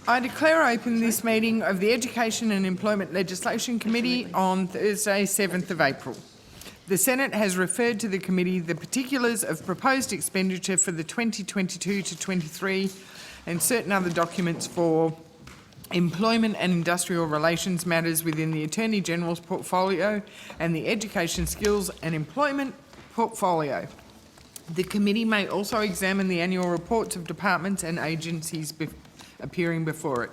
I declare open this meeting of the Education and Employment Legislation Committee on Thursday, 7th of April. The Senate has referred to the committee the particulars of proposed expenditure for the 2022 to 23 and certain other documents for employment and industrial relations matters within the Attorney General's portfolio and the Education, Skills and Employment portfolio. The committee may also examine the annual reports of departments and agencies appearing before it.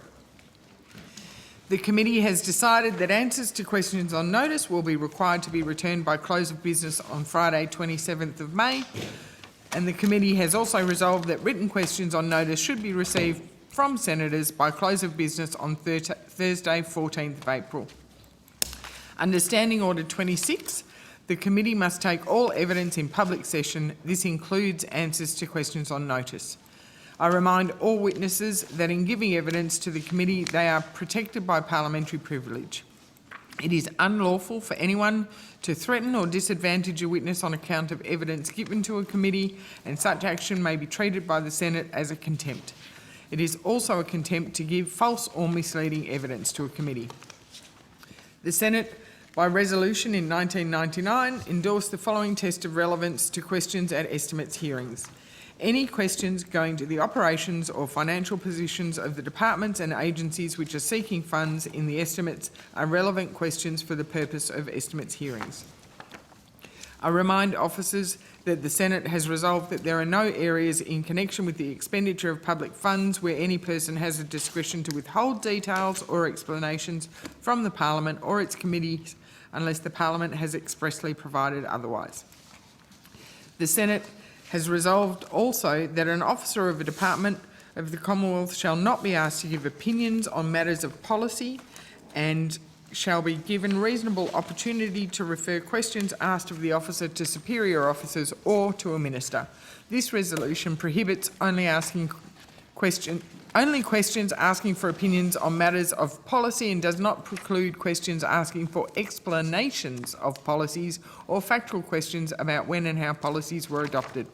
The committee has decided that answers to questions on notice will be required to be returned by close of business on Friday, 27th of May, and the committee has also resolved that written questions on notice should be received from senators by close of business on Thursday, 14th of April. Under Standing Order 26, the committee must take all evidence in public session. This includes answers to questions on notice. I remind all witnesses that in giving evidence to the committee, they are protected by parliamentary privilege. It is unlawful for anyone to threaten or disadvantage a witness on account of evidence given to a committee, and such action may be treated by the Senate as a contempt. It is also a contempt to give false or misleading evidence to a committee. The Senate, by resolution in 1999, endorsed the following test of relevance to questions at estimates hearings. Any questions going to the operations or financial positions of the departments and agencies which are seeking funds in the estimates are relevant questions for the purpose of estimates hearings. I remind officers that the Senate has resolved that there are no areas in connection with the expenditure of public funds where any person has a discretion to withhold details or explanations from the Parliament or its committees unless the Parliament has expressly provided otherwise. The Senate has resolved also that an officer of a department of the Commonwealth shall not be asked to give opinions on matters of policy and shall be given reasonable opportunity to refer questions asked of the officer to superior officers or to a minister. This resolution prohibits only questions asking for opinions on matters of policy and does not preclude questions asking for explanations of policies or factual questions about when and how policies were adopted.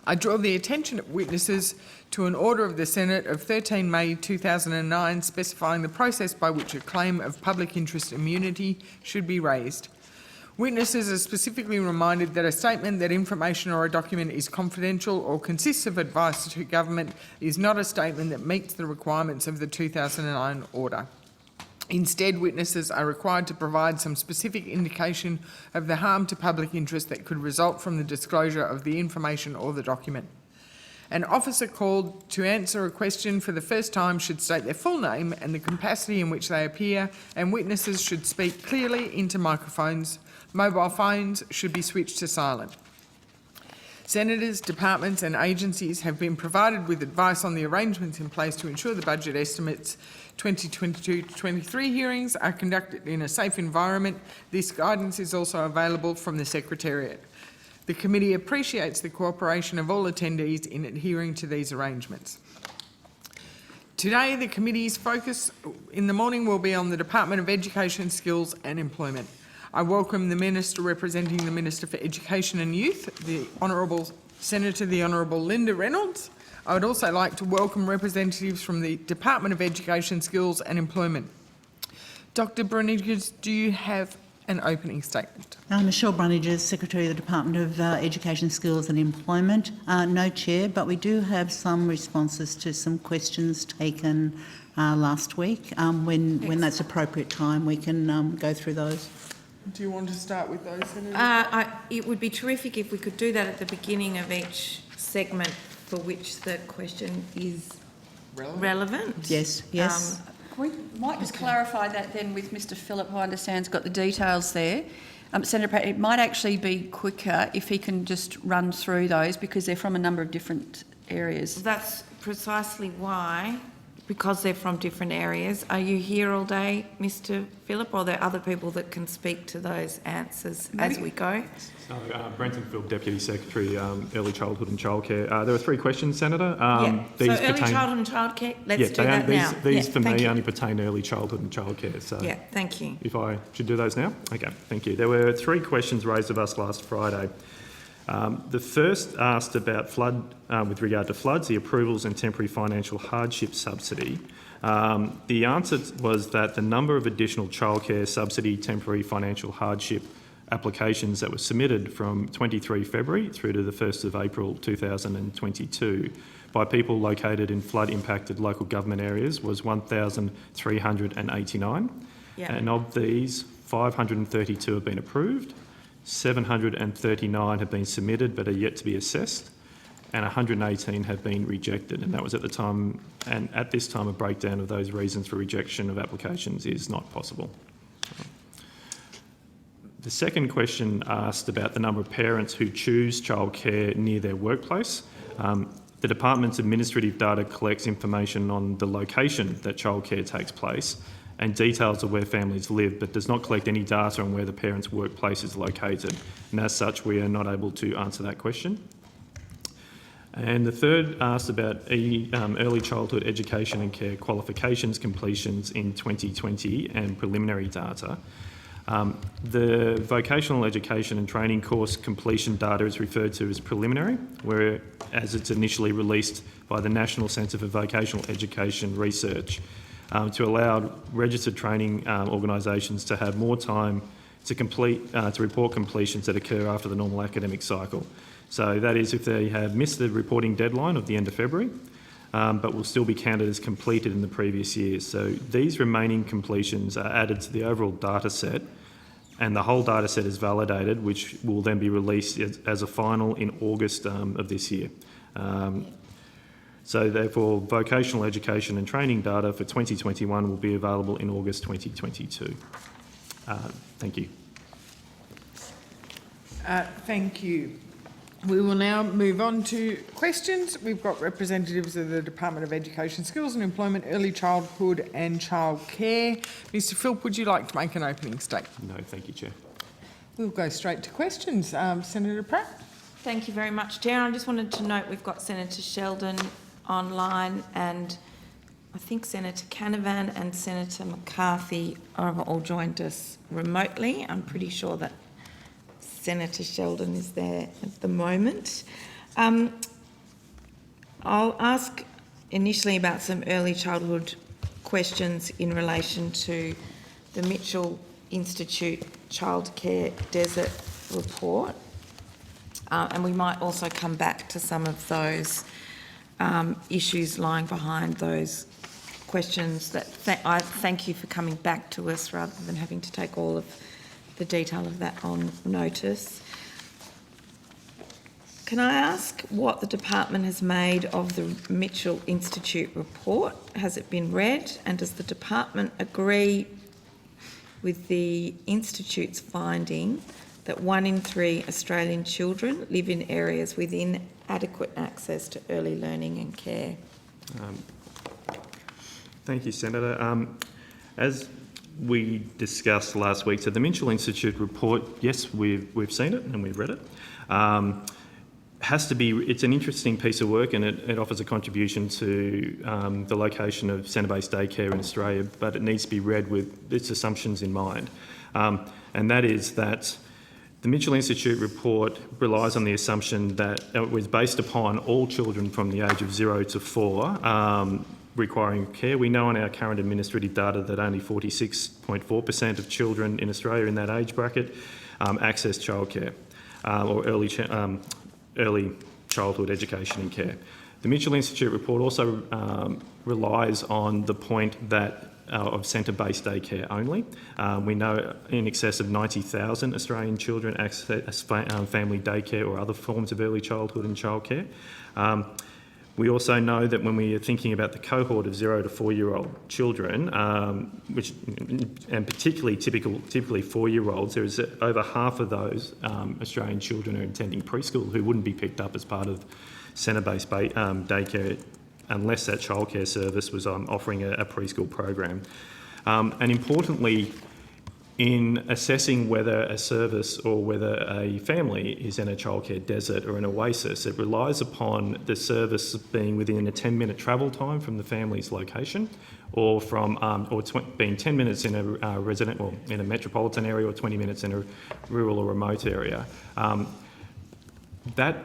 I draw the attention of witnesses to an order of the Senate of 13 May 2009 specifying the process by which a claim of public interest immunity should be raised. Witnesses are specifically reminded that a statement that information or a document is confidential or consists of advice to government is not a statement that meets the requirements of the 2009 order. Instead, witnesses are required to provide some specific indication of the harm to public interest that could result from the disclosure of the information or the document. An officer called to answer a question for the first time should state their full name and the capacity in which they appear, and witnesses should speak clearly into microphones. Mobile phones should be switched to silent. Senators, departments and agencies have been provided with advice on the arrangements in place to ensure the budget estimates 2022-23 hearings are conducted in a safe environment. This guidance is also available from the Secretariat. The committee appreciates the cooperation of all attendees in adhering to these arrangements. Today, the committee's focus in the morning will be on the Department of Education, Skills and Employment. I welcome the Minister representing the Minister for Education and Youth, the Honourable Senator, the Honourable Linda Reynolds. I would also like to welcome representatives from the Department of Education, Skills and Employment. Dr Bruniges, do you have an opening statement? Michelle Bruniges, Secretary of the Department of Education, Skills and Employment. No Chair, but we do have some responses to some questions taken last week. When that's appropriate time, we can go through those. Do you want to start with those, Senator? It would be terrific if we could do that at the beginning of each segment for which the question is relevant. Yes, yes. We might just clarify that then with Mr Phillip, who I understand has got the details there. Senator Pratt, it might actually be quicker if he can just run through those because they're from a number of different areas. That's precisely why, because they're from different areas. Are you here all day, Mr Phillip, or are there other people that can speak to those answers as we go? Brenton Phil, Deputy Secretary, Early Childhood and Childcare. There were three questions, Senator. These so early childhood and childcare, let's do that now. These for me only pertain early childhood and childcare. So yeah, thank you. If I should do those now? Okay, thank you. There were three questions raised of us last Friday. The first asked about flood, with regard to floods, the approvals and temporary financial hardship subsidy. The answer was that the number of additional childcare subsidy temporary financial hardship applications that were submitted from 23 February through to the 1st of April 2022 by people located in flood-impacted local government areas was 1,389. Yeah. And of these, 532 have been approved, 739 have been submitted but are yet to be assessed, and 118 have been rejected. And that was at the time, and at this time a breakdown of those reasons for rejection of applications is not possible. The second question asked about the number of parents who choose childcare near their workplace. The department's administrative data collects information on the location that childcare takes place and details of where families live, but does not collect any data on where the parent's workplace is located. And as such, we are not able to answer that question. And the third asked about early childhood education and care qualifications completions in 2020 and preliminary data. The vocational education and training course completion data is referred to as preliminary, whereas it's initially released by the National Centre for Vocational Education Research to allow registered training organisations to have more time to report completions that occur after the normal academic cycle. So that is if they have missed the reporting deadline of the end of February, but will still be counted as completed in the previous years. So these remaining completions are added to the overall data set, and the whole data set is validated, which will then be released as a final in August of this year. So therefore, vocational education and training data for 2021 will be available in August 2022. Thank you. Thank you. We will now move on to questions. We've got representatives of the Department of Education, Skills and Employment, Early Childhood and Childcare. Mr Philp, would you like to make an opening statement? No, thank you, Chair. We'll go straight to questions. Senator Pratt. Thank you very much, Chair. I just wanted to note we've got Senator Sheldon online, and I think Senator Canavan and Senator McCarthy have all joined us remotely. I'm pretty sure that Senator Sheldon is there at the moment. I'll ask initially about some early childhood questions in relation to the Mitchell Institute Childcare Desert Report, and we might also come back to some of those issues lying behind those questions. That I thank you for coming back to us rather than having to take all of the detail of that on notice. Can I ask what the department has made of the Mitchell Institute report? Has it been read, and does the department agree with the Institute's finding that 1 in 3 Australian children live in areas with inadequate access to early learning and care? Thank you, Senator. As we discussed last week, so the Mitchell Institute report, yes, we've seen it and we've read it. It's an interesting piece of work, and it offers a contribution to the location of centre-based daycare in Australia, but it needs to be read with its assumptions in mind. And that is that the Mitchell Institute report relies on the assumption that it was based upon all children from the age of 0 to 4 requiring care. We know in our current administrative data that only 46.4% of children in Australia in that age bracket access childcare or early childhood education and care. The Mitchell Institute report also relies on the point that of centre-based daycare only. We know in excess of 90,000 Australian children access family daycare or other forms of early childhood and childcare. We also know that when we are thinking about the cohort of 0 to 4-year-old children, and particularly typically 4-year-olds, there is over half of those Australian children are attending preschool who wouldn't be picked up as part of centre-based daycare unless that childcare service was offering a preschool program. And importantly, in assessing whether a service or whether a family is in a childcare desert or an oasis, it relies upon the service being within a 10-minute travel time from the family's location, or being 10 minutes in a resident or in a metropolitan area, or 20 minutes in a rural or remote area. that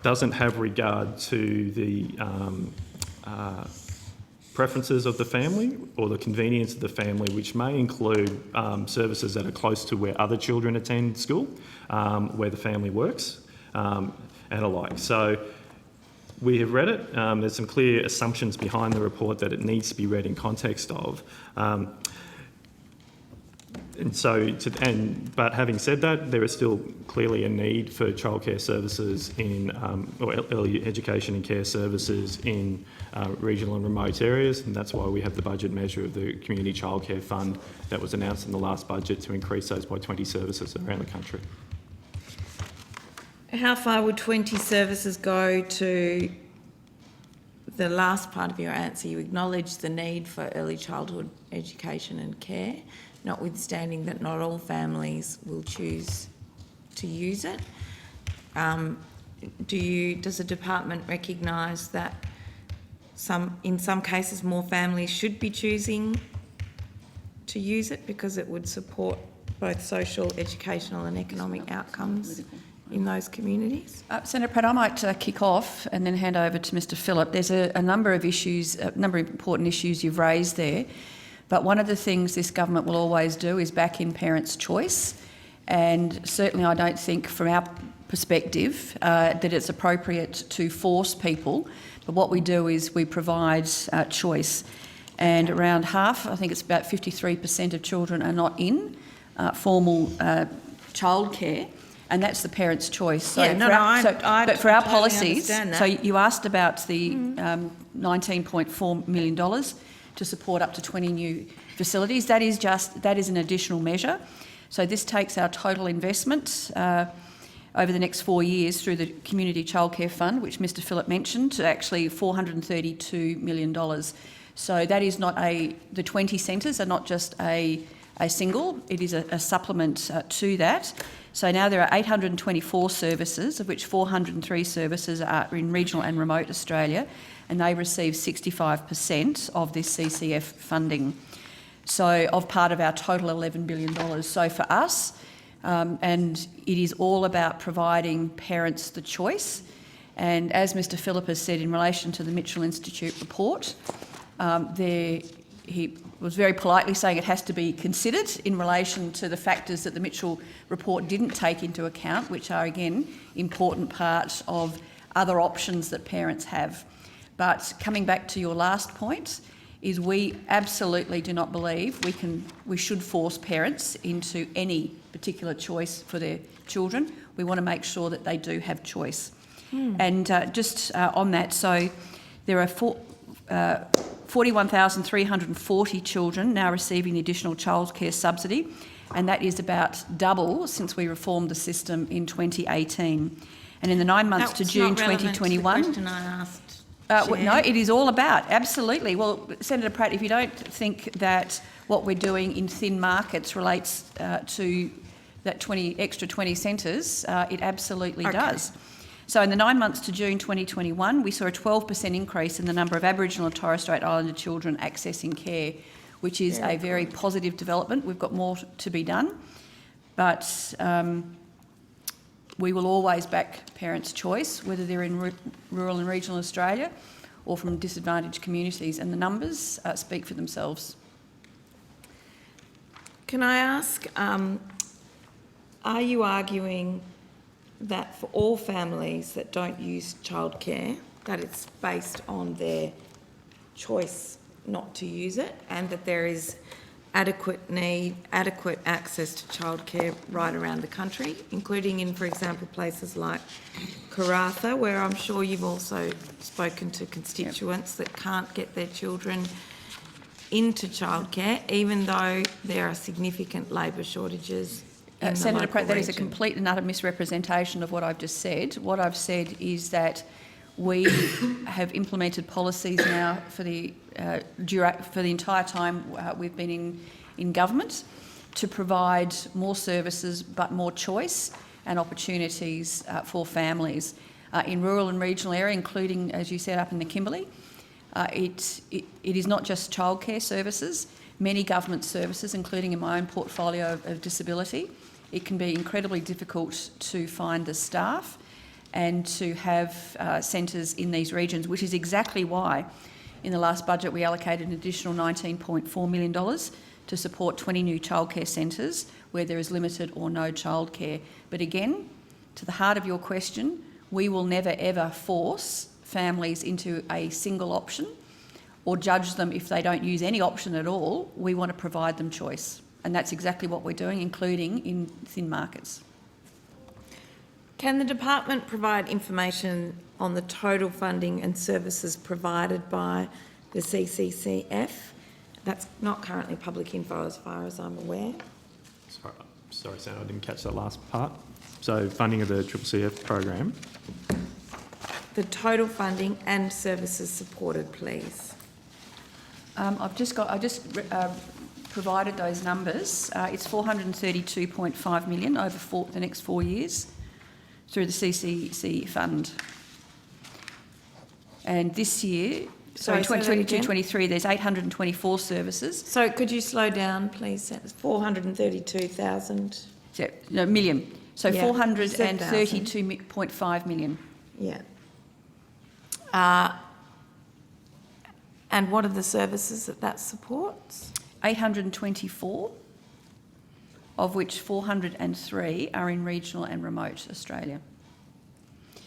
doesn't have regard to the preferences of the family or the convenience of the family, which may include services that are close to where other children attend school, where the family works, and alike. So we have read it. There's some clear assumptions behind the report that it needs to be read in context of. But having said that, there is still clearly a need for childcare services or early education and care services in regional and remote areas, and that's why we have the budget measure of the Community Childcare Fund that was announced in the last budget to increase those by 20 services around the country. How far would 20 services go to the last part of your answer? You acknowledge the need for early childhood education and care, notwithstanding that not all families will choose to use it. Does the department recognise that in some cases more families should be choosing to use it because it would support both social, educational and economic outcomes in those communities? Senator Pratt, I might kick off and then hand over to Mr Phillip. There's a number of issues, a number of important issues you've raised there, but one of the things this government will always do is back in parents' choice, and certainly I don't think from our perspective that it's appropriate to force people, but what we do is we provide choice. And around half, I think it's about 53% of children are not in formal childcare, and that's the parent's choice. So but for our policies, so you asked about the $19.4 million to support up to 20 new facilities. That is an additional measure. So this takes our total investment over the next 4 years through the Community Childcare Fund, which Mr Phillip mentioned, to actually $432 million. So that is not the 20 centres are not just a single, it is a supplement to that. So now there are 824 services, of which 403 services are in regional and remote Australia, and they receive 65% of this CCF funding. So of part of our total $11 billion. So for us, and it is all about providing parents the choice. And as Mr Phillip has said in relation to the Mitchell Institute report, he was very politely saying it has to be considered in relation to the factors that the Mitchell report didn't take into account, which are, again, important part of other options that parents have. But coming back to your last point, is we absolutely do not believe we should force parents into any particular choice for their children. We want to make sure that they do have choice. And just on that, so there are 41,340 children now receiving the additional childcare subsidy, and that is about double since we reformed the system in 2018. And in the 9 months to June 2021... To the question I asked. No, it is all about, absolutely. Well, Senator Pratt, if you don't think that what we're doing in thin markets relates to that 20 centres, it absolutely does. So in the 9 months to June 2021, we saw a 12% increase in the number of Aboriginal and Torres Strait Islander children accessing care, which is a very positive development. We've got more to be done, but we will always back parents' choice, whether they're in rural and regional Australia or from disadvantaged communities, and the numbers speak for themselves. Can I ask, are you arguing that for all families that don't use childcare, that it's based on their choice not to use it, and that there is adequate access to childcare right around the country, including in, for example, places like Karratha, where I'm sure you've also spoken to constituents that can't get their children into childcare, even though there are significant labour shortages. Senator Pratt, that is a complete and utter misrepresentation of what I've just said. What I've said is that we have implemented policies now for the entire time we've been in government to provide more services but more choice and opportunities for families. In rural and regional area, including, as you said, up in the Kimberley, it is not just childcare services, many government services, including in my own portfolio of disability. It can be incredibly difficult to find the staff, and to have centres in these regions, which is exactly why in the last budget we allocated an additional $19.4 million to support 20 new childcare centres where there is limited or no childcare. But again, to the heart of your question, we will never ever force families into a single option or judge them if they don't use any option at all. We want to provide them choice. And that's exactly what we're doing, including in thin markets. Can the department provide information on the total funding and services provided by the CCCF? That's not currently public info as far as I'm aware. Sorry, Senator, I didn't catch that last part. So funding of the CCCF program. The total funding and services supported, please. I just provided those numbers. It's $432.5 million over the next 4 years through the CCC fund. And this year, Sorry, say that 2022-23, there's 824 services. So could you slow down, please? It's 432,000. Yeah, no, million. So Yeah, 432.5 million. Yeah. And what are the services that supports? 824, of which 403 are in regional and remote Australia.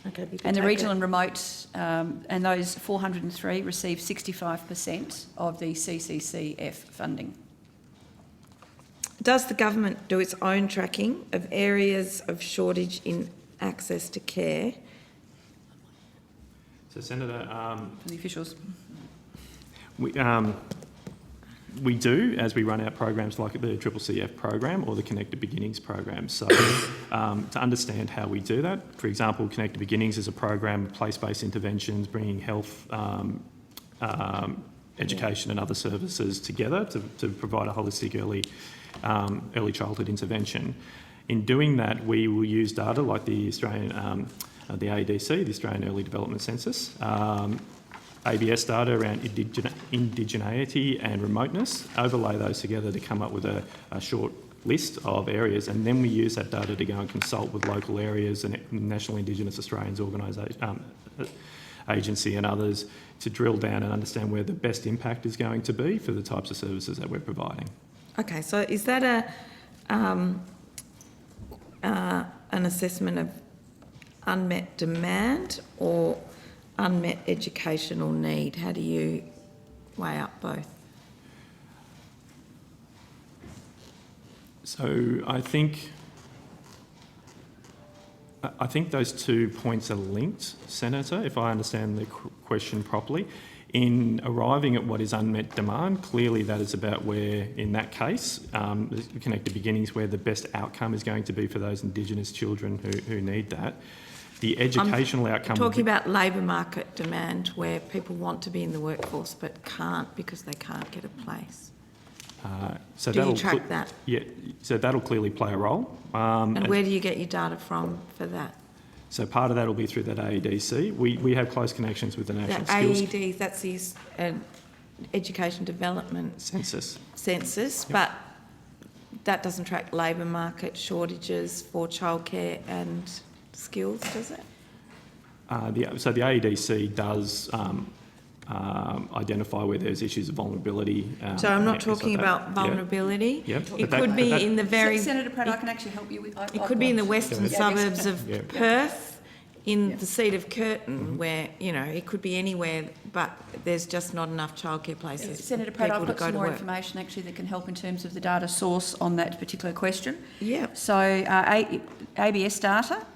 Okay, you can And the take regional it. and remote, and those 403 receive 65% of the CCCF funding. Does the government do its own tracking of areas of shortage in access to care? So, Senator, From the officials. we do, as we run our programs like the CCCF program or the Connected Beginnings program. So to understand how we do that, for example, Connected Beginnings is a program of place-based interventions, bringing health, education and other services together to provide a holistic early childhood intervention. In doing that, we will use data like the Australian, the AEDC, the Australian Early Development Census, ABS data around indigeneity and remoteness, overlay those together to come up with a short list of areas, and then we use that data to go and consult with local areas and National Indigenous Australians Agency and others to drill down and understand where the best impact is going to be for the types of services that we're providing. Okay, so is that an assessment of unmet demand or unmet educational need? How do you weigh up both? So I think those 2 points are linked, Senator, if I understand the question properly. In arriving at what is unmet demand, clearly that is about where, in that case, the Connected Beginnings, where the best outcome is going to be for those Indigenous children who need that. The educational outcome... Talking about labour market demand, where people want to be in the workforce but can't because they can't get a place. So do you that'll track that? Yeah, so that'll clearly play a role. And where do you get your data from for that? So part of that will be through that AEDC. We have close connections with the National The Skills AED, that's the Education Development Census. Census, but that doesn't track labour market shortages for childcare and skills, does it? So the AEDC does identify where there's issues of vulnerability. So I'm not things like talking that. about vulnerability. Yeah. It But could be in the very... Senator Pratt, I can actually help you with... It could be in the western suburbs of Yeah. Perth, in the seat of Curtin, where, you know, it could be anywhere, but there's just not enough childcare places. Senator Pratt, I've people to got go some to more work. information actually that can help in terms of the data source on that particular question. Yeah. So ABS data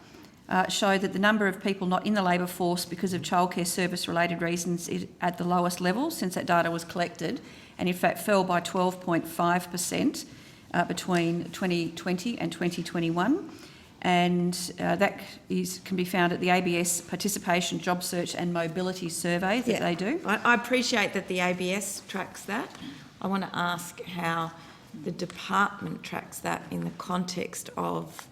show that the number of people not in the labour force because of childcare service-related reasons is at the lowest level since that data was collected, and in fact fell by 12.5% between 2020 and 2021. And that can be found at the ABS Participation, Job Search and Mobility Survey that they do. I appreciate that the ABS tracks that. I want to ask how the department tracks that in the context of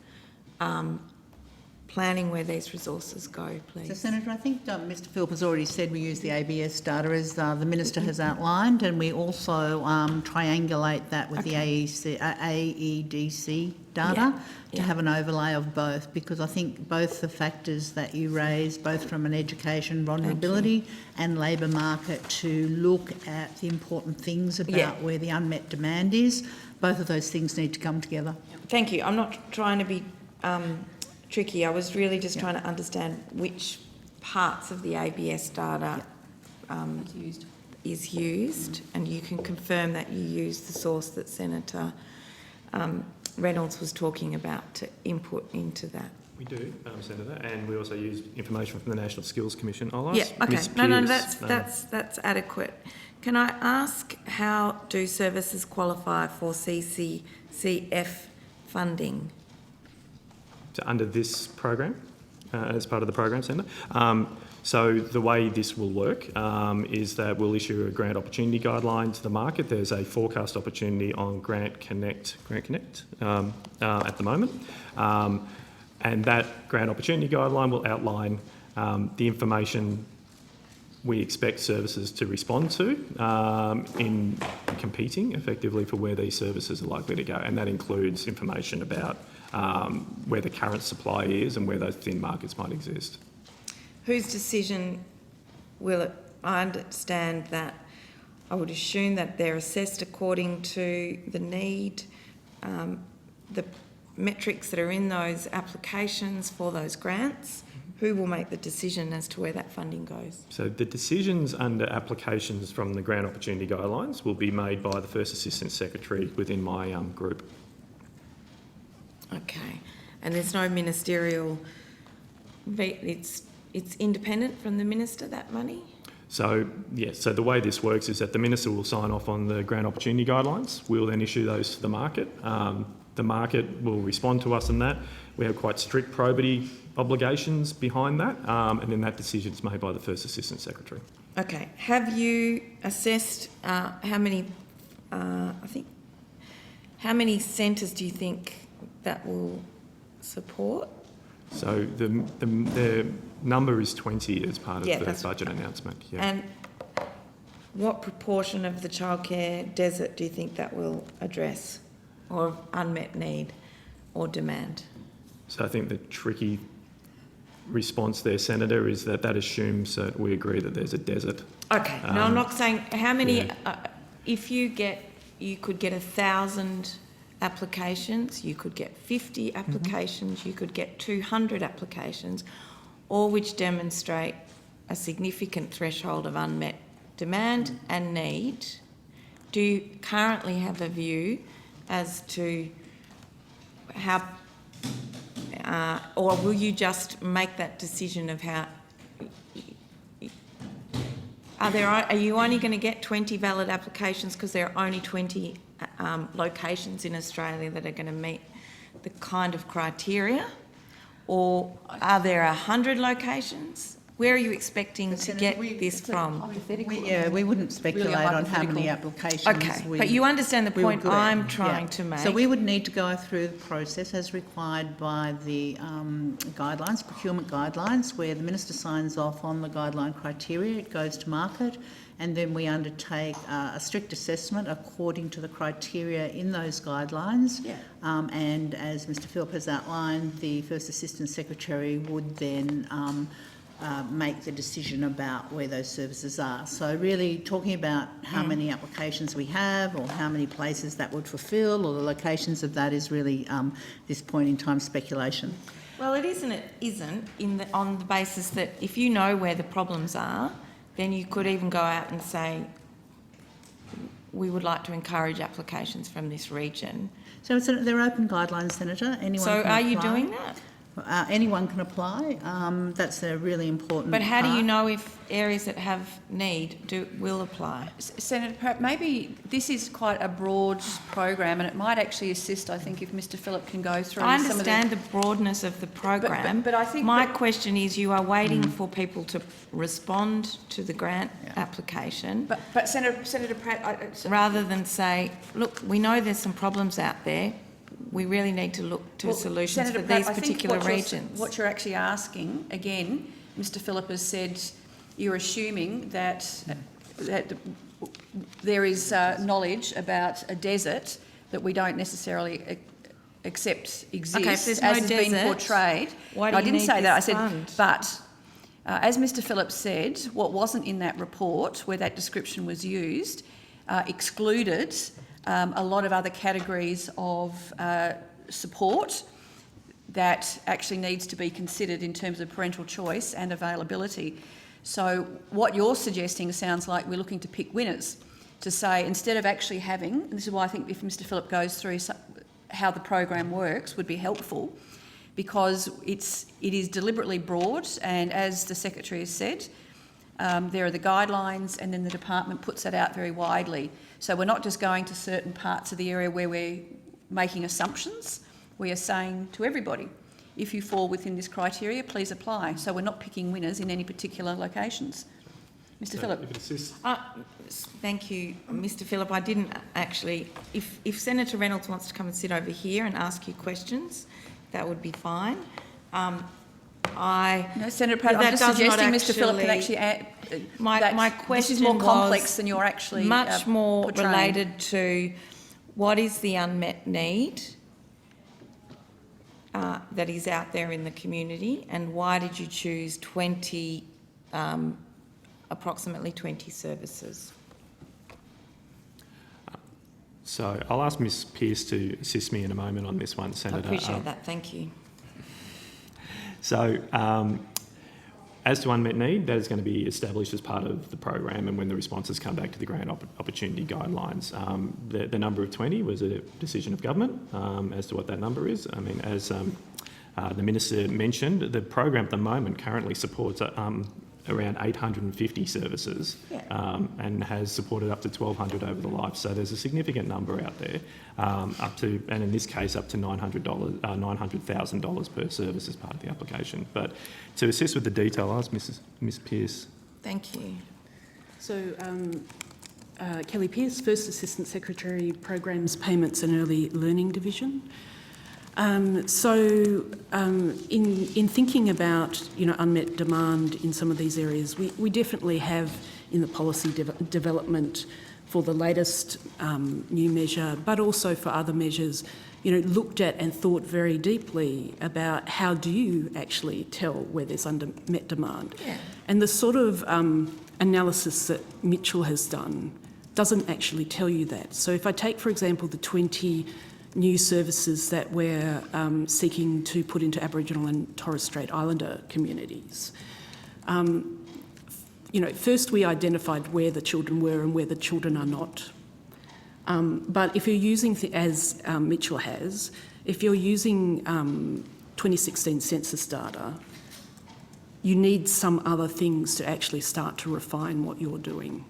planning where these resources go, So, please. Senator, I think Mr Philp has already said we use the ABS data as the Minister has outlined, and we also triangulate that with the AEDC data to have an overlay of both, because I think both the factors that you raised, both from an education vulnerability and labour market, to look at the important things about where the unmet demand is, both of those things need to come together. Thank you. I'm not trying to be tricky. I was really just trying to understand which parts of the ABS data is used, and you can confirm that you use the source that Senator Reynolds was talking about to input into that. We do, Senator, and we also use information from the National Skills Commission. I'll ask Yeah, okay. Ms. No, Pearce, that's adequate. Can I ask, how do services qualify for CCCF funding? So under this program, as part of the program, Senator. So the way this will work is that we'll issue a grant opportunity guideline to the market. There's a forecast opportunity on Grant Connect at the moment. And that grant opportunity guideline will outline the information we expect services to respond to in competing effectively for where these services are likely to go. And that includes information about where the current supply is and where those thin markets might exist. Whose decision will it? I understand that, I would assume that they're assessed according to the need, the metrics that are in those applications for those grants. Who will make the decision as to where that funding goes? So the decisions under applications from the grant opportunity guidelines will be made by the First Assistant Secretary within my group. Okay, and there's no ministerial, it's independent from the minister, that money? So, yes, so the way this works is that the Minister will sign off on the grant opportunity guidelines. We'll then issue those to the market. The market will respond to us on that. We have quite strict probity obligations behind that, and then that decision is made by the First Assistant Secretary. Okay, have you assessed how many centres do you think that will support? So the number is 20 as part of the that's budget announcement. Yeah. And what proportion of the childcare desert do you think that will address, or unmet need or demand? So I think the tricky response there, Senator, is that assumes that we agree that there's a desert. Okay, no, I'm not saying how many, if you could get 1,000 applications, you could get 50 applications, you could get 200 applications, all which demonstrate a significant threshold of unmet demand and need. Do you currently have a view as to how, or will you just make that decision of how? Are you only going to get 20 valid applications because there are only 20 locations in Australia that are going to meet the kind of criteria? Or are there 100 locations? Where are you expecting to get this from? We wouldn't speculate on how many applications. Okay, but you understand the point I'm trying to make. So we would need to go through the process as required by the guidelines, procurement guidelines, where the Minister signs off on the guideline criteria, it goes to market, and then we undertake a strict assessment according to the criteria in those guidelines. Yeah. And as Mr Philp has outlined, the First Assistant Secretary would then make the decision about where those services are. So really talking about how many applications we have or how many places that would fulfil or the locations of that is really, this point in time, speculation. Well, it isn't on the basis that if you know where the problems are, then you could even go out and say, we would like to encourage applications from this region. So they're open guidelines, Senator. Anyone So can are you apply. doing that? Anyone can apply. That's a really important But how do you part. know if areas that have need will apply? Senator Pratt, maybe this is quite a broad program, and it might actually assist, I think, if Mr Philip can go through I some of understand the broadness of the program, but I think my that- question is, you are waiting for people to respond to the grant application But Senator Pratt, rather than say, look, we know there's some problems out there. we really need to look to Well, solutions Senator for Pratt, these I think particular what you're- regions. What you're actually asking, again, Mr Phillip has said, you're assuming that there is knowledge about a desert that we don't necessarily accept exists, Okay, if there's no as has been desert, portrayed. why do No, I you didn't need say that. I this said, fund? but as Mr Phillips said, what wasn't in that report, where that description was used, excluded a lot of other categories of support that actually needs to be considered in terms of parental choice and availability. So what you're suggesting sounds like we're looking to pick winners, to say instead of actually having, and this is why I think if Mr Phillip goes through how the program works would be helpful, because it is deliberately broad, and as the Secretary has said, there are the guidelines and then the department puts that out very widely. So we're not just going to certain parts of the area where we're making assumptions, we are saying to everybody, if you fall within this criteria, please apply. So we're not picking winners in any particular locations. Mr Phillip. If it assists. Thank you, Mr Phillip. I didn't actually, if Senator Reynolds wants to come and sit over here and ask you questions, that would be fine. No, Senator Pratt, I'm that just does not suggesting Mr Phillip can actually- actually My this question is more complex was than you're actually much more portraying. related to what is the unmet need that is out there in the community, and why did you choose approximately 20 services? So I'll ask Ms Pearce to assist me in a moment on this one, I Senator. appreciate that, thank you. So, as to unmet need, that is going to be established as part of the program, and when the responses come back to the grant opportunity guidelines. The number of 20 was a decision of government as to what that number is. I mean, as the Minister mentioned, the program at the moment currently supports around 850 services and has supported up to 1,200 over the life. So there's a significant number out there, up to, and in this case, up to $900,000 per service as part of the application. But to assist with the detail, I'll ask Ms Pearce. Thank you. So, Kelly Pearce, First Assistant Secretary, Programs, Payments and Early Learning Division. In thinking about unmet demand in some of these areas, we definitely have in the policy development for the latest new measure, but also for other measures, looked at and thought very deeply about how do you actually tell where there's unmet demand. Yeah. And the sort of analysis that Mitchell has done doesn't actually tell you that. So if I take, for example, the 20 new services that we're seeking to put into Aboriginal and Torres Strait Islander communities. First we identified where the children were and where the children are not. But if you're using, as Mitchell has, if you're using 2016 census data, you need some other things to actually start to refine what you're doing.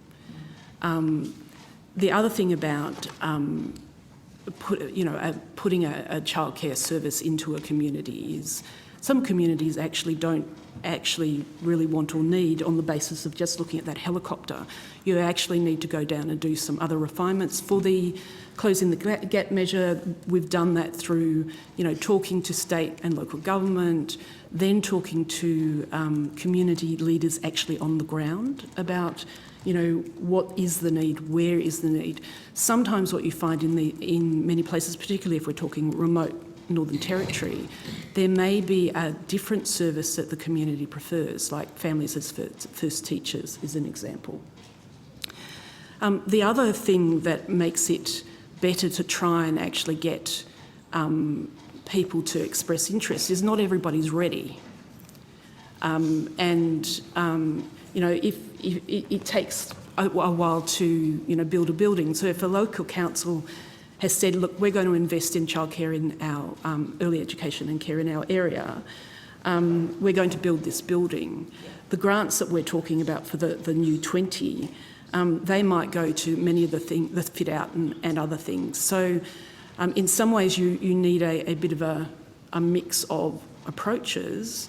The other thing about putting a childcare service into a community is some communities actually don't really want or need on the basis of just looking at that helicopter. You actually need to go down and do some other refinements. For the Closing the Gap measure, we've done that through, talking to state and local government, then talking to community leaders actually on the ground about what is the need, where is the need. Sometimes what you find in many places, particularly if we're talking remote Northern Territory, there may be a different service that the community prefers, like Families as First Teachers is an example. The other thing that makes it better to try and actually get people to express interest is not everybody's ready. If it takes a while to build a building. So if a local council has said, look, we're going to invest in childcare in our early education and care in our area, we're going to build this building. The grants that we're talking about for the new 20, they might go to many of the fit out and other things. So in some ways you need a bit of a mix of approaches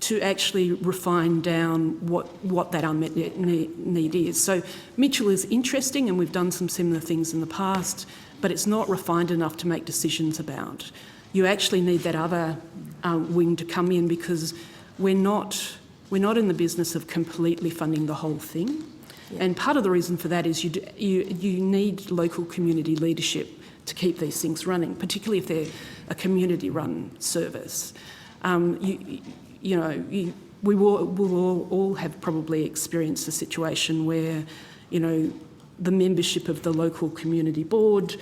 to actually refine down what that unmet need is. So Mitchell is interesting, and we've done some similar things in the past, but it's not refined enough to make decisions about. You actually need that other wing to come in, because we're not in the business of completely funding the whole thing. Yeah. And part of the reason for that is you need local community leadership to keep these things running, particularly if they're a community-run service. We will all have probably experienced a situation where, the membership of the local community board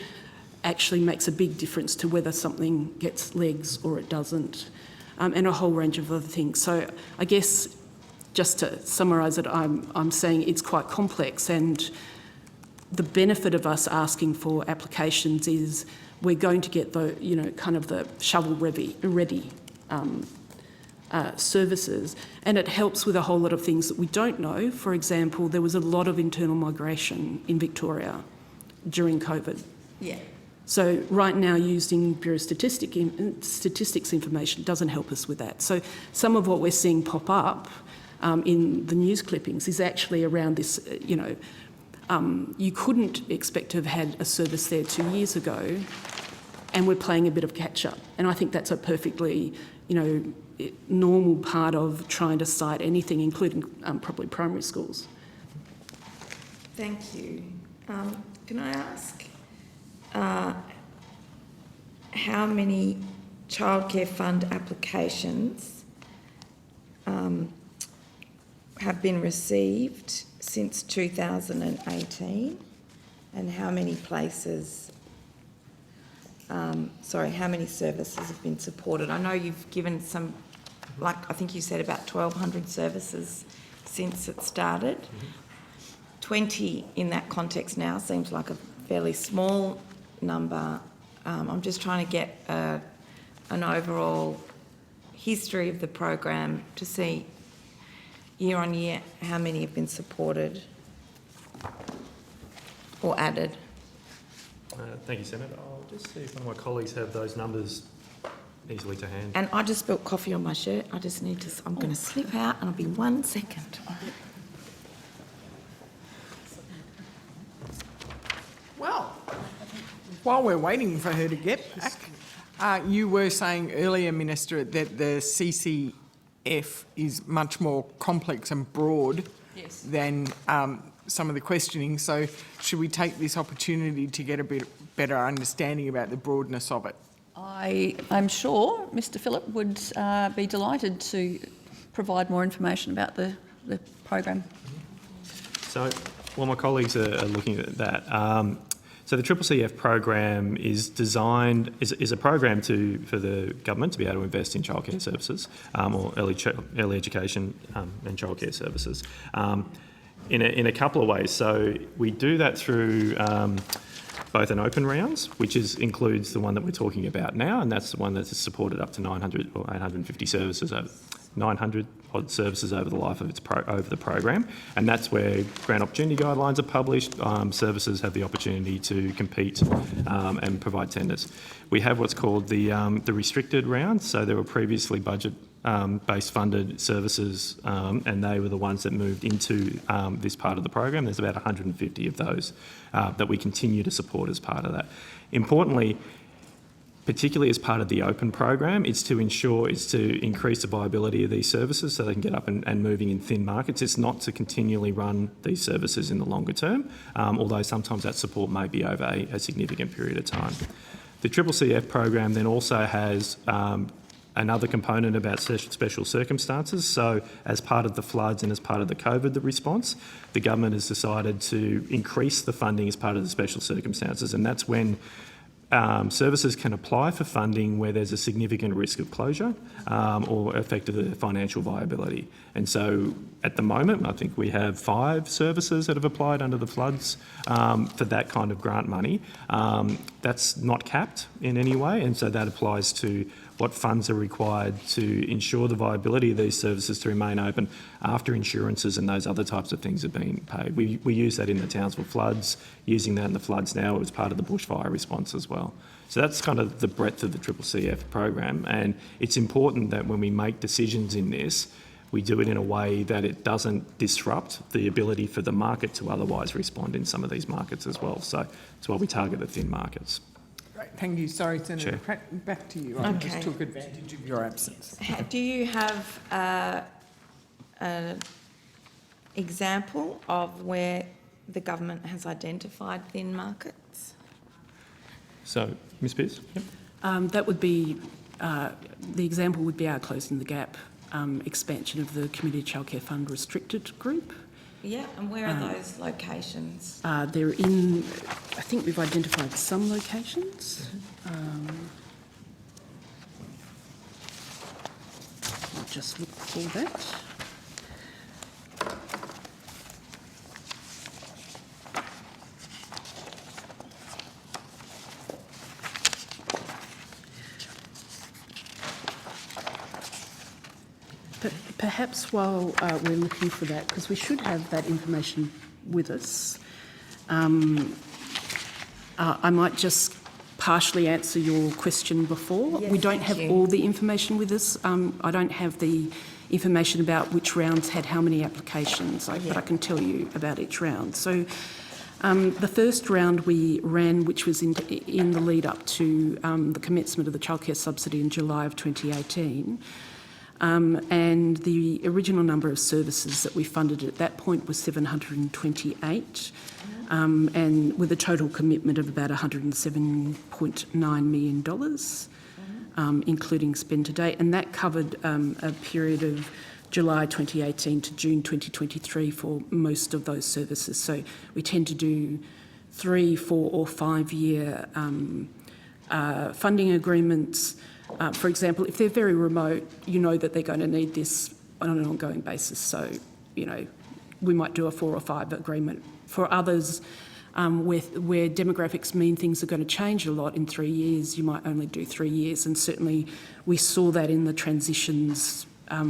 actually makes a big difference to whether something gets legs or it doesn't, and a whole range of other things. So I guess, just to summarise it, I'm saying it's quite complex, and the benefit of us asking for applications is we're going to get the, kind of the shovel-ready services, and it helps with a whole lot of things that we don't know. For example, there was a lot of internal migration in Victoria during COVID. Yeah. So right now, using Bureau Statistics information doesn't help us with that. So some of what we're seeing pop up in the news clippings is actually around this, you couldn't expect to have had a service there 2 years ago, and we're playing a bit of catch-up. And I think that's a perfectly, normal part of trying to cite anything, including probably primary schools. Thank you. Can I ask how many childcare fund applications have been received since 2018, and how many places, how many services have been supported? I know you've given some, I think you said about 1,200 services since it started. 20 in that context now seems like a fairly small number. I'm just trying to get an overall history of the program to see year on year how many have been supported or added. Thank you, Senator. I'll just see if one of my colleagues have those numbers easily to hand. And I just spilled coffee on my shirt. I just need to, I'm going to slip out and I'll be 1 second. Well, while we're waiting for her to get back, you were saying earlier, Minister, that the CCF is much more complex and broad than some of the questioning. So should we take this opportunity to get a bit better understanding about the broadness of it? I'm sure Mr Phillip would be delighted to provide more information about the program. So while my colleagues are looking at that, so the CCCF program is designed, is a program for the government to be able to invest in childcare services or early education and childcare services in a couple of ways. So we do that through both an open rounds, which includes the one that we're talking about now, and that's the one that's supported up to 900 or 850 services, 900 odd services over the life of over the program, and that's where grant opportunity guidelines are published. Services have the opportunity to compete and provide tenders. We have what's called the restricted round. So there were previously budget-based funded services, and they were the ones that moved into this part of the program. There's about 150 of those that we continue to support as part of that. Importantly, particularly as part of the open program, it's to increase the viability of these services so they can get up and moving in thin markets. It's not to continually run these services in the longer term, although sometimes that support may be over a significant period of time. The CCCF program then also has another component about special circumstances. So as part of the floods and as part of the COVID response, the government has decided to increase the funding as part of the special circumstances, and that's when services can apply for funding where there's a significant risk of closure or effect of the financial viability. And so at the moment, I think we have 5 services that have applied under the floods for that kind of grant money. That's not capped in any way, and so that applies to what funds are required to ensure the viability of these services to remain open after insurances and those other types of things are being paid. We use that in the Townsville floods, using that in the floods now. It was part of the bushfire response as well. So that's kind of the breadth of the CCCF program, and it's important that when we make decisions in this, we do it in a way that it doesn't disrupt the ability for the market to otherwise respond in some of these markets as well. So that's why we target the thin markets. Great, thank you. Sorry, Senator Chair. Pratt, back to you. I Okay. just took advantage of your absence. Do you have an example of where the government has identified thin markets? So, Ms Pearce? Yep. That would be, the example would be our Closing the Gap expansion of the Community Childcare Fund Restricted Group. Yeah, and where are those locations? They're in, I think we've identified some locations. I'll just look for that. Perhaps while we're looking for that, because we should have that information with us, I might just partially answer your question before. Yes, We don't thank have you. all the information with us. I don't have the information about which rounds had how many applications, but I can tell you about each round. So the first round we ran, which was in the lead up to the commencement of the childcare subsidy in July of 2018, and the original number of services that we funded at that point was 728, and with a total commitment of about $107.9 million, including spend to date, and that covered a period of July 2018 to June 2023 for most of those services. So we tend to do 3, 4 or 5 year funding agreements. For example, if they're very remote, you know that they're going to need this on an ongoing basis. So, you know, we might do a 4 or 5 agreement. For others, where demographics mean things are going to change a lot in 3 years, you might only do 3 years. And certainly we saw that in the transitions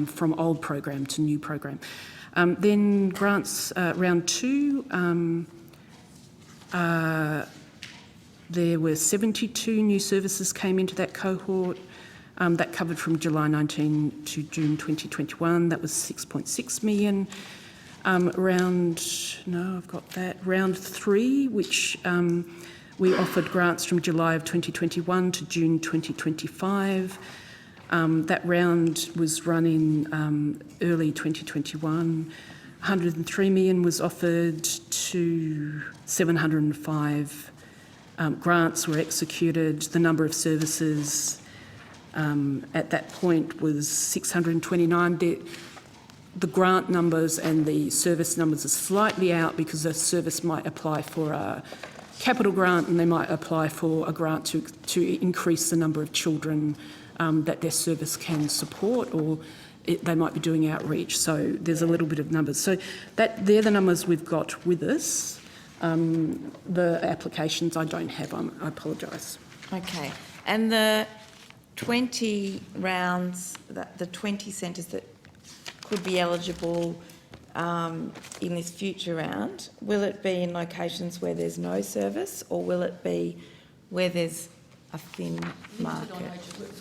from old program to new program. Then grants, round 2, there were 72 new services came into that cohort. That covered from July 19 to June 2021. That was 6.6 million. Round 3, which we offered grants from July of 2021 to June 2025. That round was run in early 2021. 103 million was offered to 705 grants were executed. The number of services at that point was 629. The grant numbers and the service numbers are slightly out because a service might apply for a capital grant and they might apply for a grant to increase the number of children that their service can support, or they might be doing outreach. So there's a little bit of numbers. So they're the numbers we've got with us. The applications I don't have, I apologise. Okay, and the 20 rounds, the 20 centres that could be eligible in this future round, will it be in locations where there's no service, or will it be where there's a thin market?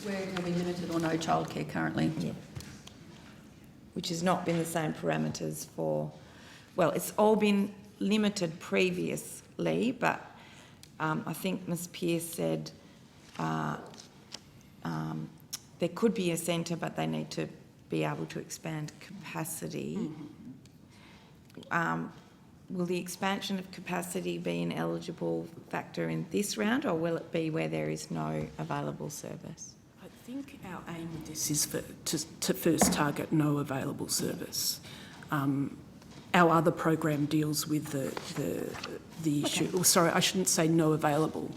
We're going to be limited or no childcare currently. Yeah. Which has not been the same parameters for, well, it's all been limited previously, but I think Ms Pearce said there could be a centre, but they need to be able to expand capacity. Will the expansion of capacity be an eligible factor in this round, or will it be where there is no available service? I think our aim with this is to first target no available service. Our other program deals with the issue. Oh, sorry, I shouldn't say no available.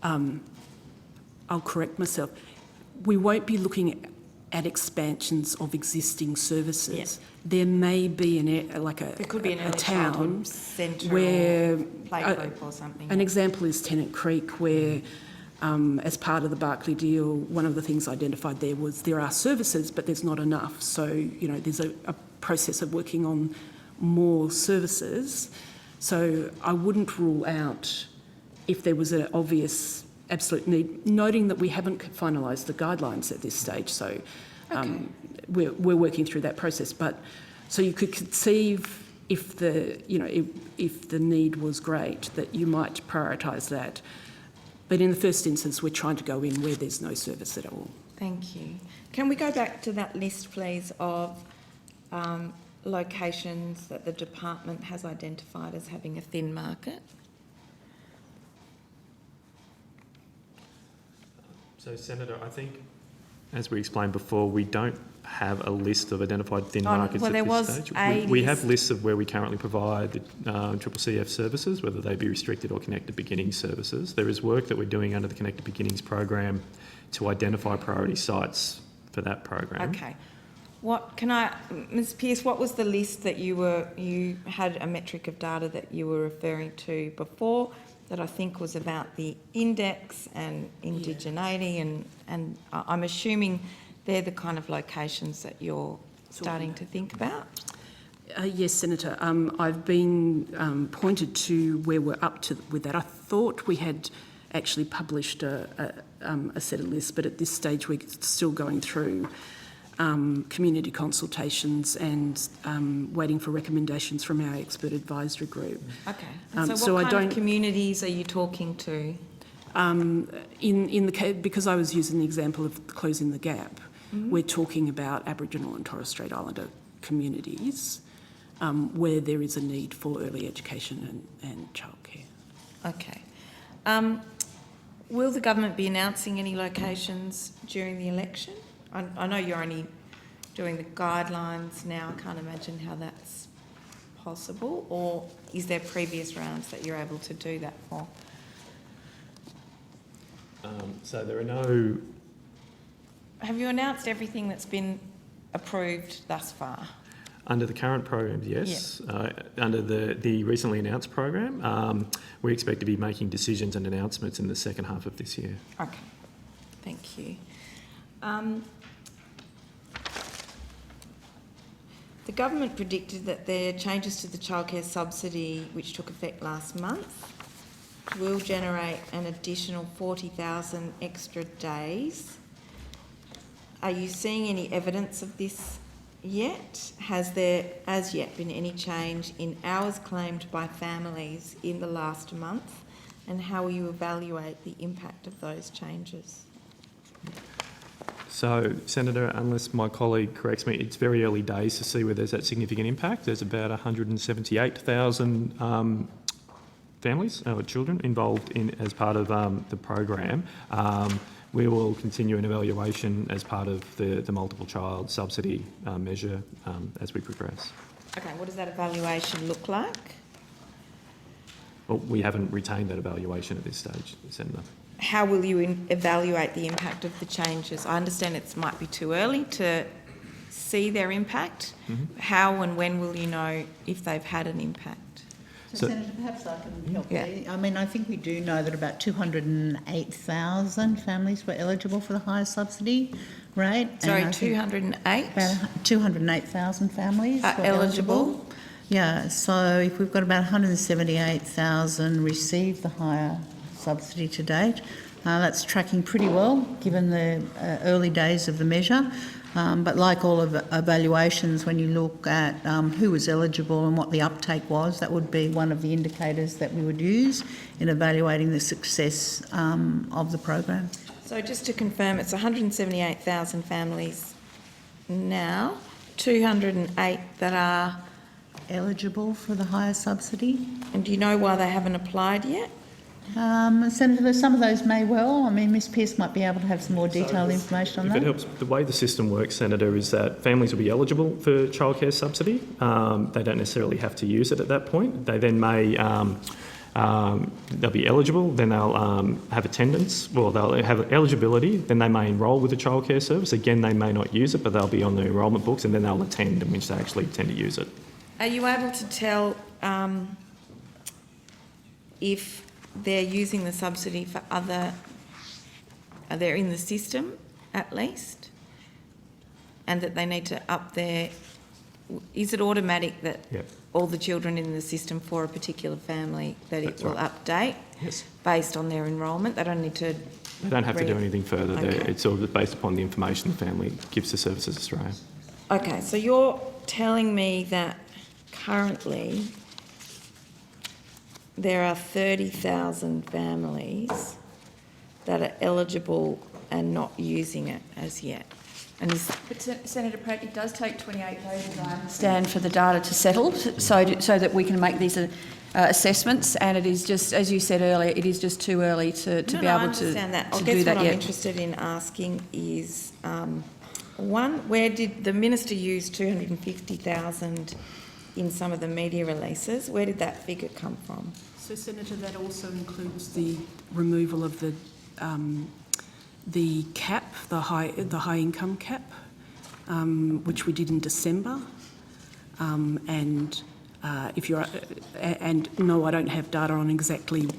I'll correct myself. We won't be looking at expansions of existing services. Yeah. There may be There could be an a early town childhood centre where or playgroup or something. An example is Tennant Creek, where As part of the Barclay deal, one of the things identified there was there are services, but there's not enough. So, there's a process of working on more services. So I wouldn't rule out if there was an obvious absolute need, noting that we haven't finalised the guidelines at this stage. So we're working through that process. But so you could conceive if if the need was great, that you might prioritise that. But in the first instance, we're trying to go in where there's no service at all. Thank you. Can we go back to that list, please, of locations that the department has identified as having a thin market? So, Senator, I think, as we explained before, we don't have a list of identified thin markets well, at there this was stage. a We have list. lists of where we currently provide the CCCF services, whether they be restricted or Connected Beginnings services. There is work that we're doing under the Connected Beginnings program to identify priority sites for that program. Okay. Ms. Pearce, what was the list that you had a metric of data that you were referring to before that I think was about the index and indigeneity and I'm assuming they're the kind of locations that you're starting to think about? Yes, Senator. I've been pointed to where we're up to with that. I thought we had actually published a set of lists, but at this stage we're still going through community consultations and waiting for recommendations from our expert advisory group. Okay. So what kind of communities are you talking to? Because I was using the example of closing the gap, we're talking about Aboriginal and Torres Strait Islander communities where there is a need for early education and childcare. Okay. Will the government be announcing any locations during the election? I know you're only doing the guidelines now. I can't imagine how that's possible. Or is there previous rounds that you're able to do that for? So there are no... Have you announced everything that's been approved thus far? Under the current program, yes. Under the recently announced program, we expect to be making decisions and announcements in the second half of this year. Okay, thank you. The government predicted that their changes to the childcare subsidy, which took effect last month, will generate an additional 40,000 extra days. Are you seeing any evidence of this yet? Has there as yet been any change in hours claimed by families in the last month? And how will you evaluate the impact of those changes? So, Senator, unless my colleague corrects me, it's very early days to see where there's that significant impact. There's about 178,000 families or children involved in as part of the program. We will continue an evaluation as part of the multiple child subsidy measure as we progress. Okay, what does that evaluation look like? Well, we haven't retained that evaluation at this stage, Senator. How will you evaluate the impact of the changes? I understand it might be too early to see their impact. How and when will you know if they've had an impact? So, Senator, perhaps I can help Yeah. there. I mean, I think we do know that about 208,000 families were eligible for the higher subsidy rate. Sorry, and I think 208 about 208,000 families are were eligible. Yeah, so if we've got about 178,000 receive the higher subsidy to date, that's tracking pretty well given the early days of the measure. But like all of evaluations, when you look at who was eligible and what the uptake was, that would be one of the indicators that we would use in evaluating the success of the program. So just to confirm, it's 178,000 families now, 208 that are... Eligible for the higher subsidy. And do you know why they haven't applied yet? Senator, some of those may well. I mean, Ms Pearce might be able to have some more detailed information on If that. it helps, the way the system works, Senator, is that families will be eligible for childcare subsidy. They don't necessarily have to use it at that point. They then may, they'll be eligible, then they'll have attendance, well, they'll have eligibility, then they may enrol with the childcare service. Again, they may not use it, but they'll be on the enrolment books and then they'll attend, in which they actually tend to use it. Are you able to tell if they're using the subsidy for other they're in the system at least, and that they need to up their... Is it automatic that Yep. all the children in the system for a particular family, that That's it will right. update Yes. based on their enrolment? They don't need to... They don't have to do Right. anything further. Okay. It's all based upon the information the family gives to Services Australia. Okay, so you're telling me that currently there are 30,000 families that are eligible and not using it as yet. And is, But Senator Pratt, it does take 28 days, as I understand, for the data to settle, so that we can make these assessments. And it is just, as you said earlier, it is just too early to be I able to understand that. I do guess that what I'm yet. interested in asking is, one, where did the minister use 250,000 in some of the media releases? Where did that figure come from? So, Senator, that also includes the removal of the cap, the high income cap, which we did in December. And no, I don't have data on exactly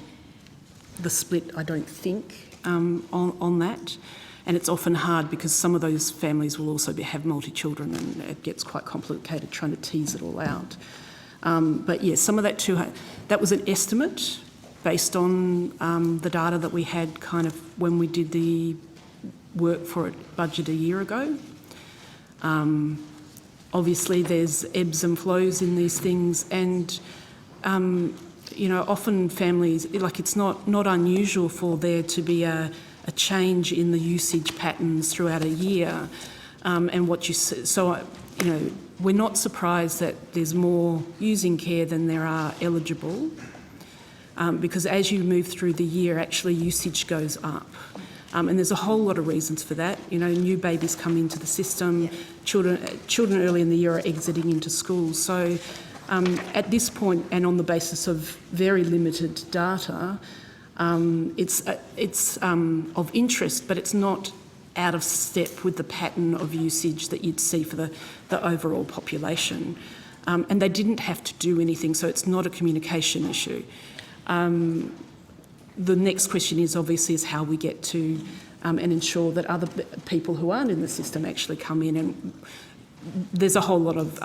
the split. I don't think on that. And it's often hard because some of those families will also have multi-children, and it gets quite complicated trying to tease it all out. But yes, some of that too, that was an estimate based on the data that we had kind of when we did the work for it budget a year ago. Obviously there's ebbs and flows in these things, and often families, like, it's not unusual for there to be a change in the usage patterns throughout a year, and what you see. So, we're not surprised that there's more using care than there are eligible, because as you move through the year, actually usage goes up. And there's a whole lot of reasons for that. New babies come into the system, children early in the year are exiting into school. So at this point, and on the basis of very limited data, it's of interest, but it's not out of step with the pattern of usage that you'd see for the overall population. And they didn't have to do anything, so it's not a communication issue. The next question is how we get to and ensure that other people who aren't in the system actually come in, and there's a whole lot of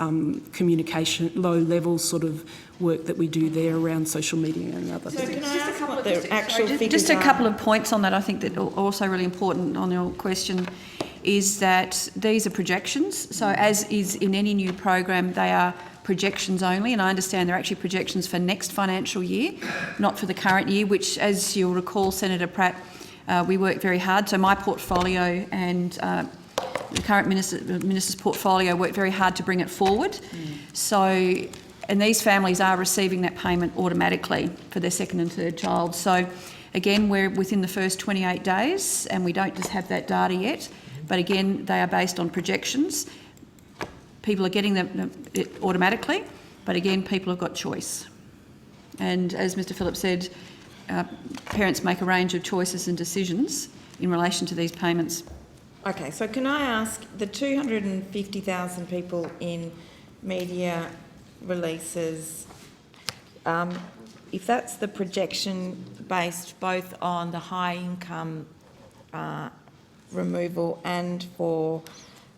communication, low-level sort of work that we do there around social media and other things. Can I ask what the actual figures Just a are? couple of points on that, I think, that are also really important on your question, is that these are projections. So as is in any new program, they are projections only, and I understand they're actually projections for next financial year, not for the current year, which, as you'll recall, Senator Pratt, we worked very hard. So my portfolio and the current minister's portfolio worked very hard to bring it forward. So, and these families are receiving that payment automatically for their second and third child. So again, we're within the first 28 days, and we don't just have that data yet, but again, they are based on projections. People are getting them automatically, but again, people have got choice. And as Mr Phillips said, parents make a range of choices and decisions in relation to these payments. Okay, so can I ask, the 250,000 people in media releases, if that's the projection based both on the high income removal and for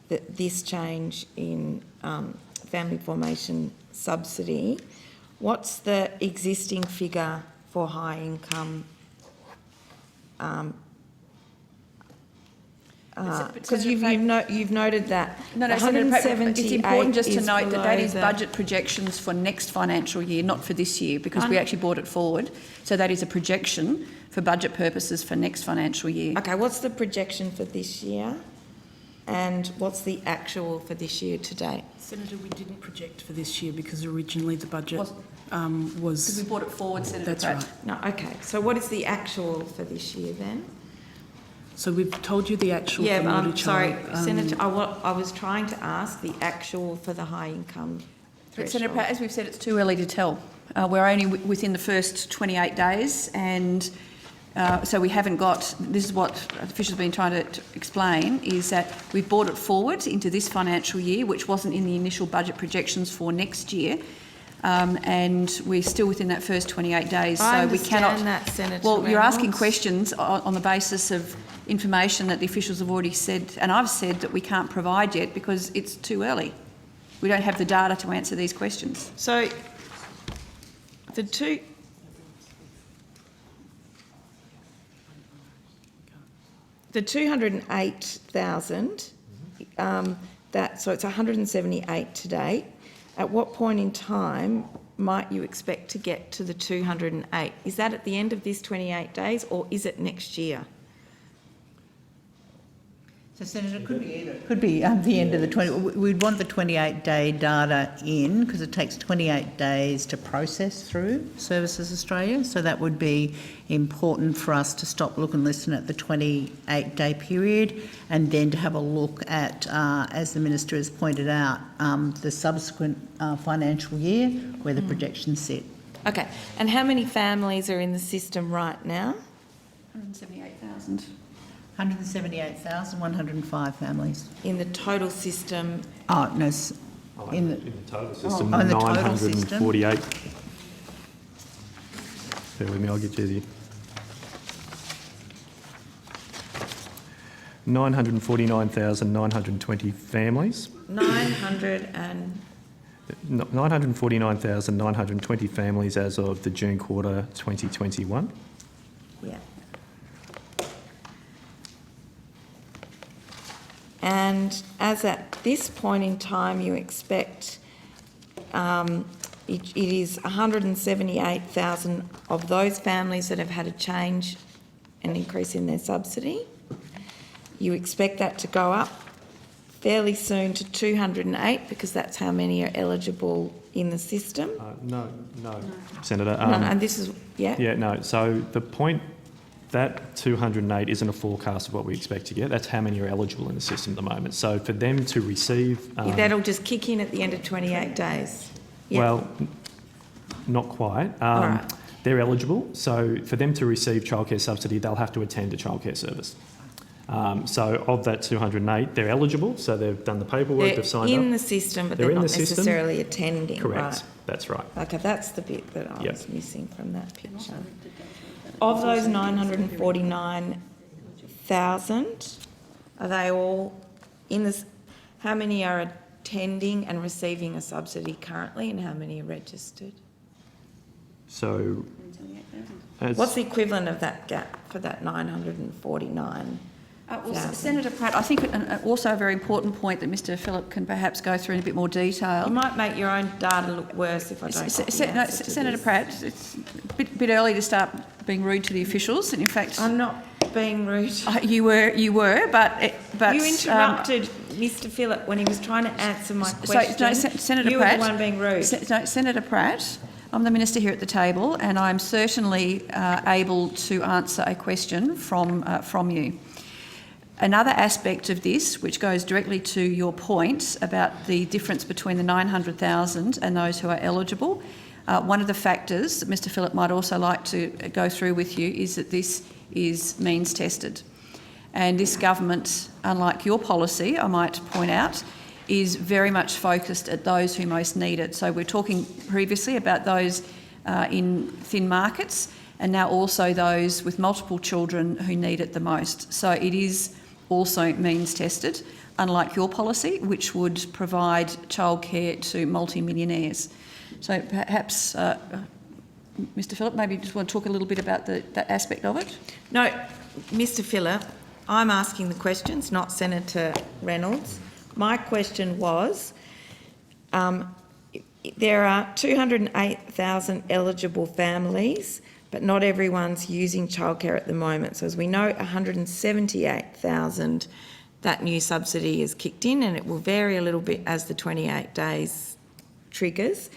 this change in family formation subsidy, what's the existing figure for high income? Because you've noted that Senator Pratt, it's important just to is note that below is the- budget projections for next financial year, not for this year, because we actually brought it forward. So that is a projection for budget purposes for next financial year. Okay, what's the projection for this year? And what's the actual for this year to date? Senator, we didn't project for this year because originally the budget Because we was... brought it forward, Senator That's Pratt. right. No, okay, so what is the actual for this year then? So we've told you the actual Yeah, for but I'm multi-child. sorry, Senator, I was trying to ask the actual for the high income But Senator threshold. Pratt, as we've said, it's too early to tell. We're only within the first 28 days, and so we haven't got, this is what officials have been trying to explain, is that we've brought it forward into this financial year, which wasn't in the initial budget projections for next year, and we're still within that first 28 days. I so we cannot. understand that, Senator Well, you're asking Reynolds. questions on the basis of information that the officials have already said, and I've said, that we can't provide yet because it's too early. We don't have the data to answer these questions. So the 208,000, so it's 178 today. At what point in time might you expect to get to the 208? Is that at the end of this 28 days or is it next year? So, Senator, it could be either. It could be the end of the 20. We'd want the 28-day data in because it takes 28 days to process through Services Australia. So that would be important for us to stop, look and listen at the 28-day period and then to have a look at, as the Minister has pointed out, the subsequent financial year where the projections sit. Okay, and how many families are in the system right now? 178,000. 178,105 families. In the total system? Oh, no, in the total system, in the total system. 948. Bear with me, I'll get you the 949,920 families. 949,920 families as of the June quarter 2021. Yeah. And as at this point in time, you expect it is 178,000 of those families that have had a change, an increase in their subsidy. You expect that to go up fairly soon to 208 because that's how many are eligible in the system. No, Senator. And this is, yeah? Yeah, no. So the point, that 208 isn't a forecast of what we expect to get. That's how many are eligible in the system at the moment. So for them to receive... that'll just kick in at the end of 28 days. Yeah. Well, not quite. All right. They're eligible. So for them to receive childcare subsidy, they'll have to attend a childcare service. So of that 208, they're eligible. So they've done the paperwork, they've signed up. They're in the system, but they're not necessarily attending. Correct. Right. That's right. Okay, that's the bit that I Yep. was missing from that picture. Of those 949,000, are they all in this? How many are attending and receiving a subsidy currently, and how many are registered? So... What's the equivalent of that gap for that 949? Well, Senator Pratt, I think also a very important point that Mr Phillip can perhaps go through in a bit more detail. You might make your own data look worse if I don't. Senator Pratt, it's a bit early to start being rude to the officials, and in fact, I'm not being rude. You were, but you interrupted Mr Phillip when he was trying to answer my question. Senator you Pratt, were the one being rude. Senator Pratt, I'm the Minister here at the table, and I'm certainly able to answer a question from you. Another aspect of this, which goes directly to your point about the difference between the 900,000 and those who are eligible, one of the factors that Mr Phillip might also like to go through with you is that this is means tested. And this government, unlike your policy, I might point out, is very much focused at those who most need it. So we're talking previously about those in thin markets and now also those with multiple children who need it the most. So it is also means tested, unlike your policy, which would provide childcare to multi-millionaires. So perhaps, Mr Phillip, maybe you just want to talk a little bit about that aspect of it? No, Mr Phillip, I'm asking the questions, not Senator Reynolds. My question was, there are 208,000 eligible families, but not everyone's using childcare at the moment. So as we know, 178,000, that new subsidy is kicked in, and it will vary a little bit as the 28 days triggers.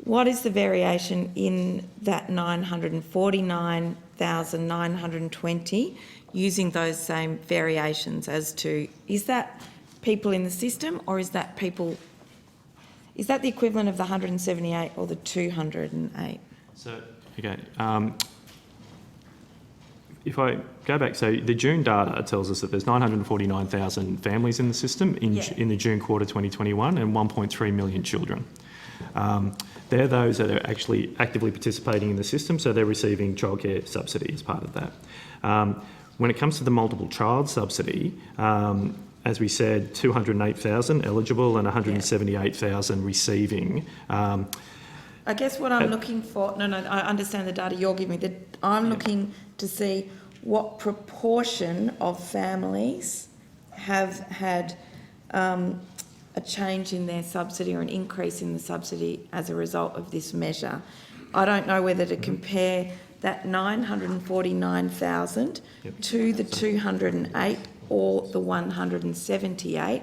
What is the variation in that 949,920 using those same variations as to, is that people in the system or is that people, is that the equivalent of the 178 or the 208? So, okay, if I go back, so the June data tells us that there's 949,000 families in the system in the June quarter 2021 and 1.3 million children. They're those that are actually actively participating in the system, so they're receiving childcare subsidy as part of that. When it comes to the multiple child subsidy, as we said, 208,000 eligible and 178,000 receiving. I guess what I'm looking for, I understand the data you're giving me. I'm looking to see what proportion of families have had a change in their subsidy or an increase in the subsidy as a result of this measure. I don't know whether to compare that 949,000 to the 208 or the 178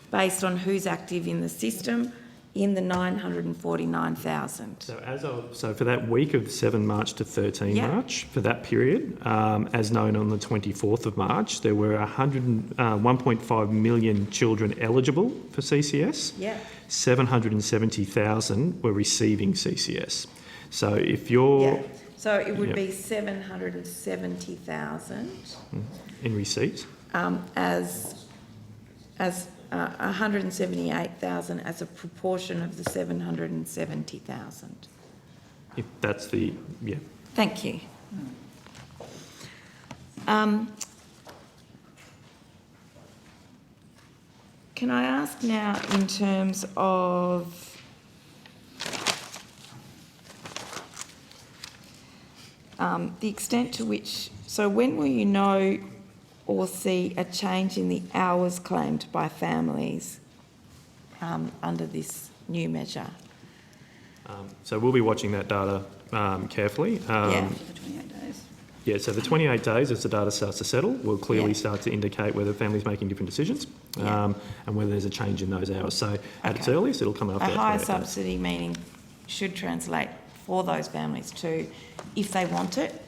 based on who's active in the system in the 949,000. So for that week of 7 March to 13 March, for that period, as known on the 24th of March, there were 1.5 million children eligible for CCS. 770,000 were receiving CCS. So if you're... So it would be 770,000 in receipts. As 178,000 as a proportion of the 770,000. If that's the, Thank you. Can I ask now in terms of the extent to which, so when will you know or see a change in the hours claimed by families under this new measure? so we'll be watching that data carefully. Yeah. For the 28 days. Yeah, so the 28 days as the data starts to settle will clearly start to indicate whether families making different decisions and whether there's a change in those hours. So at its earliest, it'll come after A that higher 28 days. subsidy meaning should translate for those families to, if they want it,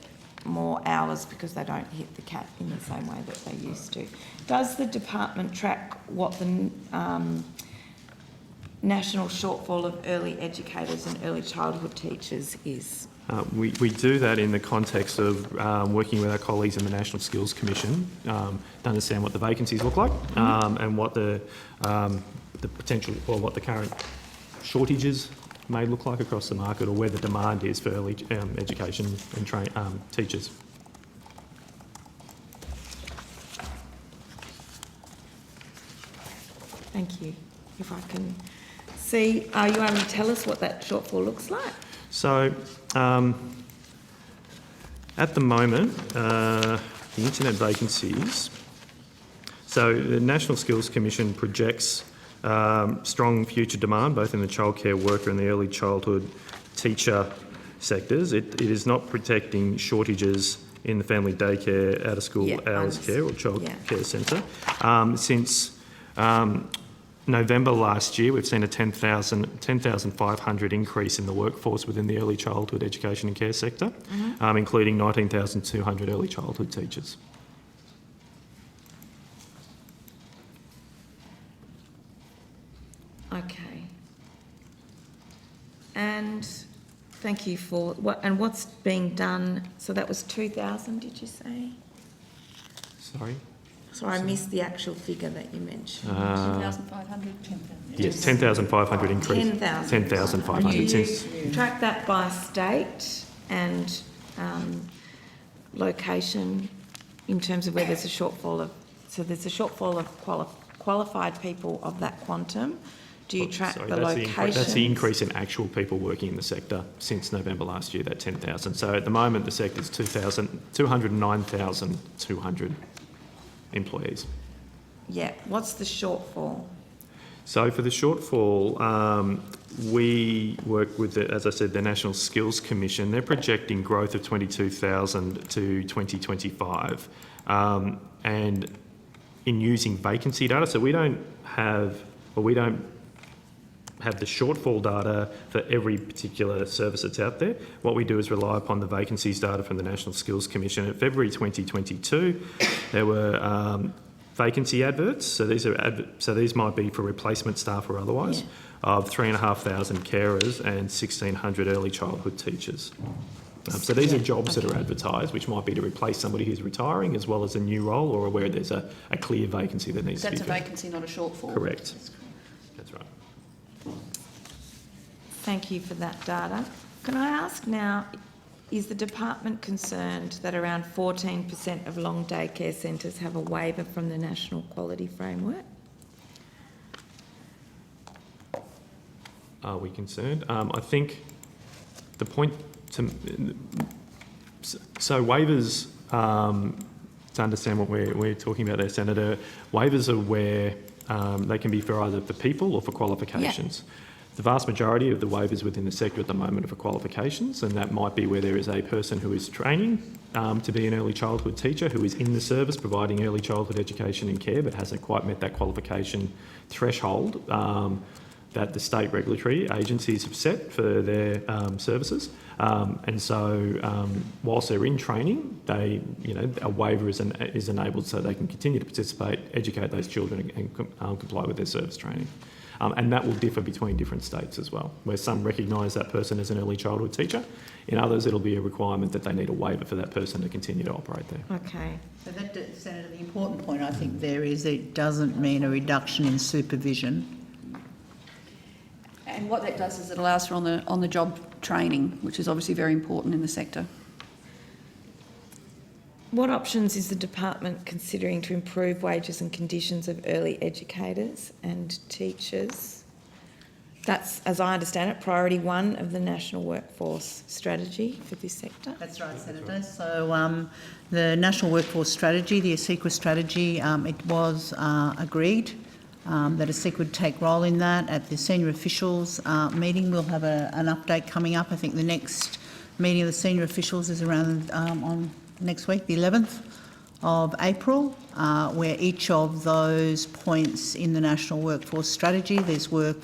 more hours because they don't hit the cap in the same way that they used to. Does the department track what the national shortfall of early educators and early childhood teachers is? We do that in the context of working with our colleagues in the National Skills Commission to understand what the vacancies look like and what the potential or what the current shortages may look like across the market or where the demand is for early education and teachers. Thank you. If I can see, are you able to tell us what that shortfall looks like? So at the moment, the internet vacancies, so the National Skills Commission projects strong future demand both in the childcare worker and the early childhood teacher sectors. It is not protecting shortages in the family daycare, out of school hours care or childcare centre. Since November last year, we've seen a 10,500 increase in the workforce within the early childhood education and care sector, including 19,200 early childhood teachers. Okay. And thank you for what's being done. So that was 2,000, did you say? Sorry? Sorry, I missed the actual figure that you mentioned. 2,500? Yes, 10,500 increase. 10,000. 10,500 Do since. you track that by state and location in terms of where there's a shortfall of, so there's a shortfall of qualified people of that quantum? Do you track the locations? That's the increase in actual people working in the sector since November last year, that 10,000. So at the moment, the sector is 209,200 employees. Yeah. What's the shortfall? So for the shortfall, we work with, as I said, the National Skills Commission. They're projecting growth of 22,000 to 2025. And in using vacancy data, so we don't have the shortfall data for every particular service that's out there. What we do is rely upon the vacancies data from the National Skills Commission. In February 2022, there were vacancy adverts. So these might be for replacement staff or otherwise, of 3,500 carers and 1,600 early childhood teachers. So these are jobs that are advertised, which might be to replace somebody who's retiring as well as a new role or where there's a clear vacancy that needs to be That's a filled. vacancy, not a shortfall. Correct. That's right. Thank you for that data. Can I ask now, Is the department concerned that around 14% of long day care centres have a waiver from the National Quality Framework? Are we concerned? I think the point to... So waivers, to understand what we're talking about there, Senator, waivers are where they can be for either for people or for qualifications. Yeah. The vast majority of the waivers within the sector at the moment are for qualifications, and that might be where there is a person who is training to be an early childhood teacher who is in the service providing early childhood education and care but hasn't quite met that qualification threshold that the state regulatory agencies have set for their services. And so whilst they're in training, they, a waiver is enabled so they can continue to participate, educate those children and comply with their service training. And that will differ between different states as well, where some recognise that person as an early childhood teacher. In others, it'll be a requirement that they need a waiver for that person to continue to operate there. Okay. So that, Senator, the important point I think there is it doesn't mean a reduction in supervision. And what that does is it allows for on the job training, which is obviously very important in the sector. What options is the department considering to improve wages and conditions of early educators and teachers? That's, as I understand it, priority one of the National Workforce Strategy for this sector. That's right, Senator. So the National Workforce Strategy, the ASEQA strategy, it was agreed that ASEQA would take role in that. At the senior officials meeting, we'll have an update coming up. I think the next meeting of the senior officials is around on next week, the 11th of April, where each of those points in the National Workforce Strategy, there's work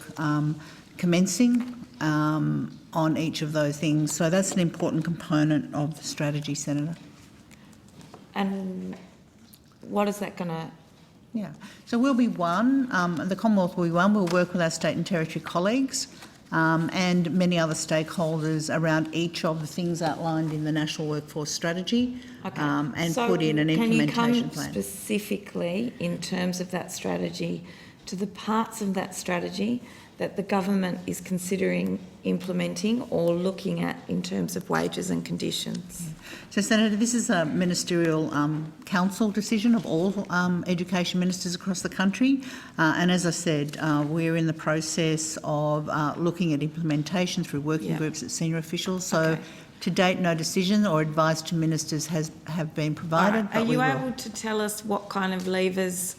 commencing on each of those things. So that's an important component of the strategy, Senator. And what is that going to... Yeah, so we'll be one, the Commonwealth will be one. We'll work with our state and territory colleagues and many other stakeholders around each of the things outlined in the National Workforce Strategy, okay. And so put in an implementation plan. Can you come specifically, in terms of that strategy, to the parts of that strategy that the government is considering implementing or looking at in terms of wages and conditions? So, Senator, this is a ministerial council decision of all education ministers across the country. And as I said, we're in the process of looking at implementation through working groups at senior officials. So, to date, no decision or advice to ministers have been provided. Right. Are you able to tell us what kind of levers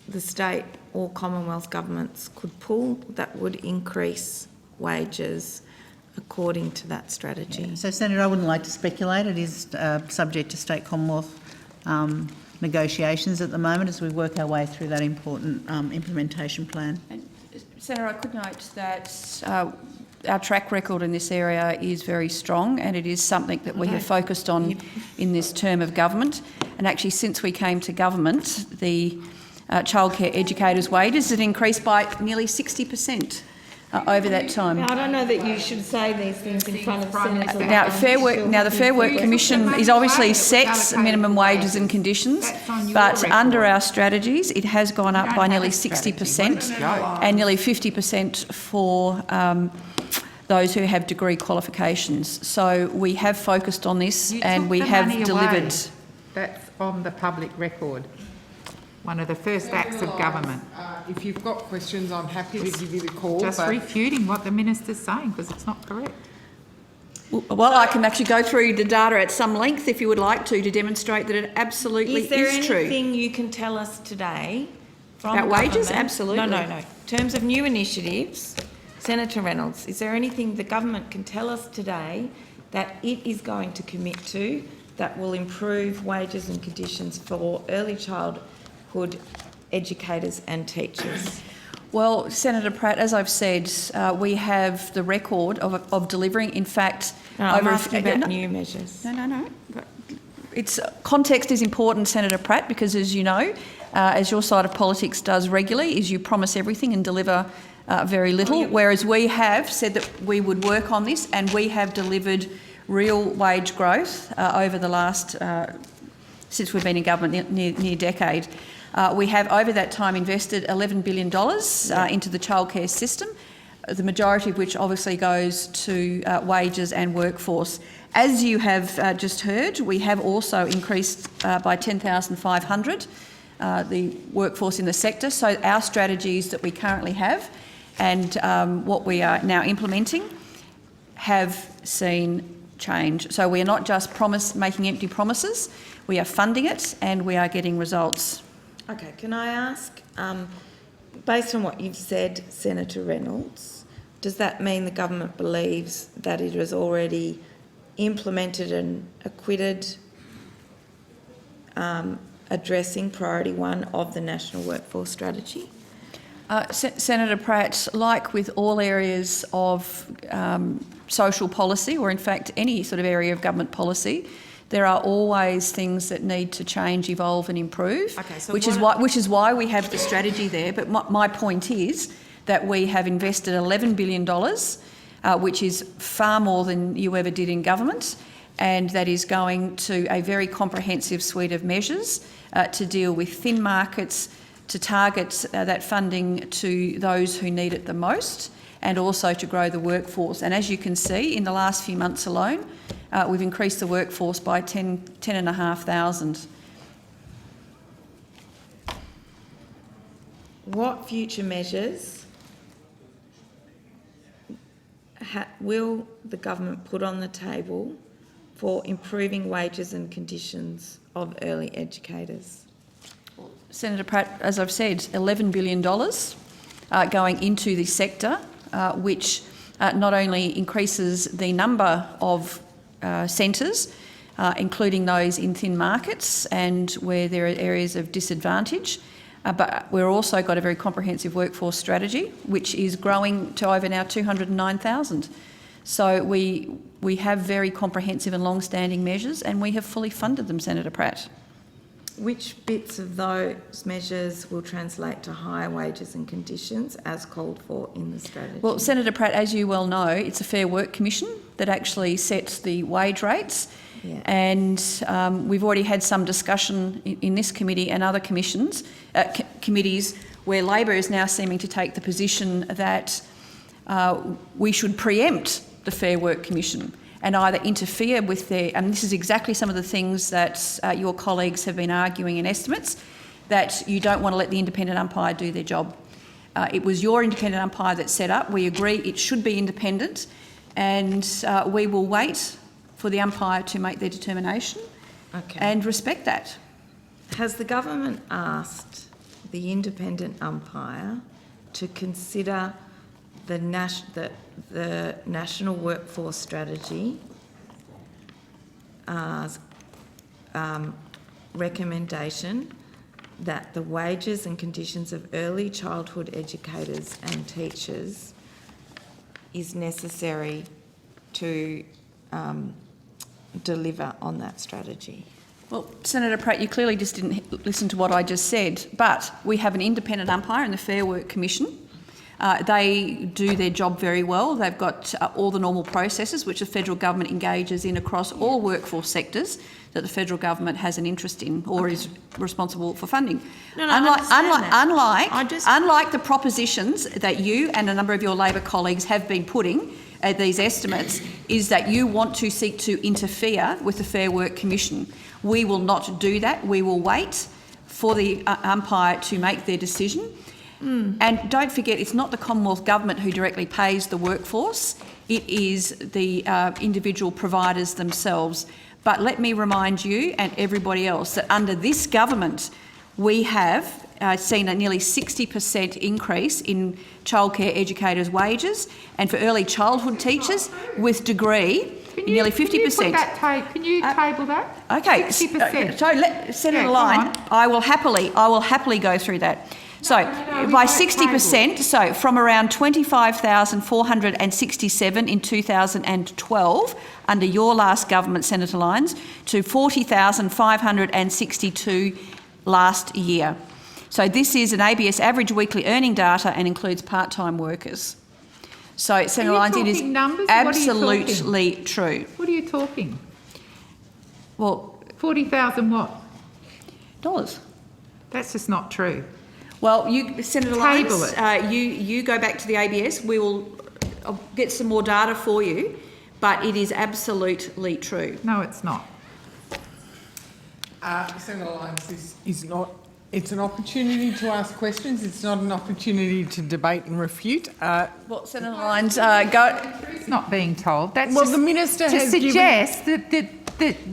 the state or Commonwealth governments could pull that would increase wages according to that strategy? Yeah. So, Senator, I wouldn't like to speculate. It is subject to state Commonwealth negotiations at the moment as we work our way through that important implementation plan. And, Senator, I could note that our track record in this area is very strong, and it is something that we have focused on in this term of government. And actually, since we came to government, the childcare educators' wages have increased by nearly 60% over that time. Now, I don't know that you should say these things in front of Senator. Now, the Fair Work Commission is obviously sets minimum wages and conditions, but under our strategies, it has gone up by nearly 60% and nearly 50% for those who have degree qualifications. So we have focused on this and we have delivered. That's on the public record. One of the first acts of government. If you've got questions, I'm happy to give you the call. Just refuting what the minister's saying because it's not correct. Well, I can actually go through the data at some length if you would like to demonstrate that it absolutely is true. Is there anything you can tell us today from about wages? government? Absolutely. No. In terms of new initiatives, Senator Reynolds, is there anything the government can tell us today that it is going to commit to that will improve wages and conditions for early childhood educators and teachers? Well, Senator Pratt, as I've said, we have the record of delivering. In fact, I'm asking about new measures. No. Context is important, Senator Pratt, because as you know, as your side of politics does regularly, is you promise everything and deliver very little, whereas we have said that we would work on this and we have delivered real wage growth over the last, since we've been in government, near decade. We have over that time invested $11 billion into the childcare system. the majority of which obviously goes to wages and workforce. As you have just heard, we have also increased by 10,500 the workforce in the sector. So our strategies that we currently have and what we are now implementing have seen change. So we are not just making empty promises, we are funding it and we are getting results. Okay, can I ask, based on what you've said, Senator Reynolds, does that mean the government believes that it has already implemented and acquitted addressing priority 1 of the National Workforce Strategy? Senator Pratt, like with all areas of social policy, or in fact any sort of area of government policy, there are always things that need to change, evolve and improve, Okay, so which is why we have the strategy there. But my point is that we have invested $11 billion, which is far more than you ever did in government, and that is going to a very comprehensive suite of measures to deal with thin markets, to target that funding to those who need it the most, and also to grow the workforce. And as you can see, in the last few months alone, we've increased the workforce by 10,500. What future measures will the government put on the table for improving wages and conditions of early educators? Senator Pratt, as I've said, $11 billion going into the sector, which not only increases the number of centres, including those in thin markets and where there are areas of disadvantage, but we've also got a very comprehensive workforce strategy, which is growing to over now 209,000. So we have very comprehensive and long-standing measures, and we have fully funded them, Senator Pratt. Which bits of those measures will translate to higher wages and conditions as called for in the strategy? Well, Senator Pratt, as you well know, it's a Fair Work Commission that actually sets the wage rates. Yeah. And we've already had some discussion in this committee and other committees where Labor is now seeming to take the position that we should preempt the Fair Work Commission and either interfere with their, and this is exactly some of the things that your colleagues have been arguing in estimates, that you don't want to let the independent umpire do their job. It was your independent umpire that set up. We agree it should be independent, and we will wait for the umpire to make their determination and respect that. Has the government asked the independent umpire to consider the National Workforce Strategy recommendation that the wages and conditions of early childhood educators and teachers is necessary to deliver on that strategy? Well, Senator Pratt, you clearly just didn't listen to what I just said, but we have an independent umpire in the Fair Work Commission. They do their job very well. They've got all the normal processes which the federal government engages in across all workforce sectors that the federal government has an interest in or is responsible for funding. Unlike the propositions that you and a number of your Labor colleagues have been putting at these estimates, is that you want to seek to interfere with the Fair Work Commission. We will not do that. We will wait for the umpire to make their decision. And don't forget, it's not the Commonwealth Government who directly pays the workforce, it is the individual providers themselves. But let me remind you and everybody else that under this government, we have seen a nearly 60% increase in childcare educators' wages, and for early childhood teachers with degree, nearly 50%. Can you table that? Okay, 60%. so Senator Lyon, I will happily go through that. So by 60%, so from around 25,467 in 2012 under your last government, Senator Lyons, to 40,562 last year. So this is an ABS average weekly earning data and includes part-time workers. So Senator Lyons, it is absolutely true. What are you talking? Well, 40,000 what? dollars. That's just not true. Well, Senator Table Lyons, you go back to the ABS. We will I'll get some more data for you, but it is absolutely true. No, it's not. Senator Lyons is not, it's an opportunity to ask questions, it's not an opportunity to debate and refute. Well, Senator Lyons, go. It's not being told. That's Well, just the minister to has given- suggest that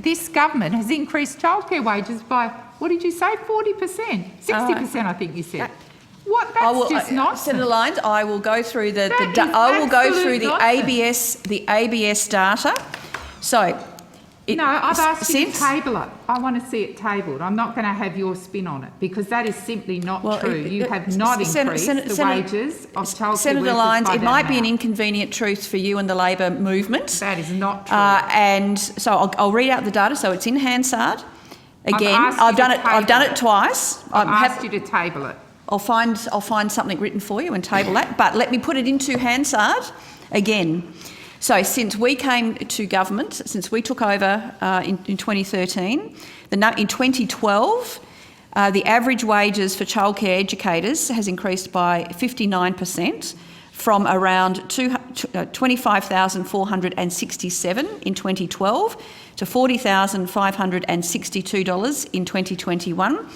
this government has increased childcare wages by, what did you say, 40%? 60%, I think you said. What? That's just nonsense. Senator Lyons, I will go through That is absolute nonsense. the ABS data. So, No, I've asked you to table it. I want to see it tabled. I'm not going to have your spin on it because that is simply not true. You have not increased the wages of childcare Senator workers Lyons, by it that might be an amount. inconvenient truth for you and the Labor movement. That is not true. And so I'll read out the data. So it's in Hansard. Again, asked you I've done to it. I've done table it twice. I've asked you to table it. I'll find something written for you and table that. But let me put it into Hansard again. So since we came to government, since we took over in 2013, in 2012, the average wages for childcare educators has increased by 59%, from around 25,467 in 2012 to $40,562 in 2021.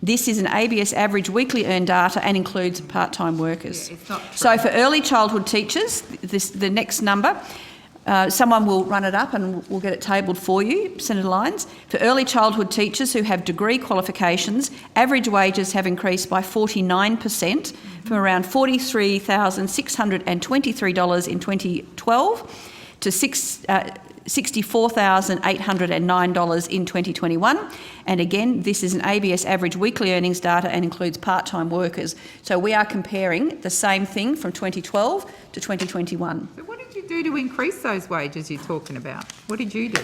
This is an ABS average weekly earned data and includes part-time workers. Yeah, it's not true. So for early childhood teachers, the next number, someone will run it up and we'll get it tabled for you, Senator Lyons. For early childhood teachers who have degree qualifications, average wages have increased by 49%, from around $43,623 in 2012 to $64,809 in 2021. And again, this is an ABS average weekly earnings data and includes part-time workers. So we are comparing the same thing from 2012 to 2021. So what did you do to increase those wages you're talking about? What did you do?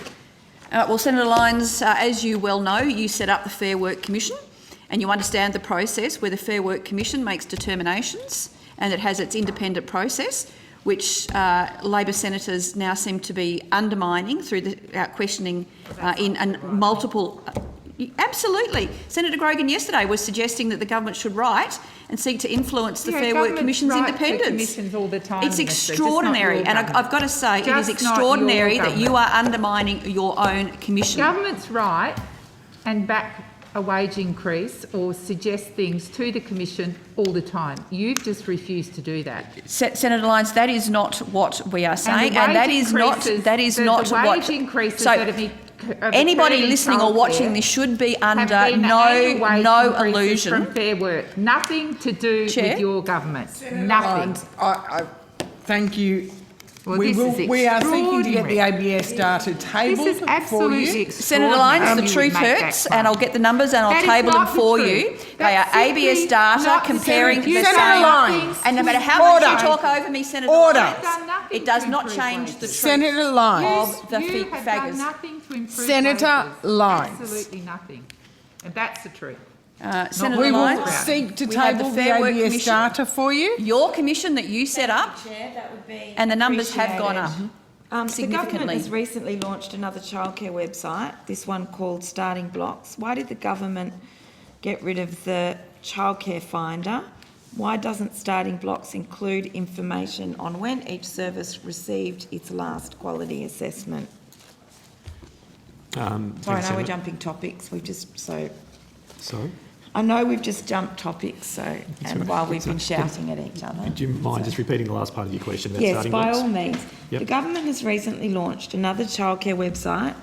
Well, Senator Lyons, as you well know, you set up the Fair Work Commission and you understand the process where the Fair Work Commission makes determinations and it has its independent process, which Labor senators now seem to be undermining through the questioning in multiple... Absolutely. Senator Grogan yesterday was suggesting that the government should write and seek to influence the Fair Work Commission's independence. Commissions all the time, It's Minister, extraordinary, just not and your I've got to say, it is Just not extraordinary your that you are undermining your own commission. Governments write and back a wage increase or suggest things to the Commission all the time. You've just refused to do that. Senator Lyons, that is not what we are saying, the and that wage is not increases- that is the not wage what. increases So that have anybody occurred in listening or watching childcare this should be have under been annual wage no increases illusion. from Fair Work. Nothing to do Chair? with your government. Nothing. Lyons, I thank you. Well, we are seeking to get the extraordinary. ABS data tabled This is for absolutely you. Senator extraordinary. Lyons, the You truth would make that hurts, claim. and I'll get the numbers and I'll That is table them not the for truth. you. They are That's simply ABS data not comparing Senator- the Senator same. Lyons. And no matter how much Order. you talk over me, Senator Order. Lyons, Done nothing it does to not improve change wages. the truth. Senator Lyons. Of the You have figures. done nothing to improve Senator wages. Lyons. Absolutely nothing. And that's the truth. Senator We will Lyons, seek to we have table the the Fair Work ABS Commission. data for you. Your commission that you set up, Chair, that would be and the numbers have gone up. appreciated. The government significantly. has recently launched another childcare website, this one called Starting Blocks. Why did the government get rid of the childcare finder? Why doesn't Starting Blocks include information on when each service received its last quality assessment? Sorry, I know we're Senator. jumping topics, we've just, Sorry? I know we've just jumped topics, and while we've been shouting at each other. Do you mind just repeating the last part of your question about Yes, starting by blocks? all means. Yep. The government has recently launched another childcare website,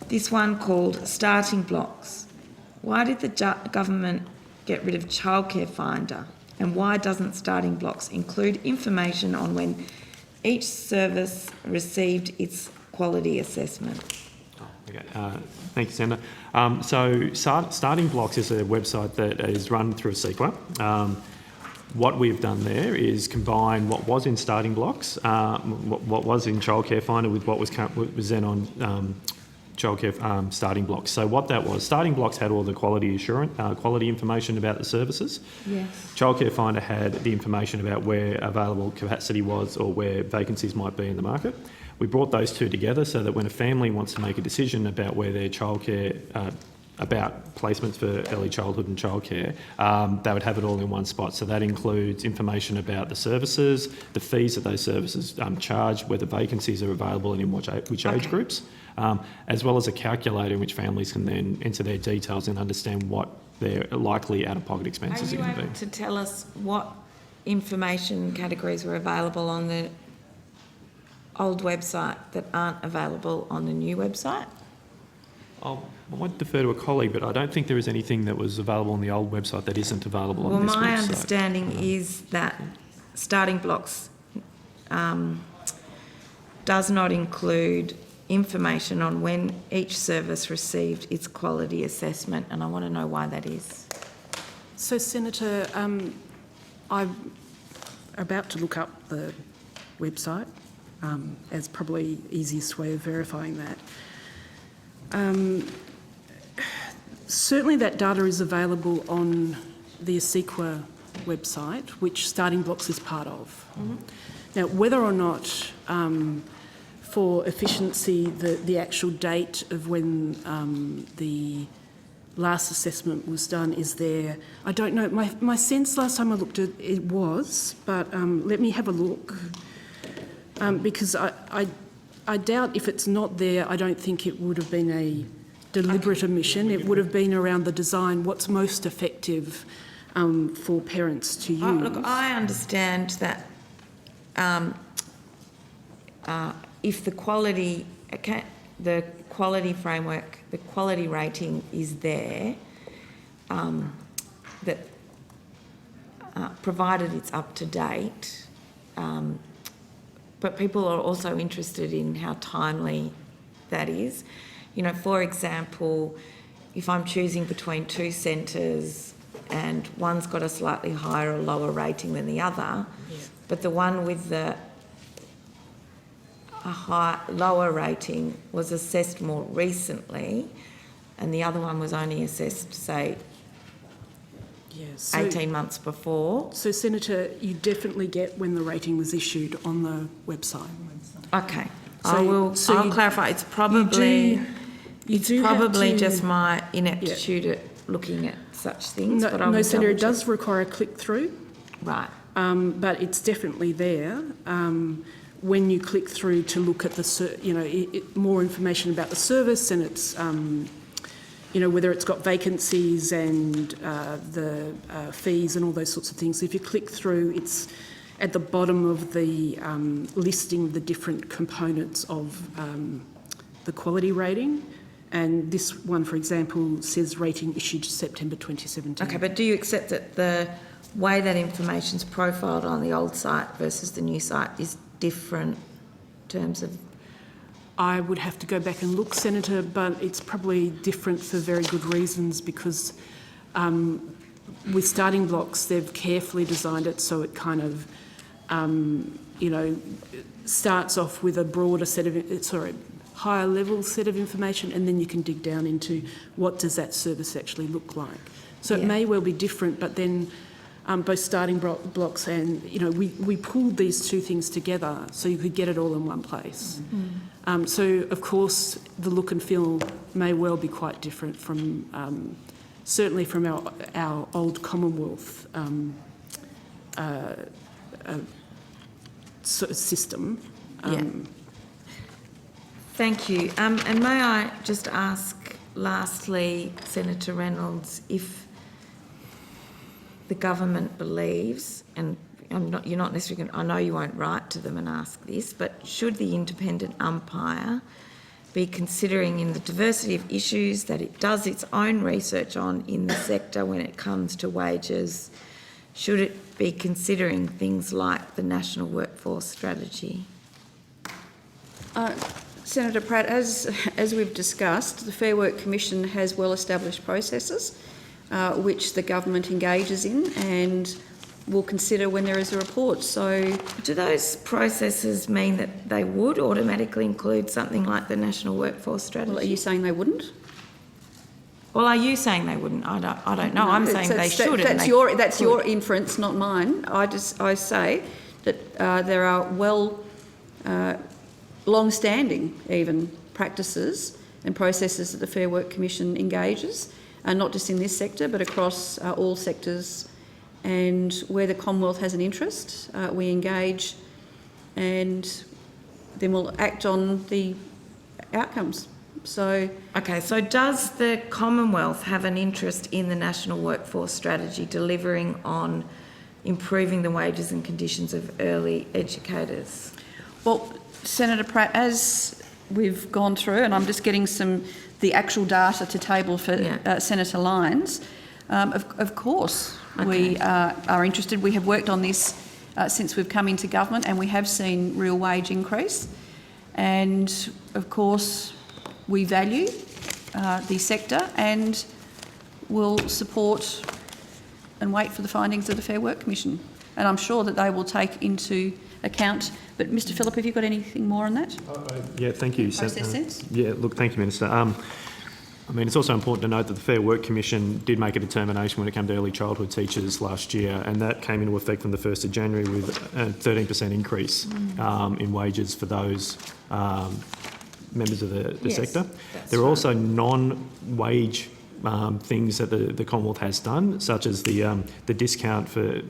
this one called Starting Blocks. Why did the government get rid of Childcare Finder? And why doesn't Starting Blocks include information on when each service received its quality assessment? Okay, thank you, Senator. Starting Blocks is a website that is run through CEQA. What we've done there is combine what was in Starting Blocks, what was in Childcare Finder with what was then on Childcare Starting Blocks. So what that was, Starting Blocks had all the quality information about the services. Yes. Childcare Finder had the information about where available capacity was or where vacancies might be in the market. We brought those two together so that when a family wants to make a decision about where their childcare about placements for early childhood and childcare, they would have it all in one spot. So that includes information about the services, the fees that those services charge, whether vacancies are available and in which age groups, as well as a calculator in which families can then enter their details and understand what their likely out-of-pocket expenses are going to be. Are you able to tell us what information categories were available on the old website that aren't available on the new website? I might defer to a colleague, but I don't think there is anything that was available on the old website that isn't available on this website. Well, my understanding is that Starting Blocks does not include information on when each service received its quality assessment, and I want to know why that is. So, Senator, I'm about to look up the website as probably easiest way of verifying that. Certainly that data is available on the ASEQA website, which Starting Blocks is part of. Mm-hmm. Now, whether or not for efficiency the actual date of when the last assessment was done is there, I don't know. My sense last time I looked at it was, but let me have a look. Because I doubt if it's not there, I don't think it would have been a deliberate omission. It would have been around the design, what's most effective for parents to use. Look, I understand that if the quality framework, the quality rating is there, that provided it's up to date, but people are also interested in how timely that is. You know, for example, if I'm choosing between two centres and one's got a slightly higher or lower rating than the other, but the one with the lower rating was assessed more recently and the other one was only assessed, say, 18 months before. So, Senator, you definitely get when the rating was issued on the website. Okay. I'll clarify. It's probably just my ineptitude at looking at such things. No, Senator, it does require a click-through. Right. But it's definitely there. When you click through to look at the, more information about the service and its, whether it's got vacancies and the fees and all those sorts of things. If you click through, it's at the bottom of the listing of the different components of the quality rating. And this one, for example, says rating issued September 2017. Okay, but do you accept that the way that information's profiled on the old site versus the new site is different in terms of... I would have to go back and look, Senator, but it's probably different for very good reasons because with Starting Blocks, they've carefully designed it so it kind of, starts off with a broader set of, higher level set of information, and then you can dig down into what does that service actually look like. So it may well be different, but then both Starting Blocks and, we pulled these two things together so you could get it all in one place. Mm-hmm. So, of course, the look and feel may well be quite different from, certainly from our old Commonwealth system. Thank you. And may I just ask, lastly, Senator Reynolds, if the government believes, and you're not necessarily I know you won't write to them and ask this, but should the independent umpire be considering in the diversity of issues that it does its own research on in the sector when it comes to wages, should it be considering things like the National Workforce Strategy? Senator Pratt, as we've discussed, the Fair Work Commission has well-established processes which the government engages in and will consider when there is a report. So, do those processes mean that they would automatically include something like the National Workforce Strategy? Well, are you saying they wouldn't? Well, are you saying they wouldn't? I don't know. No, I'm saying they should. That's your inference, not mine. I say that there are long-standing even practices and processes that the Fair Work Commission engages, not just in this sector but across all sectors. And where the Commonwealth has an interest, we engage and then we'll act on the outcomes. So, Okay, so does the Commonwealth have an interest in the National Workforce Strategy delivering on improving the wages and conditions of early educators? well, Senator Pratt, as we've gone through, and I'm just getting the actual data to table for Senator Lyons, of course we are interested. We have worked on this since we've come into government, and we have seen real wage increase. And of course, we value the sector and will support and wait for the findings of the Fair Work Commission. And I'm sure that they will take into account. But Mr Phillip, have you got anything more on that? Yeah, thank you. Process sense? Yeah, look, thank you, Minister. I mean, it's also important to note that the Fair Work Commission did make a determination when it came to early childhood teachers last year, and that came into effect from the 1st of January with a 13% increase in wages for those members of the sector. There are also non-wage things that the Commonwealth has done, such as the discount for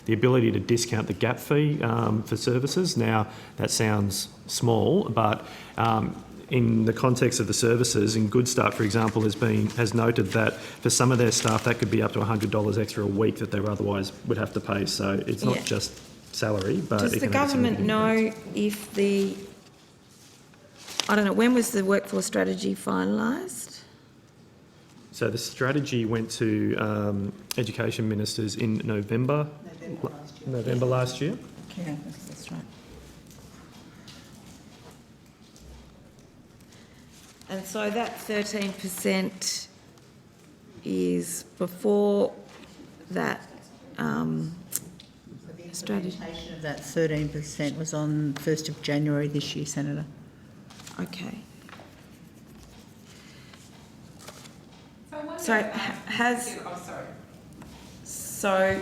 the ability to discount the gap fee for services. Now, that sounds small, but in the context of the services, in Good Start, for example, has noted that for some of their staff that could be up to $100 extra a week that they otherwise would have to pay. So it's not just salary, but does it the can have a government significant know increase. if I don't know, when was the workforce strategy finalised? So the strategy went to education ministers in November last year. Yeah, that's right. And so that 13% is before that strategy. Implementation of that 13% was on 1st of January this year, Senator. Okay. So has... So,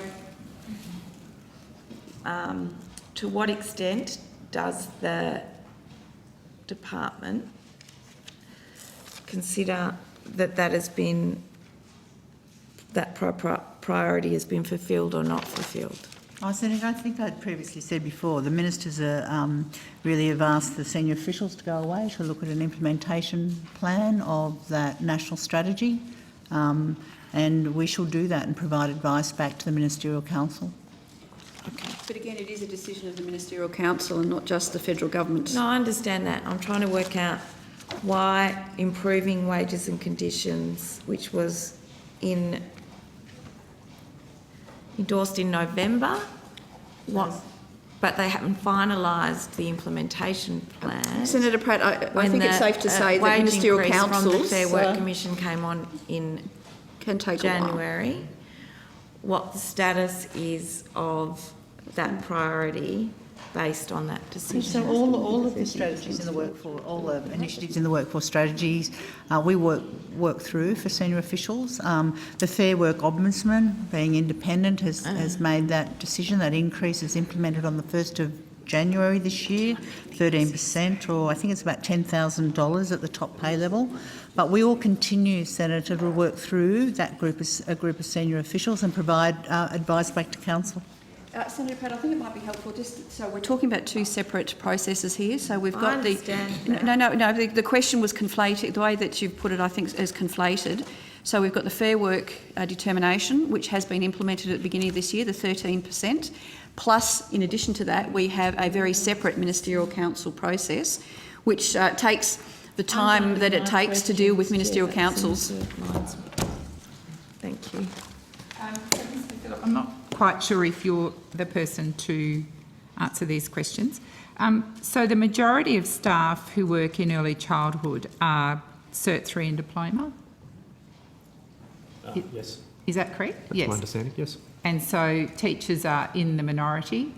to what extent does the department consider that priority has been fulfilled or not fulfilled? Senator, I think I'd previously said before, the ministers really have asked the senior officials to go away to look at an implementation plan of that national strategy, and we shall do that and provide advice back to the Ministerial Council. Okay. But again, it is a decision of the Ministerial Council and not just the federal government. No, I understand that. I'm trying to work out why improving wages and conditions, which was endorsed in November, but they haven't finalised the implementation plan. Senator Pratt, I think it's safe to say that wage Ministerial increase from the Councils Fair Work Commission came on in can take a while. January. What the status is of that priority based on that decision? So all of the strategies in the workforce, all the initiatives in the workforce strategies, we work through for senior officials. The Fair Work Ombudsman, being independent, has made that decision. That increase is implemented on the 1st of January this year, 13%, or I think it's about $10,000 at the top pay level. But we will continue, Senator, to work through that group of senior officials and provide advice back to Council. Senator Pratt, I think it might be helpful just so we're talking about two separate processes here. So we've got the the question was conflated. The way that you've put it, I think, is conflated. So we've got the Fair Work determination, which has been implemented at the beginning of this year, the 13%. Plus, in addition to that, we have a very separate Ministerial Council process, which takes the time that it takes to deal with Ministerial Councils. Thank you. I'm not quite sure if you're the person to answer these questions. So the majority of staff who work in early childhood are Cert 3 and diploma? Yes. Is that correct? That's my understanding, yes. And so teachers are in the minority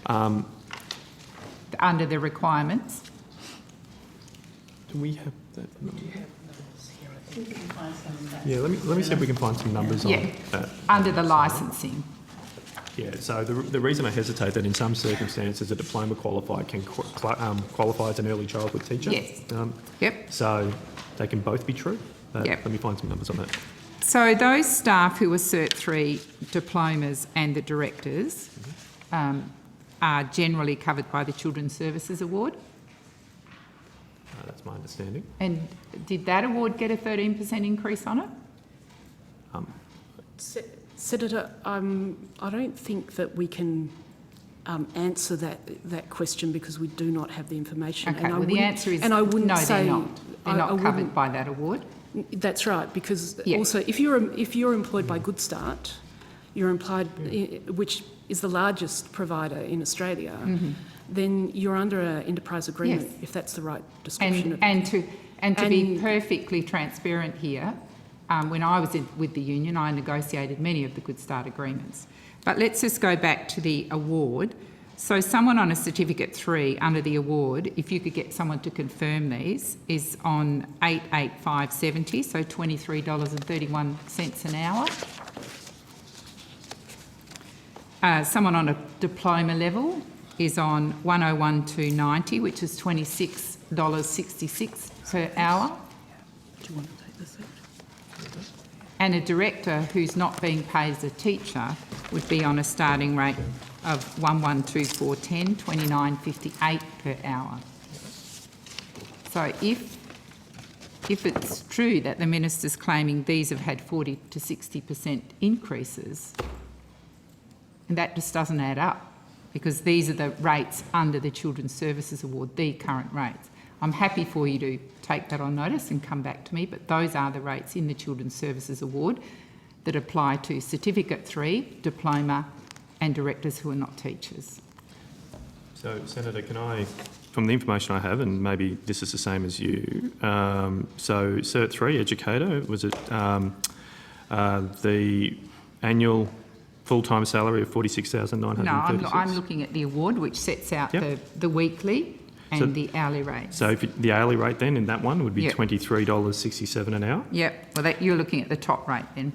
under the requirements? Do we have that number? Yeah, let me see if we can find some numbers on that. Under the licensing. Yeah, so the reason I hesitate that in some circumstances a diploma qualified can qualify as an early childhood teacher. Yes. Yep. So they can both be true. But Yep. let me find some numbers on that. So those staff who are Cert 3 diplomas and the directors are generally covered by the Children's Services Award. That's my understanding. And did that award get a 13% increase on it? Senator, I don't think that we can answer that question because we do not have the information. Okay, And I well, the wouldn't- answer is and I wouldn't no, say, they're not. They're I not wouldn't- covered by that award. That's right, because Yeah. also if you're employed by Good Start, you're employed, which is the largest provider in Australia, then you're under an enterprise agreement, Yes. if that's the right description of it. And to be And- perfectly transparent here, when I was with the union, I negotiated many of the Good Start agreements. But let's just go back to the award. So someone on a Certificate 3 under the award, if you could get someone to confirm these, is on 885.70, so $23.31 an hour. Someone on a diploma level is on 101.290, which is $26.66 per hour. Do you want to take this out? And a director who's not being paid as a teacher would be on a starting rate of 112.410, $29.58 per hour. So if it's true that the minister's claiming these have had 40 to 60% increases, and that just doesn't add up, because these are the rates under the Children's Services Award, the current rates. I'm happy for you to take that on notice and come back to me, but those are the rates in the Children's Services Award that apply to Certificate 3, diploma and directors who are not teachers. So, Senator, can I, from the information I have, and maybe this is the same as you, so Cert 3 educator, was it the annual full-time salary of $46,936? No, I'm looking at the award, which sets out Yep. the weekly and So- the hourly rates. So the hourly rate then in that one would be Yep. $23.67 an hour? Yep, well, you're looking at the top rate then.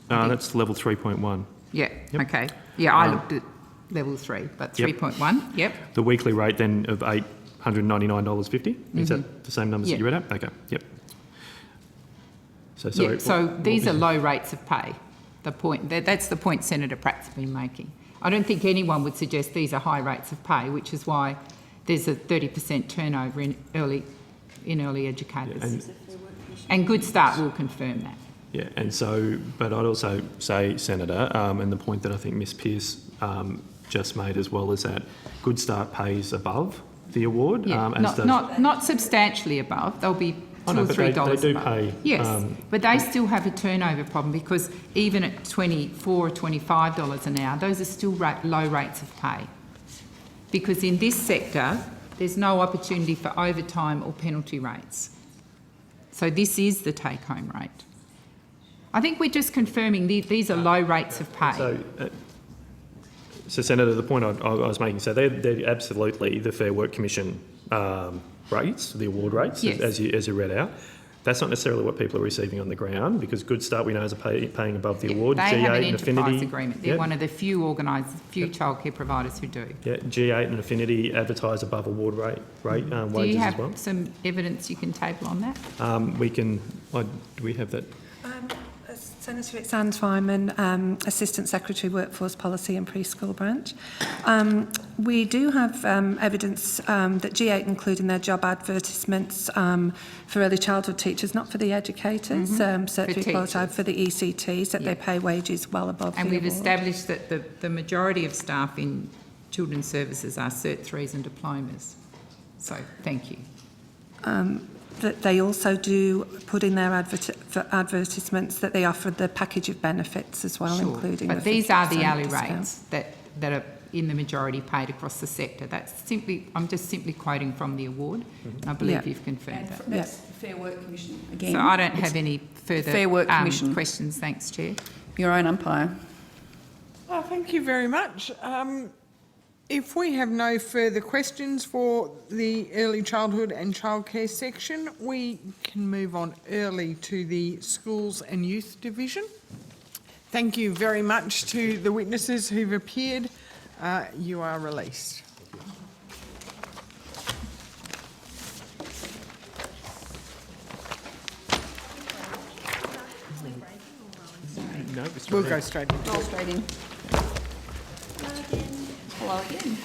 I think. That's level 3.1. Yeah, Yep. okay. Yeah, I looked at level 3, but Yep. 3.1, yep. The weekly rate then of $899.50? Is that the same numbers that you read out? Okay, yep. So, sorry. Yeah, so what these was- are low rates of pay. That's the point Senator Pratt's been making. I don't think anyone would suggest these are high rates of pay, which is why there's a 30% turnover in early educators. And Good Start will confirm that. Yeah, and so, but I'd also say, Senator, and the point that I think Ms Pearce just made as well, is that Good Start pays above the award. Yeah, as does- not substantially above. They'll be Oh, $2 no, or but $3 they do above. pay, Yes, but they still have a turnover problem, because even at $24 or $25 an hour, those are still low rates of pay. Because in this sector, there's no opportunity for overtime or penalty rates. So this is the take-home rate. I think we're just confirming these are low rates of pay. So Senator, the point I was making, so they're absolutely the Fair Work Commission rates, the award rates, Yes. as you read out. That's not necessarily what people are receiving on the ground, because Good Start, we know, is paying above the award. They have an and enterprise Affinity, agreement. They're yep. one of the few childcare providers who do. Yeah, G8 and Affinity advertise above award rate Do wages you as well. have some evidence you can table on that? Do we have that? Senator, it's Anne Twyman, Assistant Secretary, Workforce Policy and Preschool Branch. We do have evidence that G8 include in their job advertisements for early childhood teachers, not for the educators, Cert 3 qualified for the ECTs, that Yeah. they pay wages well above And the we've award. established that the majority of staff in children's services are Cert 3s and diplomas. So, thank you. That they also do put in their advertisements that they offer the package of benefits as well, Sure. including But the these are the 50% hourly discount. rates that are in the majority paid across the sector. I'm just simply quoting from the award, and I believe Yeah. you've confirmed that. That's the Fair Work Commission again. So I don't have any further Fair Work Commission. questions. Thanks, Chair. Your own umpire. Oh, thank you very much. If we have no further questions for the early childhood and childcare section, we can move on early to the schools and youth division. Thank you very much to the witnesses who've appeared. You are released. No, Mr. We'll Mayor. go straight into Roll straight in. Hello again.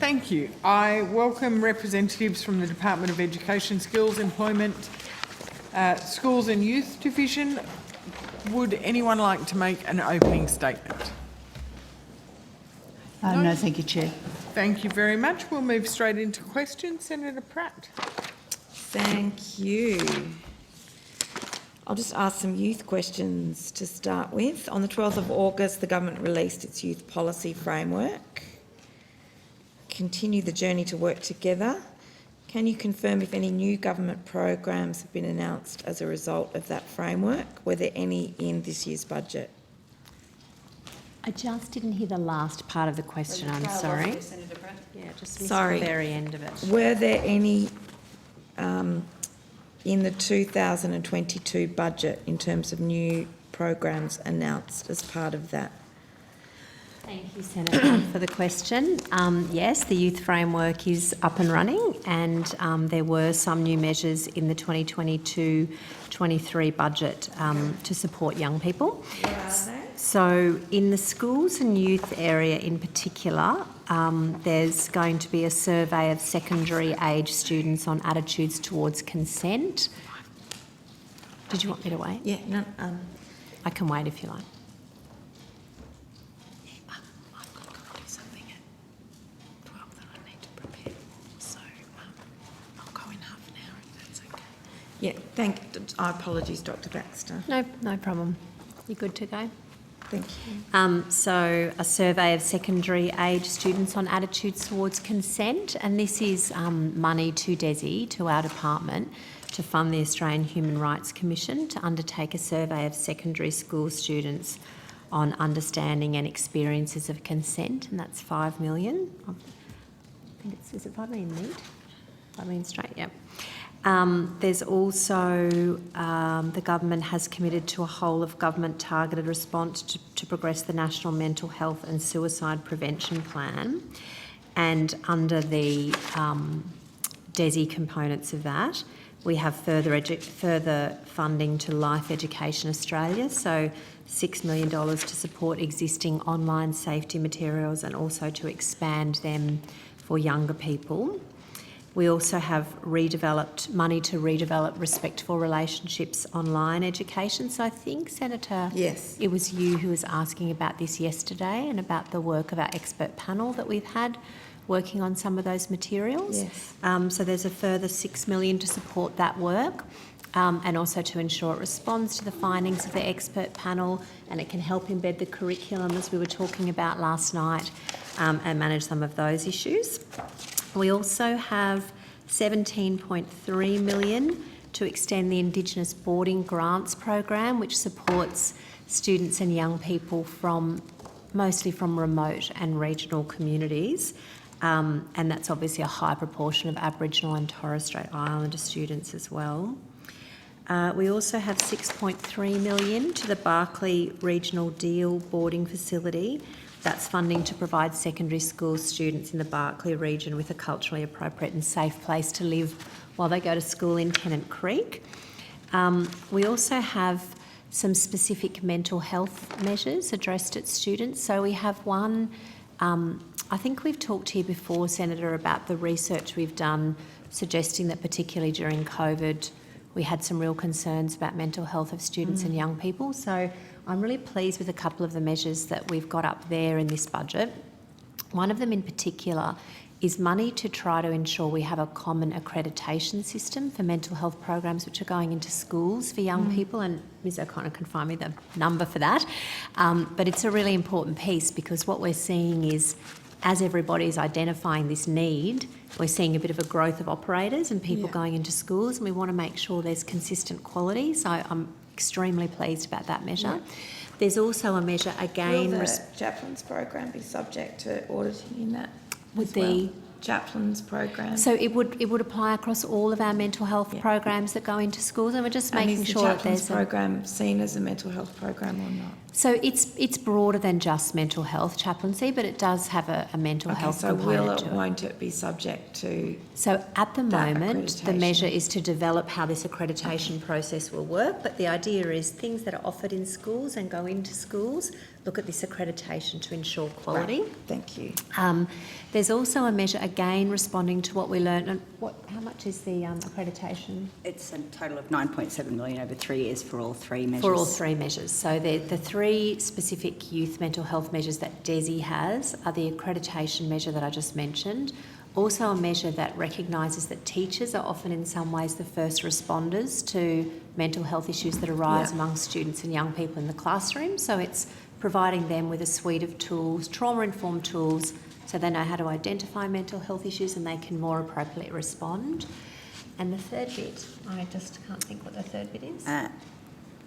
Thank you. I welcome representatives from the Department of Education, Skills, Employment, Schools and Youth Division. Would anyone like to make an opening statement? No, thank you, Chair. Thank you very much. We'll move straight into questions. Senator Pratt. Thank you. I'll just ask some youth questions to start with. On the 12th of August, the government released its youth policy framework. Continue the journey to work together. Can you confirm if any new government programs have been announced as a result of that framework? Were there any in this year's budget? I just didn't hear the last part of the question, I'm sorry. Senator Pratt. Yeah, just missed Sorry. the very end of it. Were there any in the 2022 budget in terms of new programs announced as part of that? Thank you, Senator, for the question. Yes, the youth framework is up and running, and there were some new measures in the 2022-23 budget to support young people. So in the schools and youth area in particular, there's going to be a survey of secondary age students on attitudes towards consent. Did you want me to wait? Yeah, no, I can wait if you like. yeah, apologies, Dr. Baxter. No problem. You good to go? Thank you. So a survey of secondary age students on attitudes towards consent, and this is money to DESI, to our department, to fund the Australian Human Rights Commission to undertake a survey of secondary school students on understanding and experiences of consent, and that's 5 million. I think is it 5 million neat? 5 million straight, yep. There's also, the government has committed to a whole of government targeted response to progress the National Mental Health and Suicide Prevention Plan. And under the DESI components of that, we have further funding to Life Education Australia, so $6 million to support existing online safety materials and also to expand them for younger people. We also have money to redevelop respectful relationships online education. So I think, Senator, yes, it was you who was asking about this yesterday and about the work of our expert panel that we've had working on some of those materials. Yes. So there's a further $6 million to support that work. And also to ensure it responds to the findings of the expert panel and it can help embed the curriculum, as we were talking about last night, and manage some of those issues. We also have $17.3 million to extend the Indigenous Boarding Grants program, which supports students and young people mostly from remote and regional communities. And that's obviously a high proportion of Aboriginal and Torres Strait Islander students as well. We also have $6.3 million to the Barkly Regional Deal boarding facility. That's funding to provide secondary school students in the Barkly region with a culturally appropriate and safe place to live while they go to school in Tennant Creek. We also have some specific mental health measures addressed at students. So we have one, I think we've talked here before, Senator, about the research we've done suggesting that particularly during COVID we had some real concerns about mental health of students and young people. So I'm really pleased with a couple of the measures that we've got up there in this budget. One of them in particular is money to try to ensure we have a common accreditation system for mental health programs which are going into schools for young people, and Ms O'Connor can find me the number for that. But it's a really important piece, because what we're seeing is, as everybody's identifying this need, we're seeing a bit of a growth of operators and people going into schools, and we want to make sure there's consistent quality. So I'm extremely pleased about that measure. There's also a measure again... Will the chaplains program be subject to auditing in that? Would as well? the chaplains program? So it would apply across all of our mental health programs that go into schools, and we're just making sure that there's the chaplains program seen as a mental health program or not? So it's broader than just mental health chaplaincy, but it does have a mental health component to it. Won't it be subject to... So at the moment, the accreditation? measure is to develop how this accreditation process will work, but the idea is things that are offered in schools and go into schools, look at this accreditation to ensure quality. Right. Thank you. There's also a measure, again, responding to what we learned. And how much is the accreditation? It's a total of 9.7 million over 3 years for all 3 measures. For all 3 measures. So the 3 specific youth mental health measures that DESI has are the accreditation measure that I just mentioned, also a measure that recognises that teachers are often in some ways the first responders to mental health issues that arise among students and young people in the classroom. So it's providing them with a suite of tools, trauma-informed tools, so they know how to identify mental health issues and they can more appropriately respond. And the third bit, I just can't think what the third bit is.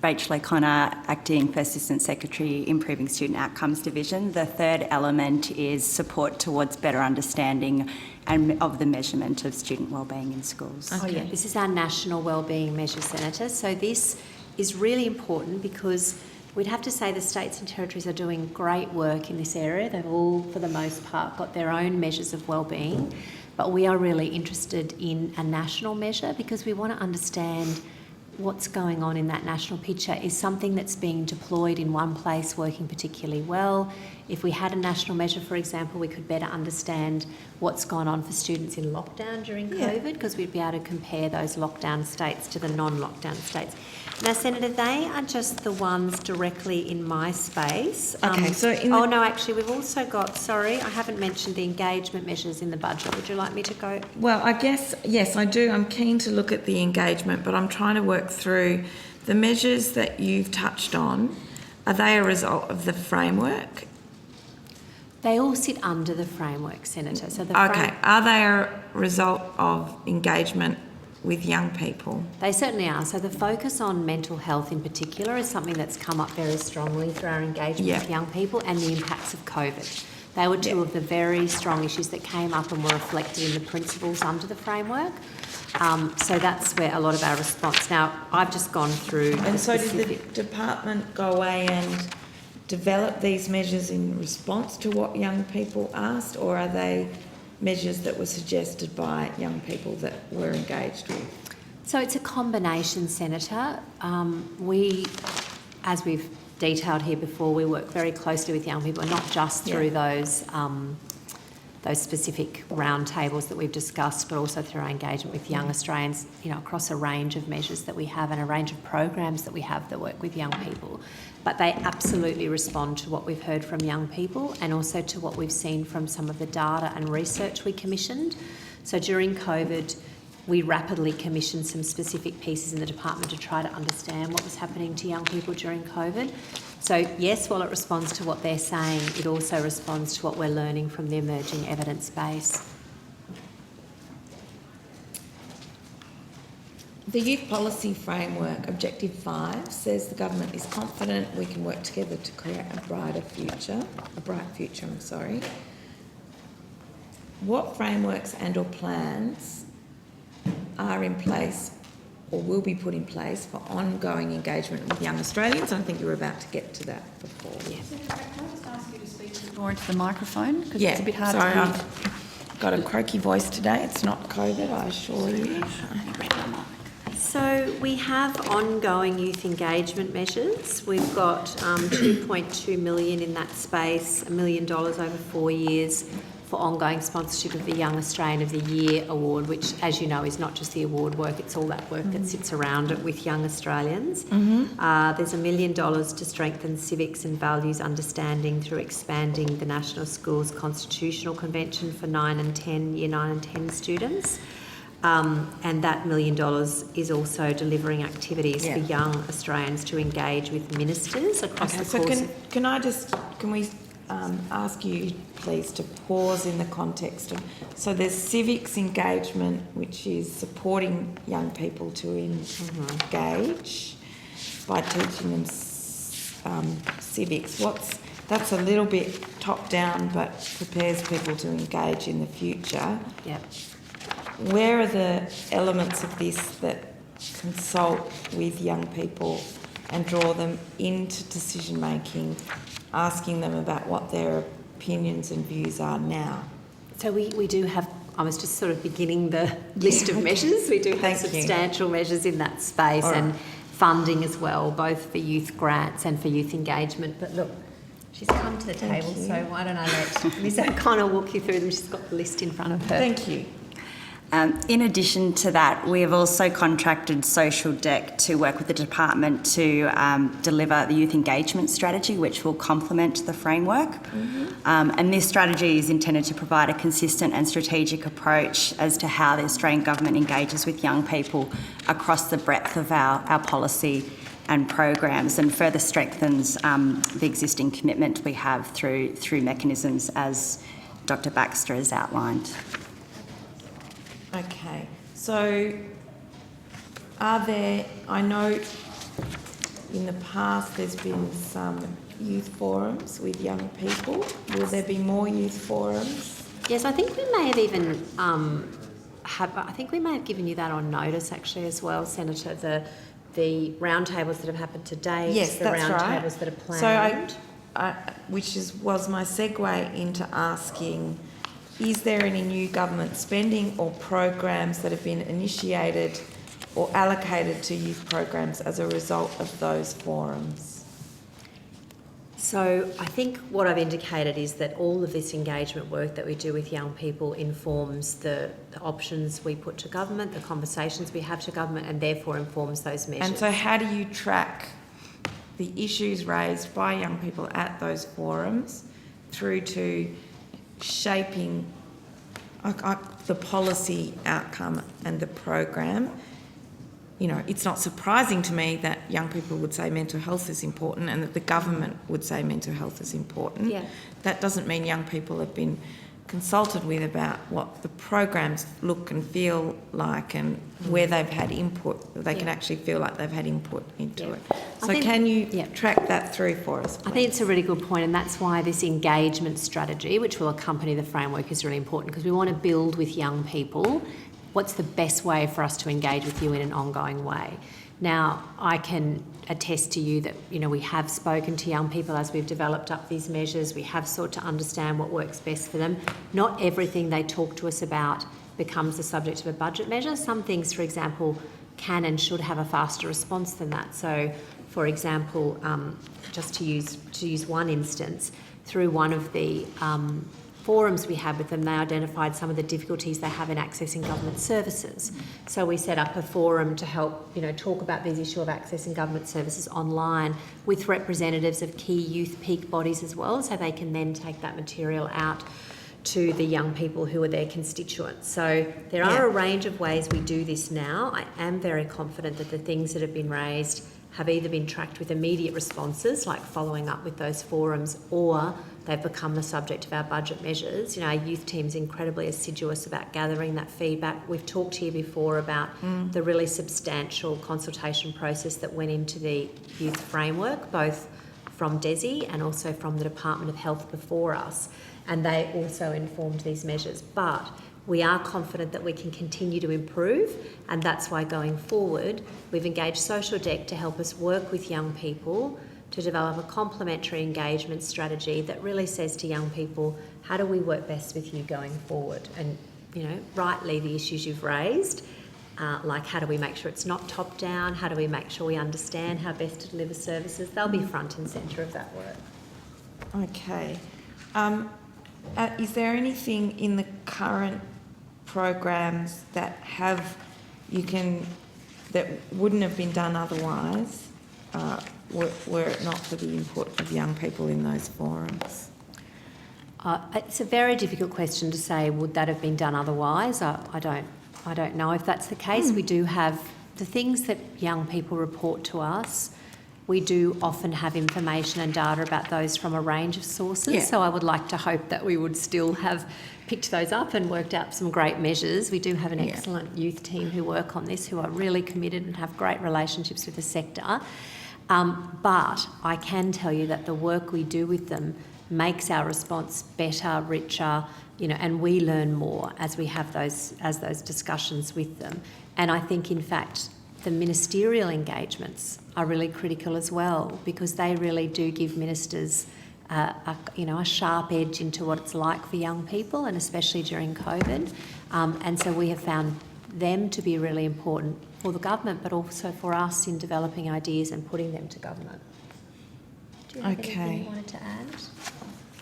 Rachel O'Connor, Acting First Assistant Secretary, Improving Student Outcomes Division. The third element is support towards better understanding and of the measurement of student wellbeing in schools. Oh yeah, this is our national wellbeing measure, Senator. So this is really important because we'd have to say the states and territories are doing great work in this area. They've all, for the most part, got their own measures of wellbeing, but we are really interested in a national measure because we want to understand what's going on in that national picture. Is something that's being deployed in one place working particularly well? If we had a national measure, for example, we could better understand what's gone on for students in lockdown during COVID, because we'd be able to compare those lockdown states to the non-lockdown states. Now, Senator, they are just the ones directly in my space. Okay, so no, actually, we've also got, sorry, I haven't mentioned the engagement measures in the budget. Would you like me to go? Well, I guess, yes, I do. I'm keen to look at the engagement, but I'm trying to work through the measures that you've touched on. Are they a result of the framework? They all sit under the framework, Senator. So Okay, are they a result of engagement with young people? They certainly are. So the focus on mental health in particular is something that's come up very strongly through our engagement with young people, and the impacts of COVID. They were two of the very strong issues that came up and were reflected in the principles under the framework. So that's where a lot of our response. Now, I've just gone through... And so did the department go away and develop these measures in response to what young people asked, or are they measures that were suggested by young people that we're engaged with? So it's a combination, Senator. We, as we've detailed here before, we work very closely with young people, and not just through those specific roundtables that we've discussed, but also through our engagement with young Australians, you know, across a range of measures that we have and a range of programs that we have that work with young people. But they absolutely respond to what we've heard from young people and also to what we've seen from some of the data and research we commissioned. So during COVID, we rapidly commissioned some specific pieces in the department to try to understand what was happening to young people during COVID. So yes, while it responds to what they're saying, it also responds to what we're learning from the emerging evidence base. The Youth Policy Framework, Objective 5, says the government is confident we can work together to create a bright future. What frameworks and/or plans are in place or will be put in place for ongoing engagement with young Australians? I think you were about to get to that before. Yes. Can I just ask you to speak more into the microphone? Because Yeah, it's a bit hard sorry, to hear. I've got a croaky voice today. It's not COVID, I assure you. So we have ongoing youth engagement measures. We've got $2.2 million in that space, $1 million over 4 years for ongoing sponsorship of the Young Australian of the Year award, which, as you know, is not just the award work, it's all that work that sits around it with young Australians. There's $1 million to strengthen civics and values understanding through expanding the National Schools Constitutional Convention for Year 9 and 10 students. And that $1 million is also delivering activities for young Australians to engage with ministers across the course. Can we ask you, please, to pause in the context of, so there's civics engagement, which is supporting young people to engage by teaching them civics. That's a little bit top down, but prepares people to engage in the future. Yep. Where are the elements of this that consult with young people and draw them into decision making, asking them about what their opinions and views are now? So we do have, I was just sort of beginning the list of measures. We do have substantial measures in that space and funding as well, both for youth grants and for youth engagement. But look, she's come to the table, so why don't I let Liz O'Connor walk you through them? She's got the list in front of her. Thank you. In addition to that, we have also contracted Social Deck to work with the department to deliver the youth engagement strategy, which will complement the framework. And this strategy is intended to provide a consistent and strategic approach as to how the Australian government engages with young people across the breadth of our policy and programs, and further strengthens the existing commitment we have through mechanisms as Dr. Baxter has outlined. Okay, so I know in the past there's been some youth forums with young people. Will there be more youth forums? Yes, I think we may have even I think we may have given you that on notice actually as well, Senator. The roundtables that have happened today. Yes, that's right. The roundtables that are planned. So which was my segue into asking, is there any new government spending or programs that have been initiated or allocated to youth programs as a result of those forums? So I think what I've indicated is that all of this engagement work that we do with young people informs the options we put to government, the conversations we have to government, and therefore informs those measures. And so how do you track the issues raised by young people at those forums through to shaping the policy outcome and the program? You know, it's not surprising to me that young people would say mental health is important and that the government would say mental health is important. Yeah. That doesn't mean young people have been consulted with about what the programs look and feel like and where they've had input. They can actually feel like they've had input into it. So can you track that through for us, please? I think it's a really good point, and that's why this engagement strategy, which will accompany the framework, is really important, because we want to build with young people what's the best way for us to engage with you in an ongoing way. Now, I can attest to you that, you know, we have spoken to young people as we've developed up these measures. We have sought to understand what works best for them. Not everything they talk to us about becomes the subject of a budget measure. Some things, for example, can and should have a faster response than that. So, for example, just to use one instance, through one of the forums we had with them, they identified some of the difficulties they have in accessing government services. So we set up a forum to help, you know, talk about this issue of accessing government services online with representatives of key youth peak bodies as well, so they can then take that material out to the young people who are their constituents. So there are a range of ways we do this now. I am very confident that the things that have been raised have either been tracked with immediate responses, like following up with those forums, or they've become the subject of our budget measures. You know, our youth team's incredibly assiduous about gathering that feedback. We've talked here before about the really substantial consultation process that went into the youth framework, both from DESI and also from the Department of Health before us, and they also informed these measures. But we are confident that we can continue to improve, and that's why going forward we've engaged Social Deck to help us work with young people to develop a complementary engagement strategy that really says to young people, how do we work best with you going forward? And, you know, rightly the issues you've raised, like how do we make sure it's not top down, how do we make sure we understand how best to deliver services, they'll be front and centre of that work. Okay. Is there anything in the current programs that that wouldn't have been done otherwise, were it not for the input of young people in those forums? It's a very difficult question to say, would that have been done otherwise? I don't know if that's the case. We do have the things that young people report to us. We do often have information and data about those from a range of sources. Yeah. So I would like to hope that we would still have picked those up and worked out some great measures. We do have an excellent youth team who work on this, who are really committed and have great relationships with the sector. But I can tell you that the work we do with them makes our response better, richer, and we learn more as we have those discussions with them. And I think, in fact, the ministerial engagements are really critical as well, because they really do give ministers a sharp edge into what it's like for young people, and especially during COVID. And so we have found them to be really important for the government, but also for us in developing ideas and putting them to government. Do you have anything you wanted to add?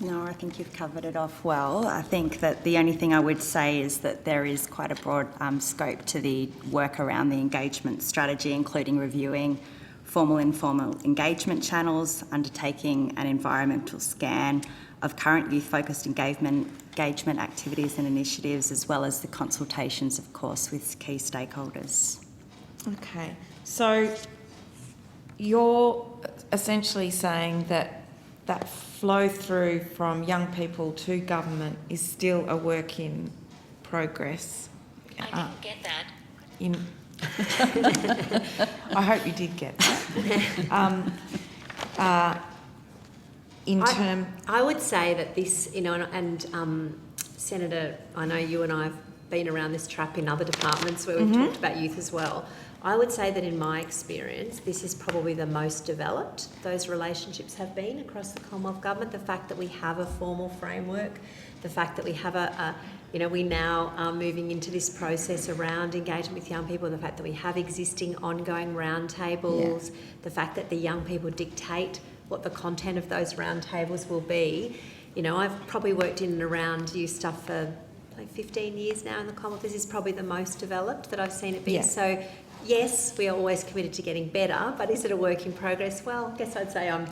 No, I think you've covered it off well. I think that the only thing I would say is that there is quite a broad scope to the work around the engagement strategy, including reviewing formal and informal engagement channels, undertaking an environmental scan of current youth-focused engagement activities and initiatives, as well as the consultations, of course, with key stakeholders. Okay, so you're essentially saying that flow through from young people to government is still a work in progress. I didn't get that. I hope you did get that. I would say that this, Senator, I know you and I have been around this trap in other departments where we've talked about youth as well. I would say that in my experience, this is probably the most developed those relationships have been across the Commonwealth Government. The fact that we have a formal framework, the fact that we have we now are moving into this process around engagement with young people, the fact that we have existing ongoing roundtables, the fact that the young people dictate what the content of those roundtables will be. I've probably worked in and around youth stuff for like 15 years now in the Commonwealth. This is probably the most developed that I've seen it be. Yeah. So, yes, we are always committed to getting better, but is it a work in progress? Well, I guess I'd say I'm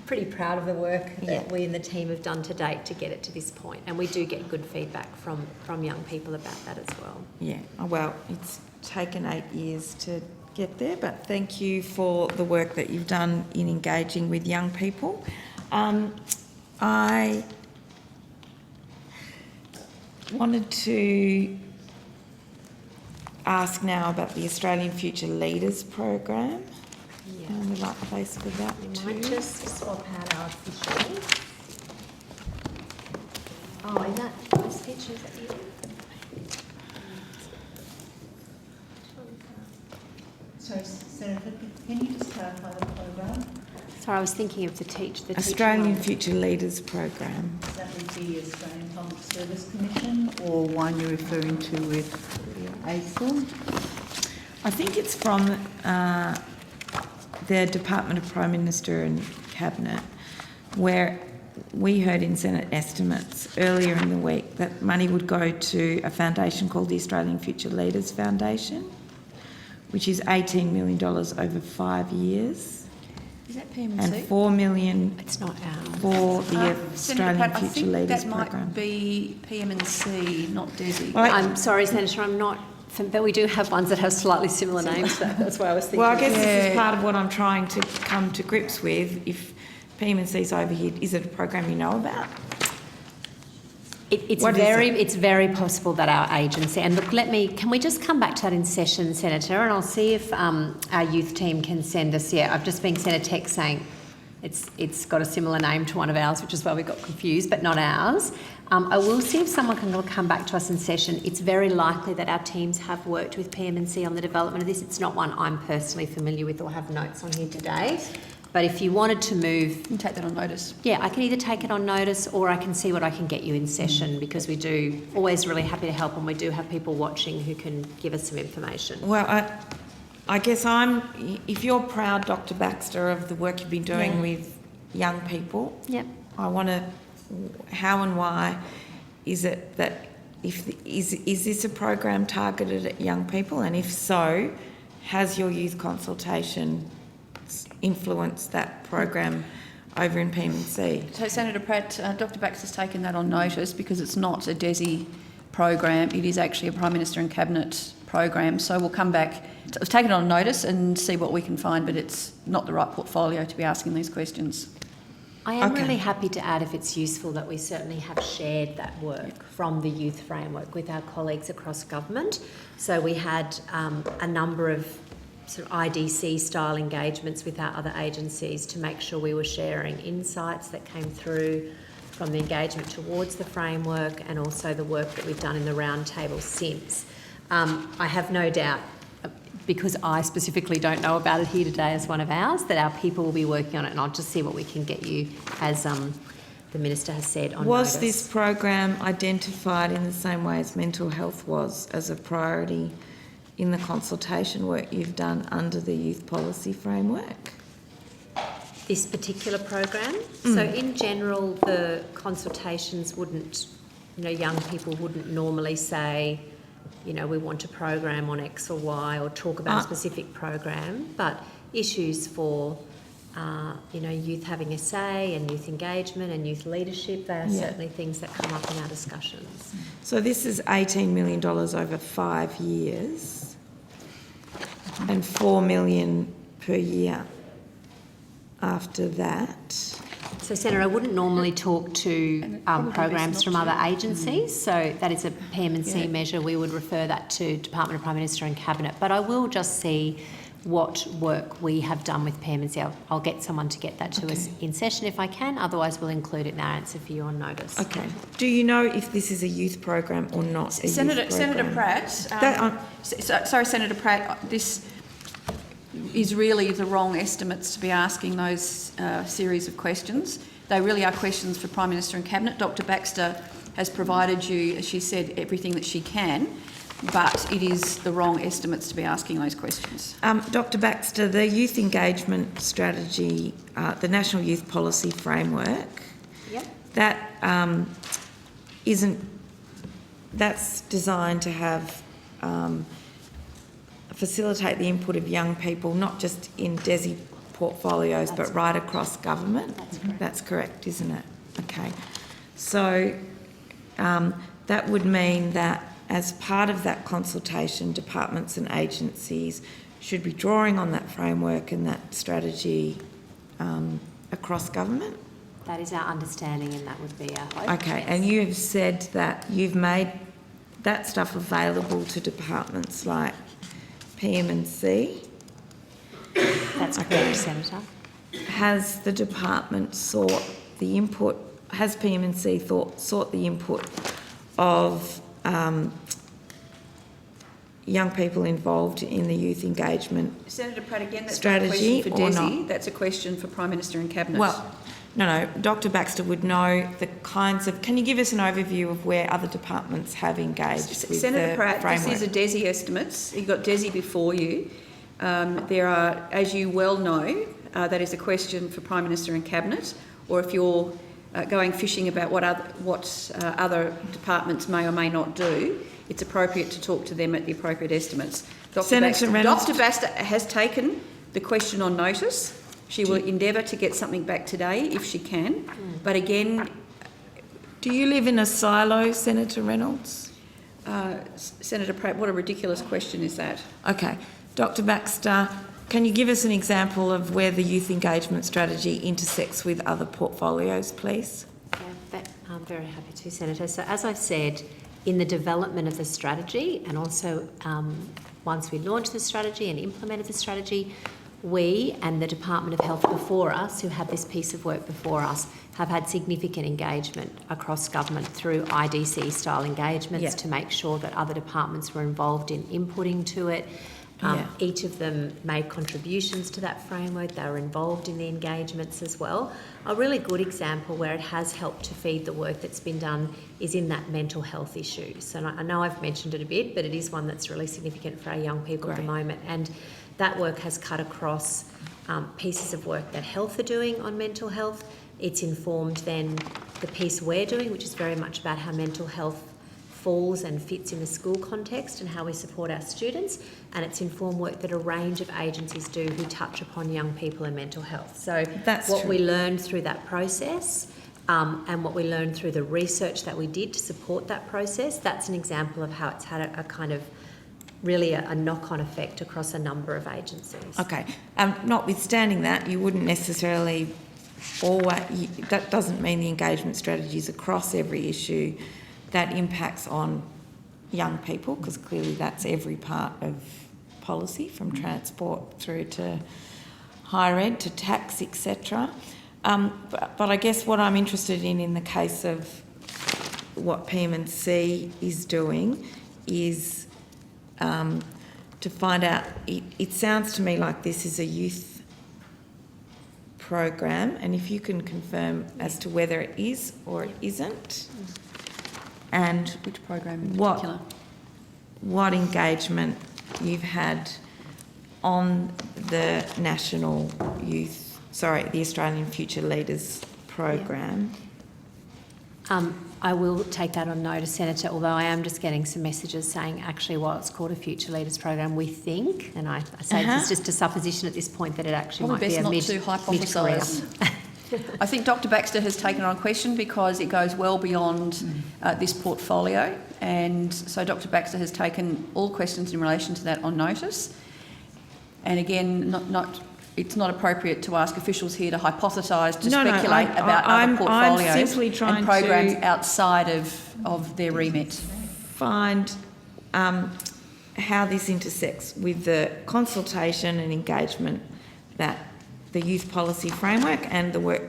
pretty proud of the work that we and the team have done to date to get it to this point. And we do get good feedback from young people about that as well. Yeah, well, it's taken 8 years to get there, but thank you for the work that you've done in engaging with young people. I wanted to ask now about the Australian Future Leaders program. Yeah. The right place for that We too. might just swap out our official. Oh, is that this picture? Is that you? Sorry, Senator, can you just clarify the program? Sorry, I was thinking of the teacher Australian one. Future Leaders program. That would be Australian Public Service Commission, or one you're referring to with ACIL? I think it's from the Department of Prime Minister and Cabinet, where we heard in Senate estimates earlier in the week that money would go to a foundation called the Australian Future Leaders Foundation, which is $18 million over 5 years. Is that PMC? And $4 million It's not ours. for the Senator Australian Pratt, Future Leaders I think program. that might be PM&C, not DESI. Well, I'm sorry, Senator, I'm not, but we do have ones that have slightly similar names. That's why I was thinking. Well, I guess this is part of what I'm trying to come to grips with. If PMC's overhead, is it a program you know about? It's What is it's very possible that our agency, and look, can we just come back to that in session, Senator, and I'll see if our youth team can send us, I've just been sent a text saying it's got a similar name to one of ours, which is why we got confused, but not ours. I will see if someone can come back to us in session. It's very likely that our teams have worked with PM&C on the development of this. It's not one I'm personally familiar with or have notes on here today. But if you wanted to move... You can take that on notice. Yeah, I can either take it on notice or I can see what I can get you in session, because we do always really happy to help, and we do have people watching who can give us some information. Well, I guess if you're proud, Dr. Baxter, of the work you've been doing with young people, Yep. I want to how and why is it that is this a program targeted at young people? And if so, has your youth consultation influenced that program over in PM&C? So Senator Pratt, Dr Baxter's taken that on notice because it's not a DESI program, it is actually a Prime Minister and Cabinet program. So we'll come back, I've taken it on notice and see what we can find, but it's not the right portfolio to be asking these questions. I am really happy to add, if it's useful, that we certainly have shared that work from the youth framework with our colleagues across government. So we had a number of sort of IDC-style engagements with our other agencies to make sure we were sharing insights that came through from the engagement towards the framework and also the work that we've done in the roundtable since. I have no doubt, because I specifically don't know about it here today as one of ours, that our people will be working on it, and I'll just see what we can get you, as the Minister has said, on Was notice. this program identified in the same way as mental health was as a priority in the consultation work you've done under the youth policy framework? This particular program? So in general, the consultations wouldn't, young people wouldn't normally say, we want a program on X or Y or talk about a specific program, but issues for, youth having a say and youth engagement and youth leadership, they are certainly things that come up in our discussions. So this is $18 million over 5 years and $4 million per year after that. So, Senator, I wouldn't normally talk to programs from other agencies, so that is a PM&C measure. We would refer that to Department of Prime Minister and Cabinet. But I will just see what work we have done with PM&C. I'll get someone to get that to us in session if I can. Otherwise, we'll include it in our answer for you on notice. Okay. Do you know if this is a youth program or not? Senator Pratt, sorry, Senator Pratt, this is really the wrong estimates to be asking those series of questions. They really are questions for Prime Minister and Cabinet. Dr Baxter has provided you, as she said, everything that she can, but it is the wrong estimates to be asking those questions. Dr Baxter, the youth engagement strategy, the National Youth Policy Framework, that that's designed to have facilitate the input of young people, not just in DESI portfolios, but right across government. That's correct, isn't it? Okay. So that would mean that as part of that consultation, departments and agencies should be drawing on that framework and that strategy across government? That is our understanding, and that would be our hope. Okay, yes. and you have said that you've made that stuff available to departments like PM&C. That's correct, Senator. Has the department sought the input, has PM&C sought the input of young people involved in the youth engagement Senator Pratt, again, that's strategy not a question for or DESI, not? that's a question for Prime Minister and Cabinet. Well, no, Dr Baxter would know the kinds of... Can you give us an overview of where other departments have engaged with Senator the Pratt, framework? this is a DESI estimates. You've got DESI before you. There are, as you well know, that is a question for Prime Minister and Cabinet, or if you're going fishing about what other departments may or may not do, it's appropriate to talk to them at the appropriate estimates. Dr Baxter has taken the question on notice. She will endeavour to get something back today if she can. But again... Do you live in a silo, Senator Reynolds? Senator Pratt, what a ridiculous question is that? Okay. Dr Baxter, can you give us an example of where the youth engagement strategy intersects with other portfolios, please? Yeah, I'm very happy to, Senator. So as I've said, in the development of the strategy, and also once we launched the strategy and implemented the strategy, we and the Department of Health before us, who had this piece of work before us, have had significant engagement across government through IDC-style engagements to make sure that other departments were involved in inputting to it. Each of them made contributions to that framework. They were involved in the engagements as well. A really good example where it has helped to feed the work that's been done is in that mental health issue. So I know I've mentioned it a bit, but it is one that's really significant for our young people at the moment. And that work has cut across pieces of work that Health are doing on mental health. It's informed then the piece we're doing, which is very much about how mental health falls and fits in the school context and how we support our students, and it's informed work that a range of agencies do who touch upon young people and mental health. So That's what true. we learned through that process and what we learned through the research that we did to support that process, that's an example of how it's had a kind of really a knock-on effect across a number of agencies. Okay. Notwithstanding that, you wouldn't necessarily that doesn't mean the engagement strategies across every issue that impacts on young people, because clearly that's every part of policy, from transport through to higher ed to tax, etc. But I guess what I'm interested in the case of what PM&C is doing is to find out, it sounds to me like this is a youth program, and if you can confirm as to whether it is or it isn't, and Which program in particular? what engagement you've had on the the Australian Future Leaders program. I will take that on notice, Senator, although I am just getting some messages saying actually while it's called a Future Leaders program, we think, and I say this is just a supposition at this point, that it actually Probably might be best a not to mid-career. hypothesise. I think Dr Baxter has taken on a question because it goes well beyond this portfolio, and so Dr Baxter has taken all questions in relation to that on notice. And again, it's not appropriate to ask officials here to hypothesise, to speculate about other portfolios I'm simply trying and programs to outside of their remit. Find how this intersects with the consultation and engagement that the youth policy framework and the work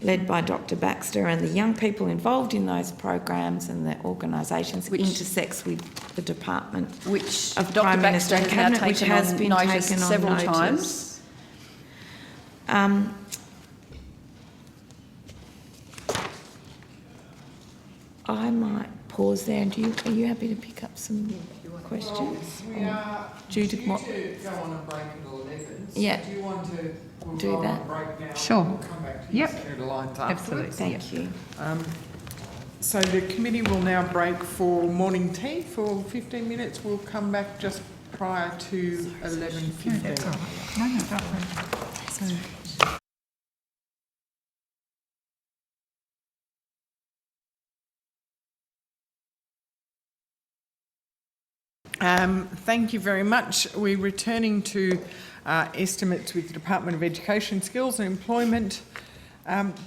led by Dr Baxter and the young people involved in those programs and the organisations intersects with the Department Which of Dr Prime Baxter Minister has and now Cabinet, which taken has on been notice taken on several notice. times. I might pause there. And are you happy to pick up some questions? We are Due to due what? to go on a break at 11. Yeah. Do you want to we'll Do go on that? a break now? Sure. We'll come back to you, Yep. Senator Lyons, afterwards. Thank you. So the committee will now break for morning tea for 15 minutes. We'll come back just prior to 11:15. No, don't worry. Thank you very much. We're returning to estimates with the Department of Education, Skills and Employment.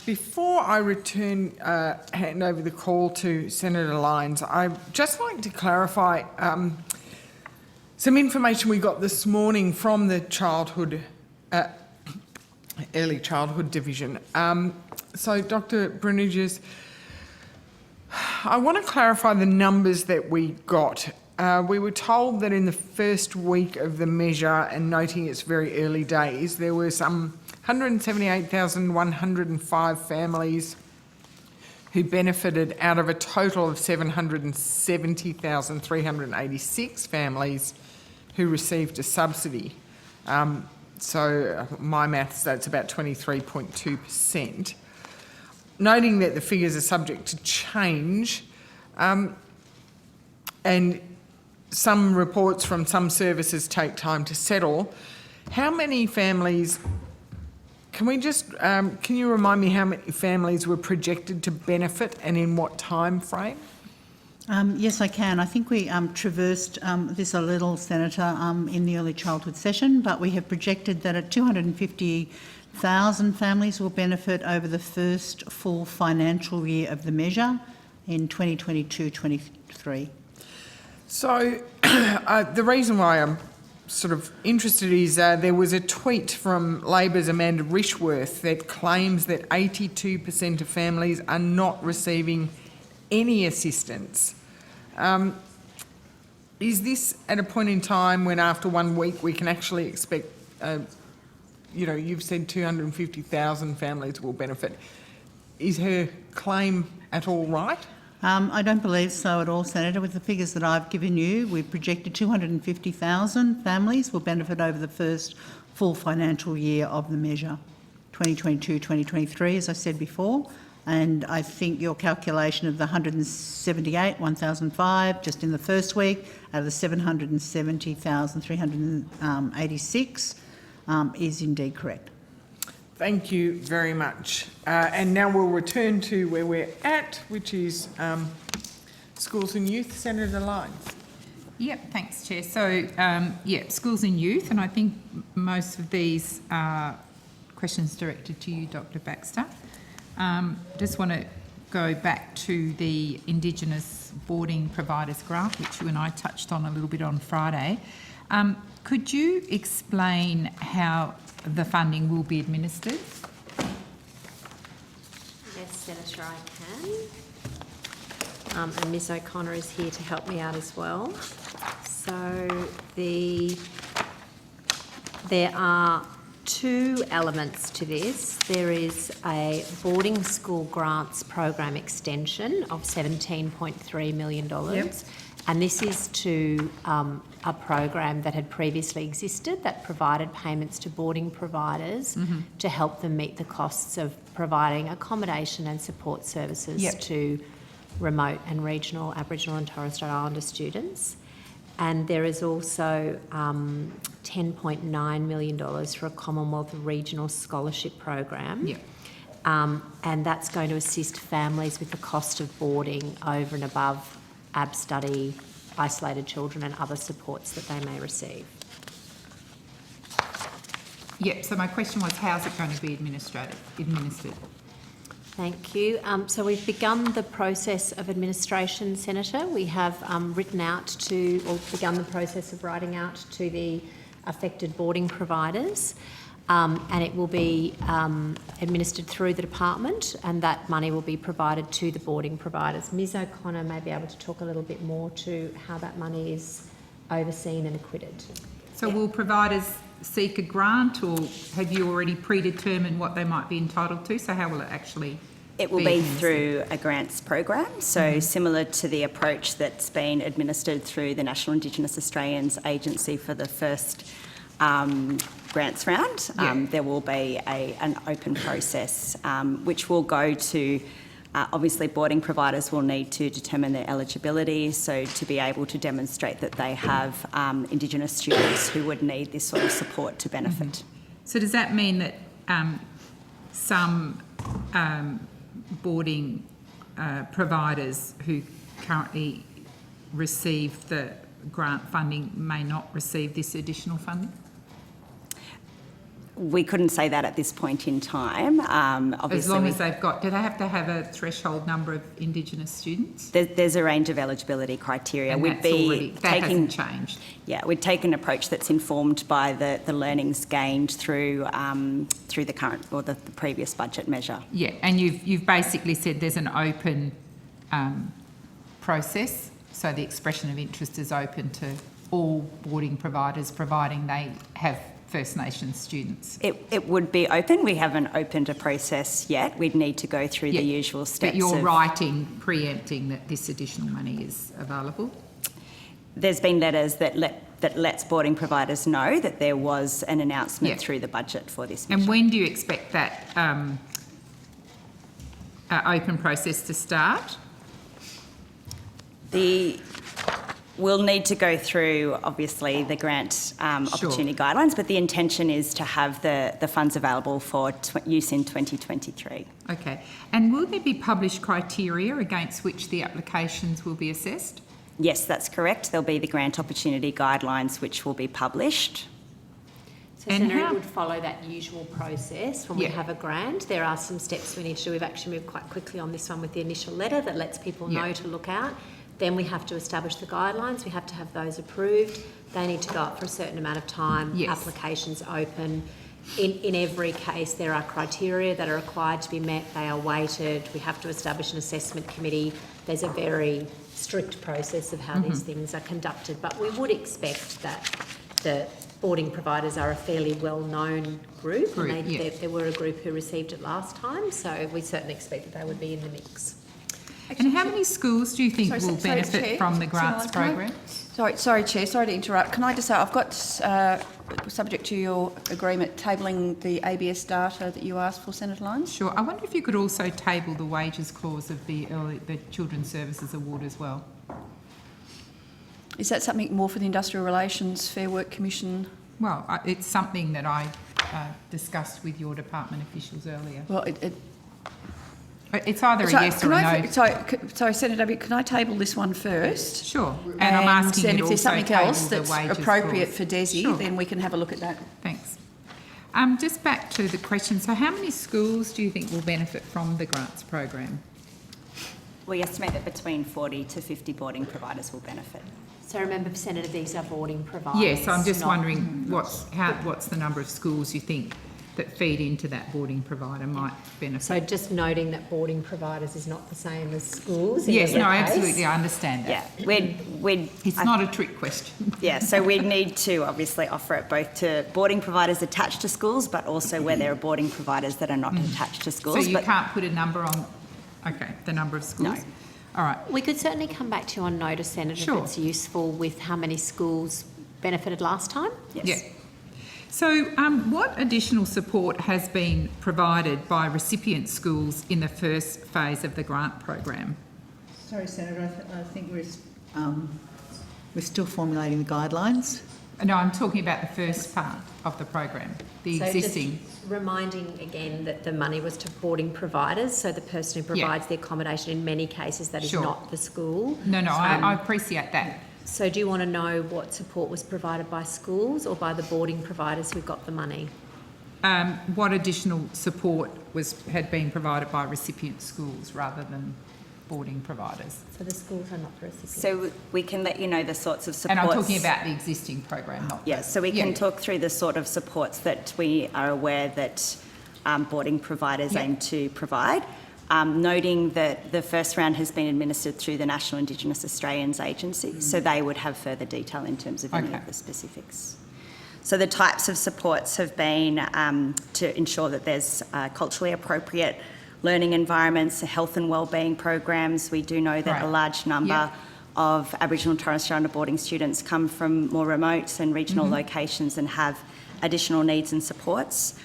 Before I hand over the call to Senator Lyons, I'd just like to clarify some information we got this morning from the Early Childhood Division. So, Dr Bruniges, I want to clarify the numbers that we got. We were told that in the first week of the measure, and noting its very early days, there were some 178,105 families who benefited out of a total of 770,386 families who received a subsidy. So my maths, that's about 23.2%. Noting that the figures are subject to change, and some reports from some services take time to settle, how many families, can you remind me how many families were projected to benefit and in what time frame? Yes, I can. I think we traversed this a little, Senator, in the early childhood session, but we have projected that 250,000 families will benefit over the first full financial year of the measure in 2022-23. So the reason why I'm sort of interested is there was a tweet from Labor's Amanda Rishworth that claims that 82% of families are not receiving any assistance. Is this at a point in time when after 1 week we can actually expect, you've said 250,000 families will benefit. Is her claim at all right? I don't believe so at all, Senator. With the figures that I've given you, we've projected 250,000 families will benefit over the first full financial year of the measure, 2022-2023, as I said before. And I think your calculation of the 178,005 just in the first week out of the 770,386 is indeed correct. Thank you very much. And now we'll return to where we're at, which is schools and youth. Senator Lyons. Yep, thanks, Chair. So, schools and youth, and I think most of these are questions directed to you, Dr. Baxter. Just want to go back to the Indigenous boarding providers grant, which you and I touched on a little bit on Friday. Could you explain how the funding will be administered? Yes, Senator, I can. And Ms O'Connor is here to help me out as well. So there are two elements to this. There is a boarding school grants program extension of $17.3 million. Yep. And this is to a program that had previously existed that provided payments to boarding providers to help them meet the costs of providing accommodation and support services to remote and regional Aboriginal and Torres Strait Islander students. And there is also $10.9 million for a Commonwealth Regional Scholarship Program. Yep. And that's going to assist families with the cost of boarding over and above AB study, isolated children and other supports that they may receive. Yep, so my question was, how's it going to be administered? Thank you. So we've begun the process of administration, Senator. We have begun the process of writing out to the affected boarding providers, and it will be administered through the department, and that money will be provided to the boarding providers. Ms O'Connor may be able to talk a little bit more to how that money is overseen and acquitted. So will providers seek a grant, or have you already predetermined what they might be entitled to? So how will it actually It will be through a grants program, so similar to the approach that's been administered through the National Indigenous Australians Agency for the first grants round. There will be an open process which will go to, obviously boarding providers will need to determine their eligibility, so to be able to demonstrate that they have Indigenous students who would need this sort of support to benefit. So does that mean that some boarding providers who currently receive the grant funding may not receive this additional funding? We couldn't say that at this point in time. Obviously, as long as they've got, do they have to have a threshold number of Indigenous students? There's a range of eligibility criteria. And that hasn't changed? Yeah, we'd take an approach that's informed by the learnings gained through the current or the previous budget measure. Yeah, and you've basically said there's an open process, so the expression of interest is open to all boarding providers, providing they have First Nations students. It would be open. We haven't opened a process yet. We'd need to go through the usual steps. But you're writing, preempting that this additional money is available? There's been letters that lets boarding providers know that there was an announcement through the budget for this measure. And when do you expect that open process to start? We'll need to go through, obviously, the grant opportunity guidelines, but the intention is to have the funds available for use in 2023. Okay. And will there be published criteria against which the applications will be assessed? Yes, that's correct. There'll be the grant opportunity guidelines which will be published. So, Senator, it would follow that usual process when we have a grant. There are some steps we need to do. We've actually moved quite quickly on this one with the initial letter that lets people know to look out. Then we have to establish the guidelines. We have to have those approved. They need to go up for a certain amount of time. Applications open. In every case, there are criteria that are required to be met. They are weighted. We have to establish an assessment committee. There's a very strict process of how these things are conducted. But we would expect that the boarding providers are a fairly well-known group. There were a group who received it last time, so we certainly expect that they would be in the mix. And how many schools do you think will Chair, benefit from the grants can I- program? Sorry, Chair, sorry to interrupt. Can I just say, I've got, subject to your agreement, tabling the ABS data that you asked for, Senator Lyons? Sure. I wonder if you could also table the wages clause of the Children's Services Award as well. Is that something more for the Industrial Relations Fair Work Commission? Well, it's something that I discussed with your department officials earlier. Well, It's either a yes or a no. Sorry, Senator W, can I table this one first? Sure. And I'm asking then you if to there's also something else table the that's wages appropriate clause. for DESI, Sure. then we can have a look at that. Thanks. Just back to the question. So how many schools do you think will benefit from the grants program? We estimate that between 40 to 50 boarding providers will benefit. So remember, Senator, these are boarding providers. Yes, I'm just not- wondering what's the number of schools you think that feed into that boarding provider might benefit? So just noting that boarding providers is not the same as schools. in Yes, every no, case. absolutely, I understand that. Yeah, It's not a trick question. Yeah, so we need to obviously offer it both to boarding providers attached to schools, but also where there are boarding providers that are not attached to So schools. you But can't put a number on, okay, the number of schools? No. All right. We could certainly come back to you on notice, Senator, Sure. if it's useful with how many schools benefited last time. yes. Yeah. So what additional support has been provided by recipient schools in the first phase of the grant program? Sorry, Senator, I think we're still formulating the guidelines. No, I'm talking about the first part of the program, the So existing. just reminding again that the money was to boarding providers, so the person who Yeah. provides the accommodation, in many cases that is Sure. not the school. No, I appreciate that. So do you want to know what support was provided by schools or by the boarding providers who got the money? What additional support had been provided by recipient schools rather than boarding providers? So the schools are not the recipients. So we can let you know the sorts of supports. And I'm talking about the existing program, not Yes, so we can Yeah. talk through the sort of supports that we are aware that boarding providers Yeah. aim to provide. Noting that the first round has been administered through the National Indigenous Australians Agency, so they would have further detail in terms of any Okay. of the specifics. So the types of supports have been to ensure that there's culturally appropriate learning environments, health and wellbeing programs. We do know that a Right. large number Yeah. of Aboriginal and Torres Strait Islander boarding students come from more remote and regional locations and have additional needs and supports.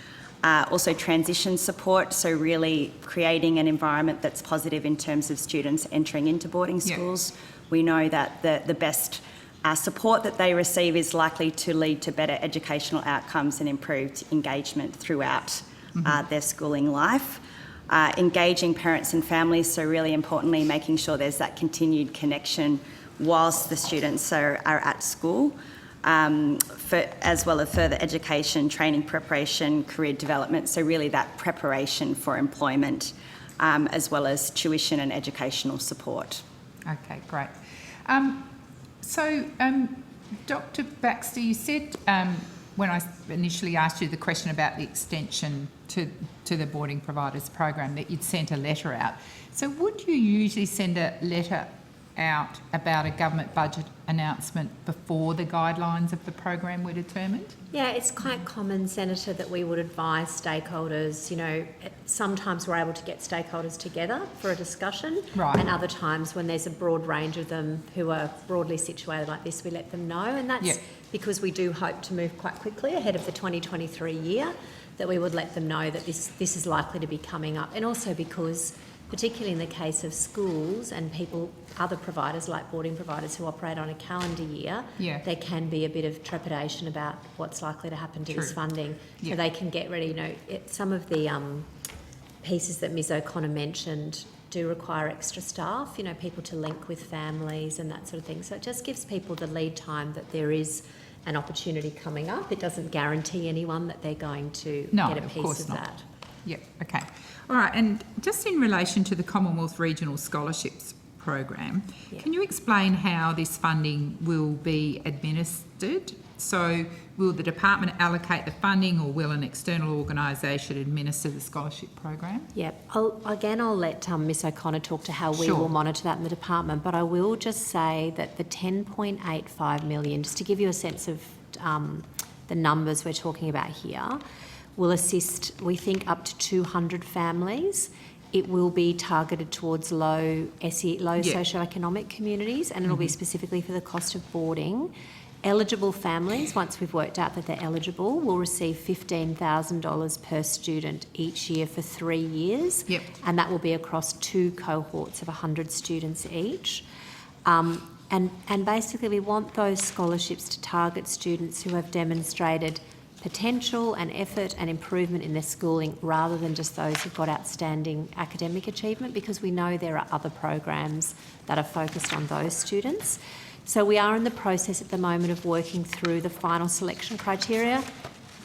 Also transition support, so really creating an environment that's positive in terms of students entering into boarding Yeah. schools. We know that the best support that they receive is likely to lead to better educational outcomes and improved engagement throughout their schooling life. Engaging parents and families, so really importantly making sure there's that continued connection whilst the students are at school. As well as further education, training preparation, career development, so really that preparation for employment, as well as tuition and educational support. Okay, great. Dr. Baxter, you said when I initially asked you the question about the extension to the boarding providers program that you'd sent a letter out. So would you usually send a letter out about a government budget announcement before the guidelines of the program were determined? Yeah, it's quite common, Senator, that we would advise stakeholders, you know, sometimes we're able to get stakeholders together for a discussion. Right. And other times when there's a broad range of them who are broadly situated like this, we let them know. And that's Yeah. because we do hope to move quite quickly ahead of the 2023 year, that we would let them know that this is likely to be coming up. And also because, particularly in the case of schools and other providers like boarding providers who operate on a calendar year, Yeah. there can be a bit of trepidation about what's likely to happen to this True. funding. Yeah. So they can get ready, you know, some of the pieces that Ms O'Connor mentioned do require extra staff, you know, people to link with families and that sort of thing. So it just gives people the lead time that there is an opportunity coming up. It doesn't guarantee anyone that they're going to No, get a of piece course of not. that. Yep, okay. All right, and just in relation to the Commonwealth Regional Scholarships Program, Yeah. can you explain how this funding will be administered? So will the department allocate the funding or will an external organisation administer the scholarship program? Yep. I'll let Ms O'Connor talk to how we Sure. will monitor that in the department, but I will just say that the 10.85 million, just to give you a sense of the numbers we're talking about here, will assist, we think, up to 200 families it will be targeted towards low Yeah. socioeconomic communities, and it'll be specifically for the cost of boarding. Eligible families, once we've worked out that they're eligible, will receive $15,000 per student each year for 3 years. Yep. And that will be across 2 cohorts of 100 students each. And basically we want those scholarships to target students who have demonstrated potential and effort and improvement in their schooling, rather than just those who've got outstanding academic achievement, because we know there are other programs that are focused on those students. So we are in the process at the moment of working through the final selection criteria.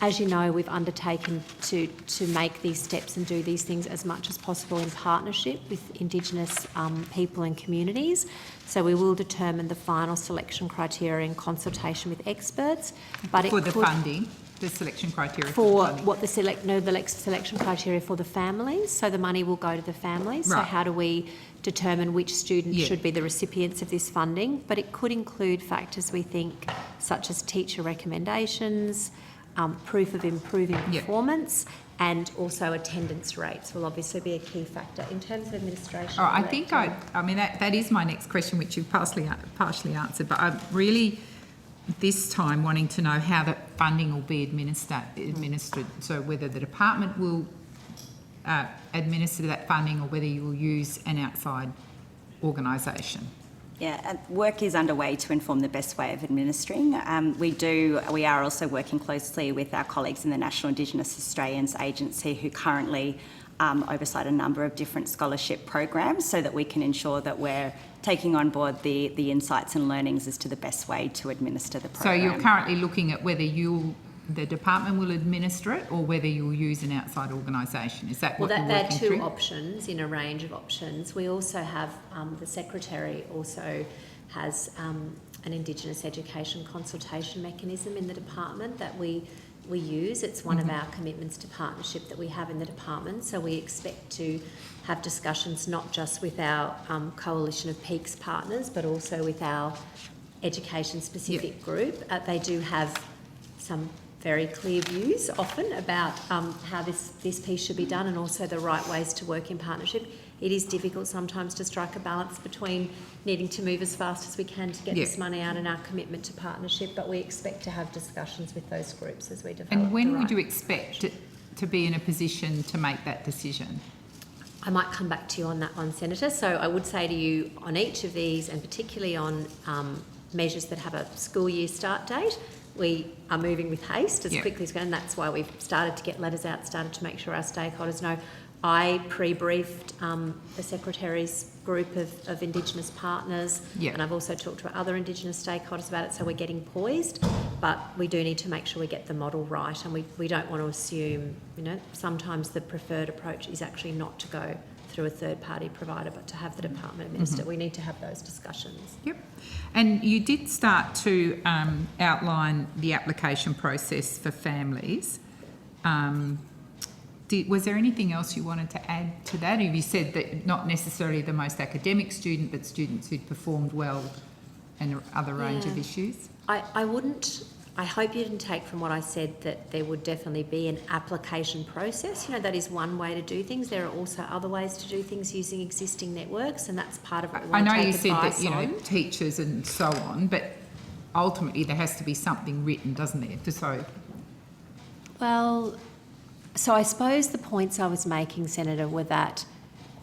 As you know, we've undertaken to make these steps and do these things as much as possible in partnership with Indigenous people and communities. So we will determine the final selection criteria in consultation with experts. But For it the could, funding, the selection criteria for the funding. what the selection criteria for the families. So the money will go to the families. So Right. how do we determine which students Yeah. should be the recipients of this funding? But it could include factors, we think, such as teacher recommendations, proof of improving Yeah. performance, and also attendance rates will obviously be a key factor. In terms of administration... Oh, I think I mean, that is my next question, which you've partially answered, but I'm really this time wanting to know how the funding will be administered. So whether the department will administer that funding, or whether you will use an outside organisation. Yeah, work is underway to inform the best way of administering. We are also working closely with our colleagues in the National Indigenous Australians Agency, who currently oversight a number of different scholarship programs, so that we can ensure that we're taking on board the insights and learnings as to the best way to administer the program. So you're currently looking at whether the department will administer it, or whether you'll use an outside organisation. Is that what you're there are working 2 through? options in a range of options. We also have, the Secretary also has an Indigenous education consultation mechanism in the department that we use. It's one of our commitments to partnership that we have in the department. So we expect to have discussions not just with our coalition of Peaks partners, but also with our education-specific group. They do have some very clear views often about how this piece should be done, and also the right ways to work in partnership. It is difficult sometimes to strike a balance between needing to move as fast as we can to get this money out and our commitment to partnership, but we expect to have discussions with those groups as we develop. And when the would you right expect to be in a position to make that decision? I might come back to you on that one, Senator. So I would say to you on each of these, and particularly on measures that have a school year start date, we are moving with haste as quickly as we can. And that's why we've started to get letters out, started to make sure our stakeholders know. I pre-briefed the Secretary's group of Indigenous partners, and I've also talked to other Indigenous stakeholders about it, so we're getting poised, but we do need to make sure we get the model right, and we don't want to assume, sometimes the preferred approach is actually not to go through a third-party provider, but to have the department administer. We need to have those discussions. Yep. And you did start to outline the application process for families. Was there anything else you wanted to add to that? Have you said that not necessarily the most academic student, but students who'd performed well and other range of issues? I hope you didn't take from what I said that there would definitely be an application process. That is one way to do things. There are also other ways to do things using existing networks, and that's part of what we want to take advice on. I know you said that, teachers and so on, but ultimately there has to be something written, doesn't there? So I suppose the points I was making, Senator, were that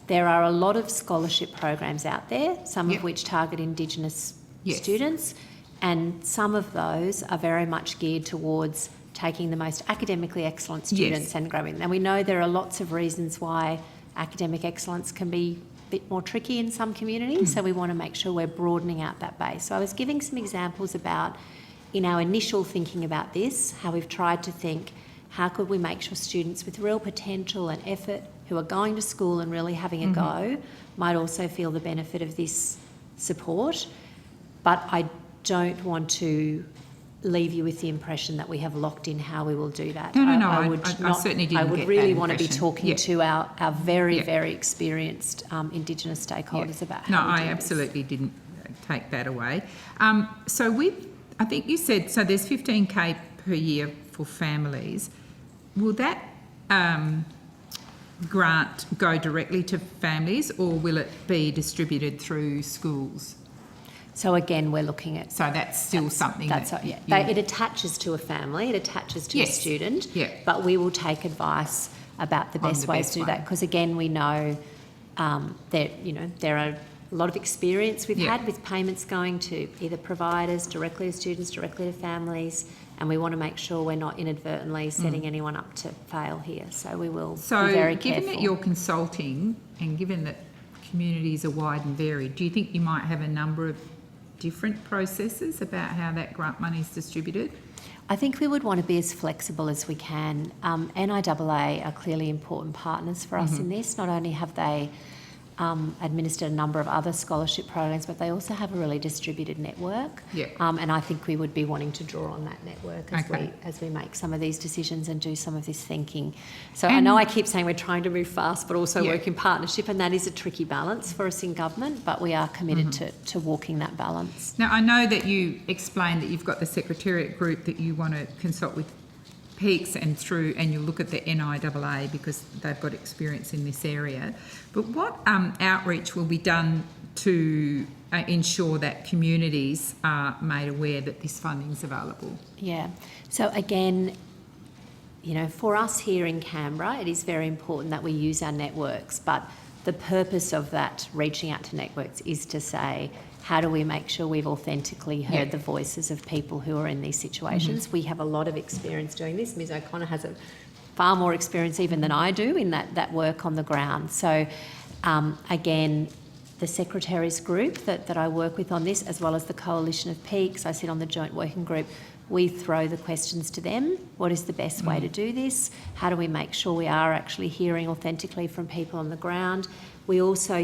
there are a lot of scholarship programs out there, some of which target Indigenous students, and some of those are very much geared towards taking the most academically excellent students and grabbing them. And we know there are lots of reasons why academic excellence can be a bit more tricky in some communities, so we want to make sure we're broadening out that base. So I was giving some examples about, in our initial thinking about this, how we've tried to think, how could we make sure students with real potential and effort who are going to school and really having a go might also feel the benefit of this support. But I don't want to leave you with the impression that we have locked in how we will do that. No, I certainly didn't I would get really that want to be impression. talking to our very, very experienced Indigenous stakeholders about how we do I absolutely didn't take that away. So I think you said, so there's 15K per year for families. Will that grant go directly to families, or will it be distributed through schools? So again, we're looking at. So that's still something It attaches to a family, it attaches to a Yes. student, Yeah. but we will take advice about the On best the ways best to do way. that, because again, we know that, there are a lot of experience we've Yeah. had with payments going to either providers, directly to students, directly to families, and we want to make sure we're not inadvertently setting anyone up to fail here. So we will be very So given careful. that you're consulting and given that communities are wide and varied, do you think you might have a number of different processes about how that grant money is distributed? I think we would want to be as flexible as we can. NIAA are clearly important partners for us in this. Not only have they administered a number of other scholarship programs, but they also have a really distributed network. Yeah. And I think we would be wanting to draw on that network Okay. as we make some of these decisions and do some of this thinking. So I know I keep saying we're trying to move fast, but also Yeah. work in partnership, and that is a tricky balance for us in government, but we are committed to walking that balance. Now, I know that you explained that you've got the Secretariat group that you want to consult with Peaks and you'll look at the NIAA because they've got experience in this area. But what outreach will be done to ensure that communities are made aware that this funding is available? Yeah. So again, for us here in Canberra, it is very important that we use our networks, but the purpose of that reaching out to networks is to say, how do we make sure we've authentically heard the voices of people who are in these situations? We have a lot of experience doing this. Ms O'Connor has a far more experience even than I do in that work on the ground. So again, the Secretaries group that I work with on this, as well as the Coalition of Peaks, I sit on the joint working group, we throw the questions to them. What is the best way to do this? How do we make sure we are actually hearing authentically from people on the ground? We also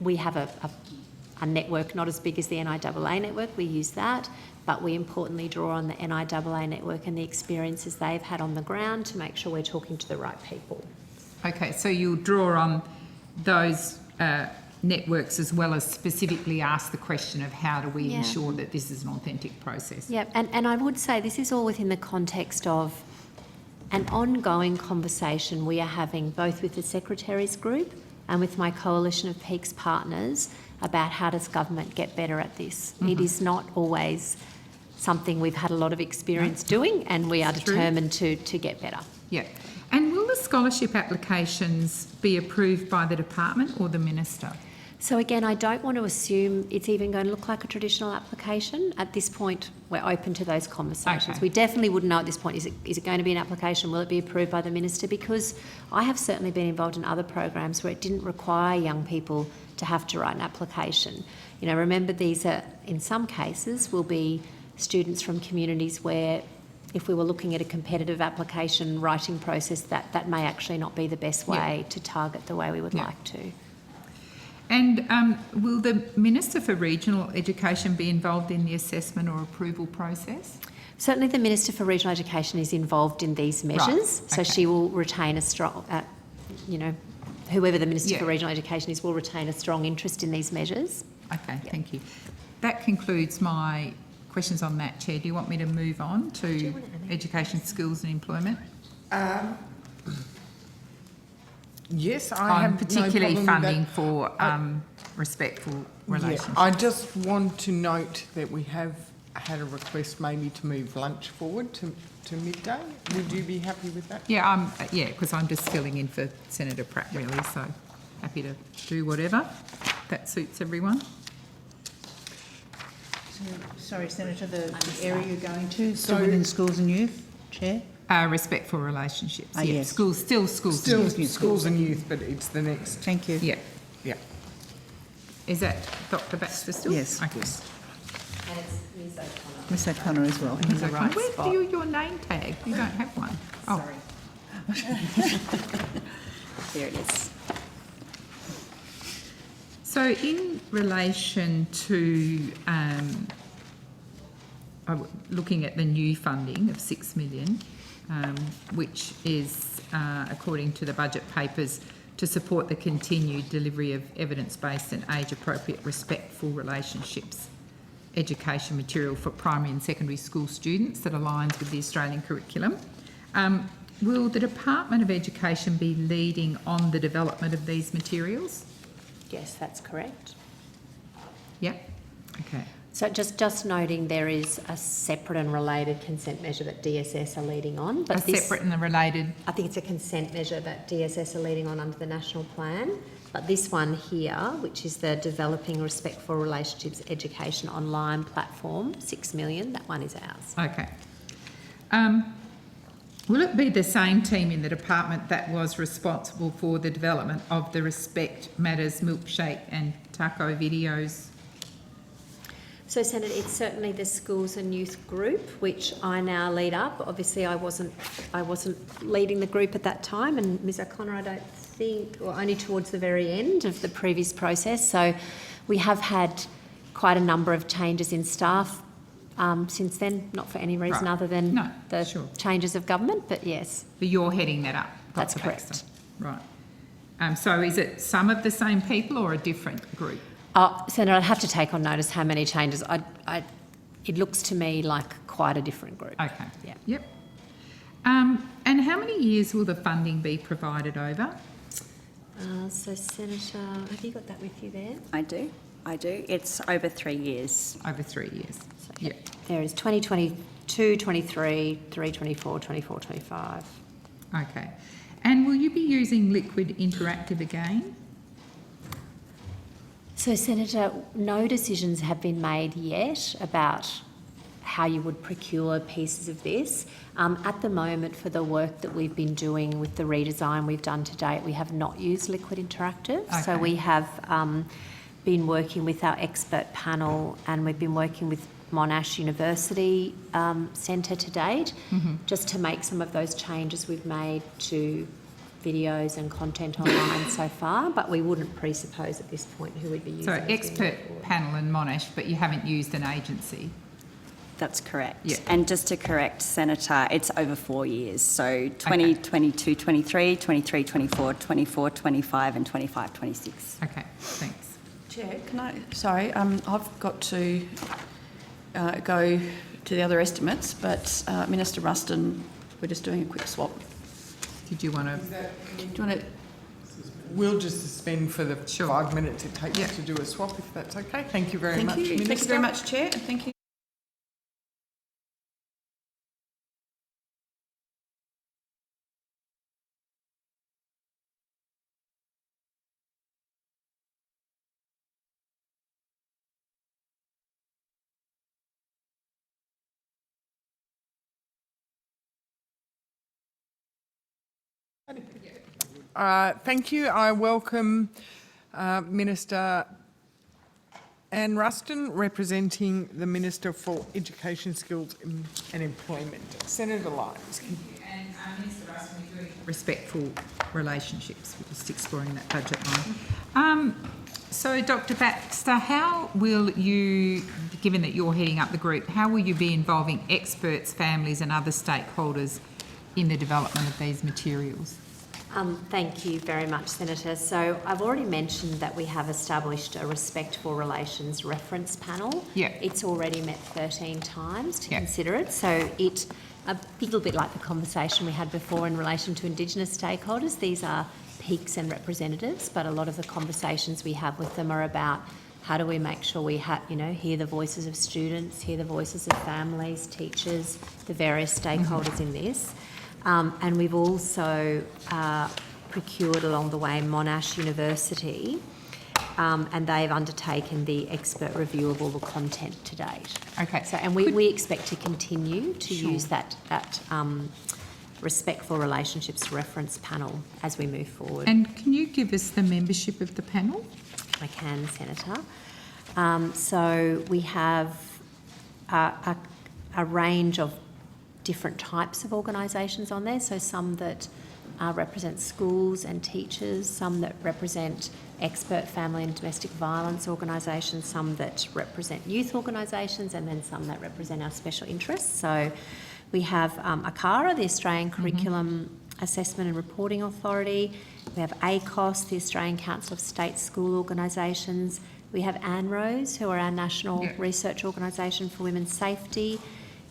we have a network not as big as the NIAA network, we use that, but we importantly draw on the NIAA network and the experiences they've had on the ground to make sure we're talking to the right people. Okay, so you'll draw on those networks as well as specifically ask the question of how do we ensure that this is an authentic process? Yeah, and I would say this is all within the context of an ongoing conversation we are having both with the Secretaries group and with my Coalition of Peaks partners about how does government get better at this. It is not always something we've had a lot of experience doing, and we are determined to get better. Yeah. And will the scholarship applications be approved by the department or the minister? So again, I don't want to assume it's even going to look like a traditional application. At this point, we're open to those conversations. Okay. We definitely wouldn't know at this point, is it going to be an application? Will it be approved by the minister? Because I have certainly been involved in other programs where it didn't require young people to have to write an application. Remember, these are, in some cases, will be students from communities where if we were looking at a competitive application writing process, that may actually not be the best way to target the way we would like to. And will the Minister for Regional Education be involved in the assessment or approval process? Certainly the Minister for Regional Education is involved in these measures, so she will retain a strong, whoever the Minister for Regional Education is will retain a strong interest in these measures. Okay, thank you. That concludes my questions on that, Chair. Do you want me to move on to education, skills and employment? Yes, I have particularly no problem with funding that. for respectful relationships. I just want to note that we have had a request maybe to move lunch forward to midday. Would you be happy with that? Yeah, because I'm just filling in for Senator Pratt really, so happy to do whatever that suits everyone. Sorry, Senator, the area you're going to, still within schools and youth, Chair? Respectful relationships. Yes. Schools, still schools. Still schools and youth, but it's the next. Thank you. Yeah. Yeah. Is that Dr. Baxter still? Yes. Okay. And it's Ms O'Connor. Ms O'Connor as well. Ms. the O'Connor. right Where's spot. your name tag? You don't have one. Oh. Sorry. There it is. So in relation to looking at the new funding of $6 million, which is, according to the budget papers, to support the continued delivery of evidence-based and age-appropriate respectful relationships education material for primary and secondary school students that aligns with the Australian curriculum. Will the Department of Education be leading on the development of these materials? Yes, that's correct. Yep. Okay. So just noting there is a separate and related consent measure that DSS are leading on. But Separate and related. I think it's a consent measure that DSS are leading on under the national plan. But this one here, which is the Developing Respectful Relationships Education Online platform, 6 million, that one is ours. Okay. Will it be the same team in the department that was responsible for the development of the Respect Matters milkshake and taco videos? So, Senator, it's certainly the Schools and Youth Group, which I now lead up. Obviously, I wasn't leading the group at that time, and Ms O'Connor, I don't think, or only towards the very end of the previous process. So, we have had quite a number of changes in staff since then, not for any reason other than the changes of government, but yes. But you're heading that up? That's Dr. correct. Baxter. Right. So is it some of the same people or a different group? Senator, I'd have to take on notice how many changes. It looks to me like quite a different group. Okay. Yeah. Yep. And how many years will the funding be provided over? So, Senator, have you got that with you there? I do. It's over 3 years. Over 3 years. So, Yep. There is 2022, 23, 24, 25. Okay. And will you be using Liquid Interactive again? So, Senator, no decisions have been made yet about how you would procure pieces of this. At the moment, for the work that we've been doing with the redesign we've done to date, we have not used Liquid Interactive. Okay. So we have been working with our expert panel, and we've been working with Monash University Centre to date, just to make some of those changes we've made to videos and content online so far, but we wouldn't presuppose at this point who would be using So it as we expert move forward. panel and Monash, but you haven't used an agency? That's correct. Yeah. And just to correct, Senator, it's over 4 years. So 2022, 23, 23, 24, 24, 25 and 25, 26. Okay, thanks. Chair, I've got to go to the other estimates, but Minister Ruston, we're just doing a quick swap. Did you want to? Do you want to? We'll just suspend for the 5 minutes it takes to do a swap, if that's okay. Thank you very much, Minister. Thank you very much, Chair, and thank you. Thank you. I welcome Minister Anne Ruston, representing the Minister for Education, Skills and Employment. Senator Lyons. And Minister Ruston, we're doing respectful relationships. We're just exploring that budget line. So, Dr. Baxter, how will you, given that you're heading up the group, how will you be involving experts, families and other stakeholders in the development of these materials? Thank you very much, Senator. So I've already mentioned that we have established a Respectful Relations reference panel. Yeah. It's already met 13 times to Yeah. consider it. So it, a little bit like the conversation we had before in relation to Indigenous stakeholders, these are peaks and representatives, but a lot of the conversations we have with them are about how do we make sure we hear the voices of students, hear the voices of families, teachers, the various stakeholders in this. And we've also procured along the way Monash University, and they've undertaken the expert review of all the content to date. Okay. So, and we expect to continue to use that Respectful Relationships reference panel as we move forward. And can you give us the membership of the panel? I can, Senator. So we have a range of different types of organisations on there, so some that represent schools and teachers, some that represent expert family and domestic violence organisations, some that represent youth organisations, and then some that represent our special interests. So we have ACARA, the Australian Curriculum Assessment and Reporting Authority. We have ACOS, the Australian Council of State School Organisations. We have ANROS, who are our national research organisation for women's safety.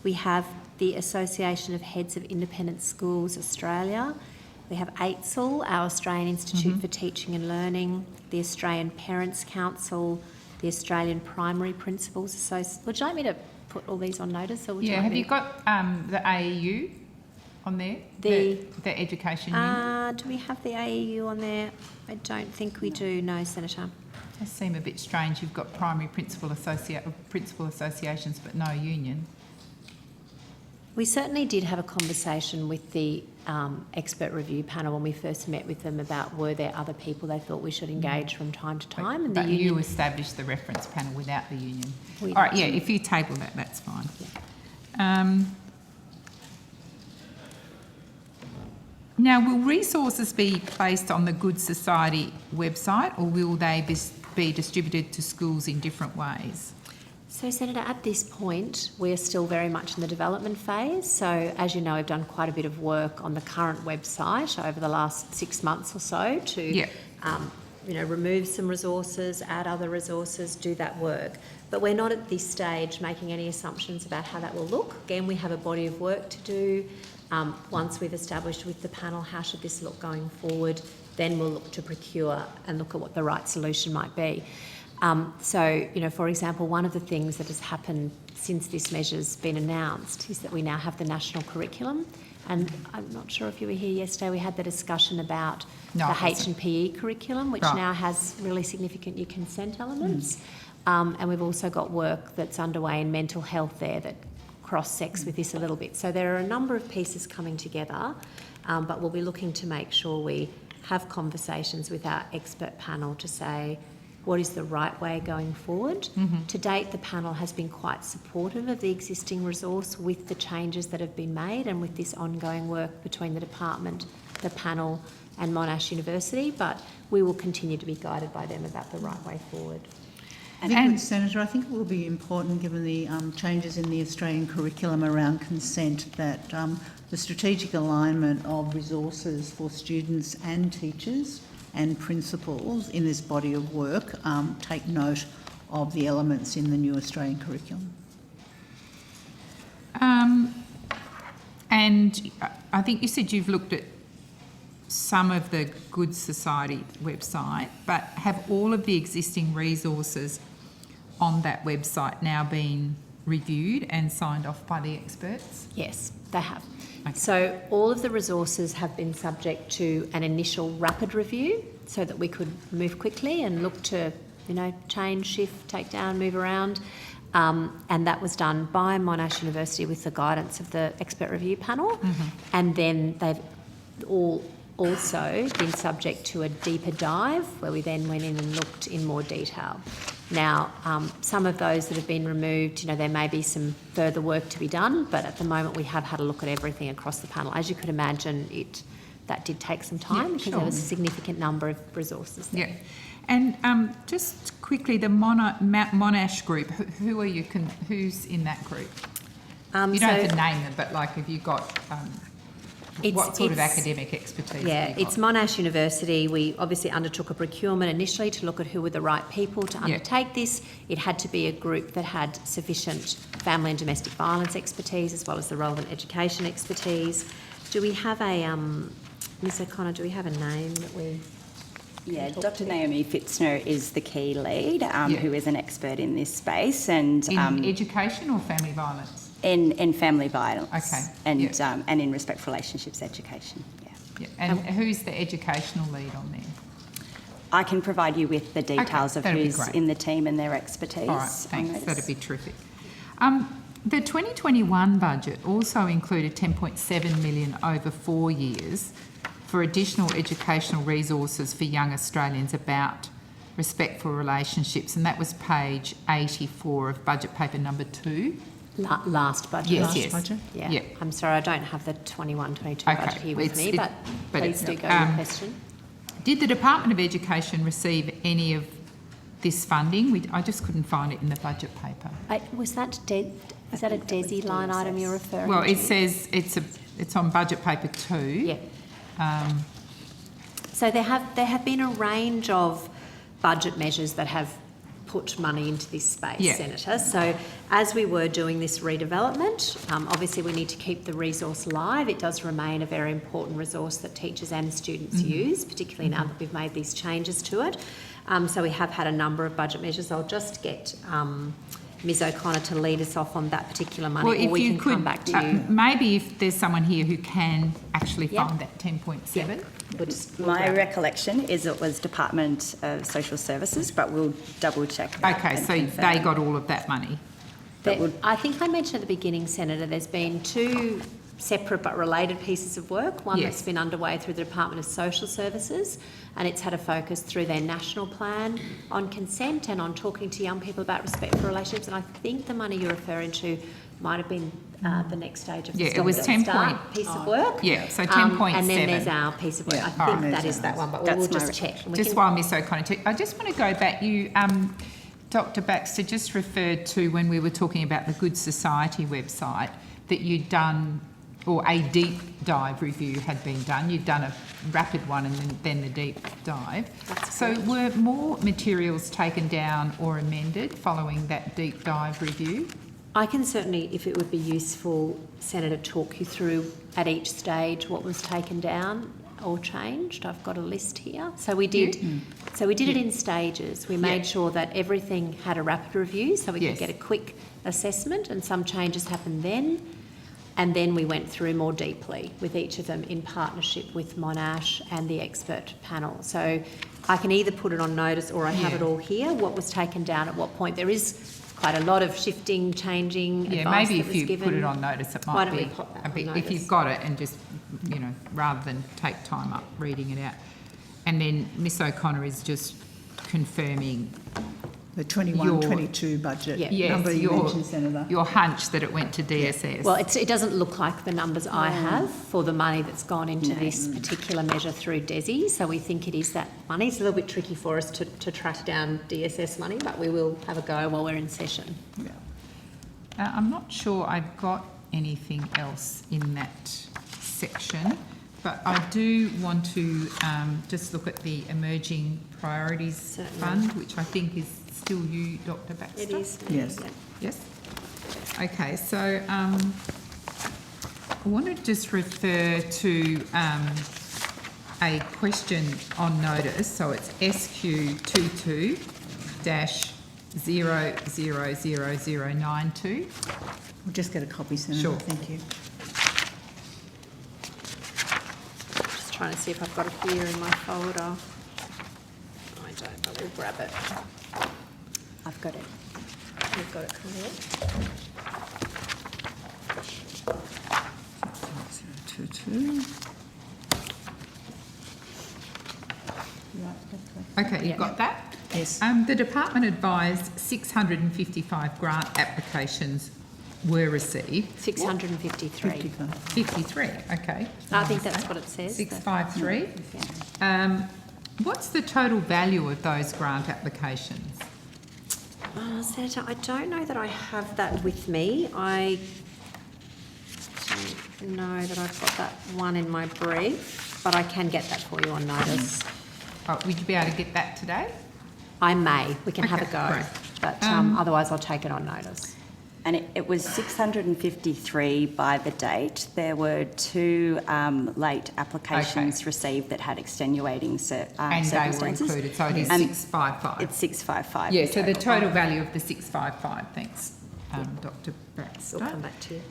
We have the Association of Heads of Independent Schools Australia. We have AITSL, our Australian Institute for Teaching and Learning, the Australian Parents Council, the Australian Primary Principals Association. Would you like me to put all these on notice? Or would you like have me you got the AEU on there? The Education Union? do we have the AEU on there? I don't think we do, no, Senator. Does seem a bit strange. You've got primary principal associations, but no union. We certainly did have a conversation with the expert review panel when we first met with them about were there other people they thought we should engage from time to time. And But the you union, established the reference panel without the union. We All right, did. yeah, if you table that, that's fine. Now, will resources be placed on the Good Society website, or will they be distributed to schools in different ways? So, Senator, at this point, we're still very much in the development phase. So, as you know, we've done quite a bit of work on the current website over the last 6 months or so to, remove some resources, add other resources, do that work. But we're not at this stage making any assumptions about how that will look. Again, we have a body of work to do. Once we've established with the panel how should this look going forward, then we'll look to procure and look at what the right solution might be. For example, one of the things that has happened since this measure's been announced is that we now have the national curriculum. And I'm not sure if you were here yesterday, we had the discussion about the H&PE curriculum, which now has really significant new consent elements. And we've also got work that's underway in mental health there that cross-sects with this a little bit. So there are a number of pieces coming together, but we'll be looking to make sure we have conversations with our expert panel to say, what is the right way going forward? To date, the panel has been quite supportive of the existing resource with the changes that have been made and with this ongoing work between the department, the panel and Monash University, but we will continue to be guided by them about the right way forward. Senator, I think it will be important, given the changes in the Australian curriculum around consent, that the strategic alignment of resources for students and teachers and principals in this body of work take note of the elements in the new Australian curriculum. And I think you said you've looked at some of the Good Society website, but have all of the existing resources on that website now been reviewed and signed off by the experts? Yes, they have. Okay. So all of the resources have been subject to an initial rapid review so that we could move quickly and look to, change, shift, take down, move around. And that was done by Monash University with the guidance of the expert review panel. And then they've all also been subject to a deeper dive where we then went in and looked in more detail. Now, some of those that have been removed, there may be some further work to be done, but at the moment we have had a look at everything across the panel. As you could imagine, that did take some time because there was a significant number of resources there. Yeah. And just quickly, the Monash group, who are you? Who's in that group? You don't have to name them, but have you got what sort of academic expertise? Yeah, it's Monash University. We obviously undertook a procurement initially to look at who were the right people to undertake this. It had to be a group that had sufficient family and domestic violence expertise as well as the relevant education expertise. Do we have a, Ms O'Connor, do we have a name that we... Yeah, Dr Naomi Fitzner is the key lead, who is an expert in this space. And in education or family violence? In family violence. Okay. And in respectful relationships education, yeah. And who's the educational lead on there? I can provide you with the details of who's in the team and their expertise. All right, thanks. That'd be terrific. The 2021 budget also included $10.7 million over 4 years for additional educational resources for young Australians about respectful relationships, and that was page 84 of budget paper number 2. Last budget. Yes. Budget? Yeah. I'm sorry, I don't have the 21-22 budget here with me, but please do go with your question. Did the Department of Education receive any of this funding? I just couldn't find it in the budget paper. Was that is that a DESI line item you're referring to? Well, it says it's on budget paper 2. Yeah. So there have been a range of budget measures that have put money into this space, Yeah. Senator. So as we were doing this redevelopment, obviously we need to keep the resource live. It does remain a very important resource that teachers and students use, particularly now that we've made these changes to it. So we have had a number of budget measures. I'll just get Ms O'Connor to lead us off on that particular money, or we can come back to you. Maybe if there's someone here who can actually Yep. find that 10.7. We'll My grab it. recollection is it was Department of Social Services, but we'll double check that. Okay, and so confirm. they got all of that money. I think I mentioned at the beginning, Senator, there's been two separate but related pieces of work. One Yes. that's been underway through the Department of Social Services, and it's had a focus through their national plan on consent and on talking to young people about respectful relationships. And I think the money you're referring to might have been the next stage of the Yeah, it was 10 start point- piece of work. Yeah, so And 10.7. then there's our piece of work. Yeah. I think Alright. that is that one, but That's we'll my just check. And we Just can- while Miss O'Connor, I just want to go back. You, Dr. Baxter, just referred to when we were talking about the Good Society website that you'd done, or a deep dive review had been done. You'd done a rapid one and then the deep dive. That's So correct. were more materials taken down or amended following that deep dive review? I can certainly, if it would be useful, Senator, talk you through at each stage what was taken down or changed. I've got a list here. So we did. So we did it in stages. We made sure that everything had a rapid review, so we Yes. could get a quick assessment, and some changes happened then. And then we went through more deeply with each of them in partnership with Monash and the expert panel. So I can either put it on notice or I have Yeah. it all here, what was taken down at what point. There is quite a lot of shifting, changing Yeah, advice maybe that if was you given. put it on notice, it Why might don't be we pop that a on bit, if notice? you've got it and just, you know, rather than take time up reading it out. And then Miss O'Connor is just confirming The 21-22 budget Yeah. number yes, you mentioned, Senator. your hunch that it went to DSS. Well, it doesn't look like the numbers I have for the money that's gone into this particular measure through DESI, so we think it is that money. It's a little bit tricky for us to track down DSS money, but we will have a go while we're in session. I'm not sure I've got anything else in that section, but I do want to just look at the Emerging Priorities Certainly. Fund, which I think is still you, Dr. Baxter. It is. Yes. Yeah. Yes. Okay, so I want to just refer to a question on notice. So it's SQ22-000092. We'll just get a copy, Senator. Sure. Thank you. Just trying to see if I've got it here in my folder. I don't, but we'll grab it. I've got it. We've got it here. 22. Okay, you've got that? Yes. The department advised 655 grant applications were received. 653. 55. 53, okay. I think that's what it says. 653. Yeah. What's the total value of those grant applications? Senator, I don't know that I have that with me. I don't know that I've got that one in my brief, but I can get that for you on notice. Oh, would you be able to get that today? I may. We can have a Okay, go. great. But otherwise I'll take it on notice. And it was 653 by the date. There were two late applications received that had extenuating And they were circumstances. included, so it is And 655. It's 655. Yeah, the so the total. total value of the 655, thanks, Dr. Baxter. We'll come back to you.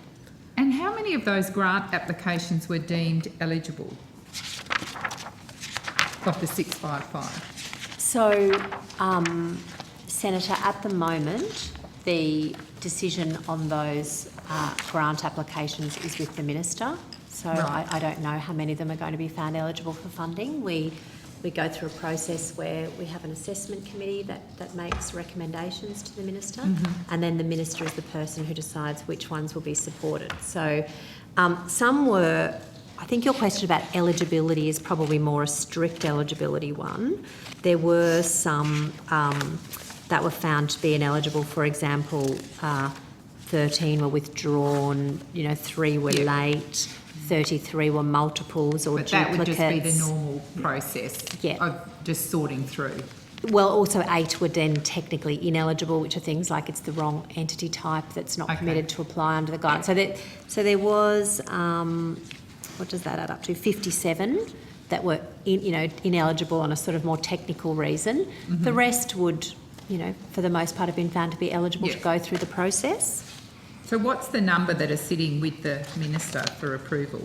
And how many of those grant applications were deemed eligible of the 655? So, Senator, at the moment, the decision on those grant applications is with the Minister. So Right. I don't know how many of them are going to be found eligible for funding. We go through a process where we have an assessment committee that makes recommendations to the Minister, and then the Minister is the person who decides which ones will be supported. So some were, I think your question about eligibility is probably more a strict eligibility one. There were some that were found to be ineligible. For example, 13 were withdrawn, 3 were late, 33 were multiples or But that would duplicates. just be the normal process Yeah. of just sorting through. Well, also 8 were then technically ineligible, which are things like it's the wrong entity type that's not Okay. permitted to apply under the guidelines. So there was, what does that add up to? 57 that were, ineligible on a sort of more technical reason. The rest would, for the most part have been found to be eligible to Yes. go through the process. So what's the number that are sitting with the minister for approval?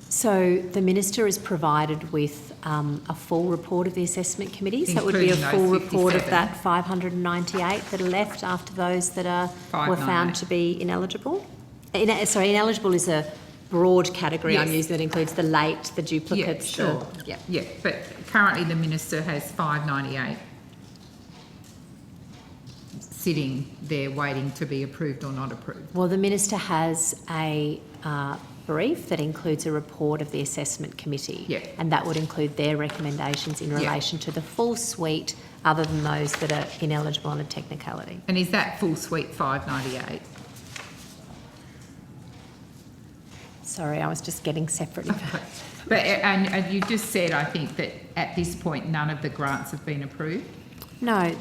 So the minister is provided with a full report of the assessment committee. So it would be a Including full those report of 57. that 598 that are left after those that were 598. found to be ineligible. Ineligible is a broad category I'm Yes. using that includes the late, the Yeah, duplicates. sure. Yeah, but currently the minister has 598 sitting there waiting to be approved or not approved. Well, the minister has a brief that includes a report of the assessment committee. Yeah. And that would include their recommendations in relation to the full suite, other than those that are ineligible on a technicality. And is that full suite 598? Sorry, I was just getting separate. But, and you just said, I think, that at this point, none of the grants have been approved? No,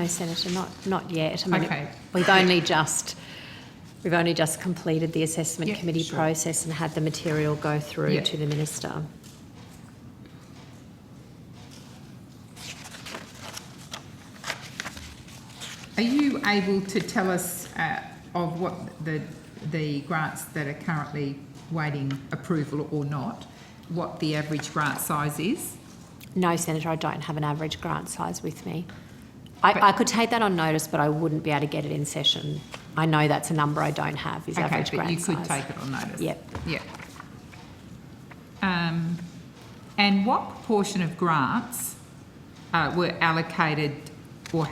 Senator, not yet. I mean, Okay. we've only just completed the assessment Yeah, committee sure. process and had the material go through Yeah. to the minister. Are you able to tell us of what the grants that are currently waiting approval or not, what the average grant size is? No, Senator, I don't have an average grant size with me. I could take that on notice, but I wouldn't be able to get it in session. I know that's a number I don't have, is average Okay, but grant you size. could take it on notice? Yep. Yeah. And what proportion of grants were allocated or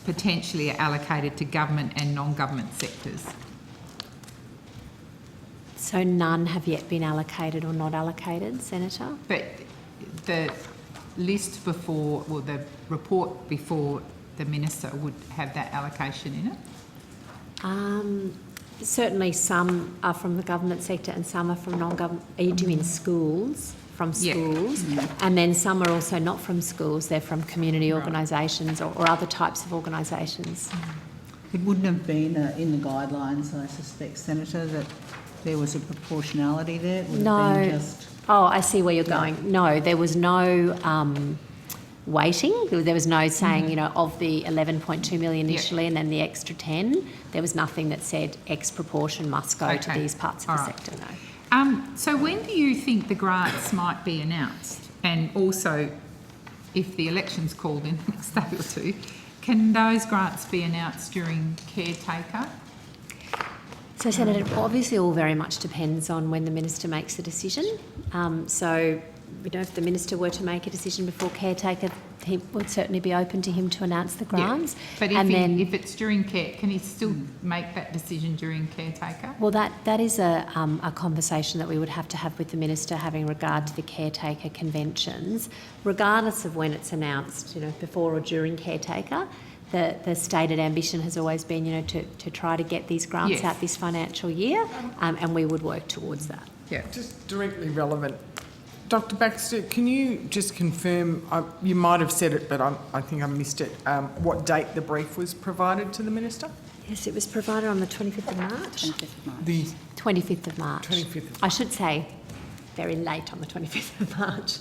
potentially allocated to government and non-government sectors? So none have yet been allocated or not allocated, Senator? But the list before, well, the report before the minister would have that allocation in it? Certainly some are from the government sector and some are from non-government. You do mean schools? From Yeah. schools. And then some are also not from schools, they're from community organisations or other types of organisations. It wouldn't have been in the guidelines, I suspect, Senator, that there was a proportionality there. It would have been No. just... Oh, I see where you're going. No, there was no weighting. There was no saying, of the 11.2 million initially and then the extra 10. There was nothing that said X proportion must go to Okay. these parts of All the right. sector, no. So when do you think the grants might be announced? And also, if the election's called in the next day or two, can those grants be announced during caretaker? So, Senator, obviously all very much depends on when the minister makes the decision. So, if the minister were to make a decision before caretaker, he would certainly be open to him to announce the grants. Yeah. But if it's during care, can he still make that decision during caretaker? Well, that is a conversation that we would have to have with the minister having regard to the caretaker conventions. Regardless of when it's announced, before or during caretaker, the stated ambition has always been, to try to get these grants Yes. out this financial year, and we would work towards that. Yeah. Just directly relevant. Dr. Baxter, can you just confirm, you might have said it, but I think I missed it, what date the brief was provided to the Minister? Yes, it was provided on the 25th of March. 25th of March. The 25th of March. 25th of I should say very late on the 25th of March,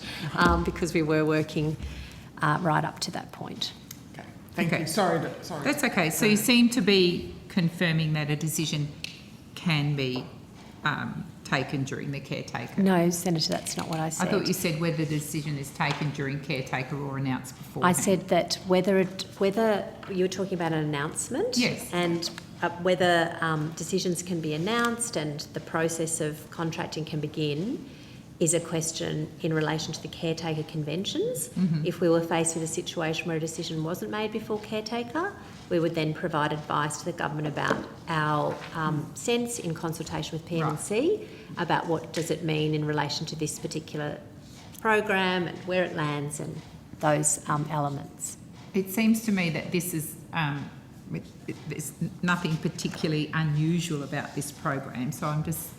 because we were working right up to that point. Okay, thank Okay. you. Sorry. That's okay. So you seem to be confirming that a decision can be taken during the caretaker. No, Senator, that's not what I said. I thought you said whether the decision is taken during caretaker or announced before. I said that whether you were talking about an announcement, Yes. and whether decisions can be announced and the process of contracting can begin is a question in relation to the caretaker conventions. Mm-hmm. If we were faced with a situation where a decision wasn't made before caretaker, we would then provide advice to the government about our sense in consultation with PMC about what does it mean in relation to this particular program and where it lands and those elements. It seems to me that this is, there's nothing particularly unusual about this program, so I'm just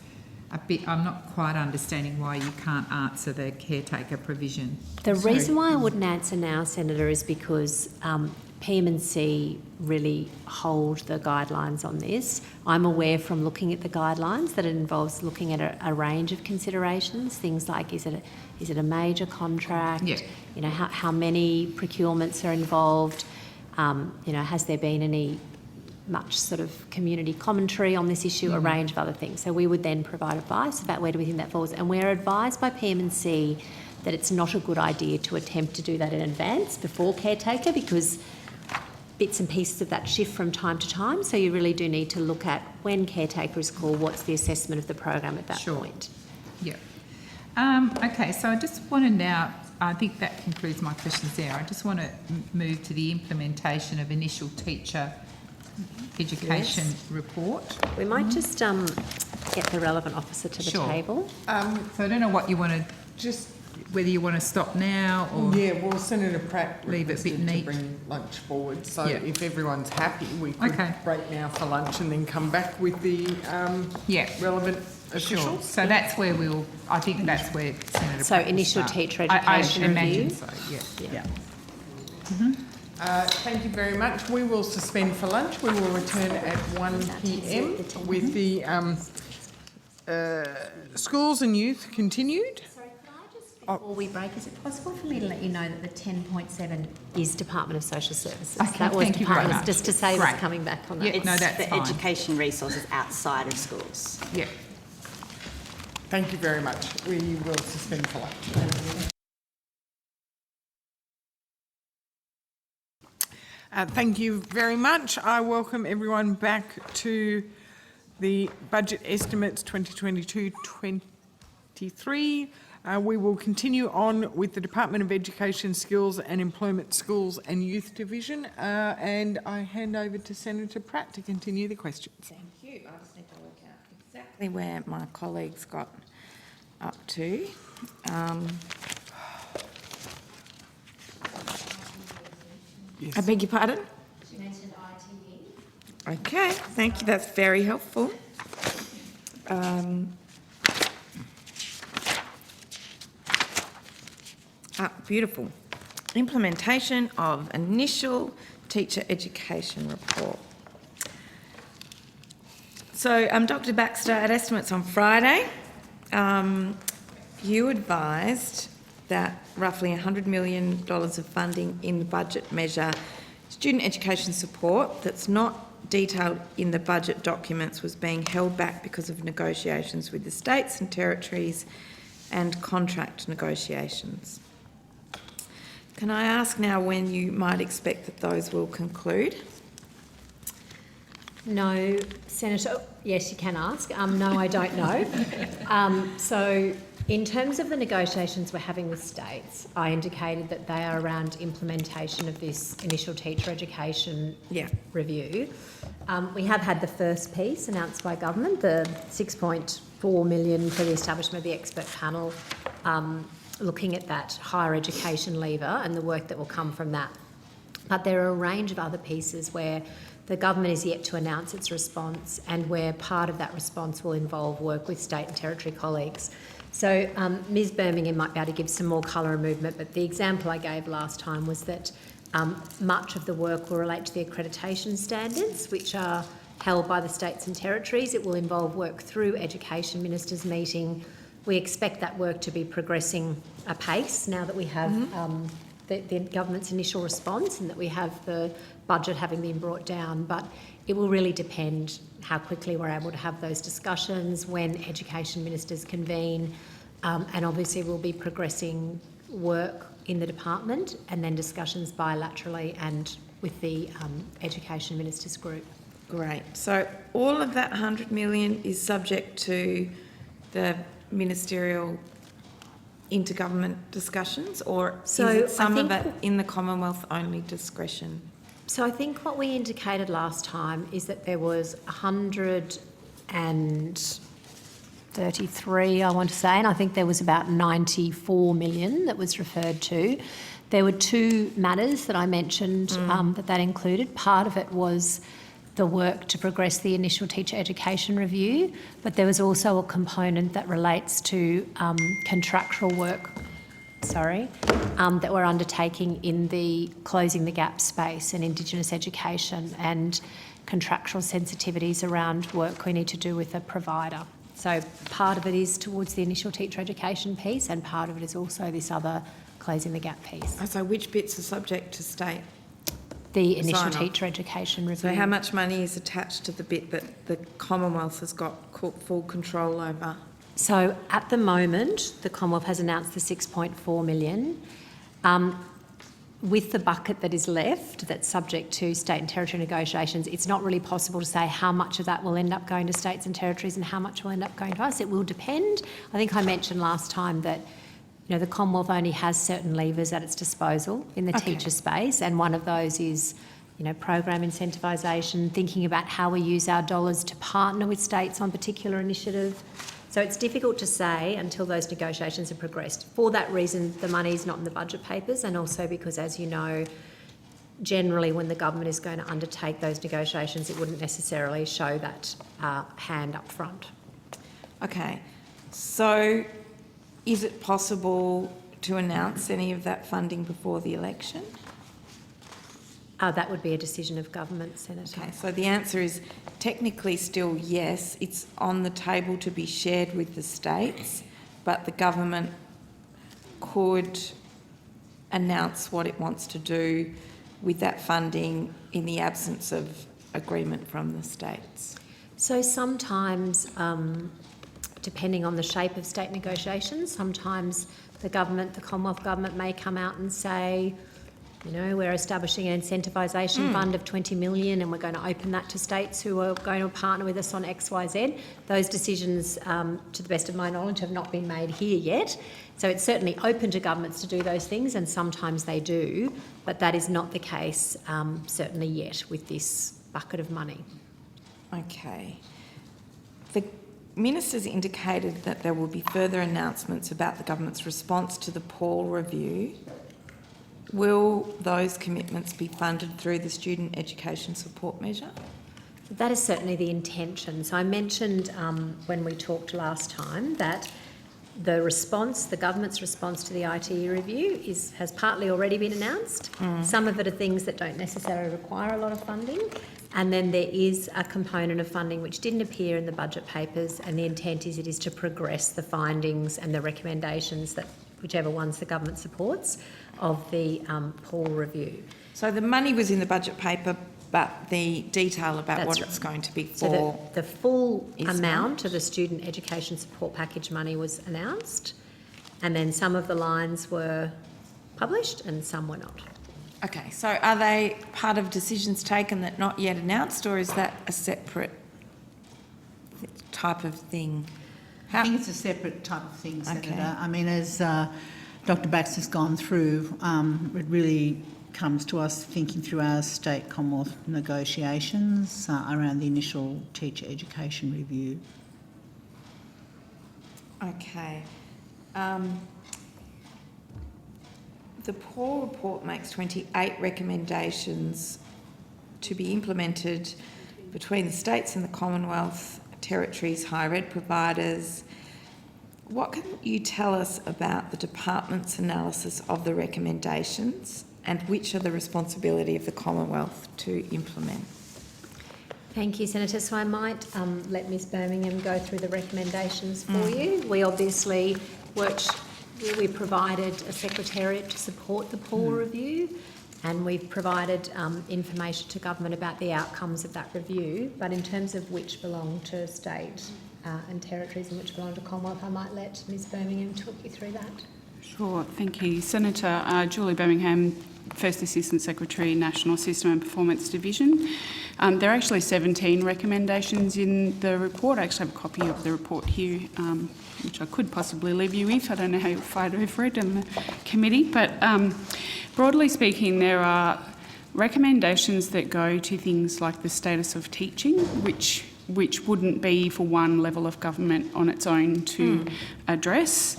I'm not quite understanding why you can't answer the caretaker provision. The reason why I wouldn't answer now, Senator, is because PM&C really hold the guidelines on this. I'm aware from looking at the guidelines that it involves looking at a range of considerations, things like is it a major contract? Yeah. You know, how many procurements are involved? You know, has there been any much sort of community commentary on this issue, a range of other things. So we would then provide advice about where do we think that falls. And we're advised by PM&C that it's not a good idea to attempt to do that in advance before caretaker because bits and pieces of that shift from time to time. So you really do need to look at when caretaker is called, what's the assessment of the program at that point. Yeah. Okay, so I just want to now, I think that concludes my questions there. I just want to move to the implementation of initial teacher education report. We might just get the relevant officer to the table. So I don't know what you want to, just whether you want to stop now or... Yeah, well, Senator Pratt leave it a bit requested to neat. bring lunch forward, so Yeah. if everyone's happy, we could break now for lunch and then come back with the relevant officials. Sure. So that's where I think that's where Senator So Pratt will initial start. teacher I education should imagine review. so, yeah. Thank you very much. We will suspend for lunch. We will return at 1 p.m. with the schools and youth continued. Sorry, could I just, before we break, is it possible for me to let you know that the 10.7 is Department of Social Services? Okay, that was thank you very Department, much. just to save Great. us coming back on that. Yeah, no, that's the fine. education resources outside of schools. Yeah. Thank you very much. We will suspend for lunch. Thank you very much. I welcome everyone back to the budget estimates 2022-23. We will continue on with the Department of Education, Skills and Employment, Schools and Youth Division, and I hand over to Senator Pratt to continue the questions. Thank you. I just need to work out exactly where my colleagues got up to. Yes. I beg your pardon? She mentioned ITV. Okay, thank you. That's very helpful. Beautiful. Implementation of initial teacher education report. So, Dr. Baxter, at estimates on Friday, you advised that roughly $100 million of funding in the budget measure student education support that's not detailed in the budget documents was being held back because of negotiations with the states and territories and contract negotiations. Can I ask now when you might expect that those will conclude? No, Senator, yes, you can ask. No, I don't know. So in terms of the negotiations we're having with states, I indicated that they are around implementation of this initial teacher education review. We have had the first piece announced by government, the $6.4 million for the establishment of the expert panel, looking at that higher education lever and the work that will come from that. But there are a range of other pieces where the government is yet to announce its response and where part of that response will involve work with state and territory colleagues. So Ms Birmingham might be able to give some more colour and movement, but the example I gave last time was that much of the work will relate to the accreditation standards, which are held by the states and territories. It will involve work through Education Ministers' meeting. We expect that work to be progressing apace now that we have the government's initial response and that we have the budget having been brought down. But it will really depend how quickly we're able to have those discussions, when Education Ministers convene, and obviously we'll be progressing work in the department and then discussions bilaterally and with the Education Ministers group. Great. So all of that $100 million is subject to the ministerial intergovernment discussions, or So is it some I of think it in the Commonwealth only discretion? So I think what we indicated last time is that there was 133, I want to say, and I think there was about 94 million that was referred to. There were two matters that I mentioned that included. Part of it was the work to progress the initial teacher education review, but there was also a component that relates to contractual work, that we're undertaking in the closing the gap space and Indigenous education and contractual sensitivities around work we need to do with a provider. So part of it is towards the initial teacher education piece, and part of it is also this other closing the gap piece. So which bits are subject to state? The initial Sign-off. teacher education review. So how much money is attached to the bit that the Commonwealth has got full control over? So at the moment, the Commonwealth has announced the 6.4 million. With the bucket that is left, that's subject to state and territory negotiations, it's not really possible to say how much of that will end up going to states and territories and how much will end up going to us. It will depend. I think I mentioned last time that the Commonwealth only has certain levers at its disposal in the teacher space, and one of those is program incentivisation, thinking about how we use our dollars to partner with states on particular initiatives. So it's difficult to say until those negotiations have progressed. For that reason, the money is not in the budget papers, and also because, as you know, generally when the government is going to undertake those negotiations, it wouldn't necessarily show that hand up front. Okay, so is it possible to announce any of that funding before the election? That would be a decision of government, Senator. Okay, so the answer is technically still yes. It's on the table to be shared with the states, but the government could announce what it wants to do with that funding in the absence of agreement from the states. So sometimes, depending on the shape of state negotiations, sometimes the Commonwealth Government may come out and say, we're establishing an incentivisation fund of 20 million and we're going to open that to states who are going to partner with us on X, Y, Z. Those decisions, to the best of my knowledge, have not been made here yet. So it's certainly open to governments to do those things, and sometimes they do, but that is not the case, certainly yet, with this bucket of money. Okay. The Minister's indicated that there will be further announcements about the government's response to the Paul review. Will those commitments be funded through the student education support measure? That is certainly the intention. So I mentioned when we talked last time that the government's response to the ITE review has partly already been announced. Some of it are things that don't necessarily require a lot of funding. And then there is a component of funding which didn't appear in the budget papers, and the intent is it is to progress the findings and the recommendations that whichever ones the government supports of the Paul review. So the money was in the budget paper, but the detail about That's what right. it's going to be for... So the full is amount not. of the student education support package money was announced, and then some of the lines were published and some were not. Okay, so are they part of decisions taken that not yet announced, or is that a separate type of thing? I think it's a separate type of thing, Senator. Okay. I mean, as Dr Baxter's gone through, it really comes to us thinking through our state Commonwealth negotiations around the initial teacher education review. Okay. The Paul report makes 28 recommendations to be implemented between the states and the Commonwealth, territories, higher ed providers. What can you tell us about the department's analysis of the recommendations, and which are the responsibility of the Commonwealth to implement? Thank you, Senator. So I might let Ms Birmingham go through the recommendations for you. We obviously we provided a secretariat to support the Paul review, and we've provided information to government about the outcomes of that review. But in terms of which belong to state and territories and which belong to Commonwealth, I might let Ms Birmingham talk you through that. Sure, thank you. Senator Julie Birmingham, First Assistant Secretary, National System and Performance Division. There are actually 17 recommendations in the report. I actually have a copy of the report here, which I could possibly leave you with. I don't know how far over it in the committee, but broadly speaking, there are recommendations that go to things like the status of teaching, which wouldn't be for one level of government on its own to address.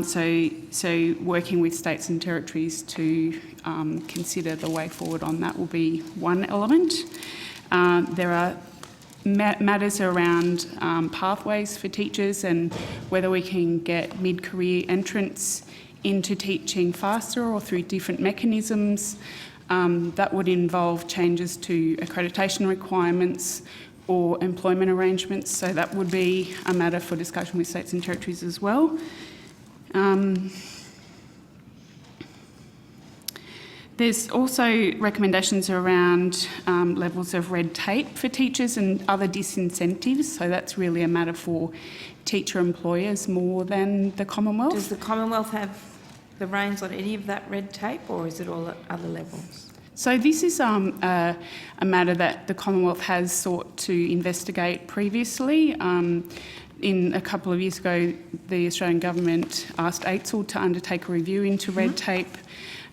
So working with states and territories to consider the way forward on that will be one element. There are matters around pathways for teachers and whether we can get mid-career entrants into teaching faster or through different mechanisms. That would involve changes to accreditation requirements or employment arrangements, so that would be a matter for discussion with states and territories as well. There's also recommendations around levels of red tape for teachers and other disincentives, so that's really a matter for teacher employers more than the Commonwealth. Does the Commonwealth have the reins on any of that red tape, or is it all at other levels? So this is a matter that the Commonwealth has sought to investigate previously. In a couple of years ago, the Australian Government asked AITSL to undertake a review into red tape,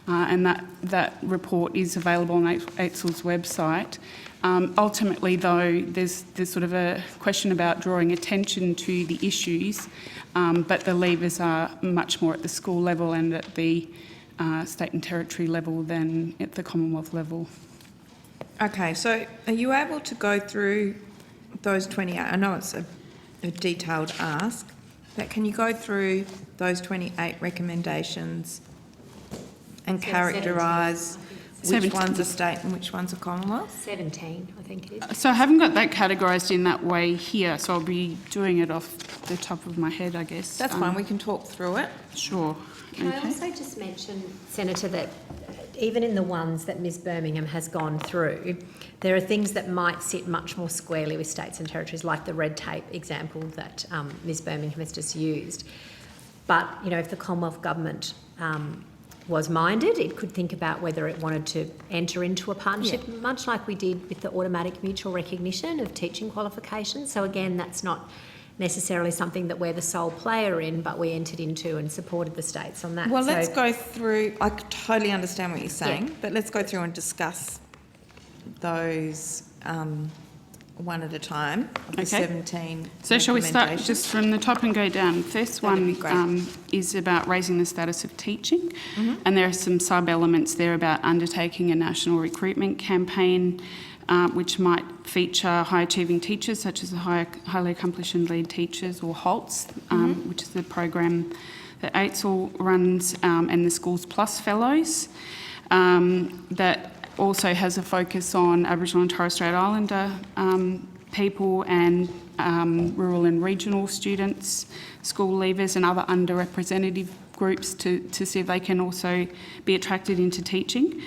and that report is available on AITSL's website. Ultimately, though, there's sort of a question about drawing attention to the issues, but the levers are much more at the school level and at the state and territory level than at the Commonwealth level. Okay, so are you able to go through those 28? I know it's a detailed ask, but can you go through those 28 recommendations and characterise which ones are state and which ones are Commonwealth? 17, I think it is. So I haven't got that categorised in that way here, so I'll be doing it off the top of my head, I guess. That's fine, we can talk through it. Sure. Can I also just mention, Senator, that even in the ones that Ms Birmingham has gone through, there are things that might sit much more squarely with states and territories, like the red tape example that Ms Birmingham has just used. But, you know, if the Commonwealth Government was minded, it could think about whether it wanted to enter into a partnership, much like we did with the automatic mutual recognition of teaching qualifications. So again, that's not necessarily something that we're the sole player in, but we entered into and supported the states on that. Well, So- let's go through, I totally understand what you're saying, but let's go through and discuss those one at a time, of the Okay. 17 So shall we start recommendations. just from the top and go down? First That'd be one great. is about raising the status of teaching, Mm-hmm. and there are some sub-elements there about undertaking a national recruitment campaign, which might feature high-achieving teachers, such as the highly accomplished and lead teachers, or HALTs, Mm-hmm. which is the program that AITSL runs, and the Schools Plus Fellows. That also has a focus on Aboriginal and Torres Strait Islander people and rural and regional students, school leavers and other underrepresented groups to see if they can also be attracted into teaching.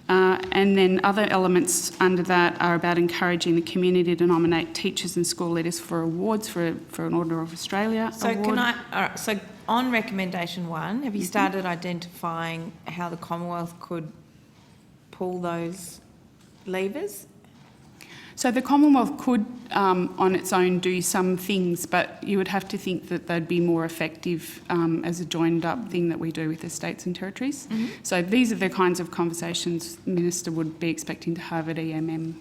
And then other elements under that are about encouraging the community to nominate teachers and school leaders for awards for an Order of Australia So award. can I, all right, so on recommendation 1, have you started identifying how the Commonwealth could pull those levers? So the Commonwealth could, on its own, do some things, but you would have to think that they'd be more effective as a joined-up thing that we do with the states and territories. So these are the kinds of conversations the Minister would be expecting to have at EMM.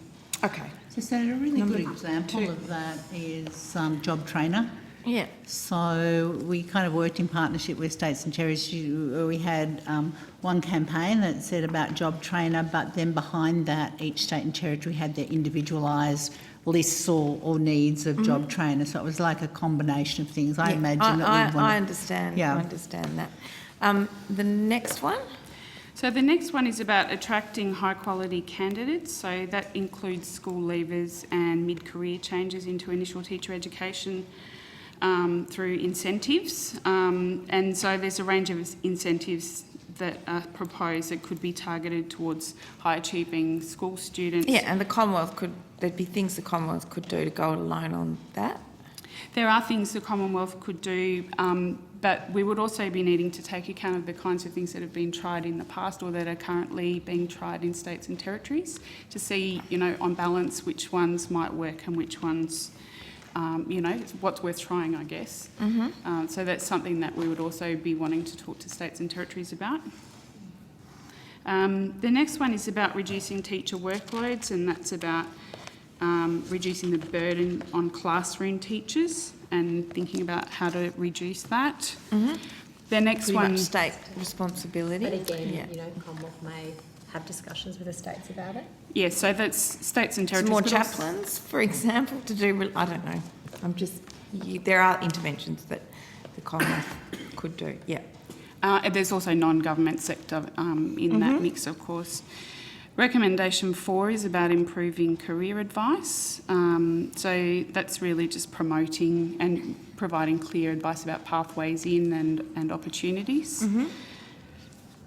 Okay. So, Senator, a really good example of that is Job Trainer. Yeah. So we kind of worked in partnership with states and territories. We had one campaign that said about Job Trainer, but then behind that, each state and territory had their individualised lists or needs of Job Trainer. So it was like a combination of things. I imagine that we I understand. Yeah. I understand that. The next one. So the next one is about attracting high-quality candidates. So that includes school leavers and mid-career changes into initial teacher education through incentives. And so there's a range of incentives that are proposed that could be targeted towards high-achieving school students. Yeah, and the Commonwealth there'd be things the Commonwealth could do to go alone on that. There are things the Commonwealth could do, but we would also be needing to take account of the kinds of things that have been tried in the past or that are currently being tried in states and territories to see, on balance, which ones might work and which ones, what's worth trying, I guess. So that's something that we would also be wanting to talk to states and territories about. The next one is about reducing teacher workloads, and that's about reducing the burden on classroom teachers and thinking about how to reduce that. The next Pretty one, much state responsibility. But again, Yeah. the Commonwealth may have discussions with the states about it? Yes, so that's states and Some territories. more but also- chaplains, for example, to do, I don't know. There are interventions that the Commonwealth could do, yeah. There's also non-government sector in that mix, of course. Recommendation 4 is about improving career advice. So that's really just promoting and providing clear advice about pathways in and opportunities.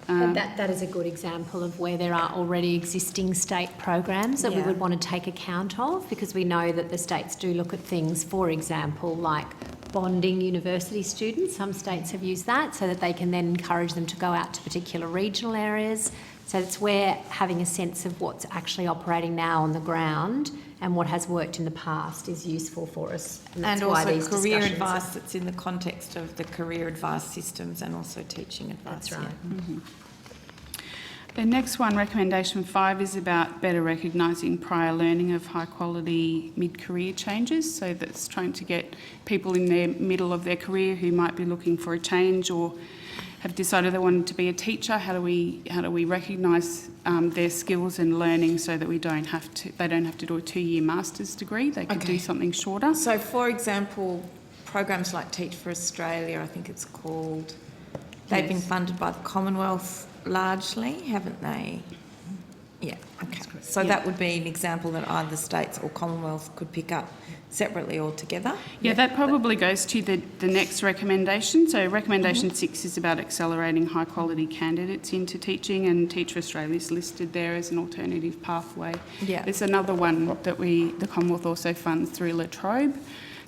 But that is a good example of where there are already existing state programs that we Yeah. would want to take account of, because we know that the states do look at things, for example, like bonding university students. Some states have used that so that they can then encourage them to go out to particular regional areas. So it's where having a sense of what's actually operating now on the ground and what has worked in the past is useful for us. That's And why also these career discussions are- advice that's in the context of the career advice systems and also teaching advice. That's right. yeah. The next one, recommendation 5, is about better recognising prior learning of high quality mid-career changes. So that's trying to get people in the middle of their career who might be looking for a change or have decided they wanted to be a teacher. How do we recognise their skills and learning so that they don't have to do a 2-year master's degree? They could do something shorter. So, for example, programs like Teach for Australia, I think it's called, they've been funded by the Commonwealth largely, haven't they? Yeah, okay. So that would be an example that either states or Commonwealth could pick up separately or together. Yeah, that probably goes to the next recommendation. So recommendation 6 is about accelerating high quality candidates into teaching, and Teach for Australia is listed there as an alternative pathway. Yeah. There's another one that the Commonwealth also funds through La Trobe.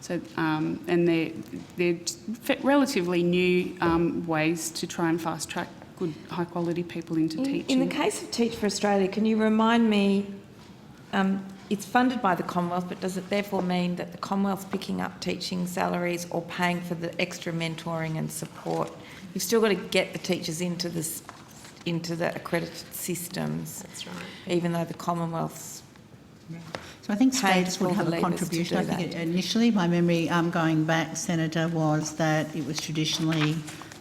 So, and they're relatively new ways to try and fast track good high quality people into teaching. In the case of Teach for Australia, can you remind me, it's funded by the Commonwealth, but does it therefore mean that the Commonwealth's picking up teaching salaries or paying for the extra mentoring and support? You've still got to get the teachers into the accredited systems. That's right. Even though the Commonwealth's So I think paid states for would the have a levers to contribution. I do think that. initially, my memory going back, Senator, was that it was traditionally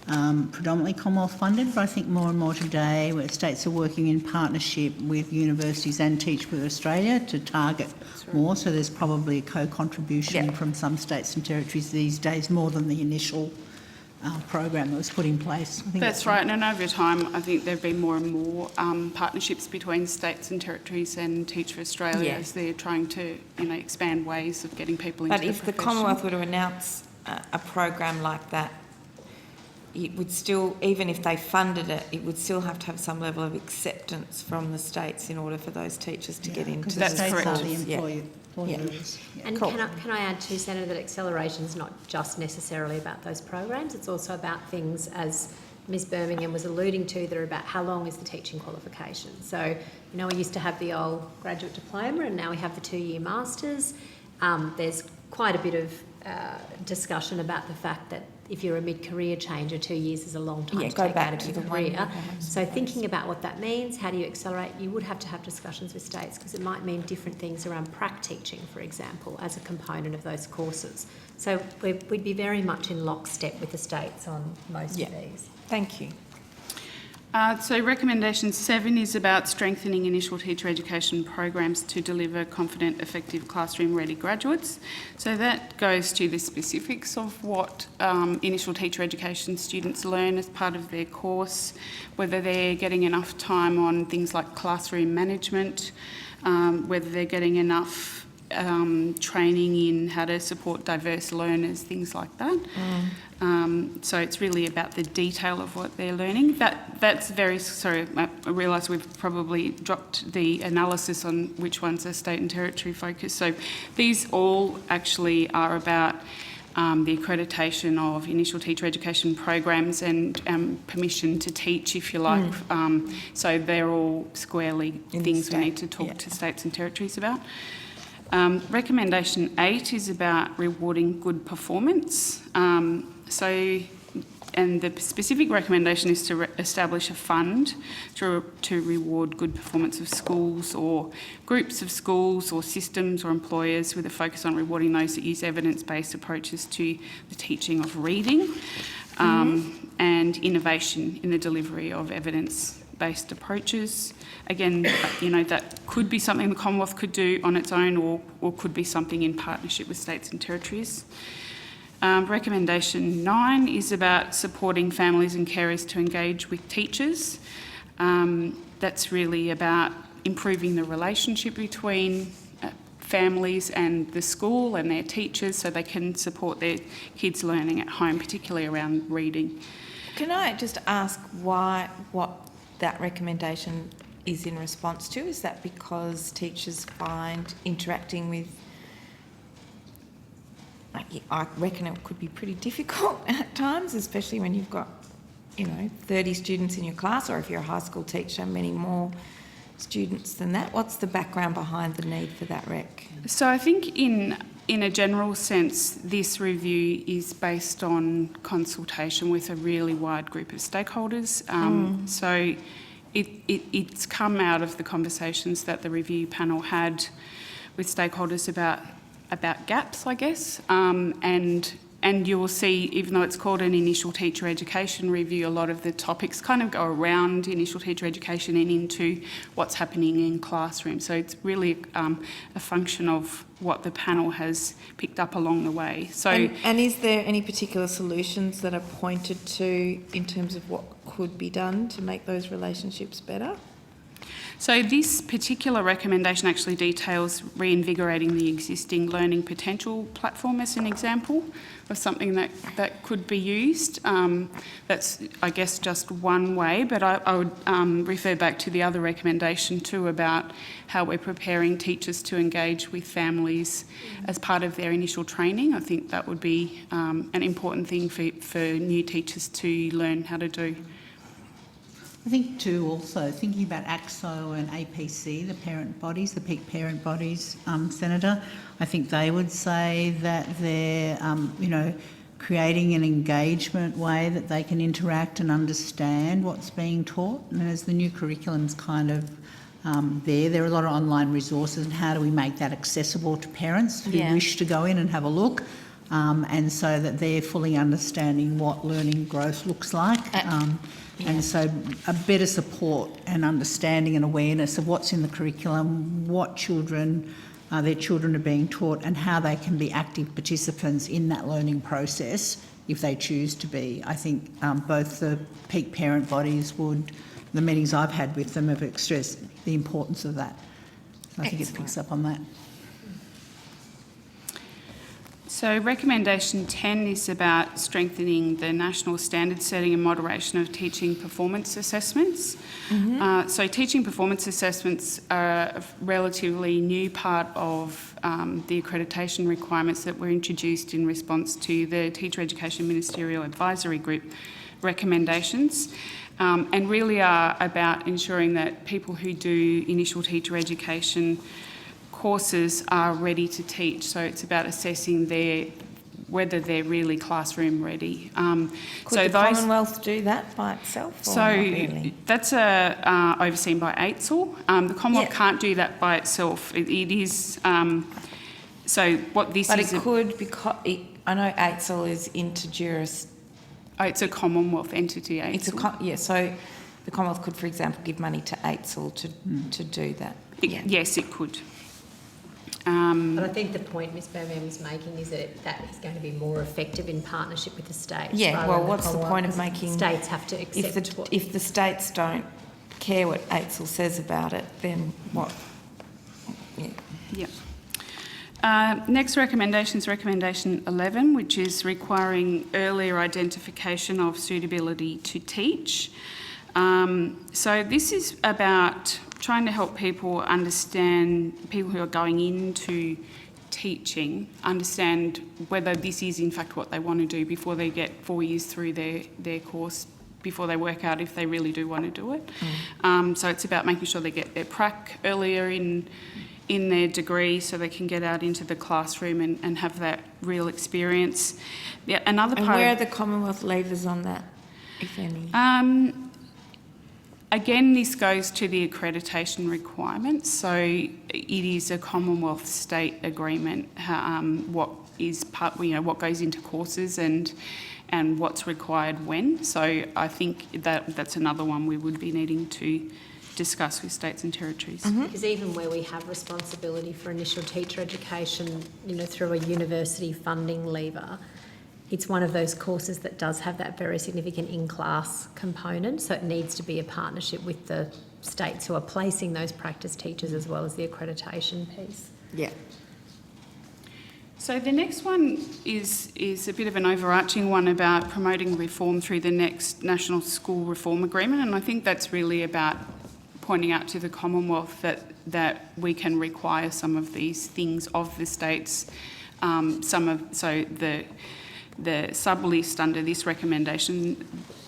predominantly Commonwealth funded, but I think more and more today where states are working in partnership with universities and Teach for Australia to target more, so there's probably a co-contribution from some states and territories these days more than the initial program that was put in place. I think That's right, and over time I think there have been more and more partnerships between states and territories and Teach for Australia as they're trying to expand ways of getting people into the profession. But if the Commonwealth were to announce a program like that, it would still, even if they funded it, it would still have to have some level of acceptance from the states in order for those teachers to get into the the states are schools. the employers. And can I add too, Senator, that acceleration is not just necessarily about those programs, it's also about things, as Ms Birmingham was alluding to, that are about how long is the teaching qualification. So, we used to have the old graduate diploma and now we have the 2-year masters. There's quite a bit of discussion about the fact that if you're a mid-career changer, 2 years is a long time to take out of your career. So thinking about what that means, how do you accelerate, you would have to have discussions with states because it might mean different things around prac teaching, for example, as a component of those courses. So we'd be very much in lockstep with the states on most of these. Thank you. So recommendation 7 is about strengthening initial teacher education programs to deliver confident, effective classroom-ready graduates. So that goes to the specifics of what initial teacher education students learn as part of their course, whether they're getting enough time on things like classroom management, whether they're getting enough training in how to support diverse learners, things like that. So it's really about the detail of what they're learning. That's very, sorry, I realise we've probably dropped the analysis on which ones are state and territory focused. So these all actually are about the accreditation of initial teacher education programs and permission to teach, if you like. So they're all squarely things we need to talk to states and territories about. Recommendation 8 is about rewarding good performance. And the specific recommendation is to establish a fund to reward good performance of schools or groups of schools or systems or employers with a focus on rewarding those that use evidence-based approaches to the teaching of reading and innovation in the delivery of evidence evidence-based approaches. Again, that could be something the Commonwealth could do on its own or could be something in partnership with states and territories. Recommendation 9 is about supporting families and carers to engage with teachers. That's really about improving the relationship between families and the school and their teachers so they can support their kids' learning at home, particularly around reading. Can I just ask what that recommendation is in response to? Is that because teachers find interacting with, I reckon it could be pretty difficult at times, especially when you've got, 30 students in your class, or if you're a high school teacher, many more students than that. What's the background behind the need for that rec? So I think in a general sense, this review is based on consultation with a really wide group of stakeholders. So it's come out of the conversations that the review panel had with stakeholders about gaps, I guess, and you will see, even though it's called an initial teacher education review, a lot of the topics kind of go around initial teacher education and into what's happening in classrooms. So it's really a function of what the panel has picked up along the way. So, and is there any particular solutions that are pointed to in terms of what could be done to make those relationships better? So this particular recommendation actually details reinvigorating the existing learning potential platform as an example of something that could be used. That's, I guess, just one way, but I would refer back to the other recommendation too about how we're preparing teachers to engage with families as part of their initial training. I think that would be an important thing for new teachers to learn how to do. I think too also thinking about ACSO and APC, the parent bodies, the peak parent bodies, Senator, I think they would say that they're, creating an engagement way that they can interact and understand what's being taught. And as the new curriculum's kind of there are a lot of online resources, and how do we make that accessible to parents who wish to go in and have a look, and so that they're fully understanding what learning growth looks like. And so a better support and understanding and awareness of what's in the curriculum, what their children are being taught, and how they can be active participants in that learning process if they choose to be. I think both the peak parent bodies the meetings I've had with them have stressed the importance of that. So I think it picks up on that. So recommendation 10 is about strengthening the national standard setting and moderation of teaching performance assessments. So teaching performance assessments are a relatively new part of the accreditation requirements that were introduced in response to the Teacher Education Ministerial Advisory Group recommendations, and really are about ensuring that people who do initial teacher education courses are ready to teach. So it's about assessing whether they're really classroom ready. Could the Commonwealth do that by itself? Or not really? That's overseen by AITSL. The Commonwealth can't do that by itself. It is. So what this but is. But it could, because I know AITSL is interjuris. Oh, it's a Commonwealth entity. AITSL. So the Commonwealth could, for example, give money to AITSL to do that. Yes, it could. But I think the point Ms Birmingham is making is that is going to be more effective in partnership with the states. Yeah, well, what's the point of making... States have to accept if the states don't care what AITSL says about it, then what? Next recommendation is recommendation 11, which is requiring earlier identification of suitability to teach. So this is about trying to help people who are going into teaching, understand whether this is in fact what they want to do before they get 4 years through their course, before they work out if they really do want to do it. So it's about making sure they get their prac earlier in their degree so they can get out into the classroom and have that real experience. Another part. And where are the Commonwealth levers on that, if any? Again, this goes to the accreditation requirements. So it is a Commonwealth state agreement. What goes into courses, and and what's required when. So I think that's another one we would be needing to discuss with states and territories. Because even where we have responsibility for initial teacher education, through a university funding lever, it's one of those courses that does have that very significant in-class component, so it needs to be a partnership with the states who are placing those practice teachers as well as the accreditation piece. Yeah. So the next one is a bit of an overarching one about promoting reform through the next National School Reform Agreement, and I think that's really about pointing out to the Commonwealth that we can require some of these things of the states. The sub-list under this recommendation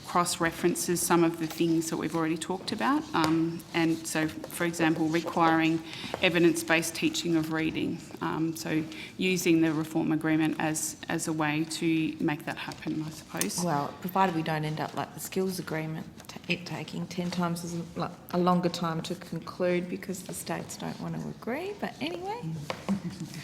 cross-references some of the things that we've already talked about. And so, for example, requiring evidence-based teaching of reading. So using the reform agreement as a way to make that happen, I suppose. Well, provided we don't end up like the skills agreement, it taking 10 times a longer time to conclude because the states don't want to agree. But anyway.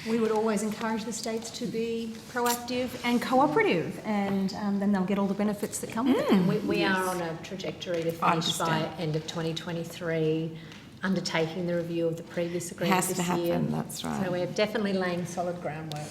We would always encourage the states to be proactive and cooperative, and then they'll get all the benefits that come with it. We are on a trajectory to finish by end of 2023, undertaking the review of the previous agreement Has to this happen, year. that's right. So we're definitely laying solid groundwork.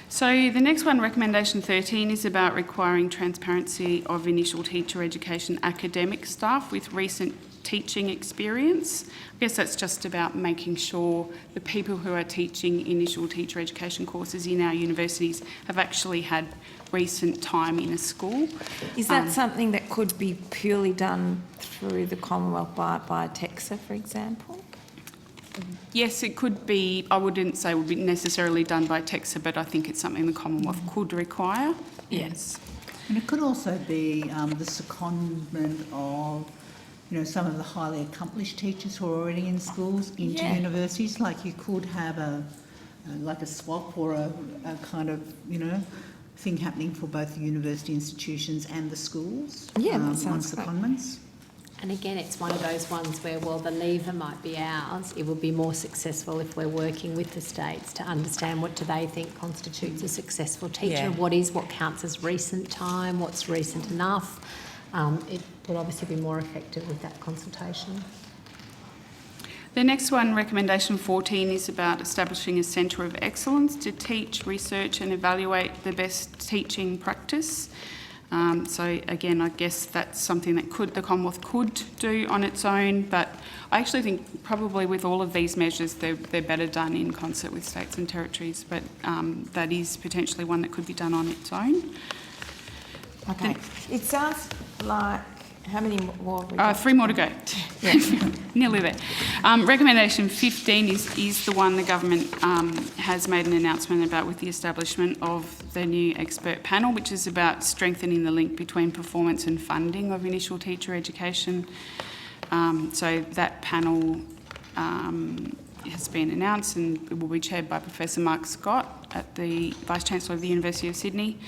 So the next one, recommendation 13, is about requiring transparency of initial teacher education academic staff with recent teaching experience. I guess that's just about making sure the people who are teaching initial teacher education courses in our universities have actually had recent time in a school. Is that something that could be purely done through the Commonwealth by TEXA, for example? Yes, it could be. I wouldn't say it would be necessarily done by TEXA, but I think it's something the Commonwealth could require. Yes. And it could also be the secondment of some of the highly accomplished teachers who are already in schools into universities. Like you could have a swap or a kind of, thing happening for both the university institutions and the schools. Yeah, that on sounds secondments. And again, it's one of those ones where, while the lever might be ours, it will be more successful if we're working with the states to understand what do they think constitutes a successful teacher, what counts as recent time, what's recent enough. It will obviously be more effective with that consultation. The next one, recommendation 14, is about establishing a centre of excellence to teach, research and evaluate the best teaching practice. So again, I guess that's something that the Commonwealth could do on its own, but I actually think probably with all of these measures, they're better done in concert with states and territories, but that is potentially one that could be done on its own. Okay. It sounds like, how many more have we got? 3 more to go. Nearly there. Recommendation 15 is the one the government has made an announcement about with the establishment of the new expert panel, which is about strengthening the link between performance and funding of initial teacher education. So that panel has been announced and it will be chaired by Professor Mark Scott, at the Vice-Chancellor of the University of Sydney.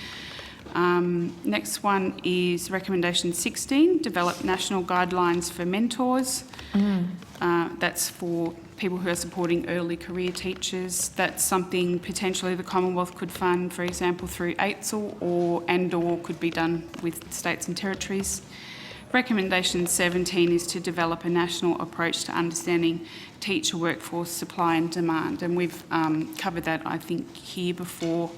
Next one is recommendation 16, develop national guidelines for mentors. That's for people who are supporting early career teachers. That's something potentially the Commonwealth could fund, for example, through AITSL or could be done with states and territories. Recommendation 17 is to develop a national approach to understanding teacher workforce supply and demand, and we've covered that, I think, here before.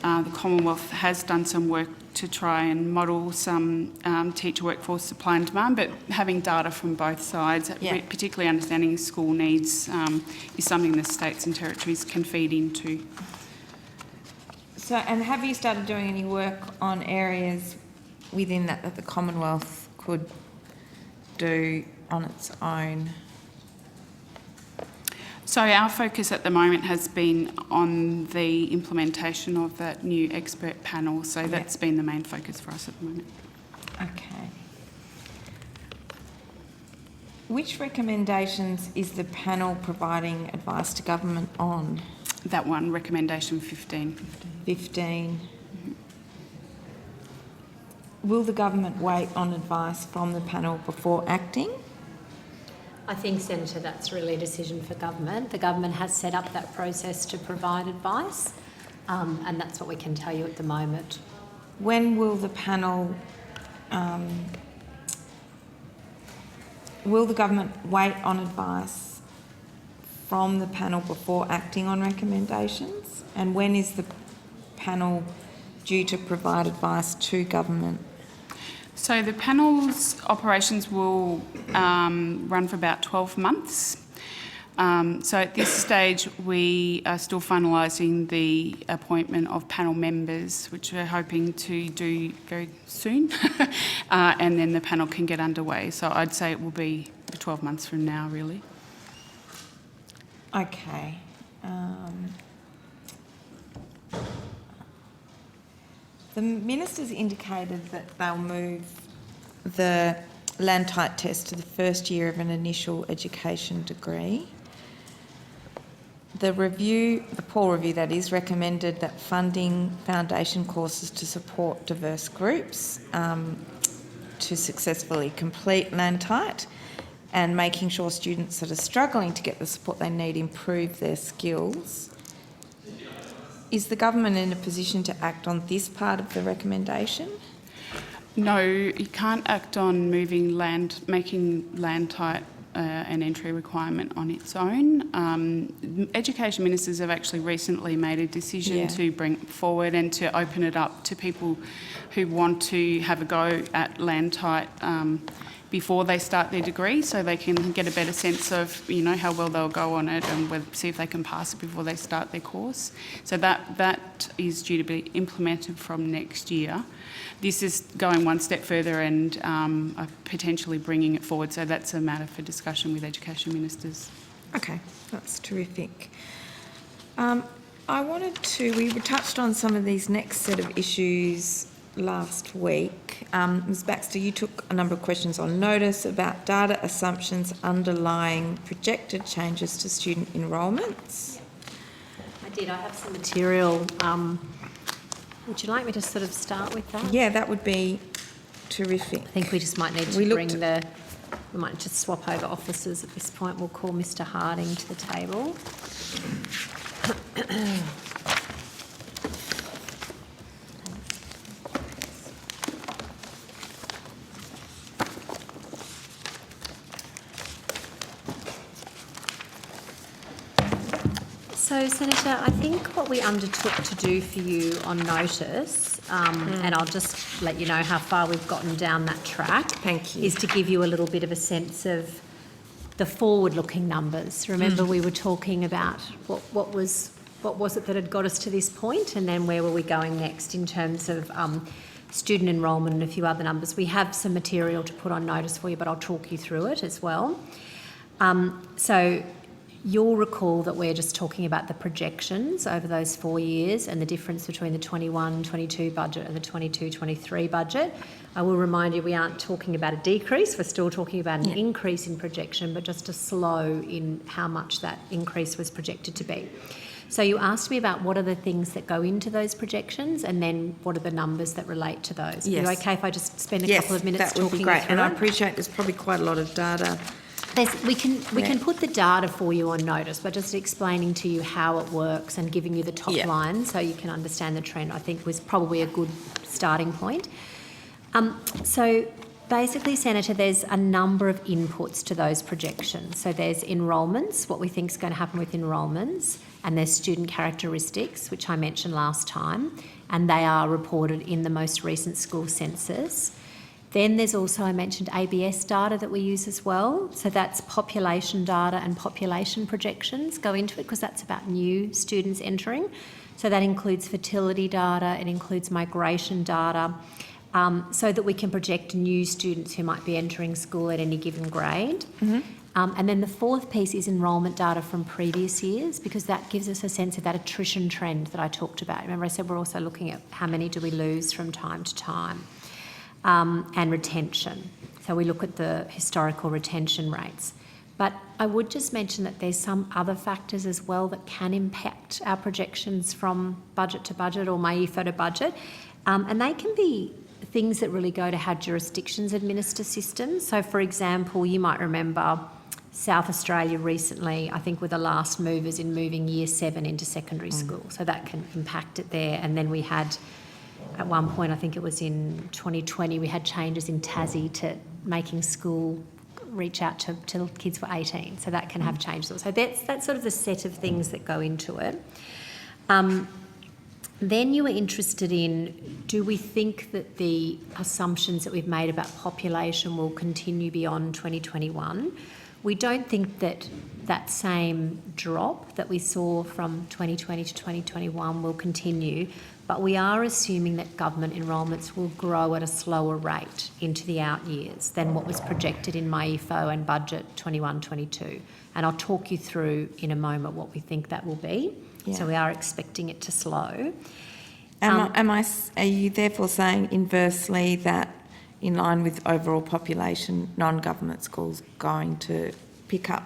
The Commonwealth has done some work to try and model some teacher workforce supply and demand, but having data from both sides, particularly understanding school needs, is something the states and territories can feed into. So, and have you started doing any work on areas within that the Commonwealth could do on its own? So our focus at the moment has been on the implementation of that new expert panel. So that's been the main focus for us at the moment. Okay. Which recommendations is the panel providing advice to government on? That one, recommendation 15. 15. Will the government wait on advice from the panel before acting? I think, Senator, that's really a decision for government. The government has set up that process to provide advice, and that's what we can tell you at the moment. when will the panel, will the government wait on advice from the panel before acting on recommendations? And when is the panel due to provide advice to government? So the panel's operations will run for about 12 months. So at this stage, we are still finalising the appointment of panel members, which we're hoping to do very soon, and then the panel can get underway. So I'd say it will be 12 months from now, really. Okay. The ministers indicated that they'll move the land type test to the first year of an initial education degree. The Paul review that is, recommended that funding foundation courses to support diverse groups to successfully complete land type, and making sure students that are struggling to get the support they need improve their skills. Is the government in a position to act on this part of the recommendation? No, you can't act on making land type an entry requirement on its own. Education ministers have actually recently made a decision to bring it forward and to open it up to people who want to have a go at land type before they start their degree, so they can get a better sense of, you know, how well they'll go on it and see if they can pass it before they start their course. So that is due to be implemented from next year. This is going one step further and potentially bringing it forward, so that's a matter for discussion with education ministers. Okay, that's terrific. We touched on some of these next set of issues last week. Ms Baxter, you took a number of questions on notice about data assumptions underlying projected changes to student enrolments. I did. I have some material. Would you like me to sort of start with that? Yeah, that would be terrific. I think we just might need to we might just swap over officers at this point. We'll call Mr Harding to the table. So, Senator, I think what we undertook to do for you on notice, and I'll just let you know how far we've gotten down that track. Thank you. Is to give you a little bit of a sense of the forward-looking numbers. Remember, we were talking about what was it that had got us to this point, and then where were we going next in terms of student enrolment and a few other numbers. We have some material to put on notice for you, but I'll talk you through it as well. So you'll recall that we're just talking about the projections over those 4 years and the difference between the 21-22 budget and the 22-23 budget. I will remind you we aren't talking about a decrease, we're still talking about an increase in projection, but just a slow in how much that increase was projected to be. So you asked me about what are the things that go into those projections and then what are the numbers that relate to those. Yes. Are you okay if I just spend a couple of minutes talking that would be great. through And I it? appreciate there's probably quite a lot of data. We can put the data for you on notice, but just explaining to you how it works and giving you the top line so you can understand the trend, I think was probably a good starting point. So basically, Senator, there's a number of inputs to those projections. So there's enrolments, what we think is going to happen with enrolments, and there's student characteristics, which I mentioned last time, and they are reported in the most recent school census. Then there's also, I mentioned, ABS data that we use as well. So that's population data and population projections go into it because that's about new students entering. So that includes fertility data, it includes migration data, so that we can project new students who might be entering school at any given grade. And then the fourth piece is enrolment data from previous years because that gives us a sense of that attrition trend that I talked about. Remember I said we're also looking at how many do we lose from time to time. And retention. So we look at the historical retention rates. But I would just mention that there's some other factors as well that can impact our projections from budget to budget or MyEFO to budget. And they can be things that really go to how jurisdictions administer systems. So, for example, you might remember South Australia recently, I think, were the last movers in moving Year 7 into secondary school. So that can impact it there. And then we had at one point, I think it was in 2020, we had changes in Tassie to making school reach out to kids for 18. So that can have changes. So that's sort of the set of things that go into it. Then you were interested in, do we think that the assumptions that we've made about population will continue beyond 2021? We don't think that that same drop that we saw from 2020 to 2021 will continue, but we are assuming that government enrolments will grow at a slower rate into the out years than what was projected in MyEFO and Budget 21-22. And I'll talk you through in a moment what we think that will be. Yeah. So we are expecting it to slow. Are you therefore saying inversely that in line with overall population, non-government schools going to pick up?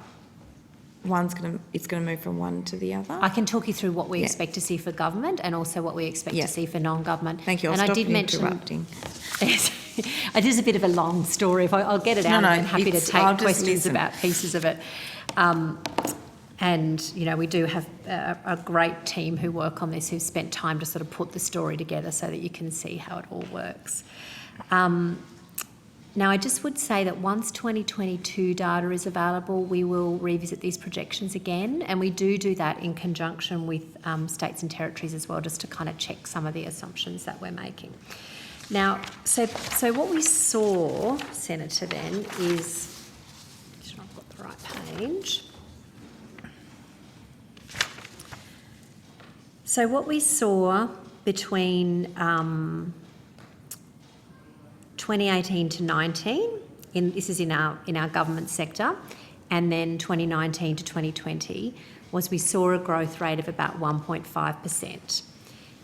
It's going to move from one to the other? I can talk you through what we expect to see for government and also what we expect to see for non-government. Thank you. I'll stop interrupting. It is a bit of a long story. If I'll get it out, I'm happy to take questions about pieces of it. And, you know, we do have a great team who work on this, who've spent time to sort of put the story together so that you can see how it all works. Now, I just would say that once 2022 data is available, we will revisit these projections again, and we do that in conjunction with states and territories as well, just to kind of check some of the assumptions that we're making. Now, so what we saw, Senator, then is, make sure I've got the right page. So what we saw between 2018 to 19, this is in our government sector, and then 2019 to 2020, was we saw a growth rate of about 1.5%.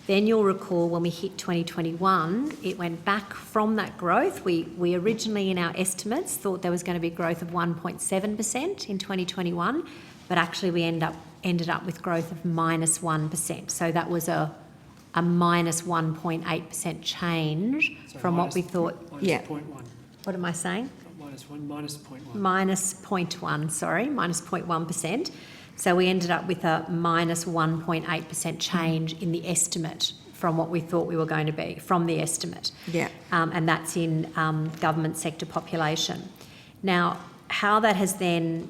Then you'll recall when we hit 2021, it went back from that growth. We originally in our estimates thought there was going to be growth of 1.7% in 2021, but actually we ended up with growth of -1%. So that was a minus 1.8% change from what we thought. Minus 0.1. What am I saying? Minus 0.1. Minus 0.1, sorry, minus 0.1%. So we ended up with a minus 1.8% change in the estimate from what we thought we were going to be, from the estimate. Yeah. And that's in government sector population. Now, how that has then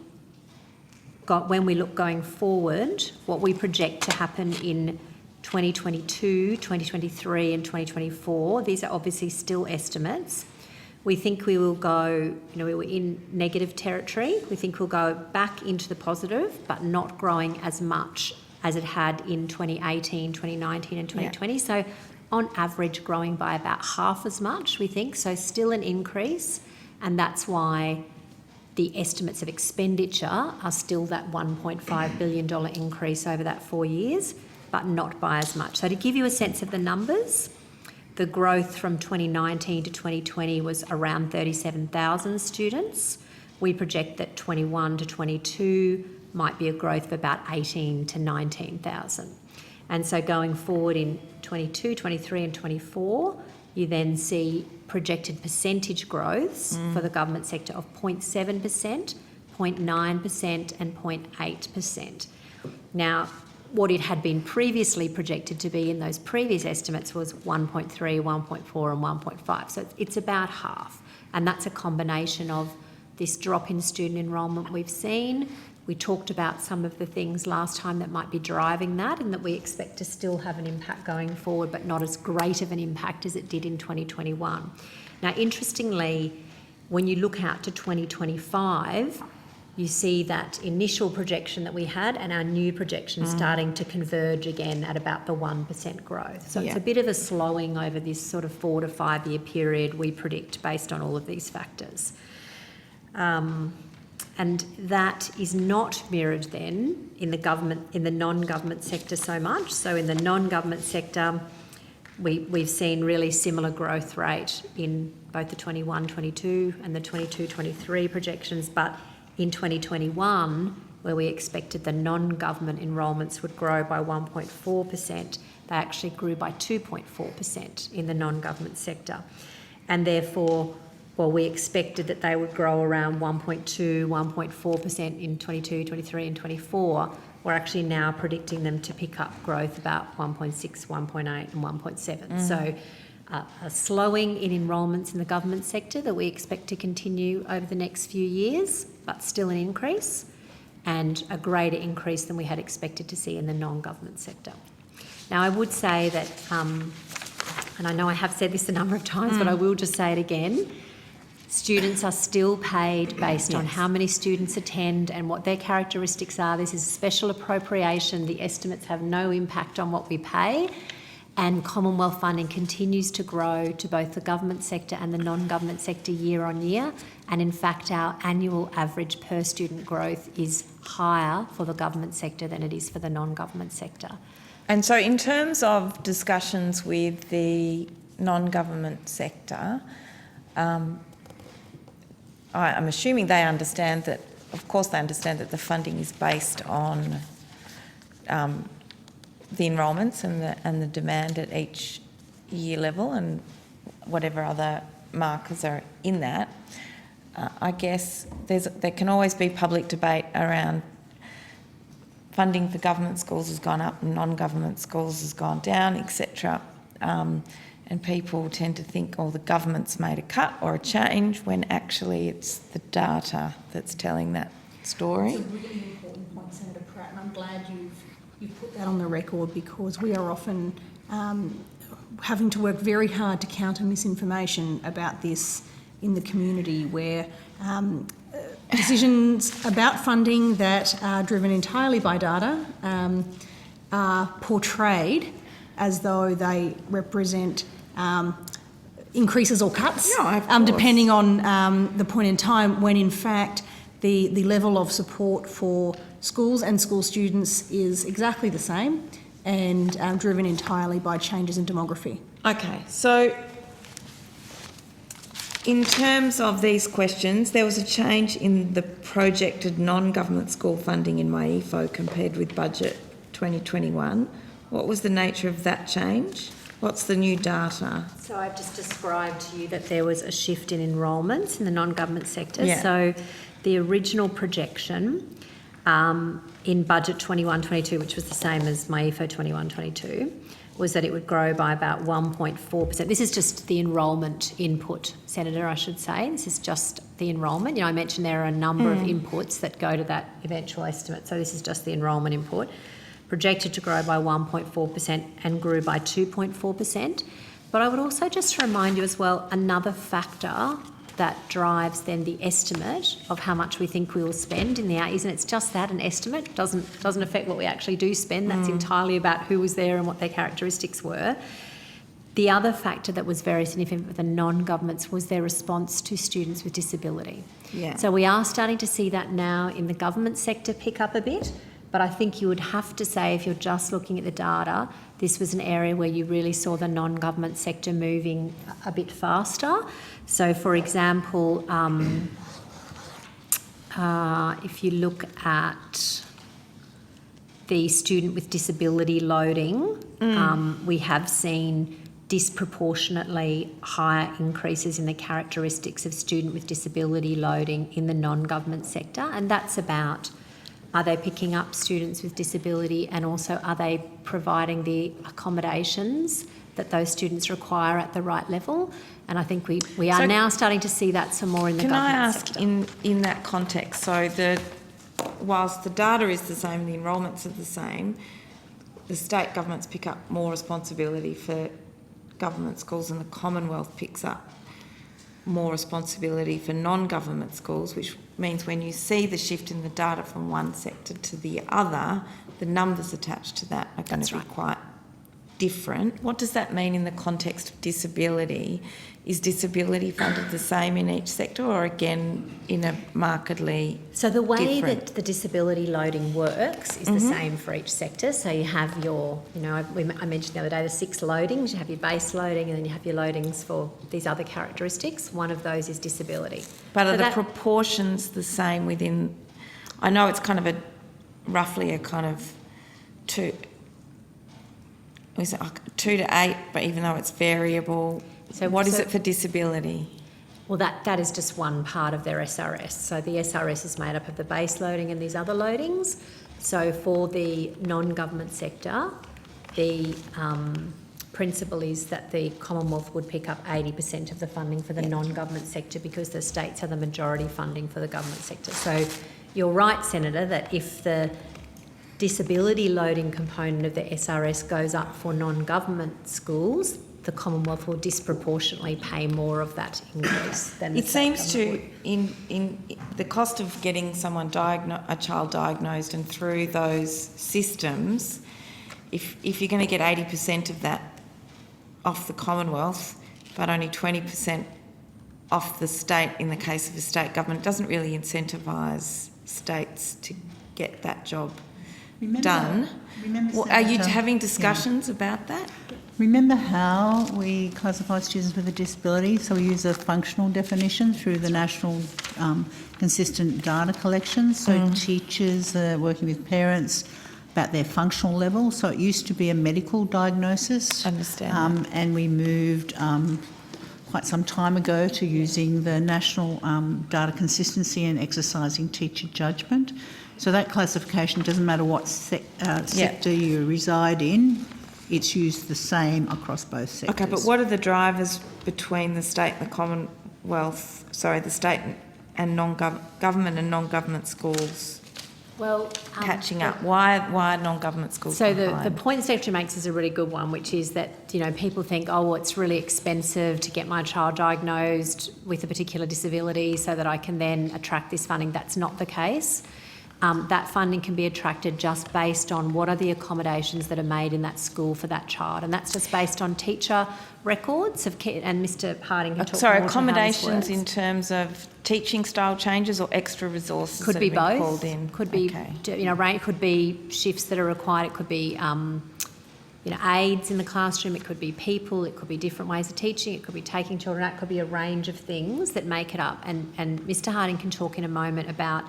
got, when we look going forward, what we project to happen in 2022, 2023 and 2024, these are obviously still estimates. We think we will go, we were in negative territory. We think we'll go back into the positive, but not growing as much as it had in 2018, 2019 and 2020. Yeah. So on average growing by about half as much, we think. So still an increase, and that's why the estimates of expenditure are still that $1.5 billion increase over that 4 years, but not by as much. So to give you a sense of the numbers, the growth from 2019 to 2020 was around 37,000 students. We project that 21 to 22 might be a growth of about 18 to 19,000. And so going forward in 22, 23 and 24, you then see projected percentage growths for the government sector of 0.7%, 0.9% and 0.8%. Now, what it had been previously projected to be in those previous estimates was 1.3, 1.4 and 1.5. So it's about half. And that's a combination of this drop in student enrolment we've seen. We talked about some of the things last time that might be driving that, and that we expect to still have an impact going forward, but not as great of an impact as it did in 2021. Now, interestingly, when you look out to 2025, you see that initial projection that we had and our new projection starting to converge again at about the 1% growth. So it's a bit of a slowing over this sort of 4 to 5 year period, we predict, based on all of these factors. And that is not mirrored then in the non-government sector so much. So in the non-government sector, we've seen really similar growth rate in both the 21-22 and the 22-23 projections, but in 2021, where we expected the non-government enrolments would grow by 1.4%, they actually grew by 2.4% in the non-government sector. And therefore, well, we expected that they would grow around 1.2, 1.4% in 22, 23 and 24. We're actually now predicting them to pick up growth about 1.6, 1.8 and 1.7. So a slowing in enrolments in the government sector that we expect to continue over the next few years, but still an increase, and a greater increase than we had expected to see in the non-government sector. Now, I would say that, and I know I have said this a number of times, but I will just say it again, students are still paid based on how many students attend and what their characteristics are. This is a special appropriation. The estimates have no impact on what we pay, and Commonwealth funding continues to grow to both the government sector and the non-government sector year on year. And in fact, our annual average per student growth is higher for the government sector than it is for the non-government sector. And so in terms of discussions with the non-government sector, I'm assuming they understand that, of course they understand that the funding is based on the enrolments and the demand at each year level and whatever other markers are in that. I guess there can always be public debate around funding for government schools has gone up and non-government schools has gone down, etc. And people tend to think, oh, the government's made a cut or a change, when actually it's the data that's telling that story. It's a really important point, Senator Pratt, and I'm glad you've put that on the record, because we are often having to work very hard to counter misinformation about this in the community, where decisions about funding that are driven entirely by data are portrayed as though they represent increases or cuts, depending on the point in time, when in fact the level of support for schools and school students is exactly the same and driven entirely by changes in demography. Okay, so in terms of these questions, there was a change in the projected non-government school funding in MyEFO compared with budget 2021. What was the nature of that change? What's the new data? So I've just described to you that there was a shift in enrolments in the non-government sector. Yeah. So the original projection in budget 21-22, which was the same as MyEFO 21-22, was that it would grow by about 1.4%. This is just the enrolment input, Senator, I should say. This is just the enrolment. You know, I mentioned there are a number of inputs that go to that eventual estimate. So this is just the enrolment input. Projected to grow by 1.4% and grew by 2.4%. But I would also just remind you as well, another factor that drives then the estimate of how much we think we will spend in the out years, and it's just that, an estimate, doesn't affect what we actually do spend. That's entirely about who was there and what their characteristics were. The other factor that was very significant for the non-governments was their response to students with disability. Yeah. So we are starting to see that now in the government sector pick up a bit, but I think you would have to say, if you're just looking at the data, this was an area where you really saw the non-government sector moving a bit faster. So, for example, if you look at the student with disability loading, we have seen disproportionately higher increases in the characteristics of student with disability loading in the non-government sector, and that's about, are they picking up students with disability, and also are they providing the accommodations that those students require at the right level? And I think we are now starting to see that some more in the government sector. Can I ask, in that context, so whilst the data is the same, the enrolments are the same, the state governments pick up more responsibility for government schools, and the Commonwealth picks up more responsibility for non-government schools, which means when you see the shift in the data from one sector to the other, the numbers attached to that are going to be quite different. What does that mean in the context of disability? Is disability funded the same in each sector, or again in a markedly So the way different? that the disability loading works is the same for each sector. So you have your, I mentioned the other day the 6 loadings. You have your base loading, and then you have your loadings for these other characteristics. One of those is disability. But So are the proportions the same within? I know it's kind of roughly a kind of 2 to 8, but even though it's variable, so what is it for disability? Well, that is just one part of their SRS. So the SRS is made up of the base loading and these other loadings. So for the non-government sector, the principle is that the Commonwealth would pick up 80% of the funding for the non-government sector because the states are the majority funding for the government sector. So you're right, Senator, that if the disability loading component of the SRS goes up for non-government schools, the Commonwealth will disproportionately pay more of that increase than the It state seems to, government would. in the cost of getting someone a child diagnosed and through those systems, if you're going to get 80% of that off the Commonwealth, but only 20% off the state in the case of a state government, it doesn't really incentivise states to get that job done. Are you having discussions about that? Remember how we classify students with a disability? So we use a functional definition through the national consistent data collection. So teachers are working with parents about their functional level. So it used to be a medical diagnosis. Understand. And we moved quite some time ago to using the national data consistency and exercising teacher judgment. So that classification doesn't matter what sector you reside in. It's used the same across both sectors. Okay, but what are the drivers between the state and the Commonwealth, the state and government and non-government schools catching up? Why are non-government schools behind? The point the Secretary makes is a really good one, which is that, people think, oh, well, it's really expensive to get my child diagnosed with a particular disability so that I can then attract this funding. That's not the case. That funding can be attracted just based on what are the accommodations that are made in that school for that child, and that's just based on teacher records and Mr. Harding can talk more to how this accommodations works. in terms of teaching style changes or extra resources Could that be have been both. called in? Could be, it could be shifts that are required. It could be, aides in the classroom. It could be people. It could be different ways of teaching. It could be taking children out. It could be a range of things that make it up. And Mr. Harding can talk in a moment about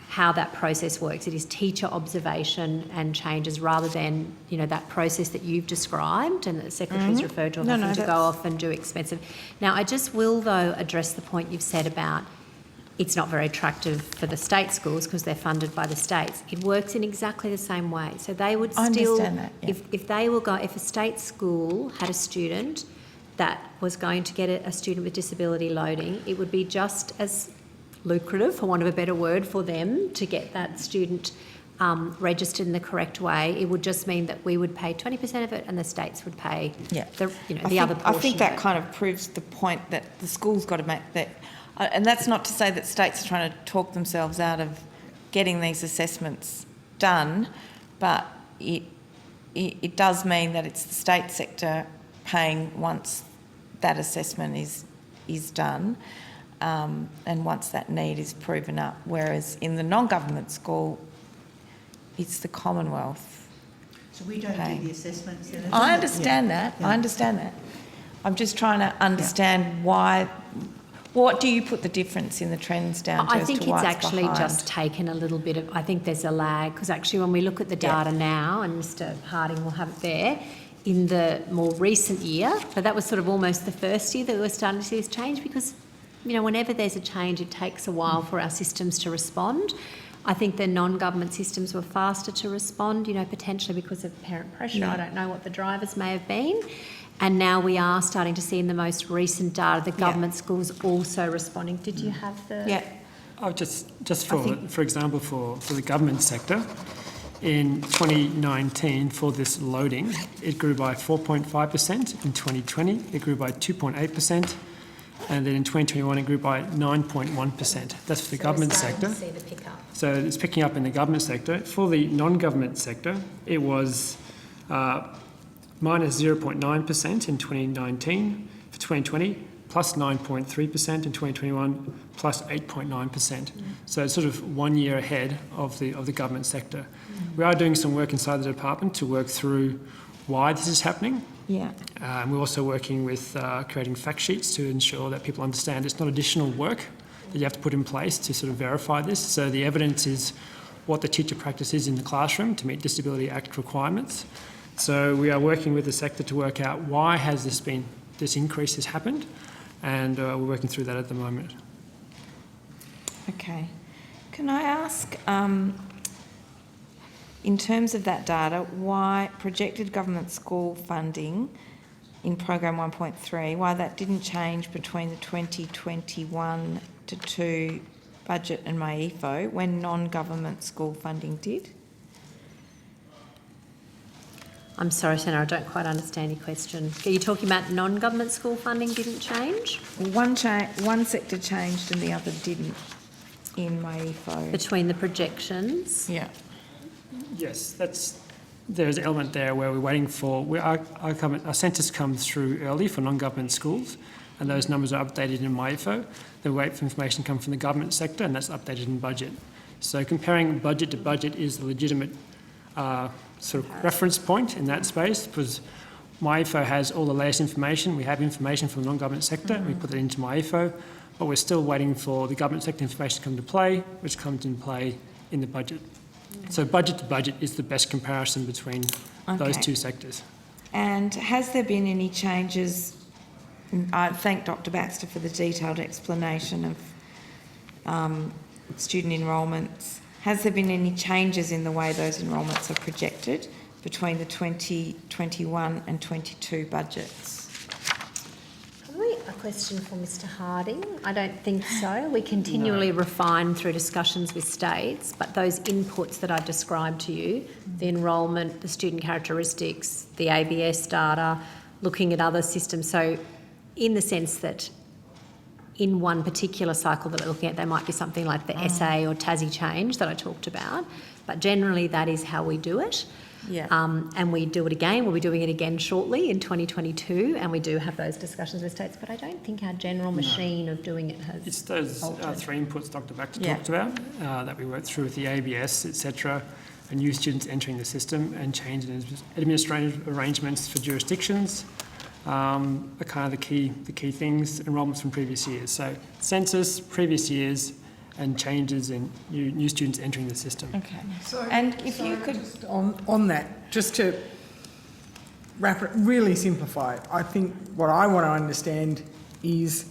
how that process works. It is teacher observation and changes rather than, that process that you've described and that the Secretary's referred to having to go off and do expensive. Now, I just will, though, address the point you've said about it's not very attractive for the state schools because they're funded by the states. It works in exactly the same way. So they would still... I understand that, yeah. If a state school had a student that was going to get a student with disability loading, it would be just as lucrative, for want of a better word, for them to get that student registered in the correct way. It would just mean that we would pay 20% of it and the states would pay the other portion. I think that kind of proves the point that the school's got to make that, and that's not to say that states are trying to talk themselves out of getting these assessments done, but it does mean that it's the state sector paying once that assessment is done. And once that need is proven up, whereas in the non-government school, it's the Commonwealth. So we don't do the assessments. I understand that. I understand that. I'm just trying to understand why. What do you put the difference in the trends down to? I think it's actually just taken a little bit of. I think there's a lag because actually, when we look at the data now, and Mr. Harding will have it there. In the more recent year, but that was sort of almost the first year that we were starting to see this change because. Whenever there's a change, it takes a while for our systems to respond. I think the non-government systems were faster to respond, potentially because of parent pressure. Yeah. I don't know what the drivers may have been. And now we are starting to see in the most recent data the government schools also responding. Did you have the... Yeah. Oh, just for example, for the government sector, in 2019 for this loading, it grew by 4.5%. In 2020, it grew by 2.8%. And then in 2021, it grew by 9.1%. That's for the government sector. To see the pickup. So it's picking up in the government sector. For the non-government sector, it was minus 0.9% in 2019. For 2020, plus 9.3%. In 2021, plus 8.9%. So it's sort of 1 year ahead of the government sector. We are doing some work inside the department to work through why this is happening. Yeah. We're also working with creating fact sheets to ensure that people understand it's not additional work that you have to put in place to sort of verify this. So the evidence is what the teacher practice is in the classroom to meet Disability Act requirements. So we are working with the sector to work out why has this increase has happened. and we're working through that at the moment. Okay. Can I ask, in terms of that data, why projected government school funding in program 1.3, why that didn't change between the 2021-2 budget and MyEFO when non-government school funding did? I'm sorry, Senator, I don't quite understand your question. Are you talking about non-government school funding didn't change? One sector changed and the other didn't in MyEFO. Between the projections? Yeah. Yes, there's an element there where we're waiting for, our census comes through early for non-government schools, and those numbers are updated in MyEFO. The wait for information comes from the government sector, and that's updated in budget. So comparing budget to budget is a legitimate sort of reference point in that space, because MyEFO has all the latest information. We have information from the non-government sector, we put it into MyEFO, but we're still waiting for the government sector information to come to play, which comes in play in the budget. So budget to budget is the best comparison between those two sectors. And has there been any changes? I thank Dr. Baxter for the detailed explanation of student enrolments. Has there been any changes in the way those enrolments are projected between the 2021 and 22 budgets? Probably a question for Mr Harding. I don't think so. We continually refine through discussions with states, but those inputs that I've described to you, the enrolment, the student characteristics, the ABS data, looking at other systems, so in the sense that in one particular cycle that we're looking at, there might be something like the SA or Tassie change that I talked about, but generally that is how we do it. Yeah. And we do it again. We'll be doing it again shortly in 2022, and we do have those discussions with states, but I don't think our general machine of doing it has It's those three inputs Dr. Baxter talked about that we worked through with the ABS, etc., and new students entering the system and change in administrative arrangements for jurisdictions are kind of the key things, enrolments from previous years. So census, previous years, and changes in new students entering the system. Okay. And if you could... Just on that, just to wrap it, really simplify it, I think what I want to understand is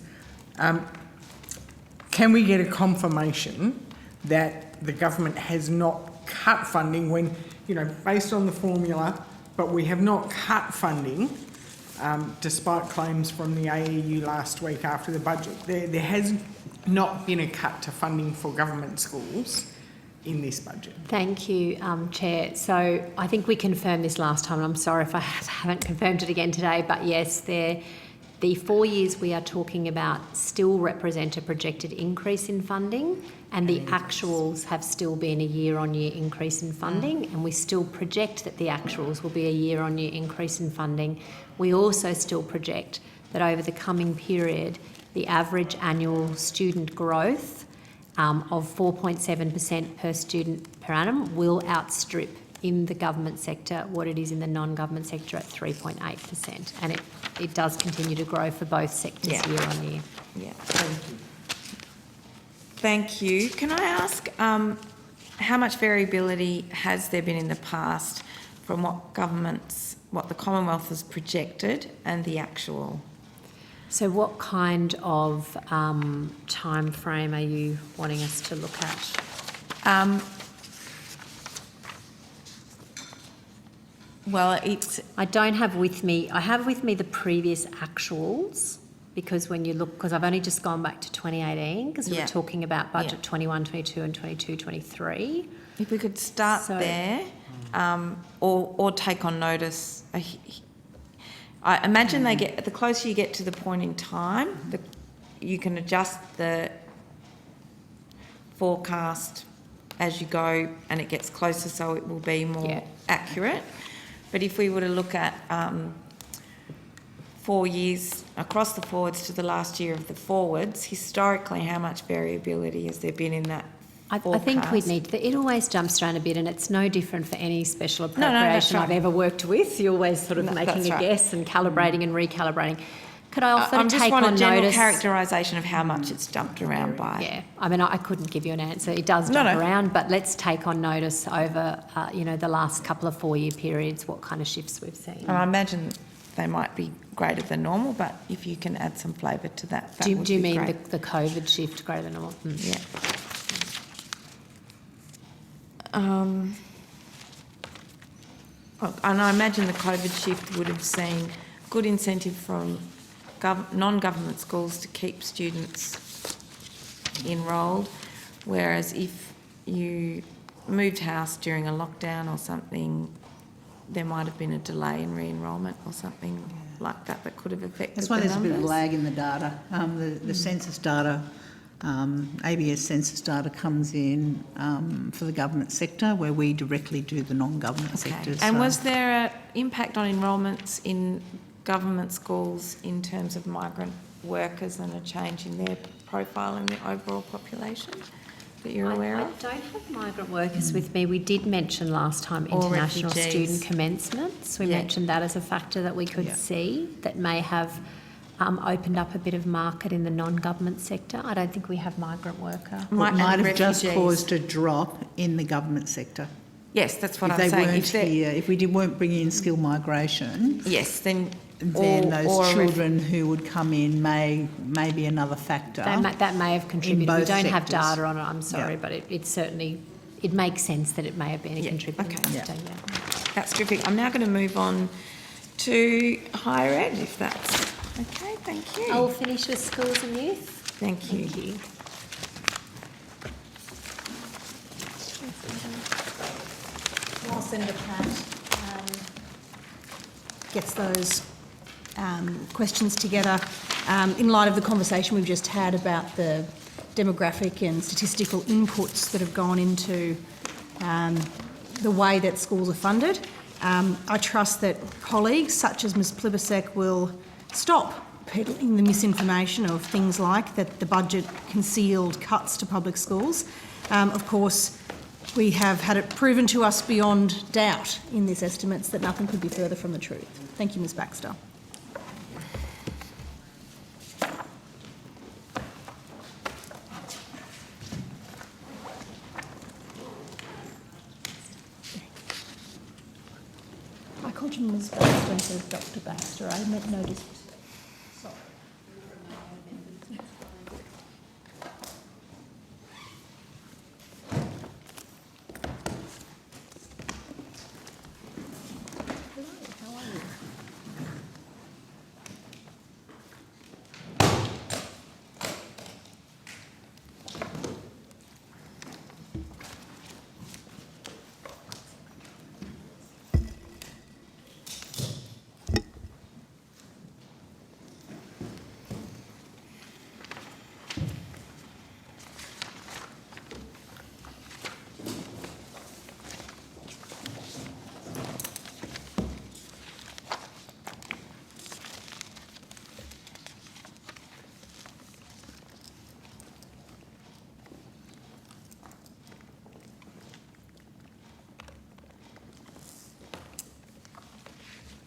can we get a confirmation that the government has not cut funding when, based on the formula, but we have not cut funding despite claims from the AEU last week after the budget. There has not been a cut to funding for government schools in this budget. Thank you, Chair. So I think we confirmed this last time, and I'm sorry if I haven't confirmed it again today, but yes, the 4 years we are talking about still represent a projected increase in funding, and the actuals have still been a year-on-year increase in funding, and we still project that the actuals will be a year-on-year increase in funding. We also still project that over the coming period, the average annual student growth of 4.7% per student per annum will outstrip in the government sector what it is in the non-government sector at 3.8%. And it does continue to grow for both sectors year on year. Yeah. Thank you. Can I ask how much variability has there been in the past from what the Commonwealth has projected and the actual? So what kind of time frame are you wanting us to look at? Well, I don't have with me... I have with me the previous actuals, because when you look... Because I've only just gone back to 2018, because we were talking about budget 21, 22 and 22, 23. If we could start there, or take on notice... I imagine they get, the closer you get to the point in time, you can adjust the forecast as you go and it gets closer, so it will be more accurate. But if we were to look at 4 years across the forwards to the last year of the forwards, historically, how much variability has there been in that I think we'd need to... It always jumps around a bit, and it's no different for any special appropriation I've ever worked with. You're always sort of making a guess and calibrating and recalibrating. Could I offer to take on notice... I just want a general characterisation of how much it's jumped around by. Yeah, I mean, I couldn't give you an answer. It does jump around, but let's take on notice over, the last couple of 4 year periods, what kind of shifts we've seen. And I imagine they might be greater than normal, but if you can add some flavour to that, that Do would you be mean great. the COVID shift greater than normal? Yeah. And I imagine the COVID shift would have seen good incentive from non-government schools to keep students enrolled, whereas if you moved house during a lockdown or something, there might have been a delay in re-enrolment or something like that that could have affected That's why the there's a bit of numbers. lag in the data. The census data, ABS census data comes in for the government sector, where we directly do the non-government sectors. And so- was there an impact on enrolments in government schools in terms of migrant workers and a change in their profile in the overall population that you're aware I of? don't have migrant workers with me. We did mention last time Or international refugees. student commencements. We Yeah. mentioned that as a factor that we could see that may have opened up a bit of market in the non-government sector. I don't think we have migrant worker. It might and have just refugees. caused a drop in the government sector. Yes, that's what If I'm they saying. weren't If they're- here, if we weren't bringing in skilled migration, Yes, then then or those a children who would come in may be another factor. That may have contributed. We both don't have sectors. data on it, I'm sorry, Yeah. but it certainly, it makes sense that it may have been a contributing okay. factor, yeah. That's terrific. I'm now going to move on to higher ed, if that's okay. Thank you. I will finish with schools and youth. Thank you. Thank you. While Senator Pratt gets those questions together, in light of the conversation we've just had about the demographic and statistical inputs that have gone into the way that schools are funded, I trust that colleagues such as Ms Plibersek will stop peddling the misinformation of things like that the budget concealed cuts to public schools. Of course, we have had it proven to us beyond doubt in these estimates that nothing could be further from the truth. Thank you, Ms Baxter. I called you Ms Baxter instead of Dr Baxter. I meant no disrespect. Sorry.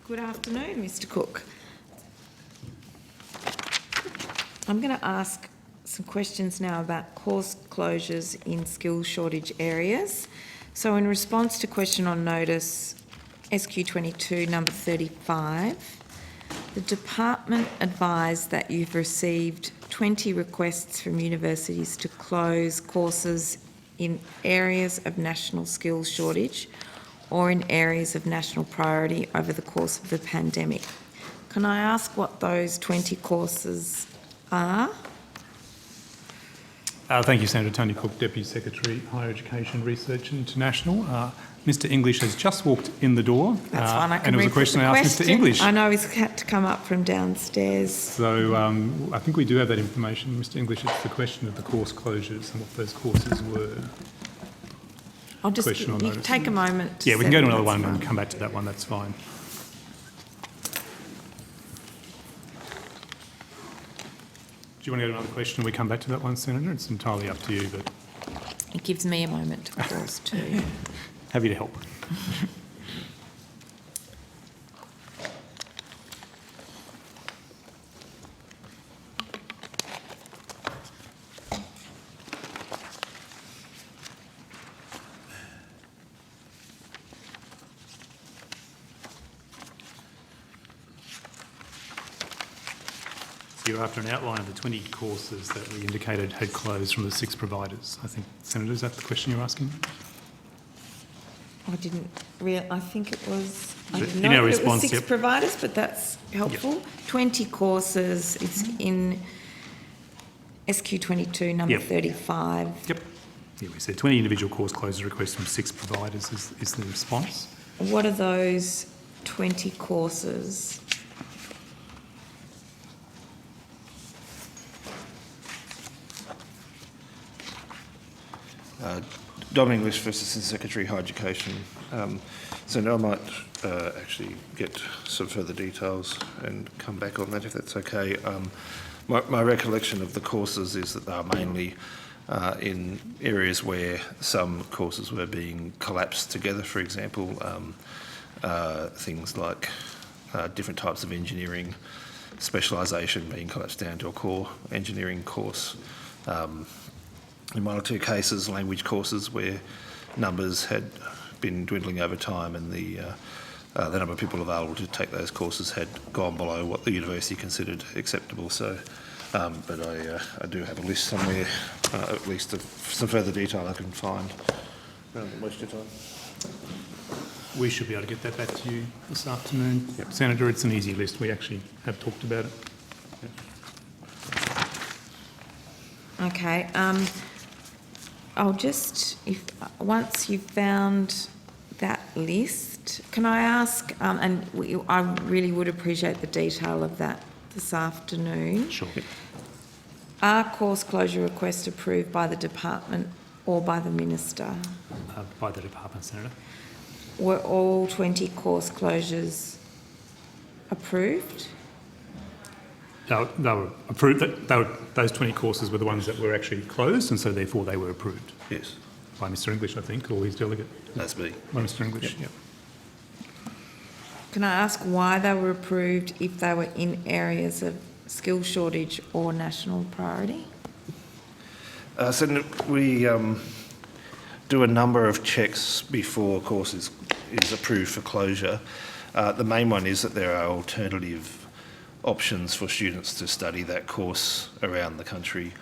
Good afternoon, Mr Cook. I'm going to ask some questions now about course closures in skill shortage areas. So in response to question on notice SQ22 number 35, the department advised that you've received 20 requests from universities to close courses in areas of national skills shortage or in areas of national priority over the course of the pandemic. Can I ask what those 20 courses are? Thank you, Senator. Tony Cook, Deputy Secretary, Higher Education Research International. Mr English has just walked in the door. That's fine, I can and it was a read question the I asked Mr English. I know he's had to come up from downstairs. So I think we do have that information. Mr English, it's the question of the course closures and what those courses were. I'll just Question on you notice. take a moment. To Yeah, we can go to another settle, one that's and fine. come back to that one, that's fine. Do you want to go to another question and we come back to that one, Senator? It's entirely up to you, but It gives me a moment to pause too. happy to help. You're after an outline of the 20 courses that we indicated had closed from the 6 providers. I think, Senator, is that the question you're asking? I didn't I think it was, I In didn't our know it was response, 6 yep. providers, but that's helpful. 20 courses, it's in SQ22, number Yep. 35. Yep. Yeah, we said 20 individual course closure requests from 6 providers is the response. What are those 20 courses? Dom English for Assistant Secretary, Higher Education. So now I might actually get some further details and come back on that if that's okay. My recollection of the courses is that they are mainly in areas where some courses were being collapsed together, for example, things like different types of engineering specialisation being collapsed down to a core engineering course. In 1 or 2 cases, language courses where numbers had been dwindling over time and the number of people available to take those courses had gone below what the university considered acceptable. So, but I do have a list somewhere, at least of some further detail I can find. Rather than waste your time. We should be able to get that back to you this afternoon. Yep. Senator, it's an easy list. We actually have talked about it. Yep. Okay. I'll just, once you've found that list, can I ask, and I really would appreciate the detail of that this afternoon. Sure. Are course closure requests approved by the department or by the minister? By the department, Senator. Were all 20 course closures approved? They were approved. Those 20 courses were the ones that were actually closed, and so therefore they were approved. Yes. By Mr English, I think, or his delegate. That's me. By Mr English, yep. Can I ask why they were approved if they were in areas of skill shortage or national priority? So we do a number of checks before a course is approved for closure. The main one is that there are alternative options for students to study that course around the country,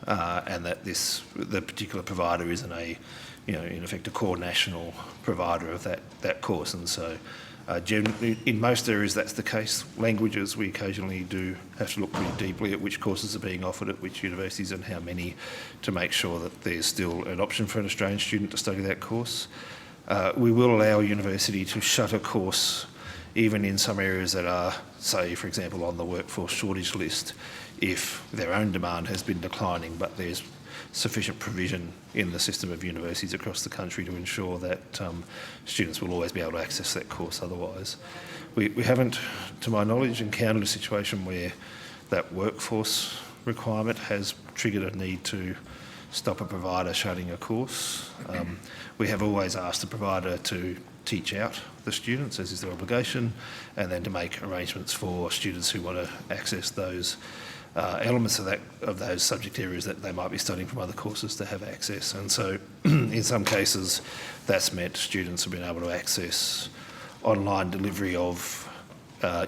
and that the particular provider isn't in effect a core national provider of that course. And so generally in most areas that's the case. Languages, we occasionally do have to look pretty deeply at which courses are being offered at which universities and how many to make sure that there's still an option for an Australian student to study that course. We will allow a university to shut a course even in some areas that are, say, for example, on the workforce shortage list, if their own demand has been declining, but there's sufficient provision in the system of universities across the country to ensure that students will always be able to access that course otherwise. We haven't, to my knowledge, encountered a situation where that workforce requirement has triggered a need to stop a provider shutting a course. We have always asked the provider to teach out the students, as is their obligation, and then to make arrangements for students who want to access those elements of those subject areas that they might be studying from other courses to have access. And so in some cases that's meant students have been able to access online delivery of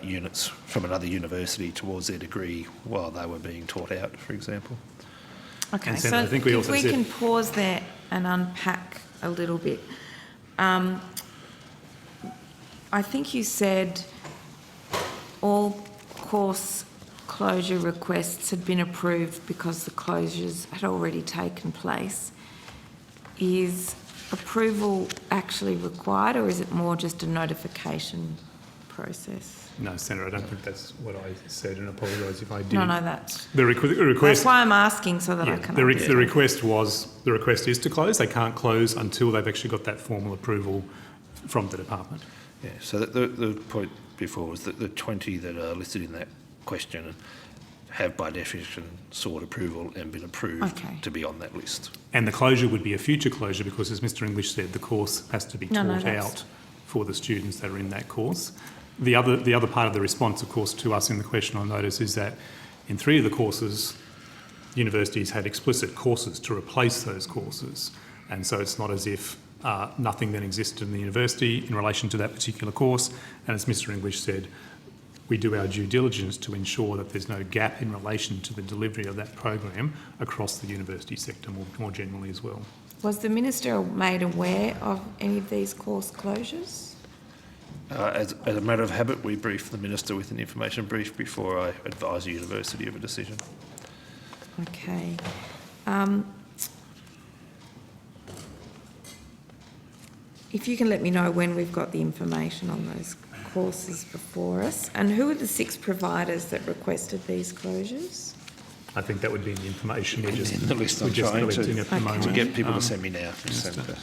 units from another university towards their degree while they were being taught out, for example. Okay, And so Senator, I think we if also we said- can pause there and unpack a little bit. I think you said all course closure requests had been approved because the closures had already taken place. Is approval actually required, or is it more just a notification process? No, Senator, I don't think that's what I said, and I apologise if I did. No, that's... The request... That's why I'm asking, so that I can... The request is to close. They can't close until they've actually got that formal approval from the department. Yeah, so the point before was that the 20 that are listed in that question have by definition sought approval and been approved to be on that list. And the closure would be a future closure because, as Mr English said, the course has to be taught out for the students that are in that course. The other part of the response, of course, to us in the question on notice is that in 3 of the courses, universities had explicit courses to replace those courses. And so it's not as if nothing then existed in the university in relation to that particular course. And as Mr English said, we do our due diligence to ensure that there's no gap in relation to the delivery of that program across the university sector more generally as well. Was the Minister made aware of any of these course closures? As a matter of habit, we brief the Minister with an information brief before I advise the university of a decision. Okay. If you can let me know when we've got the information on those courses before us. And who are the 6 providers that requested these closures? I think that would be in the information we're just, in the list I'm we're just trying collecting at the moment. to get people to send me now. Senator.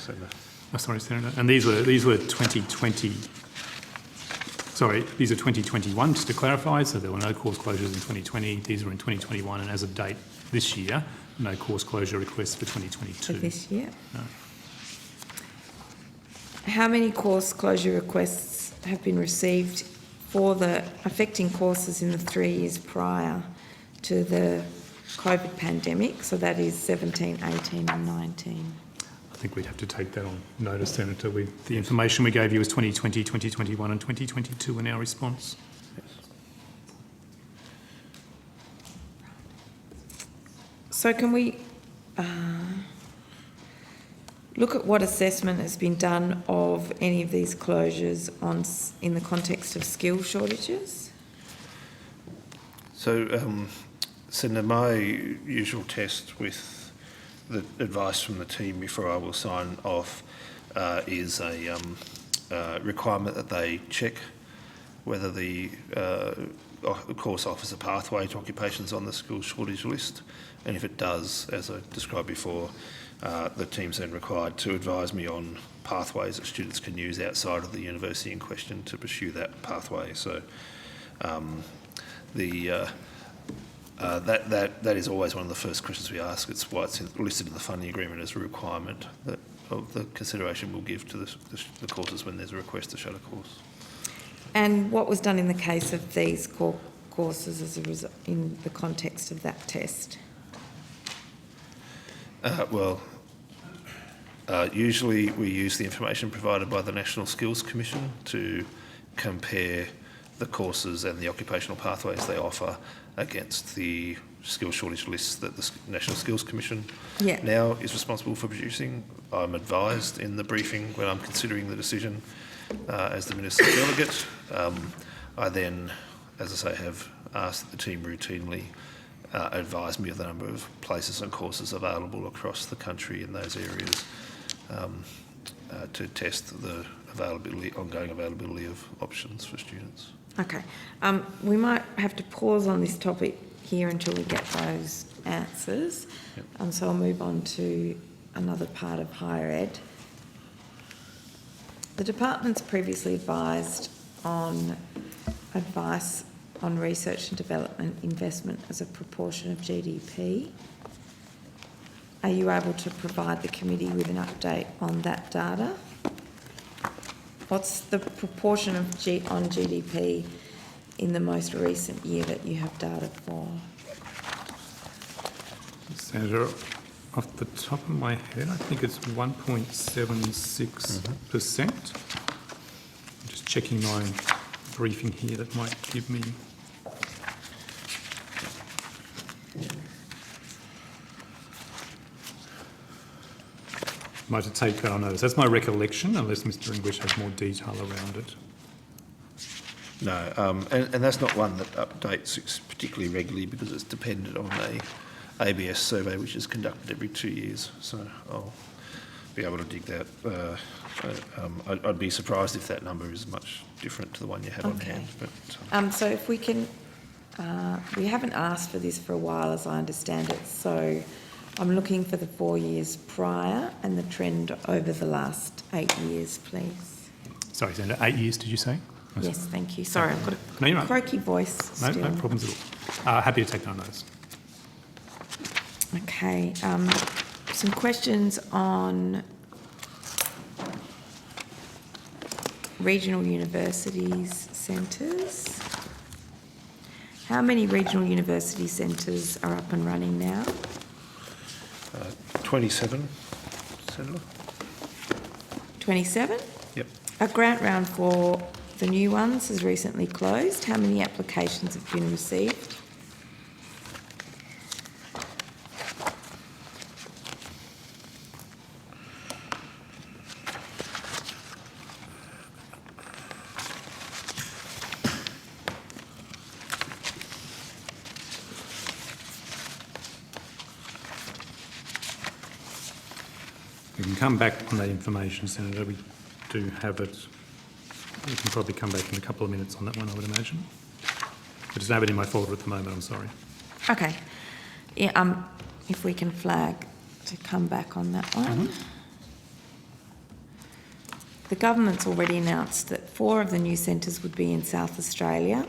Oh, sorry, Senator. And these were 2020. Sorry, these are 2021, just to clarify. So there were no course closures in 2020. These were in 2021, and as of date this year, no course closure requests for 2022. For this year? No. How many course closure requests have been received for the affecting courses in the 3 years prior to the COVID pandemic? So that is 17, 18 and 19. I think we'd have to take that on notice, Senator. The information we gave you was 2020, 2021 and 2022 in our response. So can we look at what assessment has been done of any of these closures in the context of skill shortages? So, Senator, my usual test with the advice from the team before I will sign off is a requirement that they check whether the course offers a pathway to occupations on the skill shortage list, and if it does, as I described before, the team's then required to advise me on pathways that students can use outside of the university in question to pursue that pathway. So that is always one of the first questions we ask. It's why it's listed in the funding agreement as a requirement of the consideration we'll give to the courses when there's a request to shut a course. And what was done in the case of these courses as a result in the context of that test? Usually we use the information provided by the National Skills Commission to compare the courses and the occupational pathways they offer against the skill shortage lists that the National Skills Commission now is responsible for producing. I'm advised in the briefing when I'm considering the decision as the Minister's delegate. I then, as I say, have asked the team routinely advise me of the number of places and courses available across the country in those areas to test the ongoing availability of options for students. Okay. We might have to pause on this topic here until we get those answers. Yep. So I'll move on to another part of higher ed. The department's previously advised on advice on research and development investment as a proportion of GDP. Are you able to provide the committee with an update on that data? What's the proportion of on GDP in the most recent year that you have data for? Senator, off the top of my head, I think it's 1.76%. I'm just checking my briefing here that might give me... Might have to take that on notice. That's my recollection, unless Mr English has more detail around it. No, and that's not one that updates particularly regularly because it's dependent on a ABS survey which is conducted every 2 years. So I'll be able to dig that. I'd be surprised if that number is much different to the one you had on hand. But, so if we can, we haven't asked for this for a while as I understand it, so I'm looking for the 4 years prior and the trend over the last 8 years, please. Sorry, Senator, 8 years did you say? Yes, thank you. Sorry, I've got a croaky voice No, still. no problems at all. Happy to take that on notice. Okay, some questions on regional universities centres. How many regional university centres are up and running now? 27, Senator. 27? Yep. A grant round for the new ones has recently closed. How many applications have been received? We can come back on that information, Senator. We do have it. We can probably come back in a couple of minutes on that one, I would imagine. I just have it in my folder at the moment, I'm sorry. Okay. Yeah, if we can flag to come back on that one. The government's already announced that 4 of the new centres would be in South Australia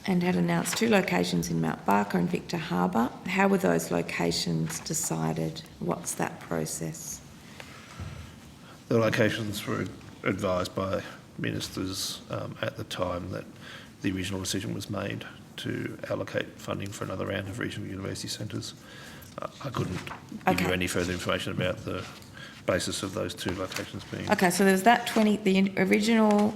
and had announced 2 locations in Mount Barker and Victor Harbour. How were those locations decided? What's that process? The locations were advised by ministers at the time that the original decision was made to allocate funding for another round of regional university centres. I couldn't give you any further information about the basis of those 2 locations being... Okay, so there's that 20, the original,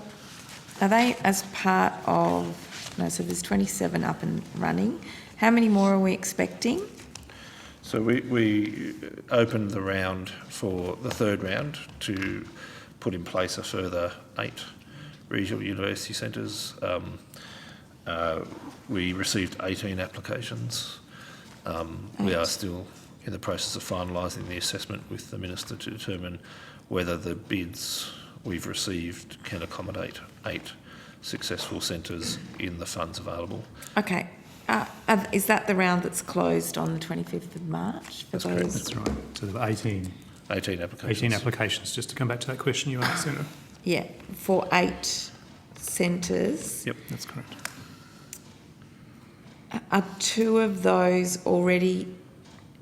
are they as part of, no, so there's 27 up and running. How many more are we expecting? So we opened the round for the 3rd round to put in place a further 8 regional university centres. We received 18 applications. We are still in the process of finalising the assessment with the Minister to determine whether the bids we've received can accommodate 8 successful centres in the funds available. Okay. Is that the round that's closed on the 25th of March? That's correct, that's right. So there were 18 applications. 18 applications, just to come back to that question you asked, Senator. Yeah, for 8 centres. Yep, that's correct. Are 2 of those already,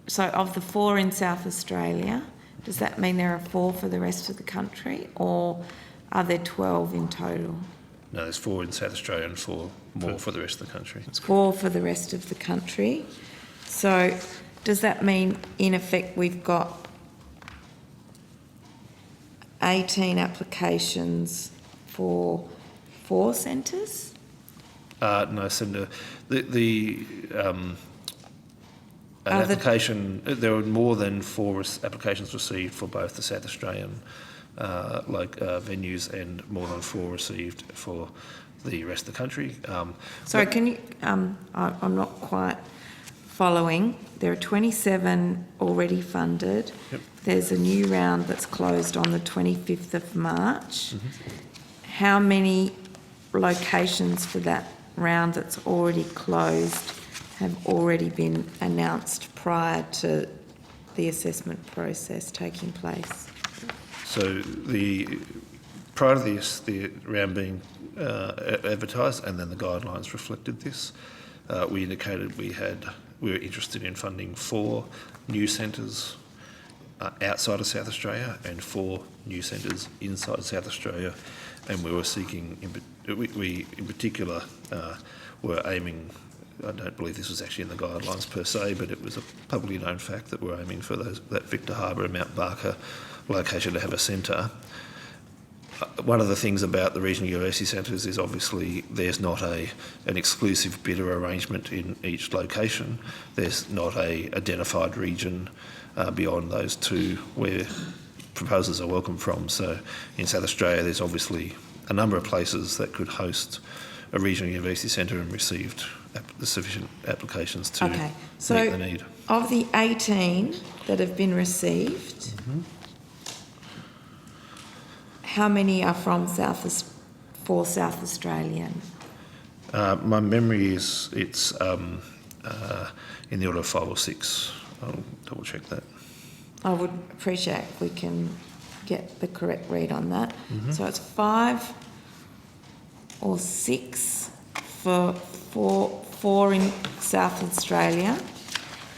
so of the 4 in South Australia, does that mean there are 4 for the rest of the country, or are there 12 in total? No, there's 4 in South Australia and 4 more for the rest of the country. 4 for the rest of the country. So does that mean, in effect, we've got 18 applications for 4 centres? No, Senator. An application, there were more than 4 applications received for both the South Australian venues and more than 4 received for the rest of the country. Sorry, can you, I'm not quite following. There are 27 already funded. Yep. There's a new round that's closed on the 25th of March. How many locations for that round that's already closed have already been announced prior to the assessment process taking place? So prior to the round being advertised, and then the guidelines reflected this, we indicated we were interested in funding 4 new centres outside of South Australia and 4 new centres inside South Australia, and we were seeking, we in particular were aiming, I don't believe this was actually in the guidelines per se, but it was a publicly known fact that we're aiming for that Victor Harbour and Mount Barker location to have a centre. One of the things about the regional university centres is obviously there's not an exclusive bidder arrangement in each location. There's not a identified region beyond those 2 where proposals are welcome from. So in South Australia, there's obviously a number of places that could host a regional university centre and received sufficient applications to meet the need. Of the 18 that have been received, how many are from South Australian? My memory is it's in the order of 5 or 6. I'll double check that. I would appreciate if we can get the correct read on that. So it's 5 or 6 for 4 in South Australia.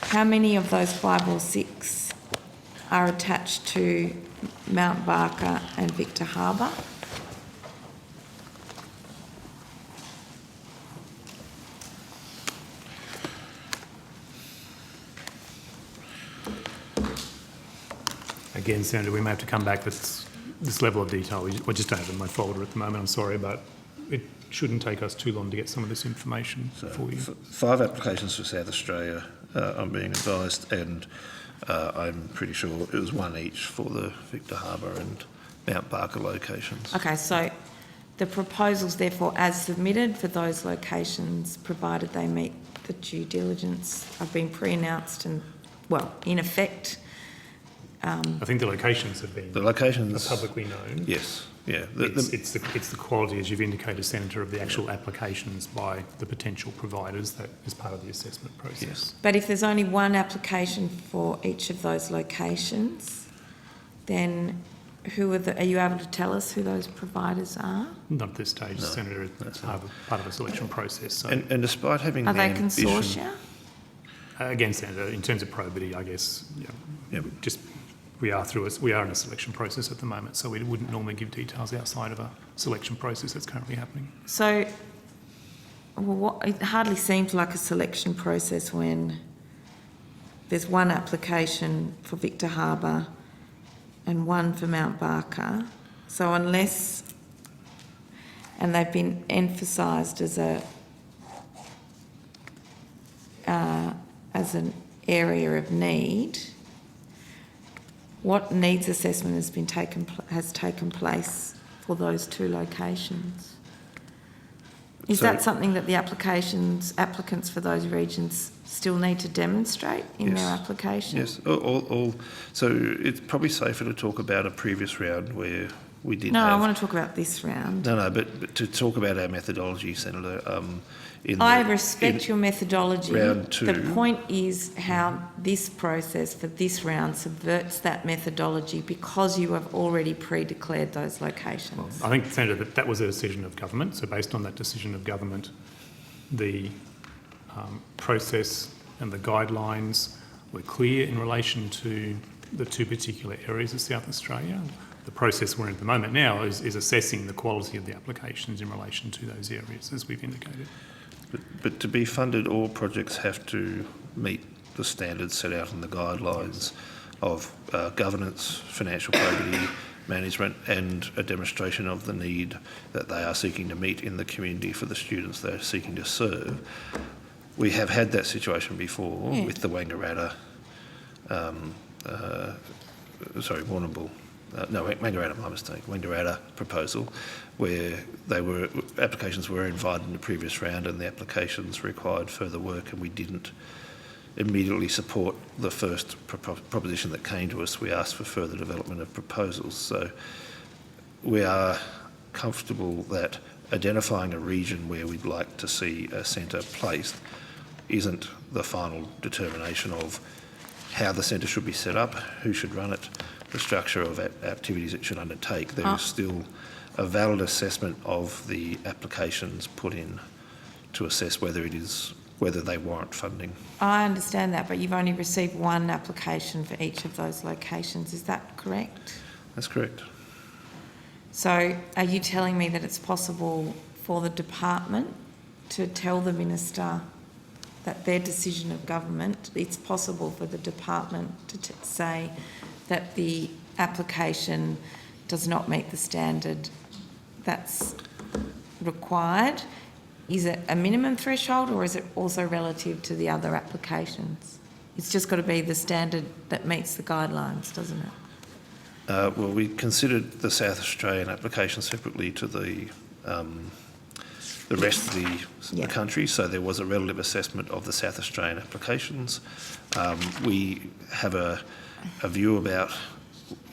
How many of those 5 or 6 are attached to Mount Barker and Victor Harbour? Again, Senator, we may have to come back with this level of detail, I just don't have it in my folder at the moment, I'm sorry, but it shouldn't take us too long to get some of this information for you. 5 applications for South Australia, I'm being advised, and I'm pretty sure it was 1 each for the Victor Harbour and Mount Barker locations. Okay, so the proposals therefore as submitted for those locations, provided they meet the due diligence, have been pre-announced and, well, in effect. I think the locations have been are publicly known. Yes, yeah. It's the quality, as you've indicated, Senator, of the actual applications by the potential providers that is part of the assessment process. Yes. But if there's only 1 application for each of those locations, then are you able to tell us who those providers are? Not at this stage, No, Senator. It's part of a selection process. So. And despite having Are the they ambition, consortia? Again, Senator, in terms of probity, I guess, we are in a selection process at the moment, so we wouldn't normally give details outside of a selection process that's currently happening. So, it hardly seems like a selection process when there's 1 application for Victor Harbour and 1 for Mount Barker. So unless, and they've been emphasised as an area of need, what needs assessment has taken place for those 2 locations? Is that something that the applicants for those regions still need to demonstrate in their application? Yes. So it's probably safer to talk about a previous round where we did. No, I want to talk about this round. No, but to talk about our methodology, Senator. I respect your methodology. Round 2. The point is how this process for this round subverts that methodology because you have already pre-declared those locations. I think, Senator, that was a decision of government. So based on that decision of government, the process and the guidelines were clear in relation to the 2 particular areas of South Australia. The process we're in at the moment now is assessing the quality of the applications in relation to those areas, as we've indicated. But to be funded, all projects have to meet the standards set out in the guidelines of governance, financial probity, management, and a demonstration of the need that they are seeking to meet in the community for the students they're seeking to serve. We have had that situation before with the Wangaratta, Warrnambool. Wangaratta, my mistake. Wangaratta proposal, where applications were invited in the previous round, and the applications required further work, and we didn't immediately support the first proposition that came to us. We asked for further development of proposals. So we are comfortable that identifying a region where we'd like to see a centre placed isn't the final determination of how the centre should be set up, who should run it, the structure of activities it should undertake. There is still a valid assessment of the applications put in to assess whether they warrant funding. I understand that, but you've only received 1 application for each of those locations. Is that correct? That's correct. So are you telling me that it's possible for the department to tell the minister that their decision of government, it's possible for the department to say that the application does not meet the standard that's required? Is it a minimum threshold or is it also relative to the other applications? It's just got to be the standard that meets the guidelines, doesn't it? Well, we considered the South Australian application separately to the rest of the country, so there was a relative assessment of the South Australian applications. We have a view about,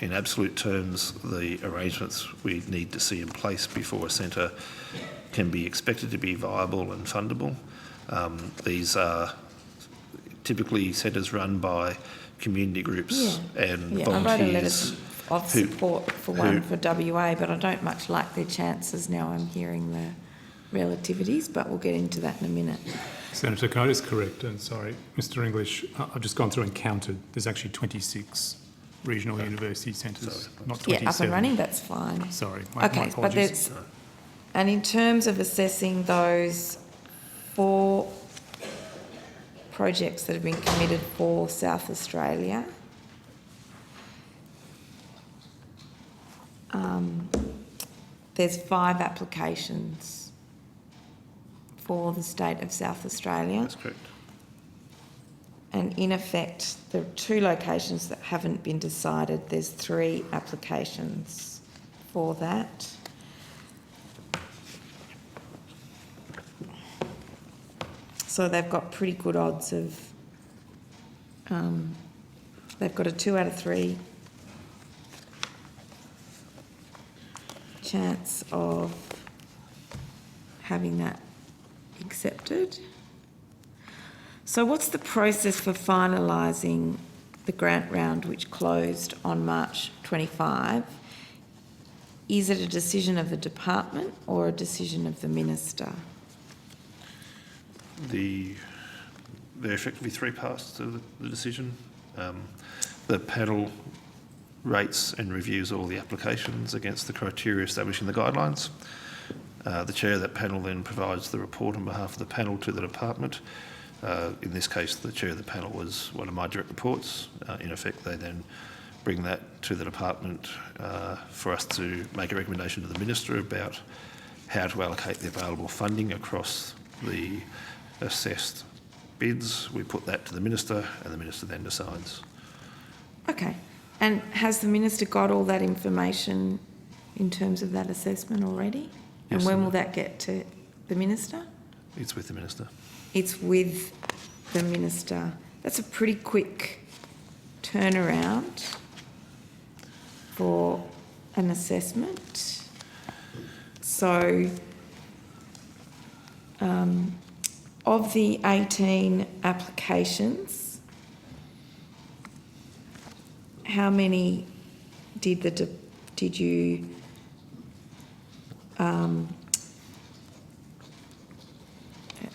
in absolute terms, the arrangements we need to see in place before a centre can be expected to be viable and fundable. These are typically centres run by community groups and volunteers. I wrote a letter of support for one for WA, but I don't much like their chances now. I'm hearing the relativities, but we'll get into that in a minute. Senator, can I just correct, and sorry, Mr English, I've just gone through and counted. There's actually 26 regional university centres, not 27. Yeah, up and running, that's fine. Sorry, my apologies. And in terms of assessing those 4 projects that have been committed for South Australia, there's 5 applications for the state of South Australia. That's correct. And in effect, the 2 locations that haven't been decided, there's 3 applications for that. So they've got pretty good odds of, they've got a 2 out of 3 chance of having that accepted. So what's the process for finalising the grant round which closed on March 25? Is it a decision of the department or a decision of the minister? There are effectively 3 parts to the decision. The panel rates and reviews all the applications against the criteria establishing the guidelines. The chair of that panel then provides the report on behalf of the panel to the department. In this case, the chair of the panel was one of my direct reports. In effect, they then bring that to the department for us to make a recommendation to the minister about how to allocate the available funding across the assessed bids. We put that to the minister and the minister then decides. Okay. And has the minister got all that information in terms of that assessment already? And Yes, when will that get to the minister? It's with the minister. It's with the minister. That's a pretty quick turnaround for an assessment. So, of the 18 applications, how many did you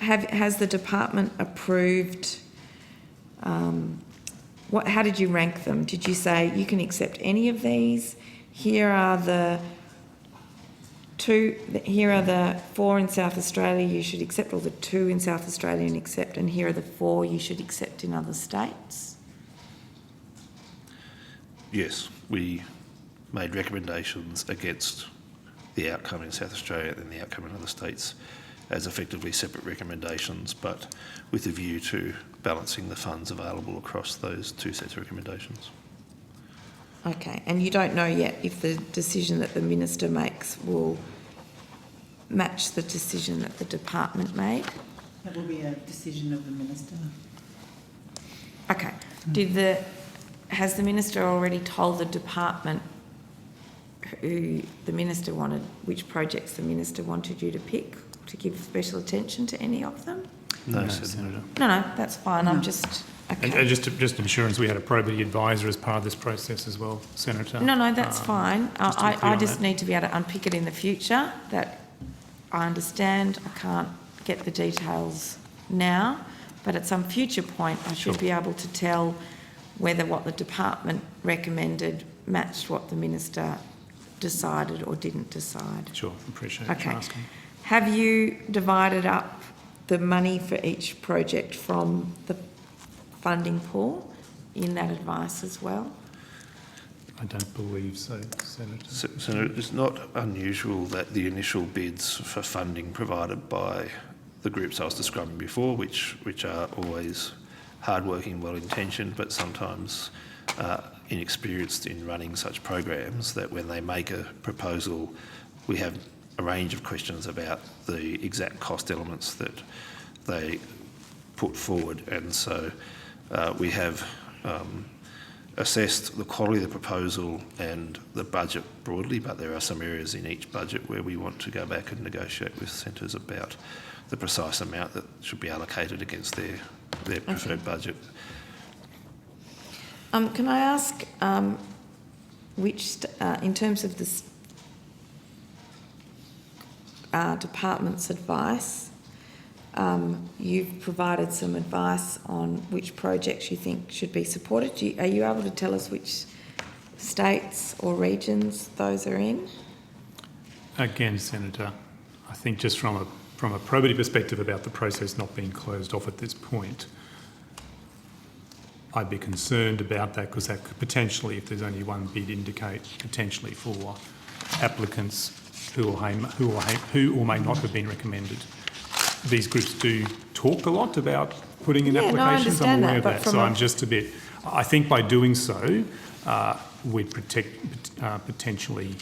has the department approved? How did you rank them? Did you say you can accept any of these? Here are the 4 in South Australia you should accept, or the 2 in South Australia and accept, and here are the 4 you should accept in other states? Yes, we made recommendations against the outcome in South Australia and the outcome in other states as effectively separate recommendations, but with a view to balancing the funds available across those 2 sets of recommendations. Okay, and you don't know yet if the decision that the minister makes will match the decision that the department made? That will be a decision of the minister. Okay. Has the minister already told the department who the minister wanted, which projects the minister wanted you to pick, to give special attention to any of them? No, Senator. No, that's fine. I'm just... Okay. And just insurance, we had a probity advisor as part of this process as well, Senator. No, that's fine. I just that. need to be able to unpick it in the future, that I understand. I can't get the details now, but at some future point I should be able to tell whether what the department recommended matched what the minister decided or didn't decide. Sure, appreciate Okay. you asking. Have you divided up the money for each project from the funding pool in that advice as well? I don't believe so, Senator. Senator, it's not unusual that the initial bids for funding provided by the groups I was describing before, which are always hard-working, well-intentioned, but sometimes inexperienced in running such programs, that when they make a proposal, we have a range of questions about the exact cost elements that they put forward. And so we have assessed the quality of the proposal and the budget broadly, but there are some areas in each budget where we want to go back and negotiate with centres about the precise amount that should be allocated against their preferred budget. Can I ask in terms of this department's advice, you've provided some advice on which projects you think should be supported. Are you able to tell us which states or regions those are in? Again, Senator, I think just from a probity perspective about the process not being closed off at this point, I'd be concerned about that, because that could potentially, if there's only one bid, indicate potentially for applicants who or may not have been recommended. These groups do talk a lot about putting in applications. I understand I'm aware that, of that. So I'm just a bit. I think by doing so, we'd potentially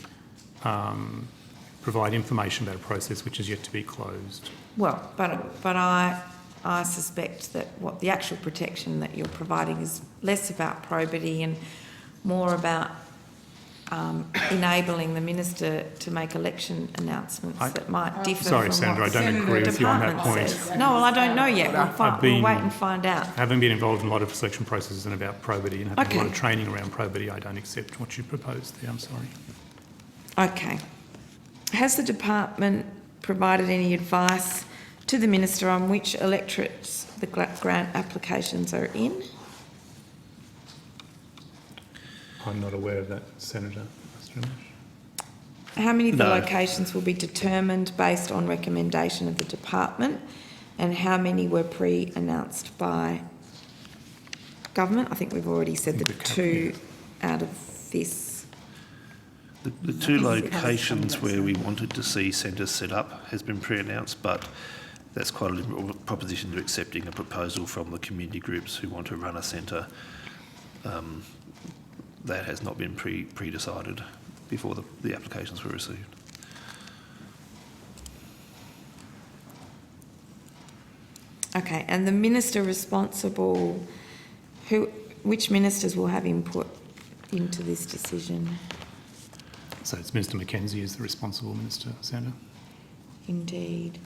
provide information about a process which is yet to be closed. Well, but I suspect that what the actual protection that you're providing is less about probity and more about enabling the minister to make election announcements that might differ Sorry, from Senator, I what don't agree with you on that Department point. says. No, well, I don't know yet. We'll wait and find out. Having been involved in a lot of selection processes and about probity and having a lot of Okay. training around probity, I don't accept what you proposed there. I'm sorry. Okay. Has the department provided any advice to the minister on which electorates the grant applications are in? I'm not aware of that, Senator. How many of the No. locations will be determined based on recommendation of the department, and how many were pre-announced by government? I think we've already said the two out of this. The two locations where we wanted to see centres set up has been pre-announced, but that's quite a liberal proposition to accepting a proposal from the community groups who want to run a centre. That has not been pre-decided before the applications were received. Okay, and the minister responsible, which ministers will have input into this decision? So it's Minister Mackenzie is the responsible minister, Senator. Indeed.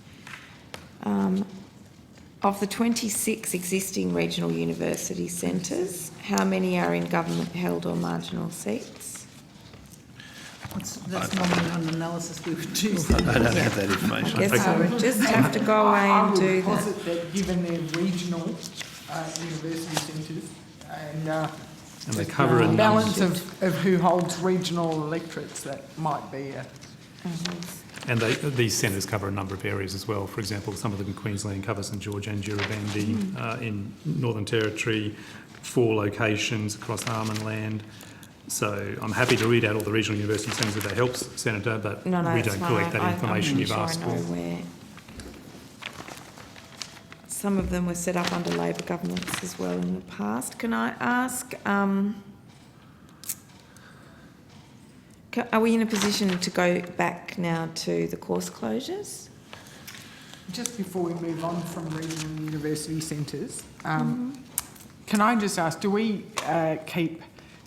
Of the 26 existing regional university centres, how many are in government-held or marginal seats? That's normally an analysis we would do. I don't have that information. I guess I would just have to go away and do I would that. posit that given their regional university centres and they cover a balance of who holds regional electorates, that might be a... And these centres cover a number of areas as well. For example, some of them in Queensland cover St George and Jurabandi, in Northern Territory, 4 locations across Armand Land. So I'm happy to read out all the regional university centres if that helps, Senator, but we don't collect that information you've asked for. Where some of them were set up under Labor governments as well in the past. Can I ask, are we in a position to go back now to the course closures? Just before we move on from regional university centres, can I just ask, do we keep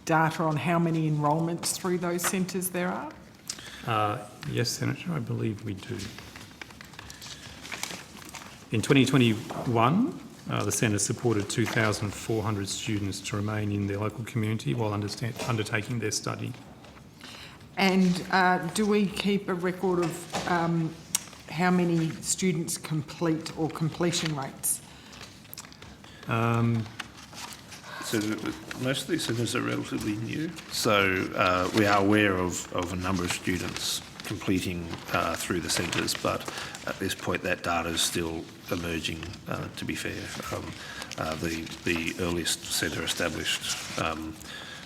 data on how many enrolments through those centres there are? Yes, Senator, I believe we do. In 2021, the centre supported 2,400 students to remain in their local community while undertaking their study. And do we keep a record of how many students complete or completion rates? So most of these centres are relatively new. So we are aware of a number of students completing through the centres, but at this point that data is still emerging, to be fair. The earliest centre established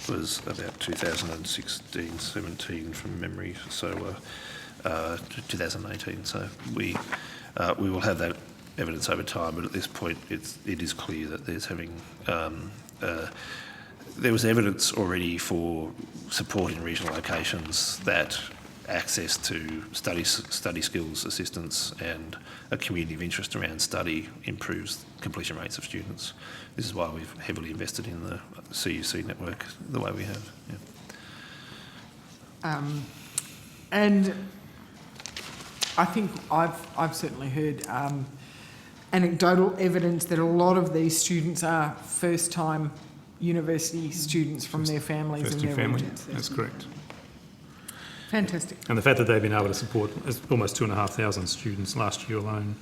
was about 2016, 17 from memory, so 2018. So we will have that evidence over time, but at this point it is clear that there's having there was evidence already for support in regional locations that access to study skills assistance and a community of interest around study improves completion rates of students. This is why we've heavily invested in the CUC network the way we have. Yeah. And I think I've certainly heard anecdotal evidence that a lot of these students are first-time university students from their families and their family. regions. That's correct. Fantastic. And the fact that they've been able to support almost 2,500 students last year alone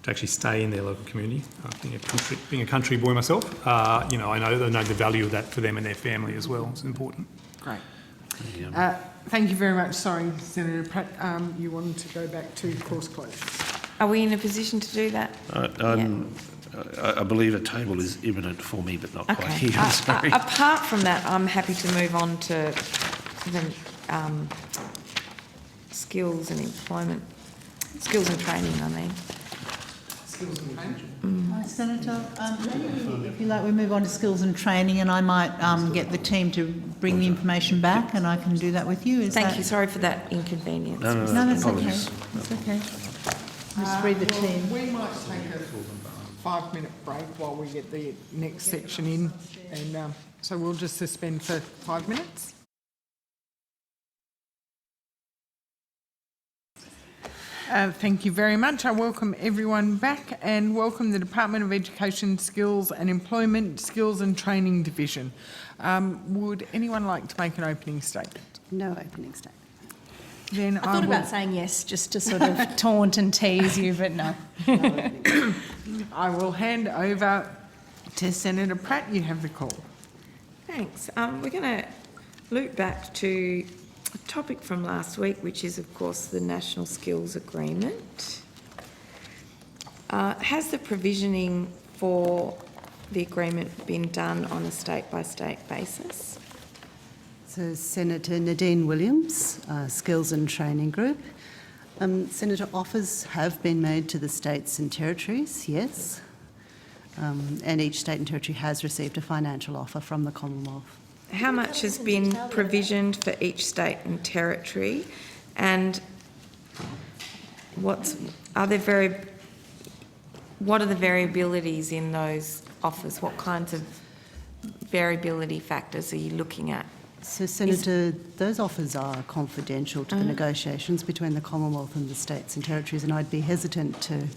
to actually stay in their local community, being a country boy myself, I know the value of that for them and their family as well. It's important. Great. Thank you very much. Sorry, Senator Pratt, you wanted to go back to course closures. Are we in a position to do that? I believe a table is imminent for me, but not quite here. I'm sorry. Apart from that, I'm happy to move on to the skills and training, I mean. Senator, if you like, we move on to skills and training, and I might get the team to bring the information back, and I can do that with you. Thank you, sorry for that inconvenience. No, that's okay. apologies. That's okay. Just read the team. We might take a 5-minute break while we get the next section in, and so we'll just suspend for 5 minutes. Thank you very much. I welcome everyone back and welcome the Department of Education Skills and Employment Skills and Training Division. Would anyone like to make an opening statement? No opening statement. Then I thought about saying yes, just to sort of taunt and tease you, but no. I will hand over to Senator Pratt. You have the call. Thanks. We're going to loop back to a topic from last week, which is, of course, the National Skills Agreement. Has the provisioning for the agreement been done on a state-by-state basis? So Senator Nadine Williams, Skills and Training Group. Senator, offers have been made to the states and territories, yes. And each state and territory has received a financial offer from the Commonwealth. How much has been provisioned for each state and territory, and what are the variabilities in those offers? What kinds of variability factors are you looking at? So, Senator, those offers are confidential to the negotiations between the Commonwealth and the states and territories, and I'd be hesitant to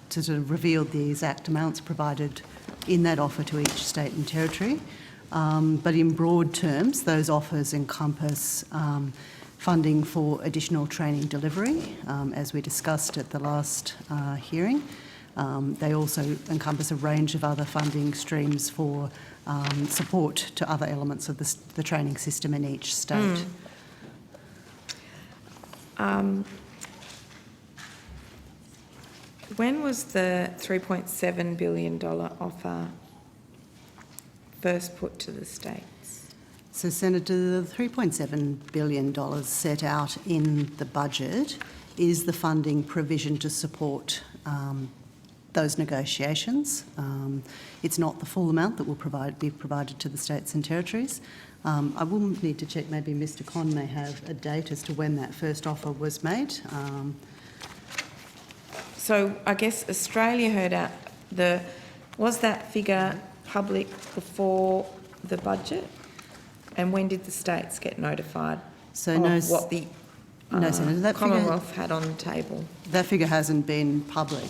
sort of reveal the exact amounts provided in that offer to each state and territory. But in broad terms, those offers encompass funding for additional training delivery, as we discussed at the last hearing. They also encompass a range of other funding streams for support to other elements of the training system in each state. When was the $3.7 billion offer first put to the states? So, Senator, the $3.7 billion set out in the budget is the funding provision to support those negotiations. It's not the full amount that will be provided to the states and territories. I will need to check, maybe Mr Con may have a date as to when that first offer was made. So I guess Australia heard out was that figure public before the budget? And when did the states get notified of what the Senator, that Commonwealth had on the table? That figure hasn't been public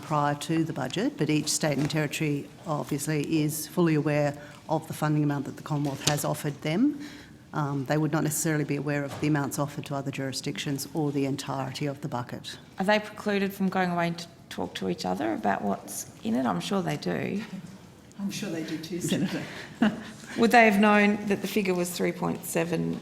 prior to the budget, but each state and territory obviously is fully aware of the funding amount that the Commonwealth has offered them. They would not necessarily be aware of the amounts offered to other jurisdictions or the entirety of the bucket. Are they precluded from going away to talk to each other about what's in it? I'm sure they do. I'm sure they do too, Senator. Would they have known that the figure was 3.7?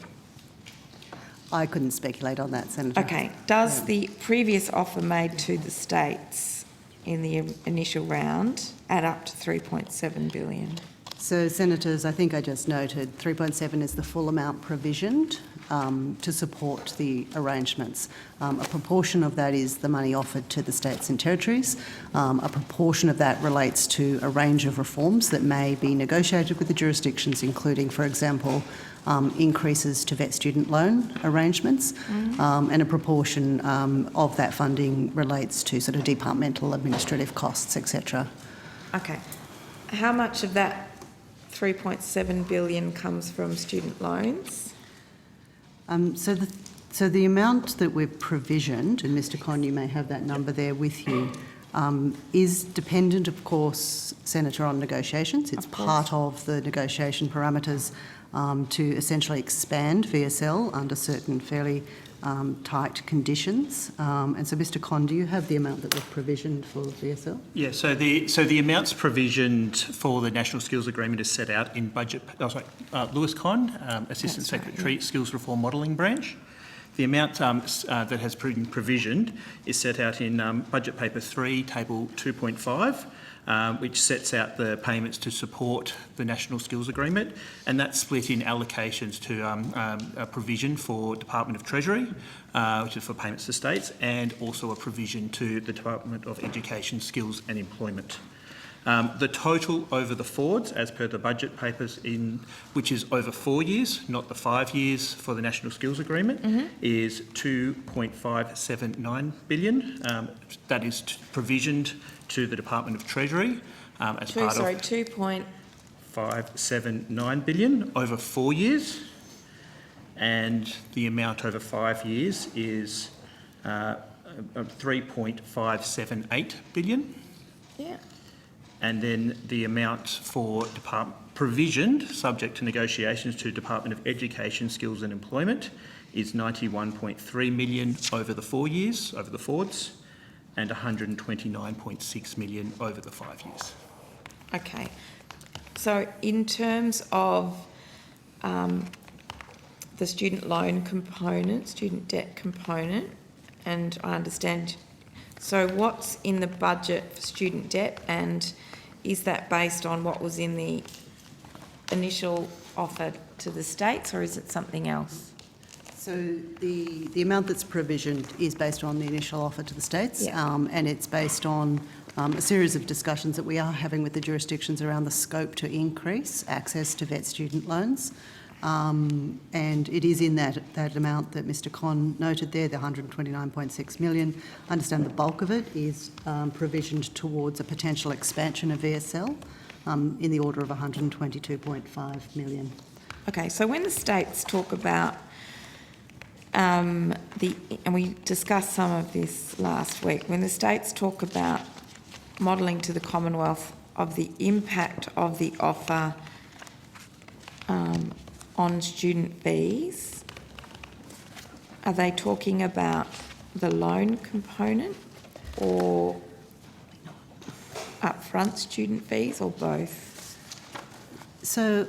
I couldn't speculate on that, Senator. Okay. Does the previous offer made to the states in the initial round add up to $3.7 billion? So, Senators, I think I just noted 3.7 is the full amount provisioned to support the arrangements. A proportion of that is the money offered to the states and territories. A proportion of that relates to a range of reforms that may be negotiated with the jurisdictions, including, for example, increases to vet student loan arrangements, and a proportion of that funding relates to sort of departmental administrative costs, etc. Okay. How much of that $3.7 billion comes from student loans? So the amount that we've provisioned, and Mr Con, you may have that number there with you, is dependent, of course, Senator, on negotiations. It's part of the negotiation parameters to essentially expand VSL under certain fairly tight conditions. And so, Mr Con, do you have the amount that we've provisioned for VSL? Yeah, so the amounts provisioned for the National Skills Agreement is set out in budget. Lewis Con, Assistant Secretary, Skills Reform Modelling Branch. The amount that has been provisioned is set out in Budget Paper 3, Table 2.5. which sets out the payments to support the National Skills Agreement, and that's split in allocations to a provision for Department of Treasury, which is for payments to states, and also a provision to the Department of Education, Skills and Employment. The total over the forwards, as per the budget papers, which is over 4 years, not the 5 years for the National Skills Agreement, is $2.579 billion. That is provisioned to the Department of Treasury as part of $2.579 billion over 4 years, and the amount over 5 years is $3.578 billion. Yeah. And then the amount for provisioned, subject to negotiations, to Department of Education, Skills and Employment is $91.3 million over the 4 years, over the forwards, and $129.6 million over the 5 years. Okay. So in terms of the student loan component, student debt component, and I understand, so what's in the budget for student debt, and is that based on what was in the initial offer to the states, or is it something else? So the amount that's provisioned is based on the initial offer to the states, and it's based on a series of discussions that we are having with the jurisdictions around the scope to increase access to vet student loans. And it is in that amount that Mr Con noted there, the $129.6 million. I understand the bulk of it is provisioned towards a potential expansion of VSL in the order of $122.5 million. Okay, so when the states talk about and we discussed some of this last week, when the states talk about modelling to the Commonwealth of the impact of the offer on student fees, are they talking about the loan component or upfront student fees, or both? So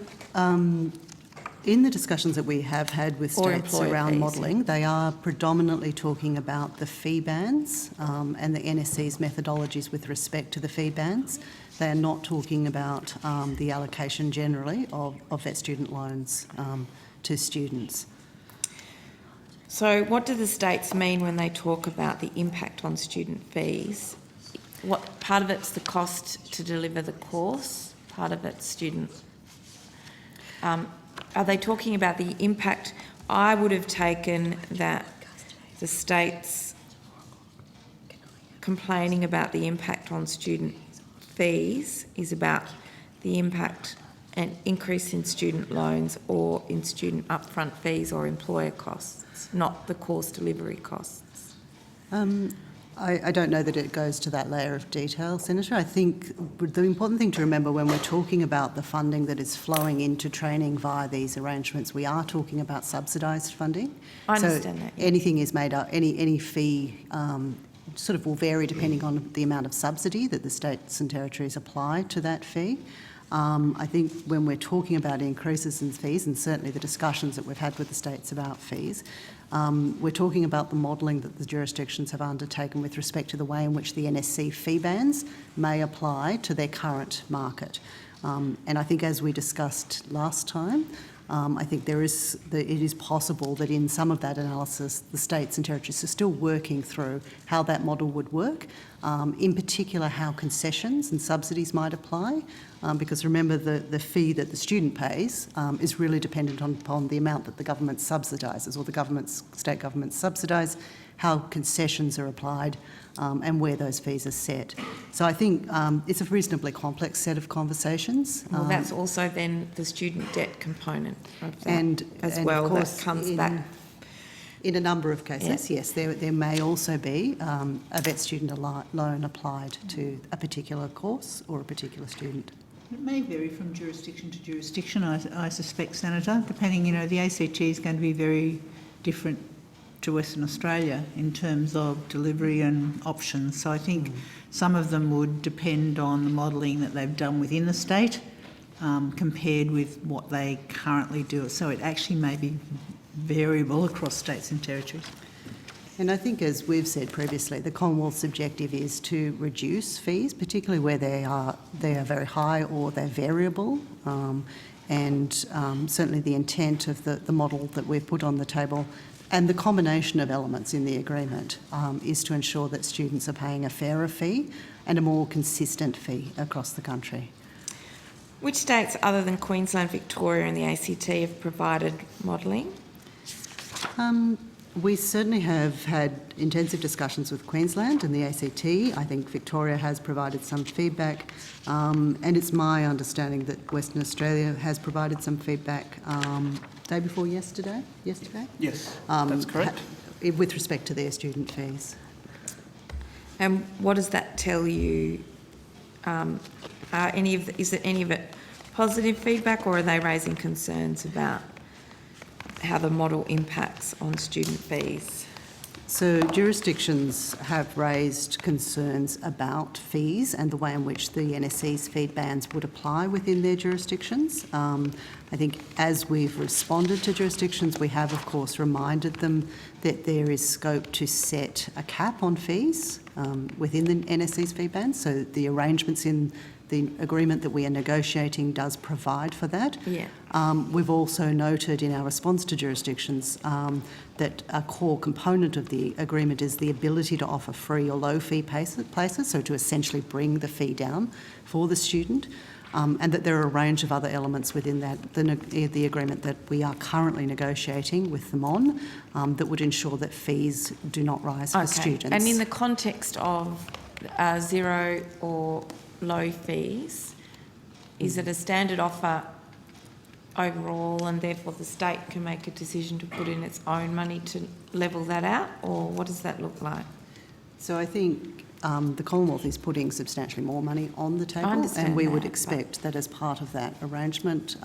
in the discussions that we have had with states around modelling, they are predominantly talking about the fee bands and the NSC's methodologies with respect to the fee bands. They are not talking about the allocation generally of vet student loans to students. So what do the states mean when they talk about the impact on student fees? What part of it's the cost to deliver the course, part of it's student. Are they talking about the impact? I would have taken that the states complaining about the impact on student fees is about the impact and increase in student loans or in student upfront fees or employer costs, not the course delivery costs. I don't know that it goes to that layer of detail, Senator. I think the important thing to remember when we're talking about the funding that is flowing into training via these arrangements, we are talking about subsidised funding. I understand that. Yeah. Anything is made up, any fee sort of will vary depending on the amount of subsidy that the states and territories apply to that fee. I think when we're talking about increases in fees, and certainly the discussions that we've had with the states about fees, we're talking about the modelling that the jurisdictions have undertaken with respect to the way in which the NSC fee bands may apply to their current market. And I think, as we discussed last time, I think it is possible that in some of that analysis, the states and territories are still working through how that model would work, in particular how concessions and subsidies might apply, because remember the fee that the student pays is really dependent upon the amount that the government subsidises, or the state governments subsidise, how concessions are applied, and where those fees are set. So I think it's a reasonably complex set of conversations. Well, that's also then the student debt component of that and well, of course, that comes back. In a number of cases, yes, there may also be a vet student loan applied to a particular course or a particular student. It may vary from jurisdiction to jurisdiction, I suspect, Senator, depending, the ACT is going to be very different to Western Australia in terms of delivery and options. So I think some of them would depend on the modelling that they've done within the state compared with what they currently do. So it actually may be variable across states and territories. And I think, as we've said previously, the Commonwealth's objective is to reduce fees, particularly where they are very high or they're variable. Certainly the intent of the model that we've put on the table and the combination of elements in the agreement is to ensure that students are paying a fairer fee and a more consistent fee across the country. Which states other than Queensland, Victoria and the ACT have provided modelling? We certainly have had intensive discussions with Queensland and the ACT. I think Victoria has provided some feedback, and it's my understanding that Western Australia has provided some feedback day before yesterday? Yes, that's correct. With respect to their student fees. And what does that tell you? Is it any of it positive feedback, or are they raising concerns about how the model impacts on student fees? So jurisdictions have raised concerns about fees and the way in which the NSC's feed bans would apply within their jurisdictions. I think as we've responded to jurisdictions, we have of course reminded them that there is scope to set a cap on fees within the NSC's feed bans. So the arrangements in the agreement that we are negotiating does provide for that. Yeah. We've also noted in our response to jurisdictions that a core component of the agreement is the ability to offer free or low fee places, so to essentially bring the fee down for the student, and that there are a range of other elements within that, the agreement that we are currently negotiating with them on that would ensure that fees do not rise for students. And in the context of zero or low fees, is it a standard offer overall and therefore the state can make a decision to put in its own money to level that out, or what does that look like? So I think the Commonwealth is putting substantially more money on the table, and we would expect that as part of that arrangement,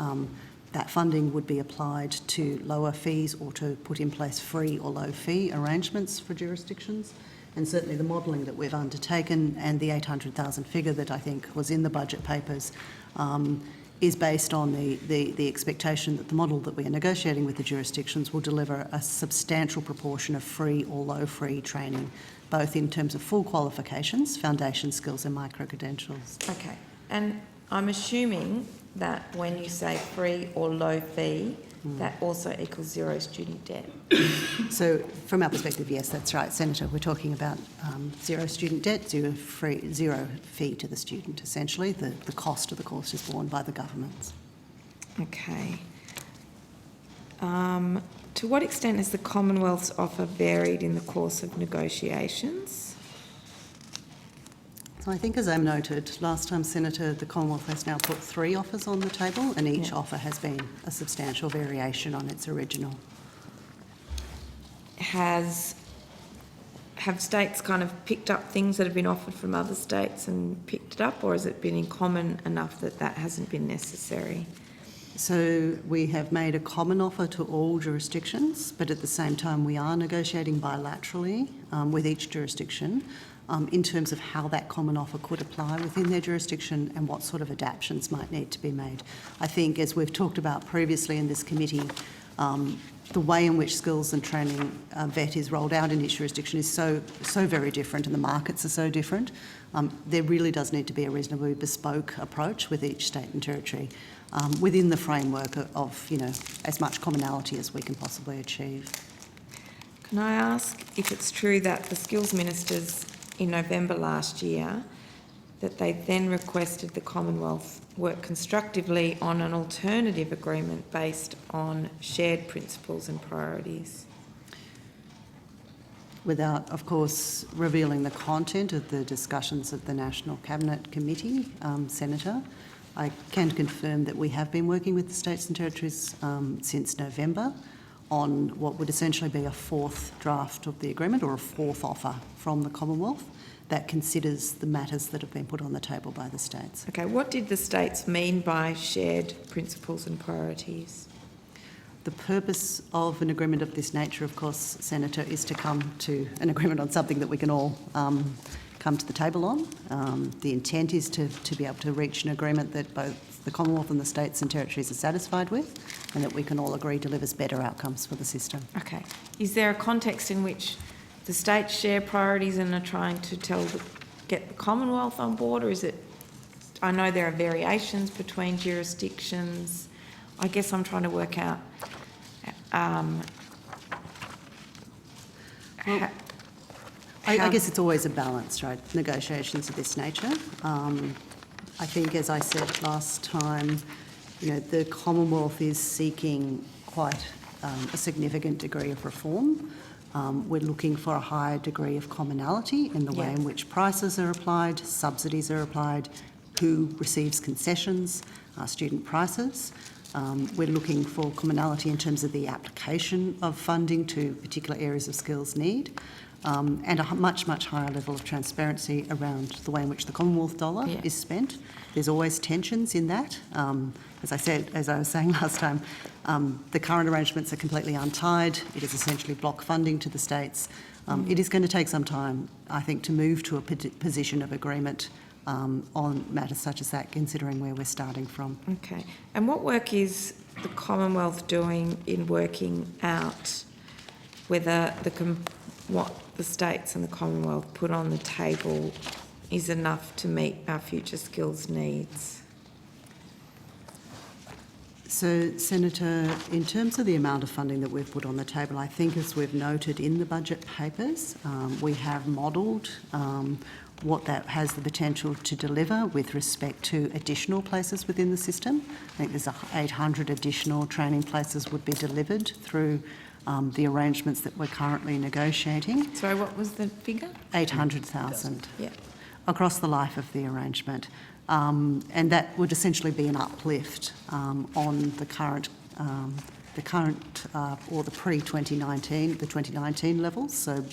that funding would be applied to lower fees or to put in place free or low fee arrangements for jurisdictions. And certainly the modelling that we've undertaken and the 800,000 figure that I think was in the budget papers is based on the expectation that the model that we are negotiating with the jurisdictions will deliver a substantial proportion of free or low free training, both in terms of full qualifications, foundation skills and micro-credentials. Okay, and I'm assuming that when you say free or low fee, that also equals zero student debt. So from our perspective, yes, that's right, Senator. We're talking about zero student debt, zero fee to the student, essentially. The cost of the course is borne by the governments. Okay. To what extent has the Commonwealth's offer varied in the course of negotiations? So I think, as I noted last time, Senator, the Commonwealth has now put 3 offers on the table, and each offer has been a substantial variation on its original. Have states kind of picked up things that have been offered from other states and picked it up, or has it been in common enough that that hasn't been necessary? So we have made a common offer to all jurisdictions, but at the same time we are negotiating bilaterally with each jurisdiction in terms of how that common offer could apply within their jurisdiction and what sort of adaptations might need to be made. I think, as we've talked about previously in this committee, the way in which skills and training VET is rolled out in each jurisdiction is so very different, and the markets are so different. There really does need to be a reasonably bespoke approach with each state and territory within the framework of as much commonality as we can possibly achieve. Can I ask if it's true that the skills ministers in November last year, that they then requested the Commonwealth work constructively on an alternative agreement based on shared principles and priorities? Without, of course, revealing the content of the discussions of the National Cabinet Committee, Senator, I can confirm that we have been working with the states and territories since November on what would essentially be a 4th draft of the agreement, or a 4th offer from the Commonwealth that considers the matters that have been put on the table by the states. Okay, what did the states mean by shared principles and priorities? The purpose of an agreement of this nature, of course, Senator, is to come to an agreement on something that we can all come to the table on. The intent is to be able to reach an agreement that both the Commonwealth and the states and territories are satisfied with, and that we can all agree delivers better outcomes for the system. Okay. Is there a context in which the state share priorities and are trying to get the Commonwealth on board, or is it, I know there are variations between jurisdictions. I guess I'm trying to work out I guess it's always a balance, right? Negotiations of this nature. I think, as I said last time, the Commonwealth is seeking quite a significant degree of reform. We're looking for a higher degree of commonality in the way in which prices are applied, subsidies are applied, who receives concessions, student prices. We're looking for commonality in terms of the application of funding to particular areas of skills need, and a much, much higher level of transparency around the way in which the Commonwealth dollar is spent. There's always tensions in that. As I was saying last time, the current arrangements are completely untied. It is essentially block funding to the states. It is going to take some time, I think, to move to a position of agreement on matters such as that, considering where we're starting from. Okay. And what work is the Commonwealth doing in working out whether what the states and the Commonwealth put on the table is enough to meet our future skills needs? So, Senator, in terms of the amount of funding that we've put on the table, I think, as we've noted in the budget papers, we have modelled what that has the potential to deliver with respect to additional places within the system. I think there's 800 additional training places would be delivered through the arrangements that we're currently negotiating. Sorry, what was the figure? 800,000 Yeah. across the life of the arrangement. And that would essentially be an uplift on the current or the pre-2019, the 2019 levels. So,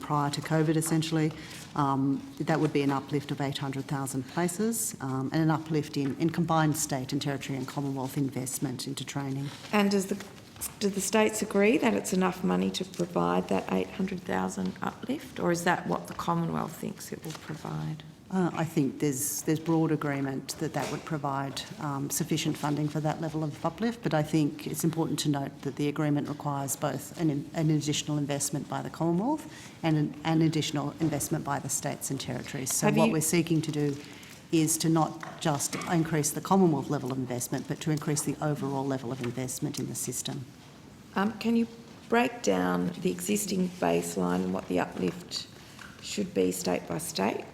prior to COVID, essentially, that would be an uplift of 800,000 places and an uplift in combined state and territory and Commonwealth investment into training. And do the states agree that it's enough money to provide that 800,000 uplift, or is that what the Commonwealth thinks it will provide? I think there's broad agreement that would provide sufficient funding for that level of uplift, but I think it's important to note that the agreement requires both an additional investment by the Commonwealth and an additional investment by the states and territories. So what we're seeking to do is to not just increase the Commonwealth level of investment, but to increase the overall level of investment in the system. Can you break down the existing baseline and what the uplift should be state by state?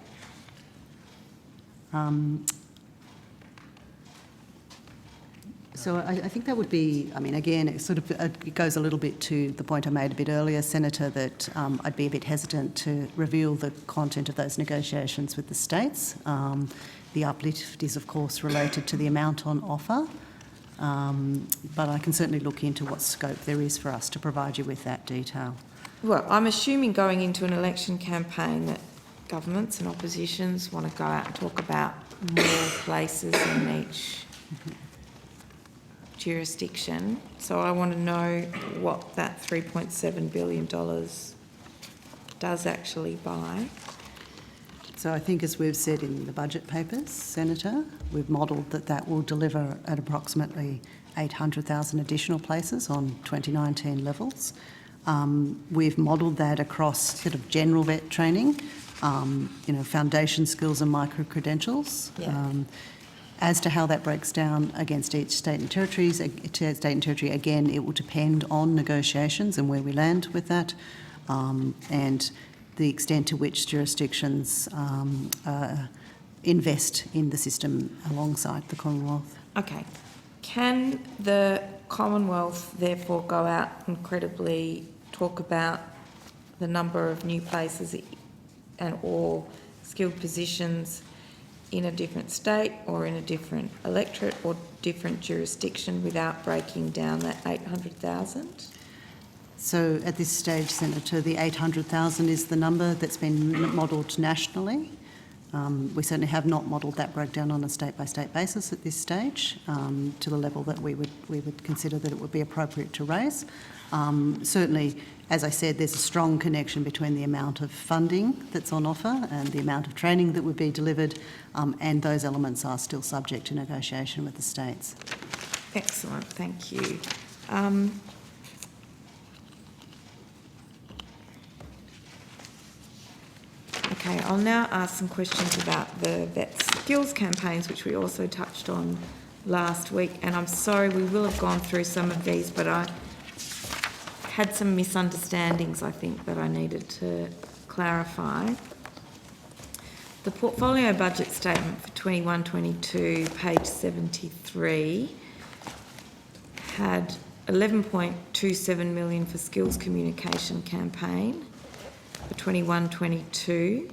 So I think that would be, again, it goes a little bit to the point I made a bit earlier, Senator, that I'd be a bit hesitant to reveal the content of those negotiations with the states. The uplift is, of course, related to the amount on offer, but I can certainly look into what scope there is for us to provide you with that detail. Well, I'm assuming going into an election campaign that governments and oppositions want to go out and talk about more places in each jurisdiction. So I want to know what that $3.7 billion does actually buy. So I think, as we've said in the budget papers, Senator, we've modelled that will deliver at approximately 800,000 additional places on 2019 levels. We've modelled that across sort of general vet training, foundation skills and micro-credentials. As to how that breaks down against each state and territory, again, it will depend on negotiations and where we land with that, and the extent to which jurisdictions invest in the system alongside the Commonwealth. Okay. Can the Commonwealth therefore go out and credibly talk about the number of new places and or skilled positions in a different state or in a different electorate or different jurisdiction without breaking down that 800,000? So at this stage, Senator, the 800,000 is the number that's been modelled nationally. We certainly have not modelled that breakdown on a state-by-state basis at this stage to the level that we would consider that it would be appropriate to raise. Certainly, as I said, there's a strong connection between the amount of funding that's on offer and the amount of training that would be delivered, and those elements are still subject to negotiation with the states. Excellent, thank you. Okay, I'll now ask some questions about the vet skills campaigns, which we also touched on last week. And I'm sorry, we will have gone through some of these, but I had some misunderstandings, I think, that I needed to clarify. The portfolio budget statement for 21-22, page 73, had 11.27 million for skills communication campaign for 21-22,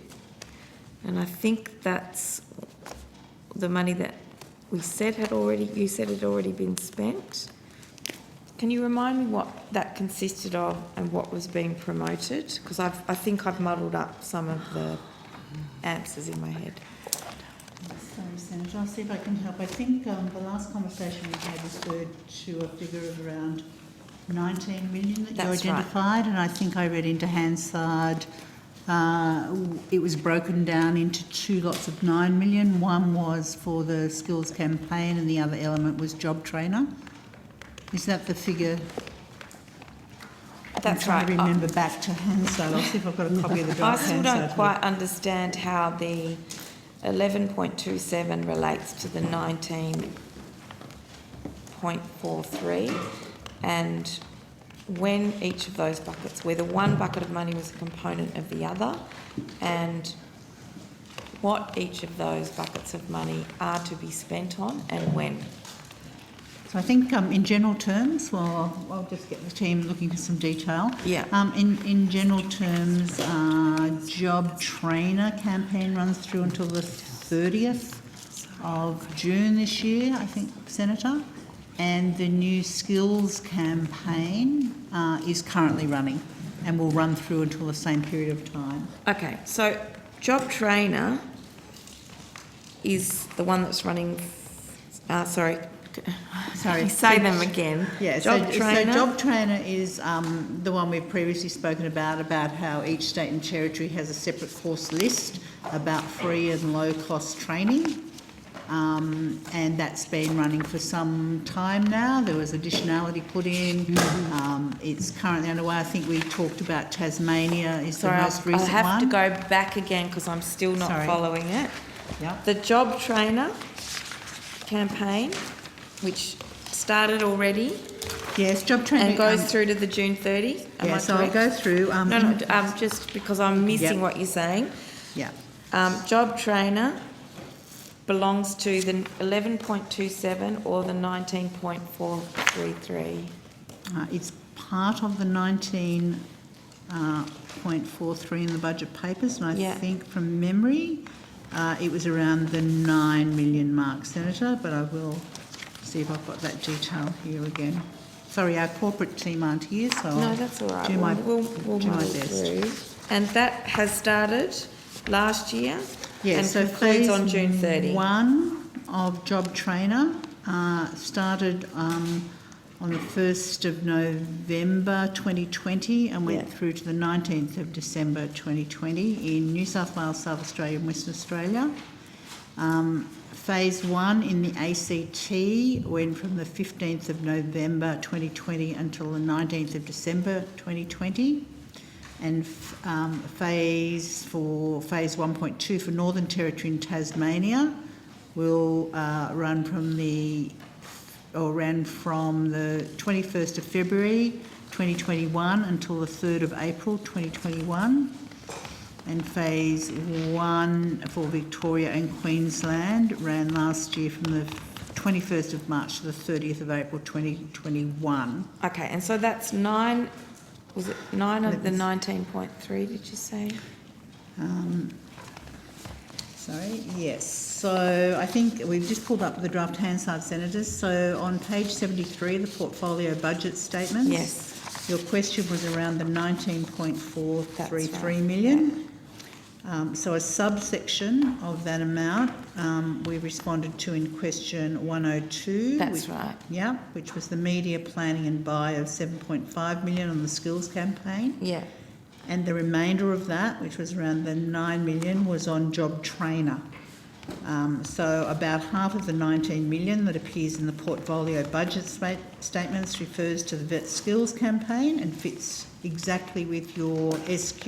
and I think that's the money that you said had already been spent. Can you remind me what that consisted of and what was being promoted? Because I think I've muddled up some of the answers in my head. Sorry, Senator, I'll see if I can help. I think the last conversation we had referred to a figure of around 19 million that That's you identified, and I think I read into Hansard it was broken down into two lots of 9 million. One was for the skills campaign and the other element was job trainer. Is that the figure? That's I'm trying right. to remember back to Hansard. I'll see if I've got a copy of the I draft still Hansard don't quite understand how the 11.27 relates to the 19.43 and when each of those buckets, whether one bucket of money was a component of the other and what each of those buckets of money are to be spent on and when. So I think in general terms, well, I'll just get the team looking for some detail. Yeah. In general terms, job trainer campaign runs through until the 30th of June this year, I think, Senator. And the new skills campaign is currently running and will run through until the same period of time. Okay, so job trainer is the one that's running, sorry, say them again. Yeah, job trainer. So job trainer is the one we've previously spoken about how each state and territory has a separate course list about free and low cost training. And that's been running for some time now. There was additionality put in. It's currently underway. I think we talked about Tasmania is the most recent one. I have to go back again because I'm still not following it. Yep. The job trainer campaign, which started already. Yes, job training. And goes through to the June 30. Yeah, so I'll go through. Just because I'm missing what you're saying. Yeah. Job trainer belongs to the 11.27 or the 19.433? It's part of the 19.43 in the budget papers, and I think from memory it was around the 9 million mark, Senator, but I will see if I've got that detail here again. Sorry, our corporate team aren't here, so no, that's all right. We'll do my best. Through. And that has started last year and so concludes on June 30. 1 of job trainer started on the 1st of November 2020 and went through to the 19th of December 2020 in New South Wales, South Australia and Western Australia. Phase 1 in the ACT went from the 15th of November 2020 until the 19th of December 2020. And phase 1.2 for Northern Territory and Tasmania will ran from the 21st of February 2021 until the 3rd of April 2021. And phase 1 for Victoria and Queensland ran last year from the 21st of March to the 30th of April 2021. Okay, and so that's 9. Was it 9 of the 19.3, did you say? Sorry, yes. So I think we've just pulled up the draft Hansard Senators. So on page 73, the portfolio budget statements. Yes. Your question was around the 19.433 million. So a subsection of that amount we responded to in question 102. That's right. Yeah, which was the media planning and buy of 7.5 million on the skills campaign. Yeah. And the remainder of that, which was around the 9 million, was on job trainer. So about half of the 19 million that appears in the portfolio budget statements refers to the vet skills campaign and fits exactly with your SQ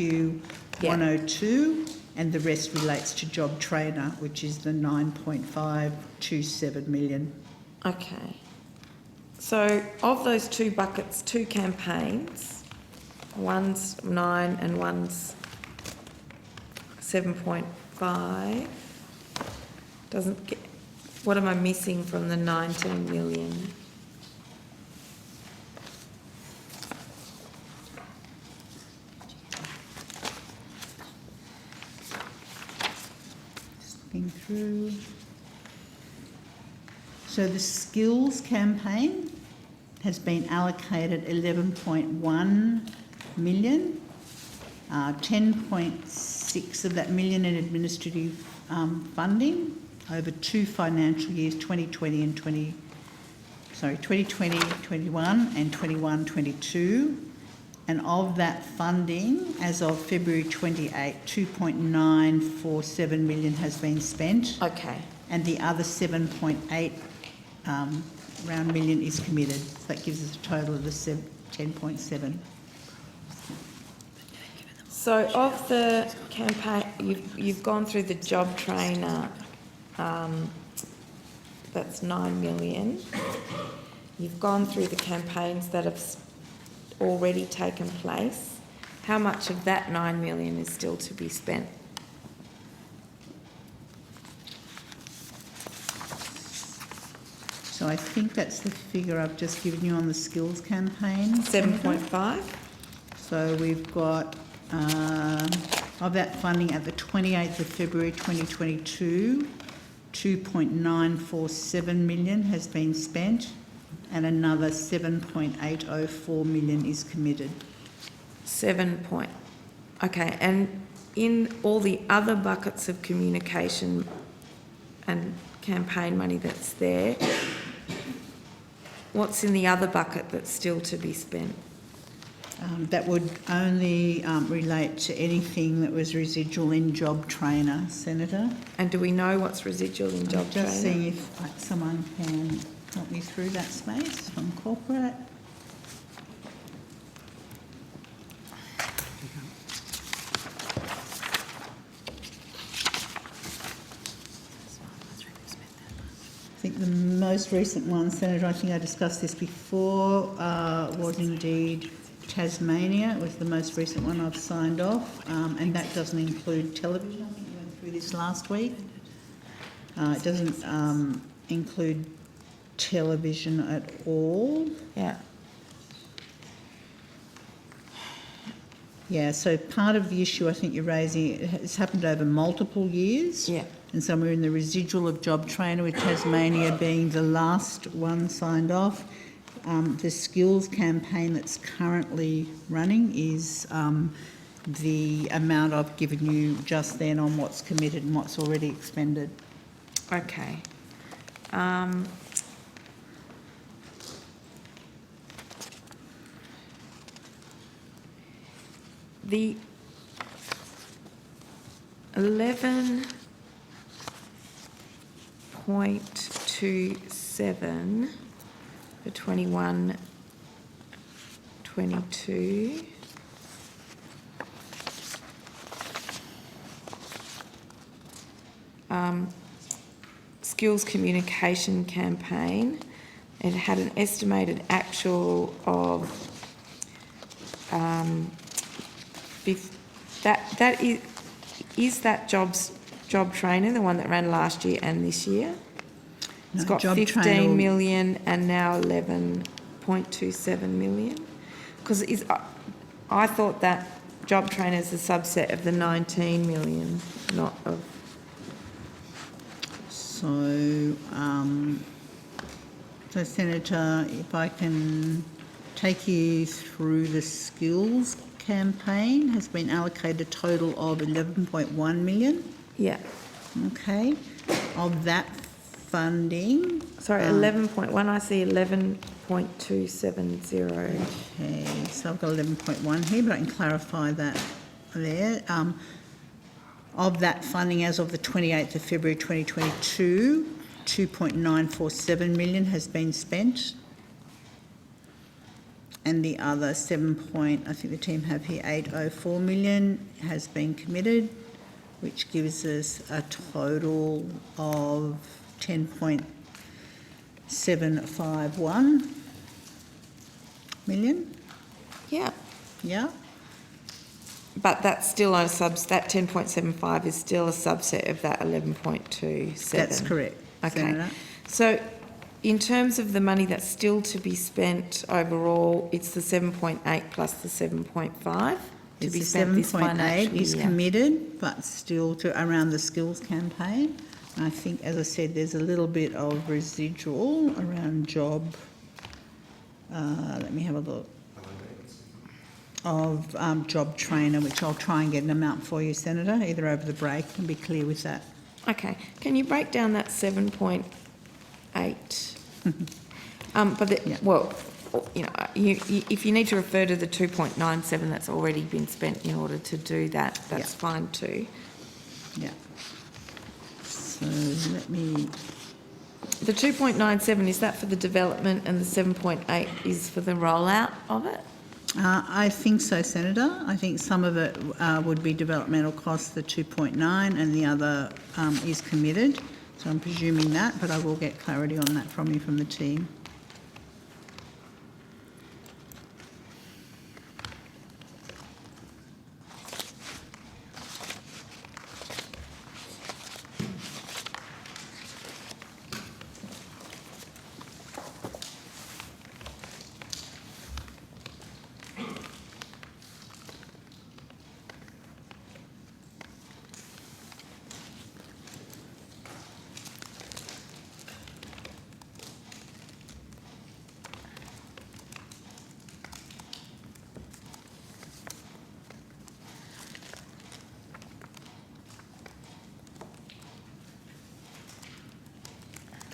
102, and the rest relates to Job Trainer, which is the 9.527 million. Okay. So of those two buckets, two campaigns, one's 9 and one's 7.5, doesn't get, what am I missing from the 19 million? Looking through. So the skills campaign has been allocated 11.1 million, 10.6 of that million in administrative funding over 2 financial years, 2020, 21 and 21-22. And of that funding, as of February 28, 2.947 million has been spent. Okay. And the other 7.8 round million is committed. So that gives us a total of the 10.7. So of the campaign, you've gone through the Job Trainer, that's 9 million. You've gone through the campaigns that have already taken place. How much of that 9 million is still to be spent? So I think that's the figure I've just given you on the skills campaign. 7.5. So we've got, of that funding at the 28th of February 2022, 2.947 million has been spent and another 7.804 million is committed. Okay, and in all the other buckets of communication and campaign money that's there, what's in the other bucket that's still to be spent? That would only relate to anything that was residual in Job Trainer, Senator. And do we know what's residual in Job Trainer? Just seeing if someone can help me through that space from corporate. I think the most recent one, Senator, I think I discussed this before, was indeed Tasmania. It was the most recent one I've signed off, and that doesn't include television. I think we went through this last week. It doesn't include television at all. Yeah. Yeah, so part of the issue I think you're raising, it's happened over multiple years. Yeah. And so we're in the residual of Job Trainer, with Tasmania being the last one signed off. The skills campaign that's currently running is the amount I've given you just then on what's committed and what's already expended. Okay. The 11.27 for 21-22. Skills communication campaign. It had an estimated actual of is that Job Trainer the one that ran last year and this year? It's got 15 million and now 11.27 million. Because I thought that Job Trainer is a subset of the 19 million, not of. So, so Senator, if I can take you through the skills campaign, has been allocated a total of 11.1 million. Yeah. Okay. Of that funding. Sorry, 11.1. I see 11.270. Okay, so I've got 11.1 here, but I can clarify that there. Of that funding as of the 28th of February 2022, 2.947 million has been spent. And the other I think the team have here, 804 million has been committed. which gives us a total of 10.751 million. Yeah. Yeah. But that's still that 10.75 is still a subset of that 11.27. That's correct, Okay. Senator. So in terms of the money that's still to be spent overall, it's the 7.8 plus the 7.5 to be spent this financial year. 7.8 is committed, but still to around the skills campaign. And I think, as I said, there's a little bit of residual around job. Let me have a look. Of job trainer, which I'll try and get an amount for you, Senator, either over the break and be clear with that. Okay. Can you break down that 7.8? Well, you know, if you need to refer to the 2.97 that's already been spent in order to do that, that's fine too. Yeah. So let me... The 2.97, is that for the development and the 7.8 is for the rollout of it? I think so, Senator. I think some of it would be developmental costs, the 2.9, and the other is committed. So I'm presuming that, but I will get clarity on that from you from the team.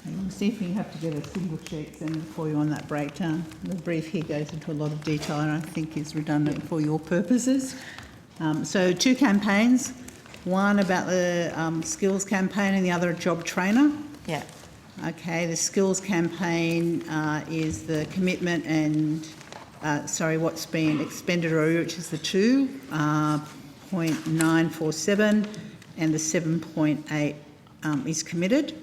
We'll see if we have to get a single sheet then for you on that breakdown. The brief here goes into a lot of detail and I think is redundant for your purposes. So 2 campaigns, one about the skills campaign and the other a job trainer. Yeah. Okay, the skills campaign is the commitment and, what's been expended already, which is the 2.947 and the 7.8 is committed.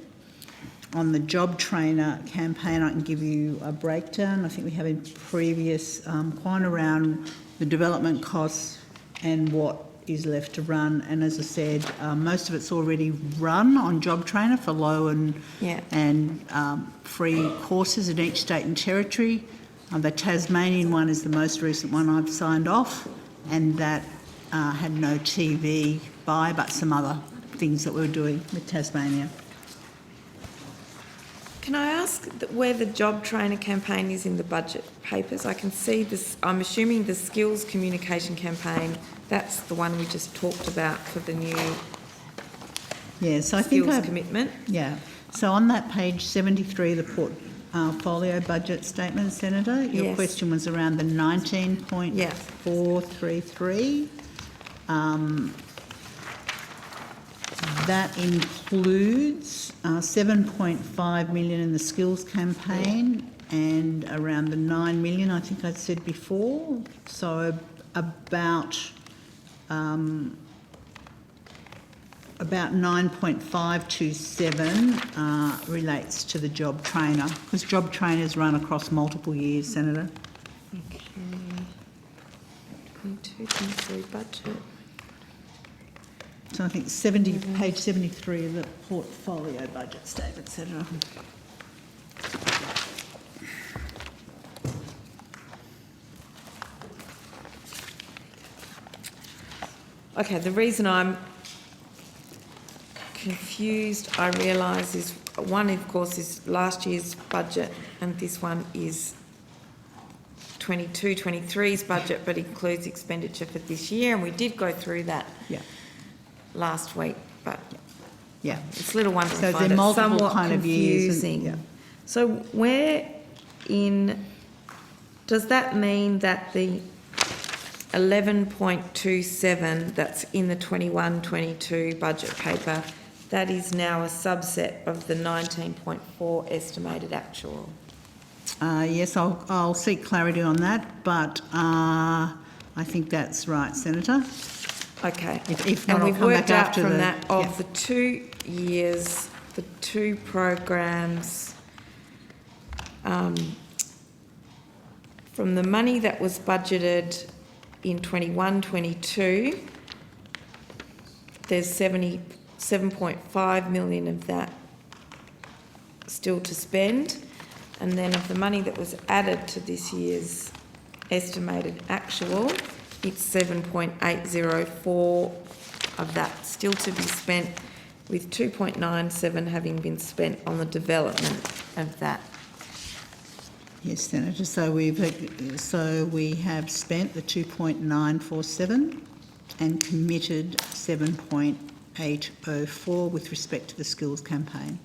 On the job trainer campaign, I can give you a breakdown. I think we have in previous quite around the development costs and what is left to run. And as I said, most of it's already run on job trainer for low and free courses in each state and territory. The Tasmanian one is the most recent one I've signed off, and that had no TV buy, but some other things that we were doing with Tasmania. Can I ask where the job trainer campaign is in the budget papers? I can see this, I'm assuming the skills communication campaign, that's the one we just talked about for the new so I think skills commitment. Yeah. So on that page 73, the portfolio budget statement, Senator, your question was around the 19.433. That includes 7.5 million in the skills campaign and around the 9 million I think I said before. So about 9.527 relates to the job trainer, because job trainers run across multiple years, Senator. Okay. 22-23 budget. So I think page 73 of the portfolio budget statement, Senator. Okay, the reason I'm confused, I realise, is one, of course, is last year's budget, and this one is 22-23's budget, but includes expenditure for this year, and we did go through that last week, but it's a little wonder So I find they're it multiple somewhat kind of years and- confusing. So where in, does that mean that the 11.27 that's in the 21-22 budget paper, that is now a subset of the 19.4 estimated actual? Yes, I'll seek clarity on that, but I think that's right, Senator. Okay. If not, and I'll we've come back worked out after from the- that of yeah. the 2 years, the 2 programs, from the money that was budgeted in 21-22, there's 77.5 million of that still to spend, and then of the money that was added to this year's estimated actual, it's 7.804 of that still to be spent, with 2.97 having been spent on the development of that. Yes, Senator. So we have spent the 2.947 and committed 7.804 with respect to the skills campaign.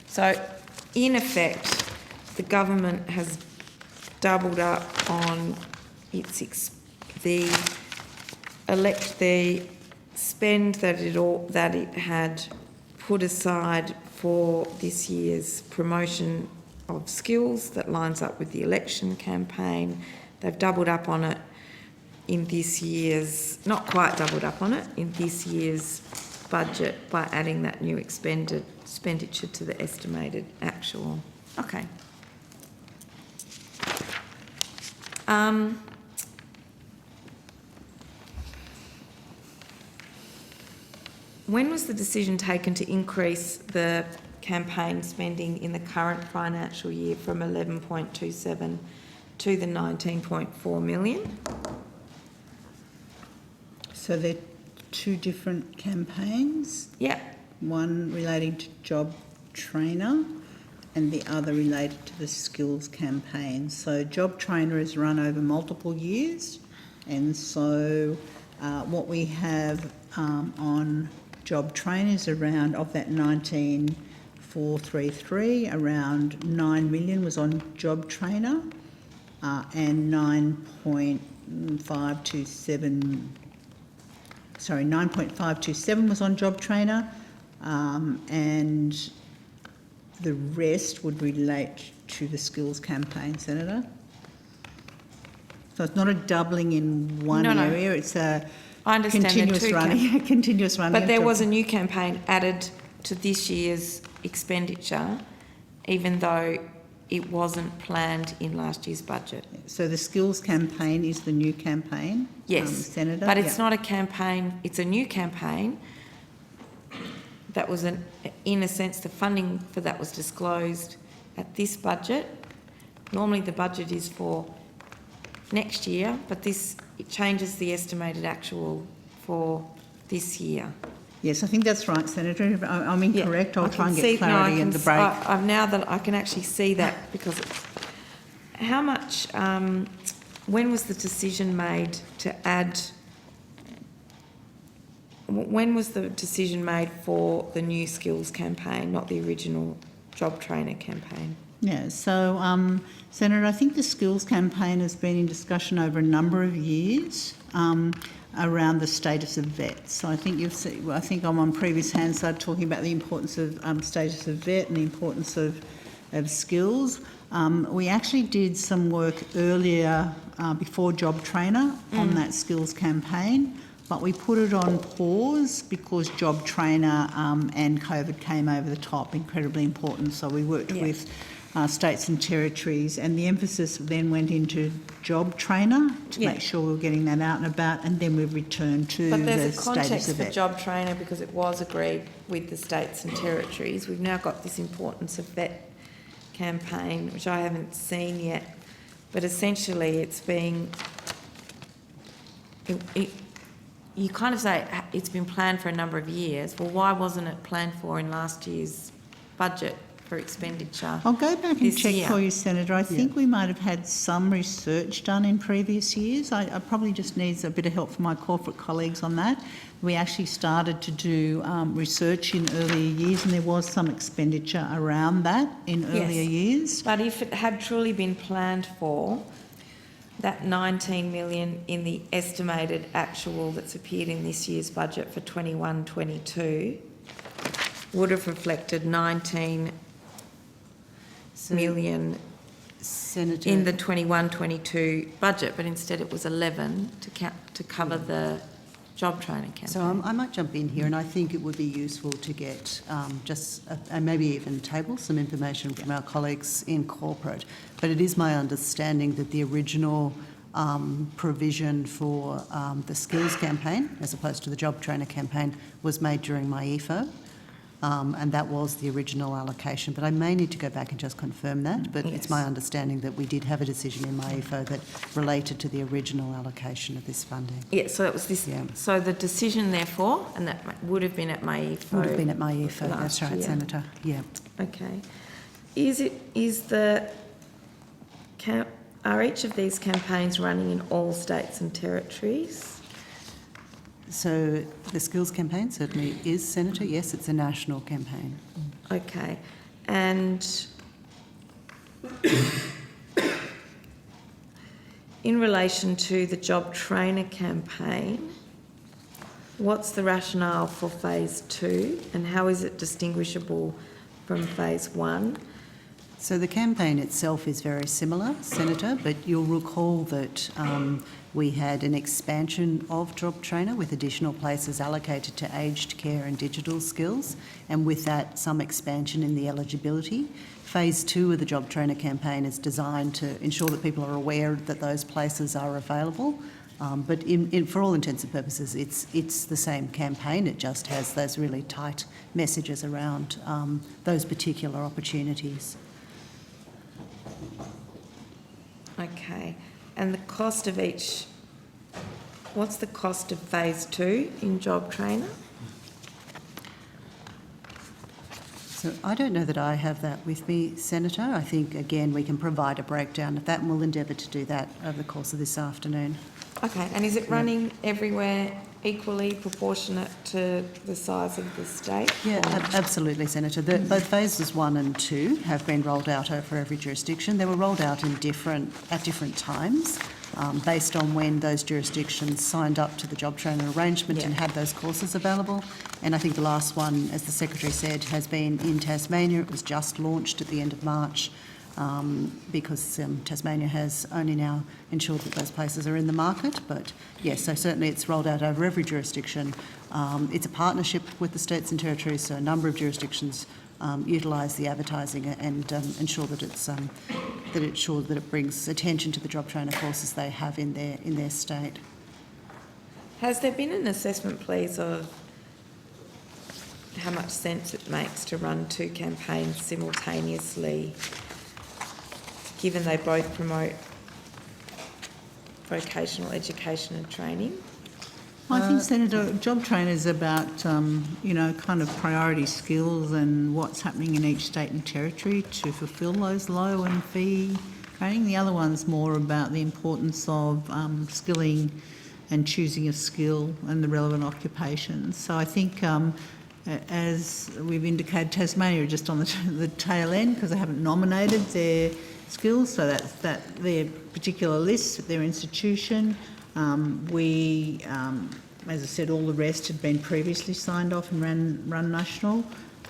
So, in effect, the government has doubled up on its the spend that it had put aside for this year's promotion of skills that lines up with the election campaign. They've doubled up on it in this year's, not quite doubled up on it, in this year's budget by adding that new expenditure to the estimated actual. Okay. When was the decision taken to increase the campaign spending in the current financial year from 11.27 to the 19.4 million? So they're 2 different campaigns? Yeah. One relating to Job Trainer and the other related to the skills campaign. So Job Trainer is run over multiple years, and so what we have on Job Trainer is around, of that 19,433, around 9 million was on Job Trainer, and 9.527 was on Job Trainer, and the rest would relate to the skills campaign, Senator. So it's not a doubling in one area, it's a I understand continuous running. Continuous running. But there was a new campaign added to this year's expenditure, even though it wasn't planned in last year's budget. So the skills campaign is the new campaign, Yes, Senator? but it's not a campaign, it's a new campaign. That was, in a sense, the funding for that was disclosed at this budget. Normally the budget is for next year, but it changes the estimated actual for this year. Yes, I think that's right, Senator. If I'm incorrect, I'll try and get clarity in the break. Now that I can actually see that, because how much, when was the decision made to add, when was the decision made for the new skills campaign, not the original Job Trainer campaign? Yeah, so, Senator, I think the skills campaign has been in discussion over a number of years around the status of vets. So I think I think I'm on previous Hansard talking about the importance of status of vet and the importance of skills. We actually did some work earlier before Job Trainer on that skills campaign, but we put it on pause because Job Trainer and COVID came over the top, incredibly important. So we worked with states and territories, and the emphasis then went into Job Trainer to make sure we were getting that out and about, and then we've returned to the status of vet. But there's a context for Job Trainer because it was agreed with the states and territories. We've now got this importance of vet campaign, which I haven't seen yet, but essentially it's being... You kind of say it's been planned for a number of years. Well, why wasn't it planned for in last year's budget for expenditure? I'll go back and check year? for you, Senator. I think we might have had some research done in previous years. I probably just needs a bit of help from my corporate colleagues on that. We actually started to do research in earlier years, and there was some expenditure around that in earlier years. But if it had truly been planned for, that 19 million in the estimated actual that's appeared in this year's budget for 21-22 would have reflected 19 million Senator, in the 21-22 budget, but instead it was 11 to cover the job training campaign. So I might jump in here, and I think it would be useful to get and maybe even table some information from our colleagues in corporate. But it is my understanding that the original provision for the skills campaign, as opposed to the job trainer campaign, was made during MyEFO. And that was the original allocation. But I may need to go back and just confirm that. But it's my understanding that we did have a decision in MyEFO that related to the original allocation of this funding. Yeah, so that was this. Yeah. So the decision, therefore, and that would have been at MyEFO. Would have been at MyEFO, that's right, year. Senator. Yeah. Okay. Are each of these campaigns running in all states and territories? So the skills campaign certainly is, Senator. Yes, it's a national campaign. Okay. And in relation to the job trainer campaign, what's the rationale for phase 2 and how is it distinguishable from phase 1? So the campaign itself is very similar, Senator, but you'll recall that we had an expansion of Job Trainer with additional places allocated to aged care and digital skills, and with that some expansion in the eligibility. Phase 2 of the Job Trainer campaign is designed to ensure that people are aware that those places are available. But for all intents and purposes, it's the same campaign. It just has those really tight messages around those particular opportunities. Okay. And the cost of each, what's the cost of phase 2 in Job Trainer? So I don't know that I have that with me, Senator. I think, again, we can provide a breakdown of that, and we'll endeavour to do that over the course of this afternoon. Okay, and is it running everywhere equally proportionate to the size of the state? Yeah, absolutely, Senator. Both phases 1 and 2 have been rolled out over every jurisdiction. They were rolled out at different times based on when those jurisdictions signed up to the job trainer arrangement and had those courses available. And I think the last one, as the Secretary said, has been in Tasmania. It was just launched at the end of March. Because Tasmania has only now ensured that those places are in the market. But yes, so certainly it's rolled out over every jurisdiction. It's a partnership with the states and territories, so a number of jurisdictions utilise the advertising and ensure that it brings attention to the job trainer courses they have in their state. Has there been an assessment, please, of how much sense it makes to run 2 campaigns simultaneously, given they both promote vocational education and training? I think, Senator, job trainer is about, kind of priority skills and what's happening in each state and territory to fulfil those low and fee training. The other one's more about the importance of skilling and choosing a skill and the relevant occupations. So I think, as we've indicated, Tasmania are just on the tail end because they haven't nominated their skills, so that's their particular list, their institution. As I said, all the rest had been previously signed off and run national.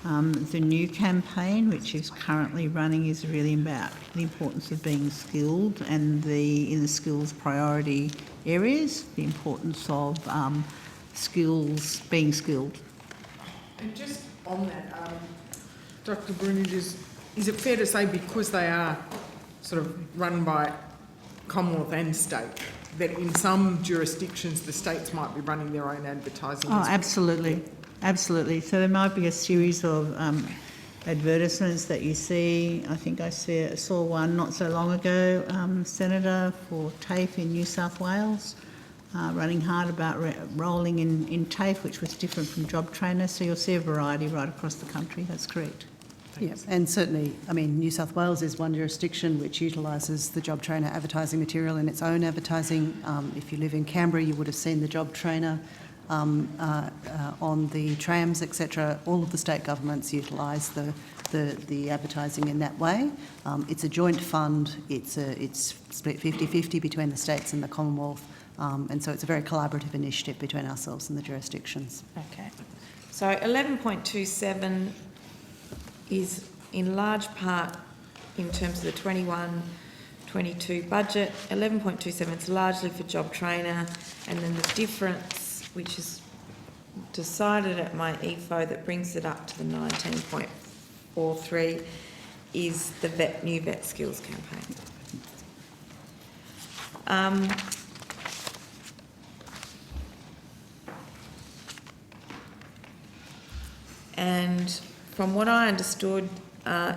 The new campaign, which is currently running, is really about the importance of being skilled and in the skills priority areas, the importance of being skilled. And just on that, Dr. Brunage, is it fair to say because they are sort of run by Commonwealth and state, that in some jurisdictions the states might be running their own advertising? Oh, absolutely. Absolutely. So there might be a series of advertisements that you see. I think I saw one not so long ago, Senator, for TAFE in New South Wales, running hard about rolling in TAFE, which was different from job trainer. So you'll see a variety right across the country. That's correct. Yes, and certainly, New South Wales is one jurisdiction which utilises the job trainer advertising material in its own advertising. If you live in Canberra, you would have seen the job trainer on the trams, etc. All of the state governments utilise the advertising in that way. It's a joint fund. It's split 50-50 between the states and the Commonwealth, and so it's a very collaborative initiative between ourselves and the jurisdictions. Okay. So 11.27 is in large part in terms of the 21-22 budget. 11.27 is largely for job trainer, and then the difference, which is decided at my EFO that brings it up to the 19.43, is the new vet skills campaign. And from what I understood,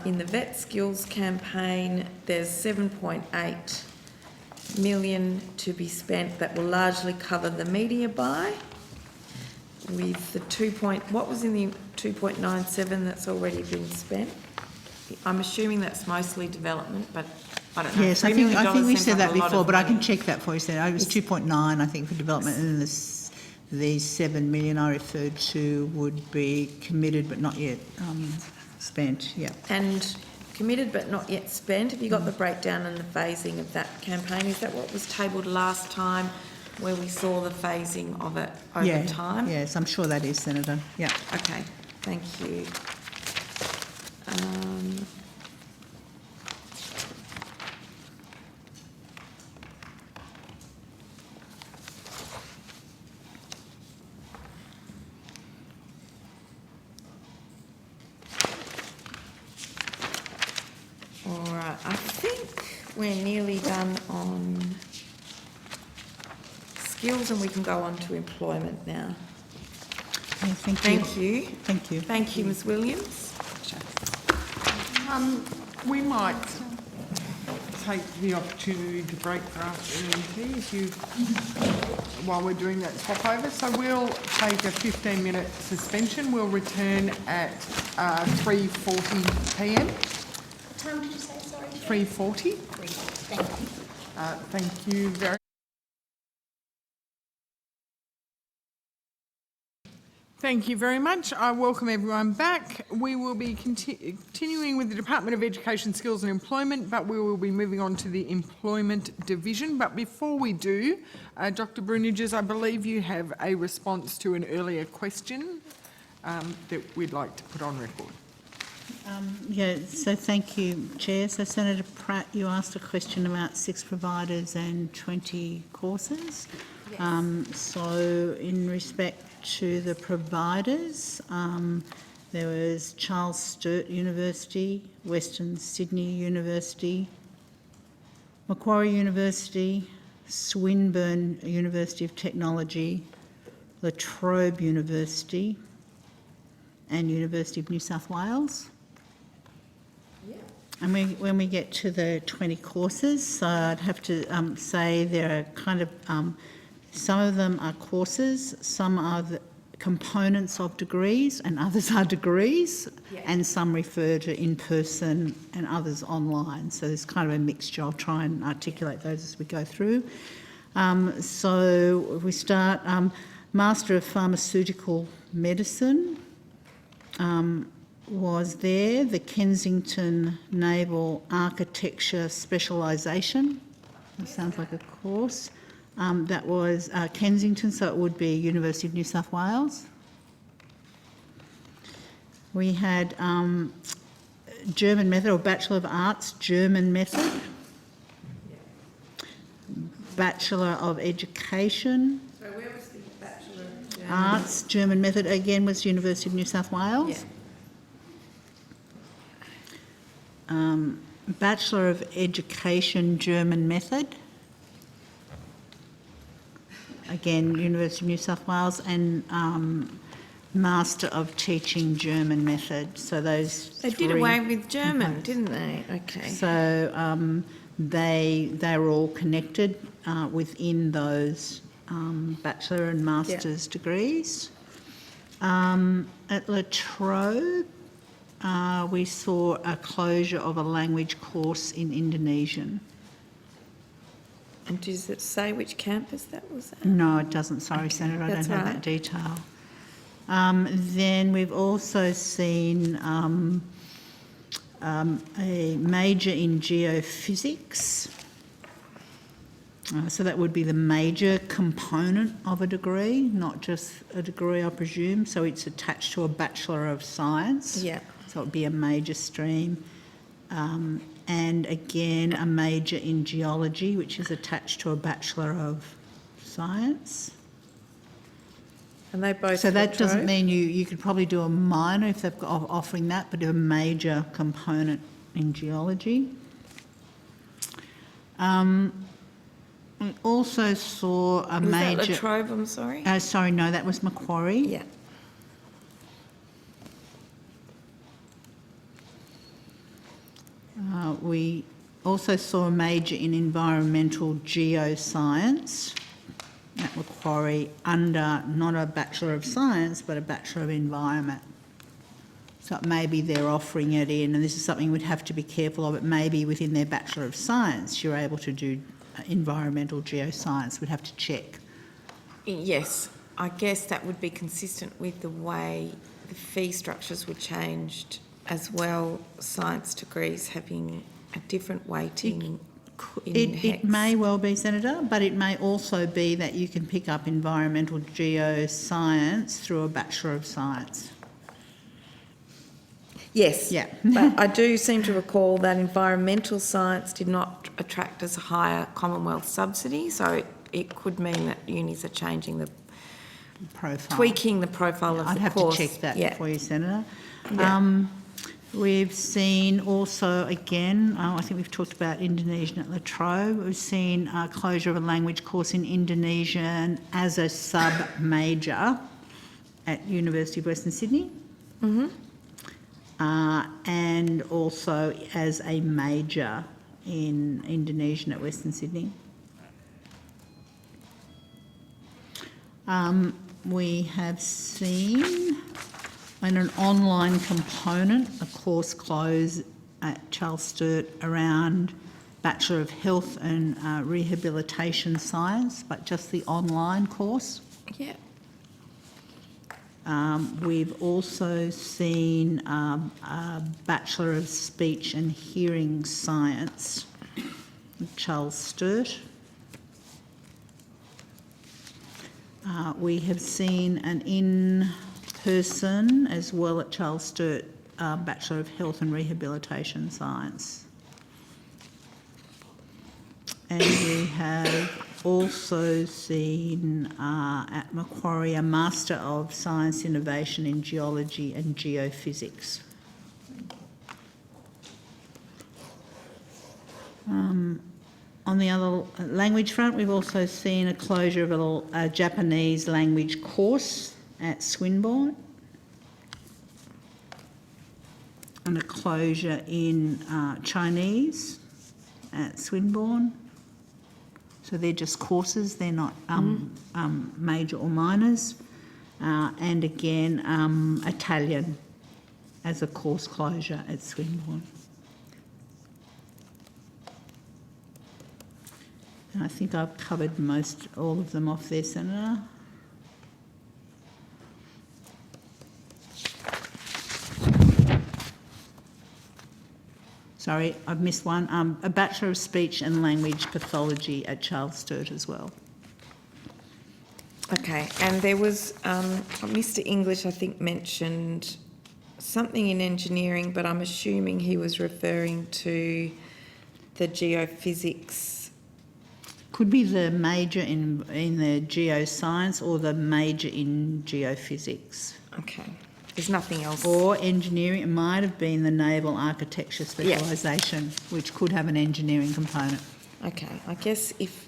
in the vet skills campaign, there's 7.8 million to be spent that will largely cover the media buy, with the what was in the 2.97 that's already been spent. I'm assuming that's mostly development, but I don't know. Yes, I $3 think million we seems said like that a lot before, of but I can money. check that for you. So it was 2.9, I think, for development, and the 7 million I referred to would be committed but not yet spent. Yeah. And committed but not yet spent. Have you got the breakdown and the phasing of that campaign? Is that what was tabled last time, where we saw the phasing of it over time? Yes, I'm sure that is, Senator. Yeah. Okay, thank you. All right, I think we're nearly done on skills, and we can go on to employment now. Yeah, thank you. Thank you. Thank you. Thank you, Ms Williams. We might take the opportunity to break for afternoon tea if you, while we're doing that swap over. So we'll take a 15-minute suspension. We'll return at 3:40 p.m. What time did you say, sorry? 3:40. Thank you. Thank you very much. Thank you very much. I welcome everyone back. We will be continuing with the Department of Education, Skills and Employment, but we will be moving on to the Employment Division. But before we do, Dr Bruniges, I believe you have a response to an earlier question that we'd like to put on record. So thank you, Chair. So Senator Pratt, you asked a question about 6 providers and 20 courses. Yes. So in respect to the providers, there was Charles Sturt University, Western Sydney University, Macquarie University, Swinburne University of Technology, La Trobe University, and University of New South Wales. And when we get to the 20 courses, so I'd have to say there are kind of, some of them are courses, some are the components of degrees, and others are degrees, and some refer to in-person and others online. So there's kind of a mixture. I'll try and articulate those as we go through. So we start Master of Pharmaceutical Medicine, was there, the Kensington Naval Architecture Specialisation. That sounds like a course. That was Kensington, so it would be University of New South Wales. We had German Method, or Bachelor of Arts, German Method. Bachelor of Education. So where was the Bachelor of German? Arts, German Method, again was University of New South Wales. Yeah. Bachelor of Education, German Method. Again, University of New South Wales, and Master of Teaching, German Method. So those They did away with German, didn't they? Okay. So they were all connected within those bachelor and master's degrees. At La Trobe, we saw a closure of a language course in Indonesian. And does it say which campus that was at? No, it doesn't. Sorry, Senator, I don't have that detail. Then we've also seen a major in geophysics, So that would be the major component of a degree, not just a degree, I presume. So it's attached to a Bachelor of Science. Yeah. So it would be a major stream. And again, a major in geology, which is attached to a Bachelor of Science. And they both. So that doesn't Latrobe? mean you could probably do a minor if they've got offering that, but a major component in geology. We also saw a Was major. that Latrobe, I'm sorry? Sorry, no, that was Macquarie. Yeah. We also saw a major in environmental geoscience at Macquarie under not a Bachelor of Science but a Bachelor of Environment. So maybe they're offering it in, and this is something we'd have to be careful of, it maybe within their Bachelor of Science you're able to do environmental geoscience. We'd have to check. Yes, I guess that would be consistent with the way the fee structures were changed as well, science degrees having a different weighting in HECS. It may well be, Senator, but it may also be that you can pick up environmental geoscience through a Bachelor of Science. Yes, Yeah. but I do seem to recall that environmental science did not attract as a higher Commonwealth subsidy, so it could mean that unis are changing the Profile. tweaking the profile of I'd the have course. to check that Yeah. for you, Senator. Yeah. We've seen also, again, I think we've talked about Indonesian at La Trobe. We've seen closure of a language course in Indonesian as a sub-major at University of Western Sydney. Mm-hmm. And also as a major in Indonesian at Western Sydney. We have seen in an online component a course close at Charles Sturt around Bachelor of Health and Rehabilitation Science, but just the online course. Yeah. We've also seen a Bachelor of Speech and Hearing Science at Charles Sturt. We have seen an in-person as well at Charles Sturt Bachelor of Health and Rehabilitation Science. And we have also seen at Macquarie a Master of Science Innovation in Geology and Geophysics. On the other language front, we've also seen a closure of a Japanese language course at Swinburne and a closure in Chinese at Swinburne. So they're just courses, they're not major or minors. And again, Italian as a course closure at Swinburne. And I think I've covered all of them off there, Senator. Sorry, I've missed one. A Bachelor of Speech and Language Pathology at Charles Sturt as well. Okay, and there was, Mr English, I think, mentioned something in engineering, but I'm assuming he was referring to the geophysics. Could be the major in the geoscience or the major in geophysics. Okay, there's nothing else. Or engineering, it might have been the naval architecture specialisation, which could have an engineering component. Okay, I guess if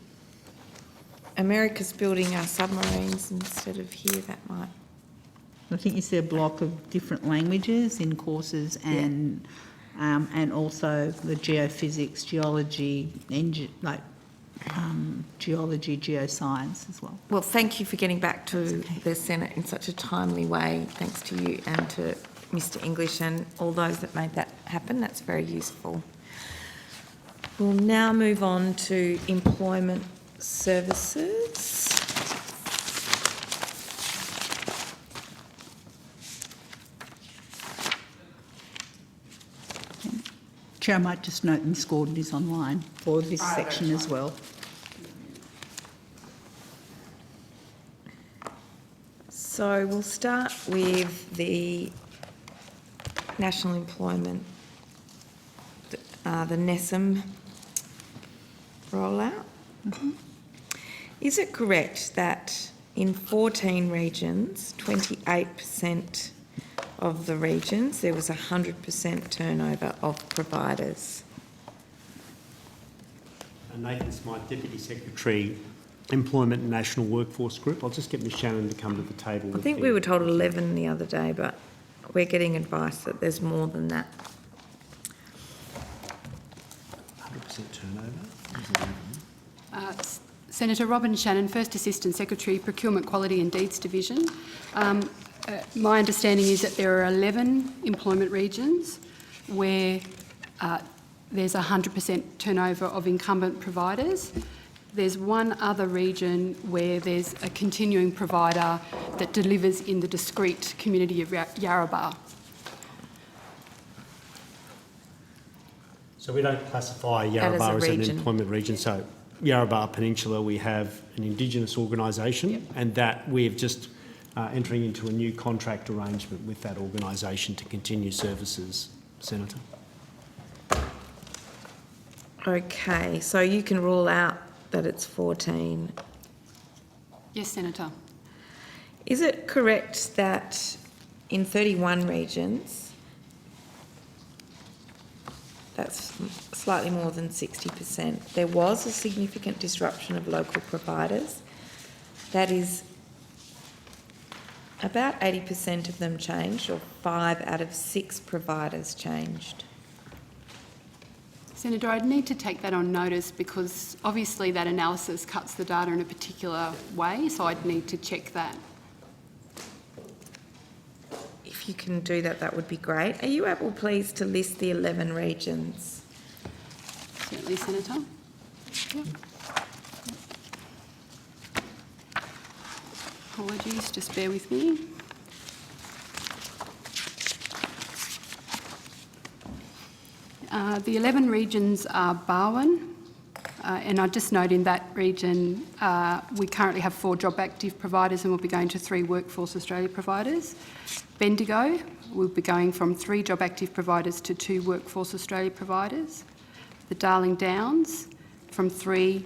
America's building our submarines instead of here, that might... I think you see a block of different languages in courses and also the geophysics, geology, geology, geoscience as well. Well, thank you for getting back to the Senate in such a timely way. Thanks to you and to Mr English and all those that made that happen. That's very useful. We'll now move on to employment services. Chair, I might just note Ms Gordon is online for this section as well. So we'll start with the national employment, the NESM rollout. Is it correct that in 14 regions, 28% of the regions, there was 100% turnover of providers? Nathan Smythe, Deputy Secretary, Employment and National Workforce Group. I'll just get Ms Shannon to come to the table. I think we were told 11 the other day, but we're getting advice that there's more than that. 100% turnover. Senator Robin Shannon, First Assistant Secretary, Procurement Quality and Deeds Division. My understanding is that there are 11 employment regions where there's 100% turnover of incumbent providers. There's one other region where there's a continuing provider that delivers in the discrete community of Yarrabah. So we don't classify Yarrabah as an employment region. So Yarrabah Peninsula, we have an Indigenous organisation, and that we're just entering into a new contract arrangement with that organisation to continue services, Senator. Okay, so you can rule out that it's 14. Yes, Senator. Is it correct that in 31 regions, that's slightly more than 60%, there was a significant disruption of local providers? That is, about 80% of them changed, or 5 out of 6 providers changed. Senator, I'd need to take that on notice because obviously that analysis cuts the data in a particular way, so I'd need to check that. If you can do that, that would be great. Are you able, please, to list the 11 regions? Certainly, Senator. Yep. Apologies, just bear with me. The 11 regions are Barwon, and I just note in that region we currently have 4 job active providers and we'll be going to 3 Workforce Australia providers. Bendigo, we'll be going from 3 job active providers to 2 Workforce Australia providers. The Darling Downs, from 3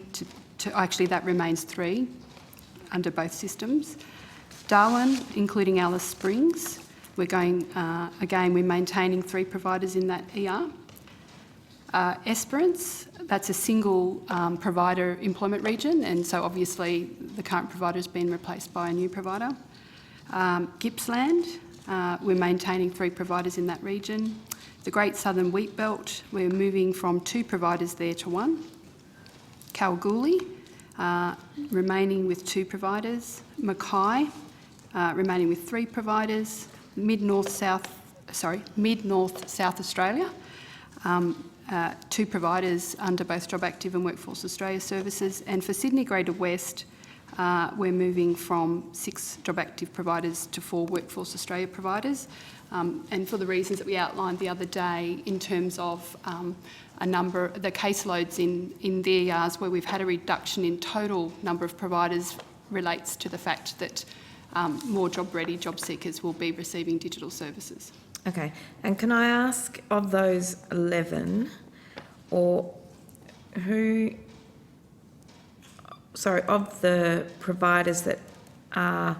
to actually that remains 3 under both systems. Darwin, including Alice Springs, we're going, again, we're maintaining 3 providers in that ER. Esperance, that's a single provider employment region, and so obviously the current provider has been replaced by a new provider. Gippsland, we're maintaining 3 providers in that region. The Great Southern Wheat Belt, we're moving from 2 providers there to 1. Kalgoorlie, remaining with 2 providers. Mackay, remaining with 3 providers. Mid-North South Australia, 2 providers under both Job Active and Workforce Australia services. And for Sydney Greater West, we're moving from 6 Job Active providers to 4 Workforce Australia providers. And for the reasons that we outlined the other day in terms of the caseloads in the ERs where we've had a reduction in total number of providers relates to the fact that more job-ready job seekers will be receiving digital services. Okay, and can I ask, of those 11, of the providers that have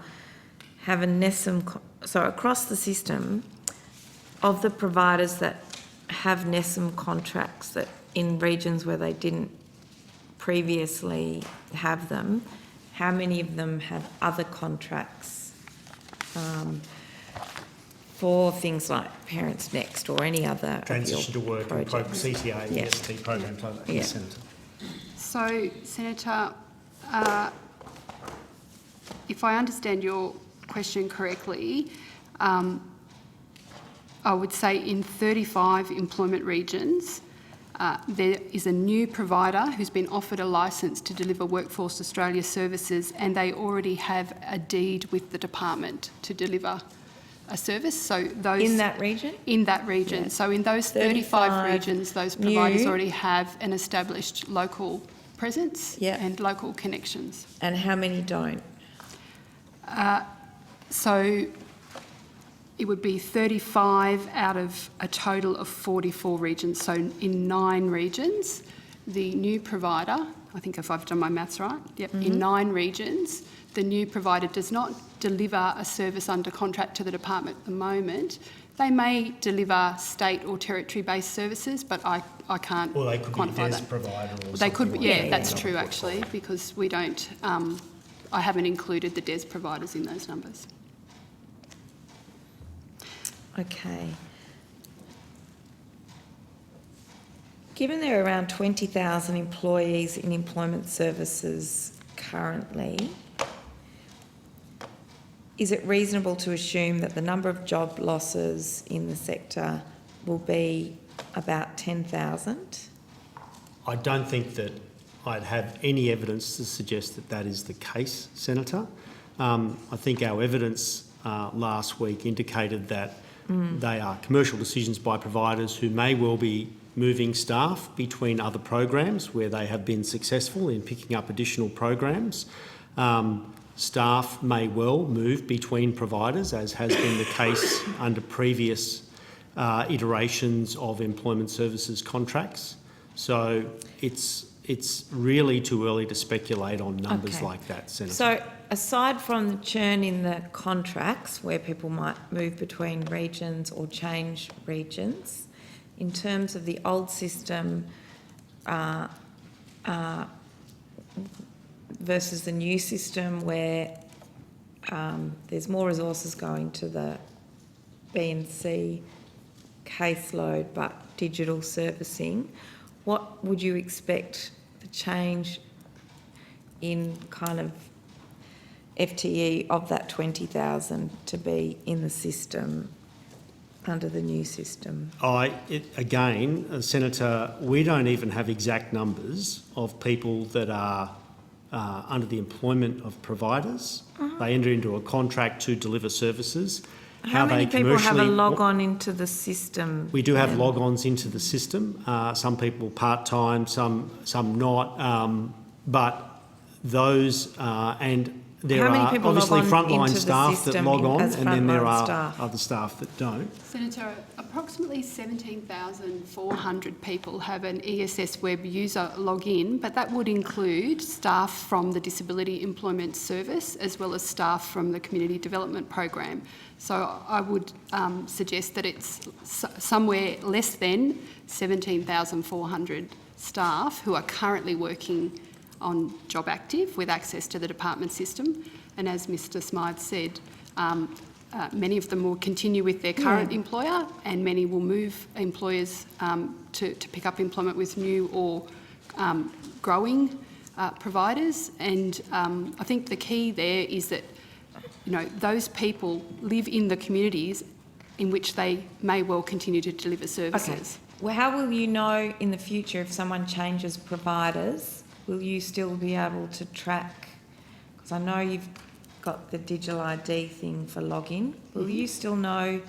a NESM, across the system, of the providers that have NESM contracts that in regions where they didn't previously have them, how many of them have other contracts for things like Parents Next or any other Transition to work and CTA, yeah. EST programs like that, Yeah. Senator. So, Senator, if I understand your question correctly, I would say in 35 employment regions, there is a new provider who's been offered a licence to deliver Workforce Australia services, and they already have a deed with the department to deliver a service. So those in that region? In that region. Yeah. So in those 35 regions, those providers already have an established local presence and local connections. And how many don't? So it would be 35 out of a total of 44 regions. So in 9 regions, the new provider, I think if I've done my maths right, in 9 regions, the new provider does not deliver a service under contract to the department at the moment. They may deliver state or territory-based services, but I can't quantify that. Or they could be a DES provider or They could, something like that's that. true actually, because we don't, I haven't included the DES providers in those numbers. Okay. Given there are around 20,000 employees in employment services currently, is it reasonable to assume that the number of job losses in the sector will be about 10,000? I don't think that I'd have any evidence to suggest that that is the case, Senator. I think our evidence last week indicated that they are commercial decisions by providers who may well be moving staff between other programs where they have been successful in picking up additional programs. Staff may well move between providers, as has been the case under previous iterations of employment services contracts. So it's really too early to speculate on numbers like that, Senator. So aside from the churn in the contracts where people might move between regions or change regions, in terms of the old system versus the new system where there's more resources going to the B&C caseload but digital servicing, what would you expect the change in kind of FTE of that 20,000 to be in the system under the new system? Again, Senator, we don't even have exact numbers of people that are under the employment of providers. They enter into a contract to deliver services. How many people have a log-on into the system? We do have log-ons into the system. Some people part-time, some not. But those and there are obviously frontline staff that log on, and then there are other staff that don't. Senator, approximately 17,400 people have an ESS web user login, but that would include staff from the Disability Employment Service as well as staff from the Community Development Program. So I would suggest that it's somewhere less than 17,400 staff who are currently working on Job Active with access to the department system. And as Mr Smythe said, many of them will continue with their current employer, and many will move employers to pick up employment with new or growing providers. And I think the key there is that those people live in the communities in which they may well continue to deliver services. Okay. Well, how will you know in the future if someone changes providers? Will you still be able to track? Because I know you've got the digital ID thing for login. Will you still know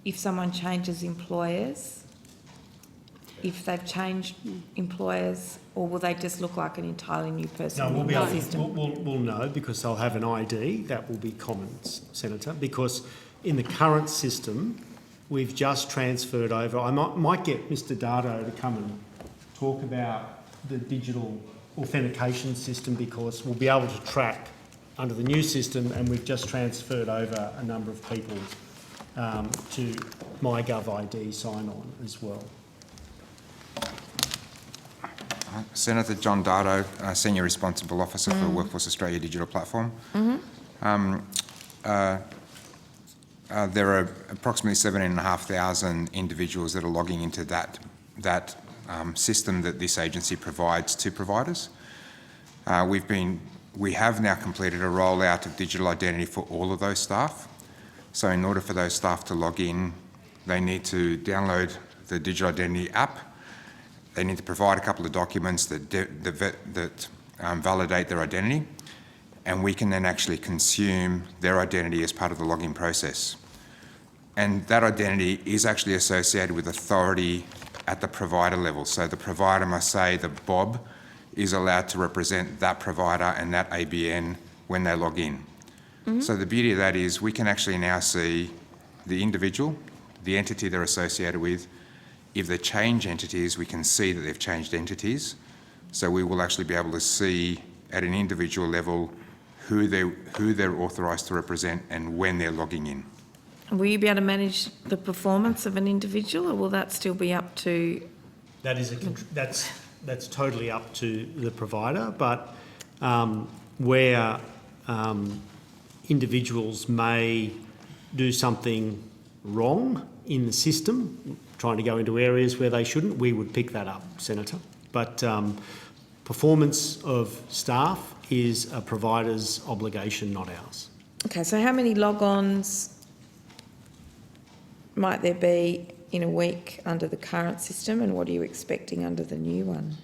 if someone changes employers, if they've changed employers, or will they just look like an entirely new person? No, we'll be able we'll know because they'll have an ID. That will be common, Senator, because in the current system, we've just transferred over. I might get Mr Dardo to come and talk about the digital authentication system, because we'll be able to track under the new system, and we've just transferred over a number of people to MyGov ID sign-on as well. Senator John Dardo, Senior Responsible Officer for Workforce Australia Digital Platform. There are approximately 17,500 individuals that are logging into that system that this agency provides to providers. We have now completed a rollout of digital identity for all of those staff. So in order for those staff to log in, they need to download the digital identity app. They need to provide a couple of documents that validate their identity, and we can then actually consume their identity as part of the login process. And that identity is actually associated with authority at the provider level. So the provider must say that Bob is allowed to represent that provider and that ABN when they log in. So the beauty of that is we can actually now see the individual, the entity they're associated with. If they change entities, we can see that they've changed entities. So we will actually be able to see at an individual level who they're authorised to represent and when they're logging in. Will you be able to manage the performance of an individual, or will that still be up to? That's totally up to the provider, but where individuals may do something wrong in the system, trying to go into areas where they shouldn't, we would pick that up, Senator. But performance of staff is a provider's obligation, not ours. Okay, so how many log-ons might there be in a week under the current system, and what are you expecting under the new one?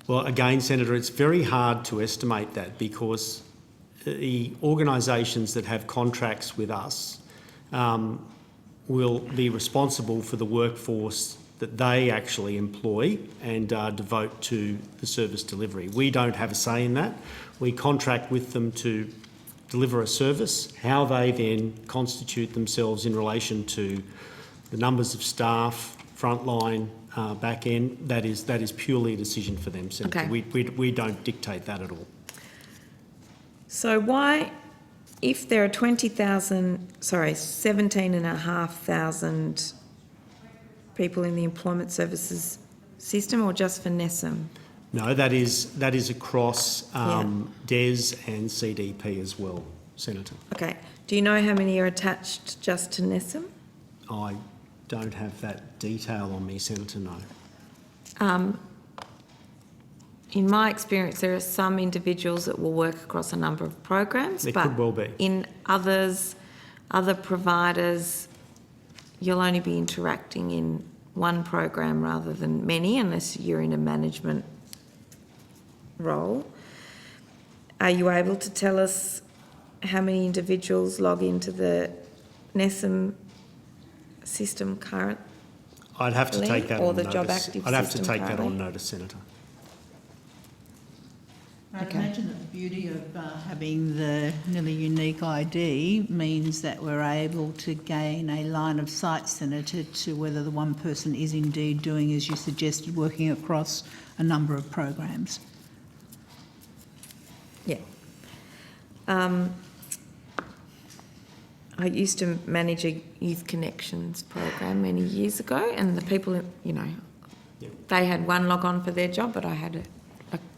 Well, again, Senator, it's very hard to estimate that because the organisations that have contracts with us will be responsible for the workforce that they actually employ and devote to the service delivery. We don't have a say in that. We contract with them to deliver a service. How they then constitute themselves in relation to the numbers of staff, frontline, back end, that is purely a decision for them, Senator. Okay. We don't dictate that at all. So why, if there are 17,500 people in the employment services system, or just for NESM? No, that is across DES and CDP as well, Senator. Okay. Do you know how many are attached just to NESM? I don't have that detail on me, Senator, no. In my experience, there are some individuals that will work across a number of programs, There but could well be. in other providers, you'll only be interacting in one program rather than many, unless you're in a management role. Are you able to tell us how many individuals log into the NESM system currently? I'd have to take that or on the notice. Job Active I'd have to system take that currently? on notice, Senator. I'd imagine that the beauty of having the nearly unique ID means that we're able to gain a line of sight, Senator, to whether the one person is indeed doing, as you suggested, working across a number of programs. Yeah. I used to manage a Youth Connections program many years ago, and the people, they had one log on for their job, but I had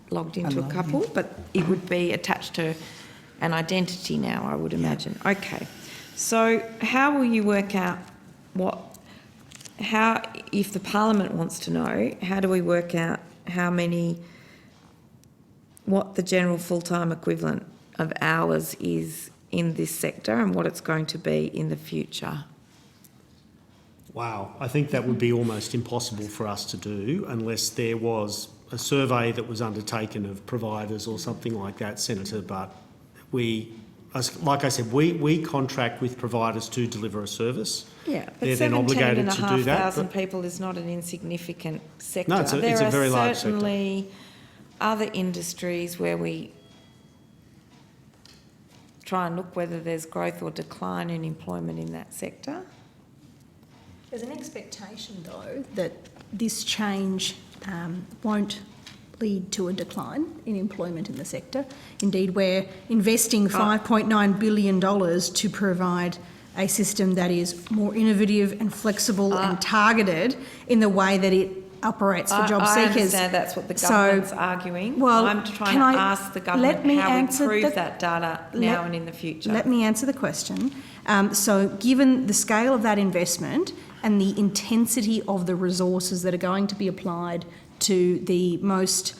logged into a couple, but it would be attached to an identity now, I would imagine. Okay. So how will you work out if the Parliament wants to know, how do we work out what the general full-time equivalent of hours is in this sector and what it's going to be in the future? Wow, I think that would be almost impossible for us to do unless there was a survey that was undertaken of providers or something like that, Senator, but like I said, we contract with providers to deliver a service. Yeah, but they're then obligated to do that. 17,500 people is not an insignificant sector. No, it's a very large sector. There are certainly other industries where we try and look whether there's growth or decline in employment in that sector. There's an expectation, though, that this change won't lead to a decline in employment in the sector. Indeed, we're investing $5.9 billion to provide a system that is more innovative and flexible and targeted in the way that it operates for job seekers. I understand that's what the government's arguing. Well, I'm trying to ask the government how we improve that data now and in the future. Let me answer the question. So given the scale of that investment and the intensity of the resources that are going to be applied to the most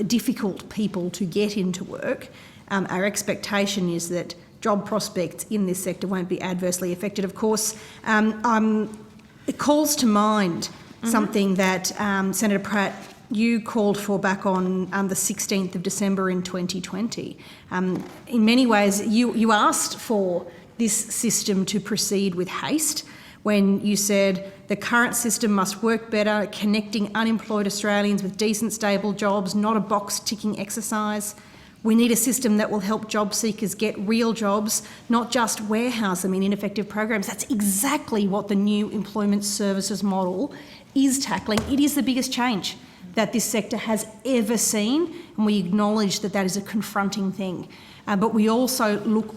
difficult people to get into work, our expectation is that job prospects in this sector won't be adversely affected. Of course, it calls to mind something that Senator Pratt, you called for back on the 16th of December in 2020. In many ways, you asked for this system to proceed with haste when you said the current system must work better, connecting unemployed Australians with decent, stable jobs, not a box-ticking exercise. We need a system that will help job seekers get real jobs, not just warehouse them in ineffective programs. That's exactly what the new employment services model is tackling. It is the biggest change that this sector has ever seen, and we acknowledge that that is a confronting thing. But we also look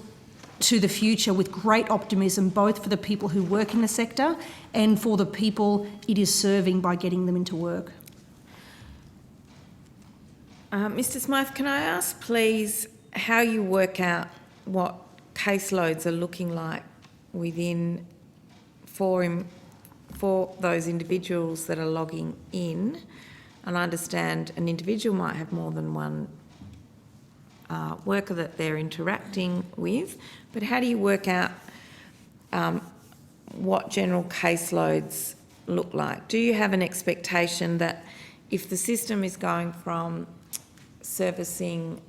to the future with great optimism, both for the people who work in the sector and for the people it is serving by getting them into work. Mr Smythe, can I ask, please, how you work out what caseloads are looking like within for those individuals that are logging in? And I understand an individual might have more than one worker that they're interacting with, but how do you work out what general caseloads look like? Do you have an expectation that if the system is going from servicing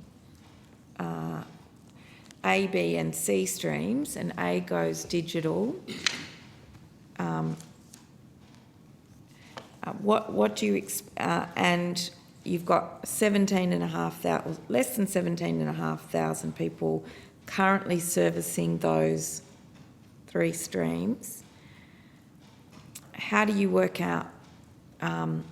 A, B and C streams, and A goes digital, what do you and you've got less than 17,500 people currently servicing those 3 streams. How do you work out kind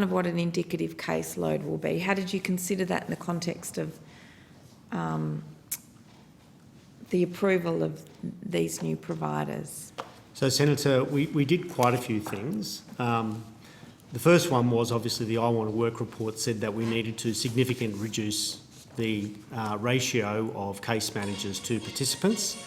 of what an indicative caseload will be? How did you consider that in the context of the approval of these new providers? So, Senator, we did quite a few things. The first one was obviously the I Want to Work report said that we needed to significantly reduce the ratio of case managers to participants.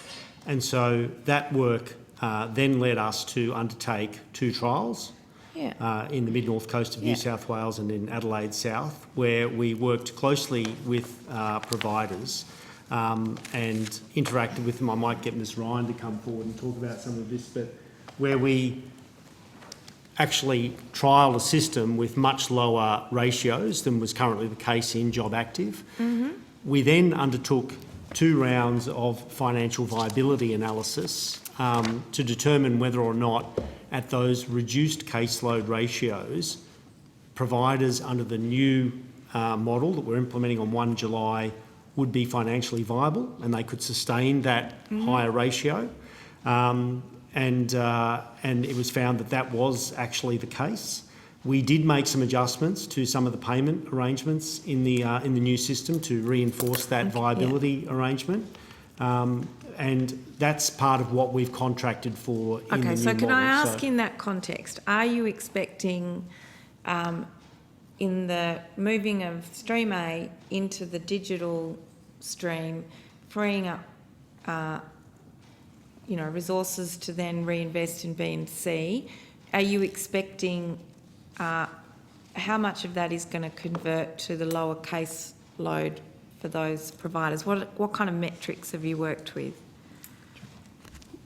And so that work then led us to undertake 2 trials in the mid-north coast of New South Wales and in Adelaide South, where we worked closely with providers and interacted with them. I might get Ms Ryan to come forward and talk about some of this, but where we actually trialled a system with much lower ratios than was currently the case in Job Active. Mm-hmm. We then undertook 2 rounds of financial viability analysis to determine whether or not at those reduced caseload ratios, providers under the new model that we're implementing on 1 July would be financially viable and they could sustain that higher ratio. And it was found that that was actually the case. We did make some adjustments to some of the payment arrangements in the new system to reinforce that viability arrangement, and that's part of what we've contracted for in the new model. Okay, so can I ask in that context, are you expecting in the moving of Stream A into the digital stream, freeing up resources to then reinvest in B and C, are you expecting how much of that is going to convert to the lower caseload for those providers? What kind of metrics have you worked with?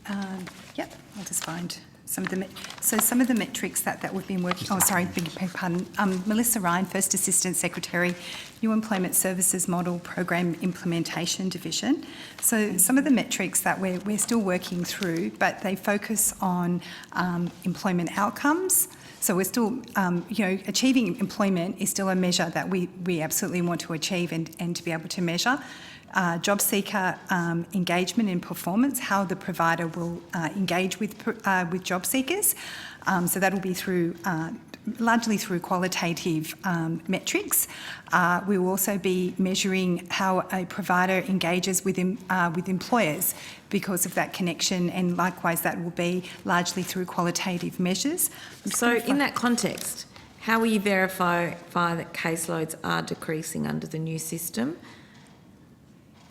Yep, I'll just find some of the some of the metrics that we've been working. Oh, sorry, beg your pardon. Melissa Ryan, First Assistant Secretary, New Employment Services Model Program Implementation Division. So some of the metrics that we're still working through, but they focus on employment outcomes. So we're still, achieving employment is still a measure that we absolutely want to achieve and to be able to measure. Job seeker engagement and performance, how the provider will engage with job seekers. So that will be through largely through qualitative metrics. We will also be measuring how a provider engages with employers because of that connection, and likewise that will be largely through qualitative measures. So in that context, how will you verify that caseloads are decreasing under the new system?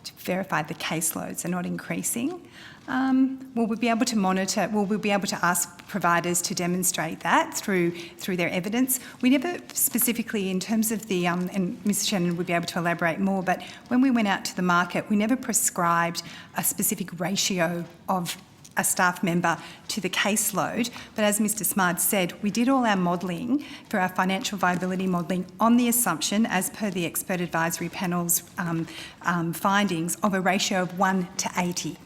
To verify the caseloads are not increasing. We'll be able to monitor, we'll be able to ask providers to demonstrate that through their evidence. We never specifically, in terms of the, and Ms Shannon would be able to elaborate more, but when we went out to the market, we never prescribed a specific ratio of a staff member to the caseload. But as Mr Smart said, we did all our modelling for our financial viability modelling on the assumption, as per the expert advisory panel's findings, of a ratio of 1 to 80.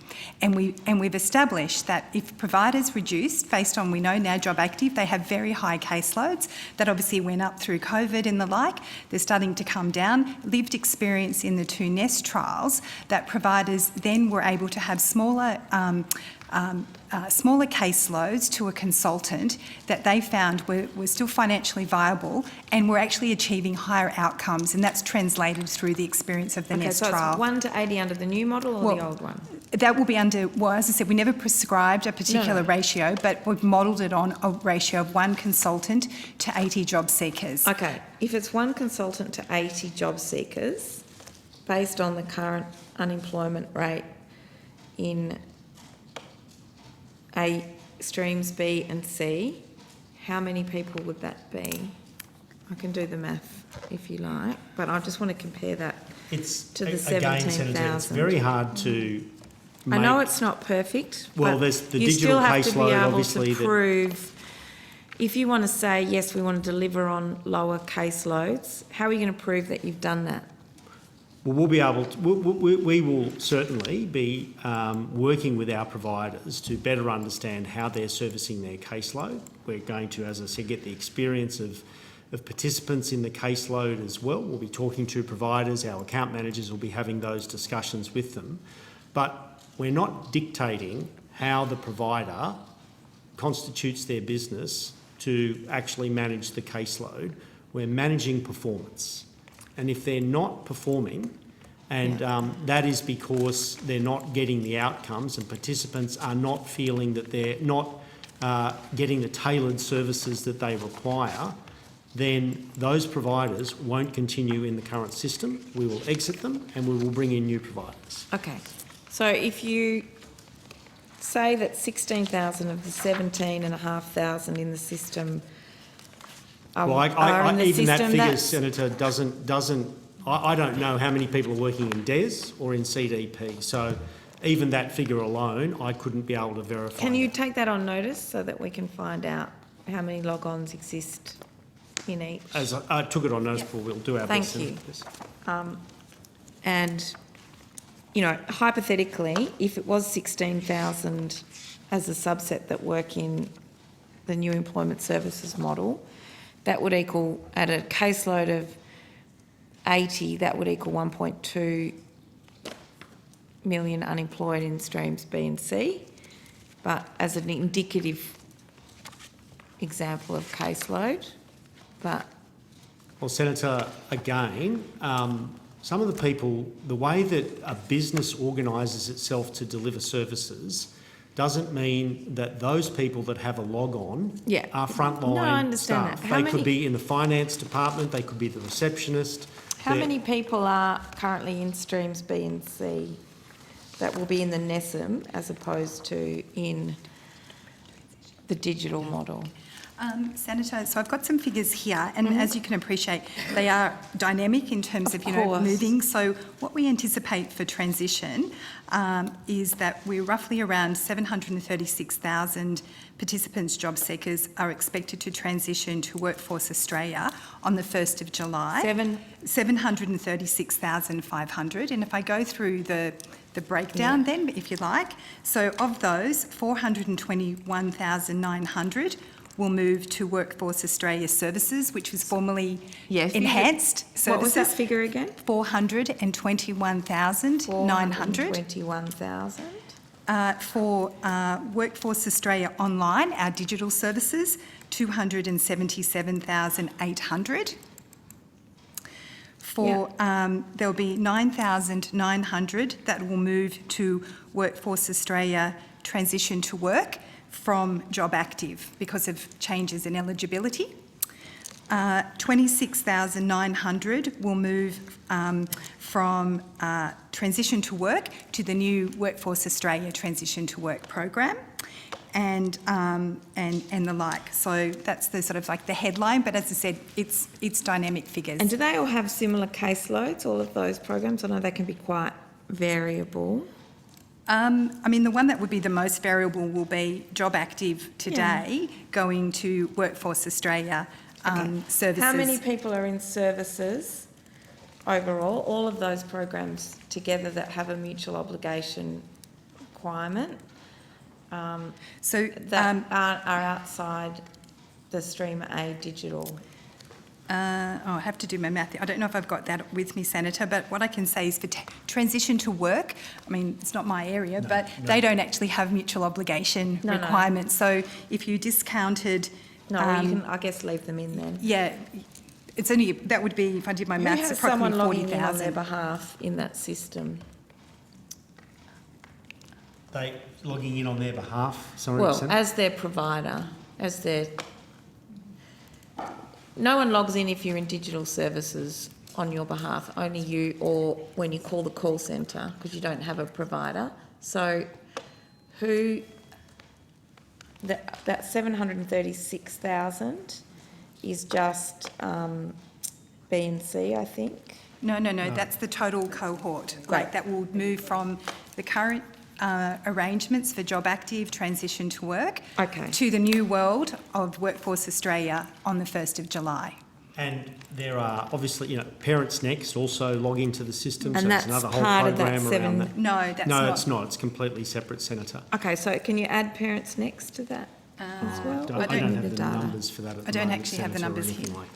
And we've established that if providers reduced, based on we know now Job Active, they have very high caseloads that obviously went up through COVID and the like. They're starting to come down. Lived experience in the two NEST trials that providers then were able to have smaller caseloads to a consultant that they found were still financially viable and were actually achieving higher outcomes, and that's translated through the experience of the NEST so trial. It's 1 to 80 under the new model or the old one? That will be under, well, as I said, we never prescribed a particular ratio, but we've modelled it on a ratio of 1 consultant to 80 job seekers. Okay, if it's 1 consultant to 80 job seekers, based on the current unemployment rate in streams B and C, how many people would that be? I can do the math if you like, but I just want to compare that to the 17,000. It's very hard to I know it's not perfect, well, but there's the you digital still have to be caseload, able obviously, to prove. If you want to say, yes, we want to deliver on lower caseloads, how are you going to prove that you've done that? Well, we'll be able to, we will certainly be working with our providers to better understand how they're servicing their caseload. We're going to, as I said, get the experience of participants in the caseload as well. We'll be talking to providers, our account managers will be having those discussions with them. But we're not dictating how the provider constitutes their business to actually manage the caseload. We're managing performance. And if they're not performing, and that is because they're not getting the outcomes and participants are not feeling that they're not getting the tailored services that they require, then those providers won't continue in the current system. We will exit them and we will bring in new providers. Okay. So if you say that 16,000 of the 17,500 in the system are in the even system, that figure, Senator, doesn't. I don't know how many people are working in DES or in CDP. So even that figure alone, I couldn't be able to verify. Can you take that on notice so that we can find out how many log-ons exist in each? As I took it on notice, before we'll do our best. Thank you. And, you know, hypothetically, if it was 16,000 as a subset that work in the new employment services model, that would equal, at a caseload of 80, that would equal 1.2 million unemployed in streams B and C. But as an indicative example of caseload, but... Well, Senator, again, some of the people, the way that a business organises itself to deliver services doesn't mean that those people that have a log-on are frontline staff. They could be in the finance department, they could be the receptionist. How many people are currently in streams B and C that will be in the NESM as opposed to in the digital model? Senator, so I've got some figures here, and as you can appreciate, they are dynamic in terms of moving. So what we anticipate for transition is that we're roughly around 736,000 participants, job seekers, are expected to transition to Workforce Australia on the 1st of July. 736,500. And if I go through the breakdown then, if you like, so of those, 421,900 will move to Workforce Australia Services, which was formerly enhanced services. What was this figure again? 421,900. 421,000. For Workforce Australia Online, our digital services, 277,800. There'll be 9,900 that will move to Workforce Australia Transition to Work from Job Active because of changes in eligibility. 26,900 will move from Transition to Work to the new Workforce Australia Transition to Work program, and the like. So that's the sort of like the headline, but as I said, it's dynamic figures. And do they all have similar caseloads, all of those programs? I know they can be quite variable. I mean, the one that would be the most variable will be Job Active today going to Workforce Australia services. How many people are in services overall, all of those programs together that have a mutual obligation requirement So that are outside the Stream A digital. I have to do my math. I don't know if I've got that with me, Senator, but what I can say is for transition to work, I mean, it's not my area, but they don't actually have mutual obligation requirements. So if you discounted... No, you can, I guess, leave them in then. Yeah, it's only, that would be, if I did my maths, has approximately someone logging in on 40,000. their behalf in that system? They logging in on their behalf? Sorry, Well, Senator? as their provider, as their... No one logs in if you're in digital services on your behalf, only you or when you call the call centre, because you don't have a provider. So who... That 736,000 is just B and C, I think. No, that's the total cohort. Like that will move from the current arrangements for Job Active transition to work to the new world of Workforce Australia on the 1st of July. And there are obviously, Parents Next also log into the system, And so that's it's another whole part of that program around that. No, that's No, not. it's not. It's completely separate, Senator. Okay, so can you add Parents Next to that as well? I don't have the numbers for that at the moment, I don't actually have the Senator, or numbers anything here. like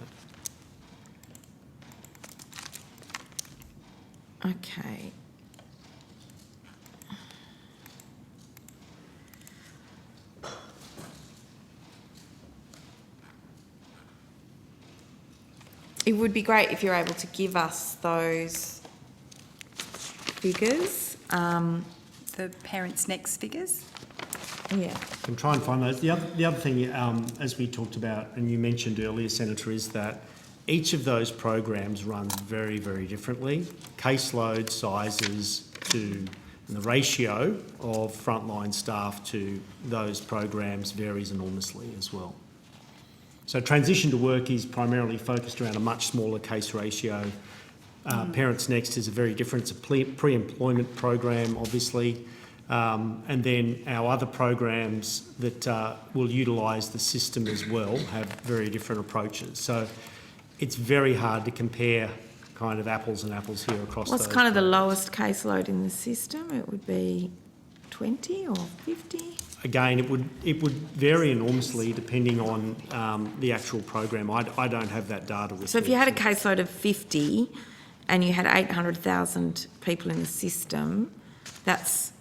that. Okay. It would be great if you're able to give us those figures. The Parents Next figures? Yeah. I can try and find those. The other thing, as we talked about and you mentioned earlier, Senator, is that each of those programs runs very, very differently. Caseload sizes and the ratio of frontline staff to those programs varies enormously as well. So transition to work is primarily focused around a much smaller case ratio. Parents Next is a very different, it's a pre-employment program, obviously. And then our other programs that will utilise the system as well have very different approaches. So it's very hard to compare kind of apples and apples here across What's those kind of the programs. lowest caseload in the system? It would be 20 or 50? Again, it would vary enormously depending on the actual program. I don't have that data with So if me. you had a caseload of 50 and you had 800,000 people in the system, that's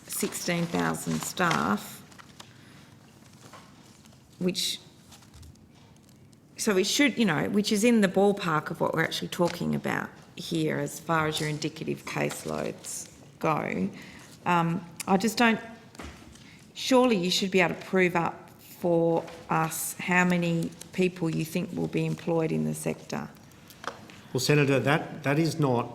16,000 staff, which it should, which is in the ballpark of what we're actually talking about here as far as your indicative caseloads go. I just don't... Surely you should be able to prove up for us how many people you think will be employed in the sector. Well, Senator, that's not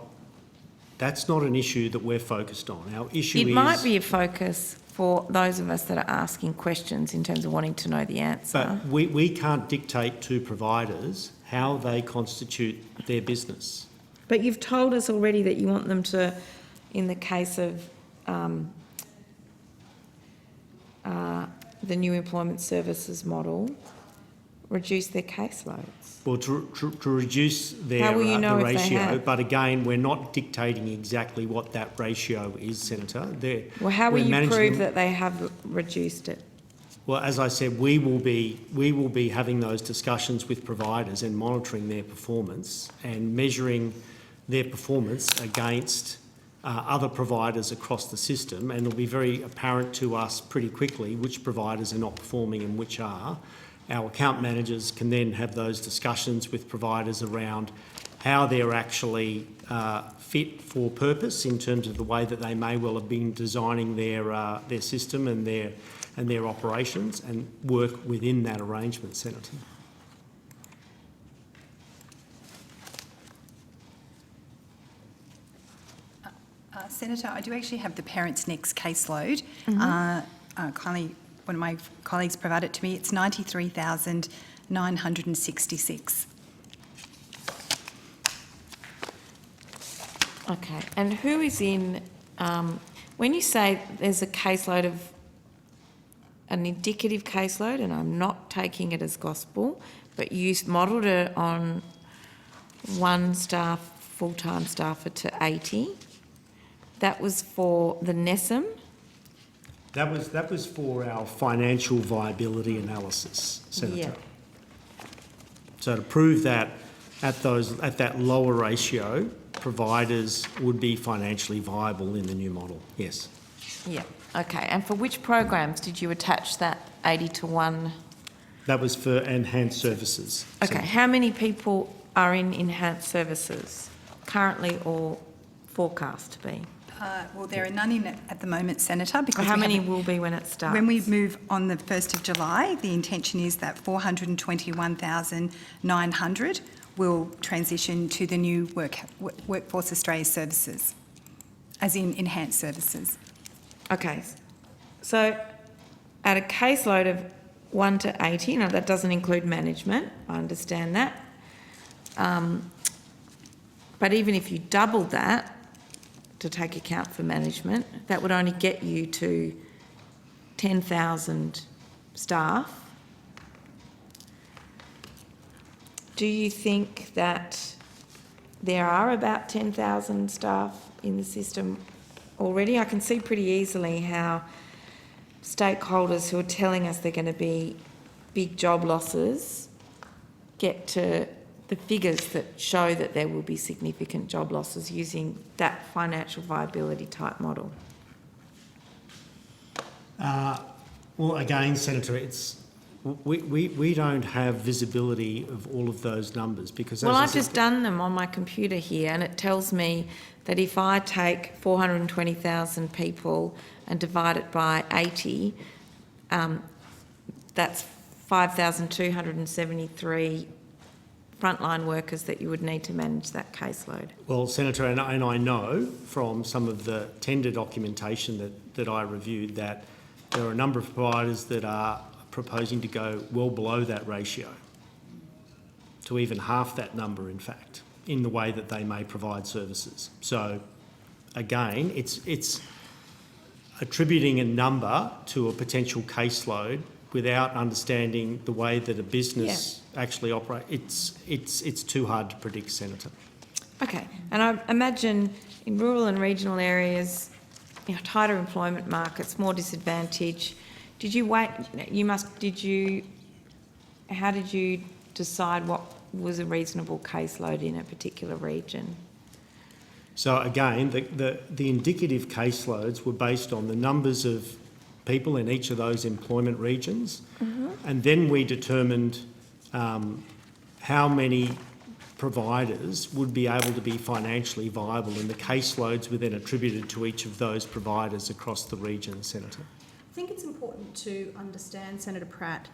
an issue that we're focused on. Our issue is... It might be a focus for those of us that are asking questions in terms of wanting to know the answer. But we can't dictate to providers how they constitute their business. But you've told us already that you want them to, in the case of the new employment services model, reduce their caseloads. Well, to reduce their How will you know the if they ratio, have? but again, we're not dictating exactly what that ratio is, Senator. Well, how will we're you managing prove them- that they have reduced it? Well, as I said, we will be having those discussions with providers and monitoring their performance and measuring their performance against other providers across the system, and it'll be very apparent to us pretty quickly which providers are not performing and which are. Our account managers can then have those discussions with providers around how they're actually fit for purpose in terms of the way that they may well have been designing their system and their operations, and work within that arrangement, Senator. Senator, I do actually have the Parents Next caseload. Kindly, one of my colleagues provided it to me. It's 93,966. Okay, and who is in, when you say there's a caseload of, an indicative caseload, and I'm not taking it as gospel, but you modelled it on one full-time staffer to 80, that was for the NESM? That was for our financial viability analysis, Senator. Yeah. So to prove that at that lower ratio, providers would be financially viable in the new model. Yes. Yeah, okay. And for which programs did you attach that 80 to 1? That was for enhanced services. Okay, how many people are in enhanced services currently or forecast to be? Well, there are none in it at the moment, Senator, because how many will be when it starts? When we move on the 1st of July, the intention is that 421,900 will transition to the new Workforce Australia services, as in enhanced services. Okay, so at a caseload of 1 to 80, now that doesn't include management, I understand that. But even if you doubled that to take account for management, that would only get you to 10,000 staff. Do you think that there are about 10,000 staff in the system already? I can see pretty easily how stakeholders who are telling us they're going to be big job losses get to the figures that show that there will be significant job losses using that financial viability type model. Well, again, Senator, we don't have visibility of all of those numbers because... Well, I've just done them on my computer here, and it tells me that if I take 420,000 people and divide it by 80, that's 5,273 frontline workers that you would need to manage that caseload. Well, Senator, and I know from some of the tender documentation that I reviewed that there are a number of providers that are proposing to go well below that ratio, to even half that number, in fact, in the way that they may provide services. So, again, it's attributing a number to a potential caseload without understanding the way that a business actually operates. It's too hard to predict, Senator. Okay, and I imagine in rural and regional areas, tighter employment markets, more disadvantage. How did you decide what was a reasonable caseload in a particular region? So again, the indicative caseloads were based on the numbers of people in each of those employment regions, and then we determined how many providers would be able to be financially viable, and the caseloads were then attributed to each of those providers across the region, Senator. I think it's important to understand, Senator Pratt,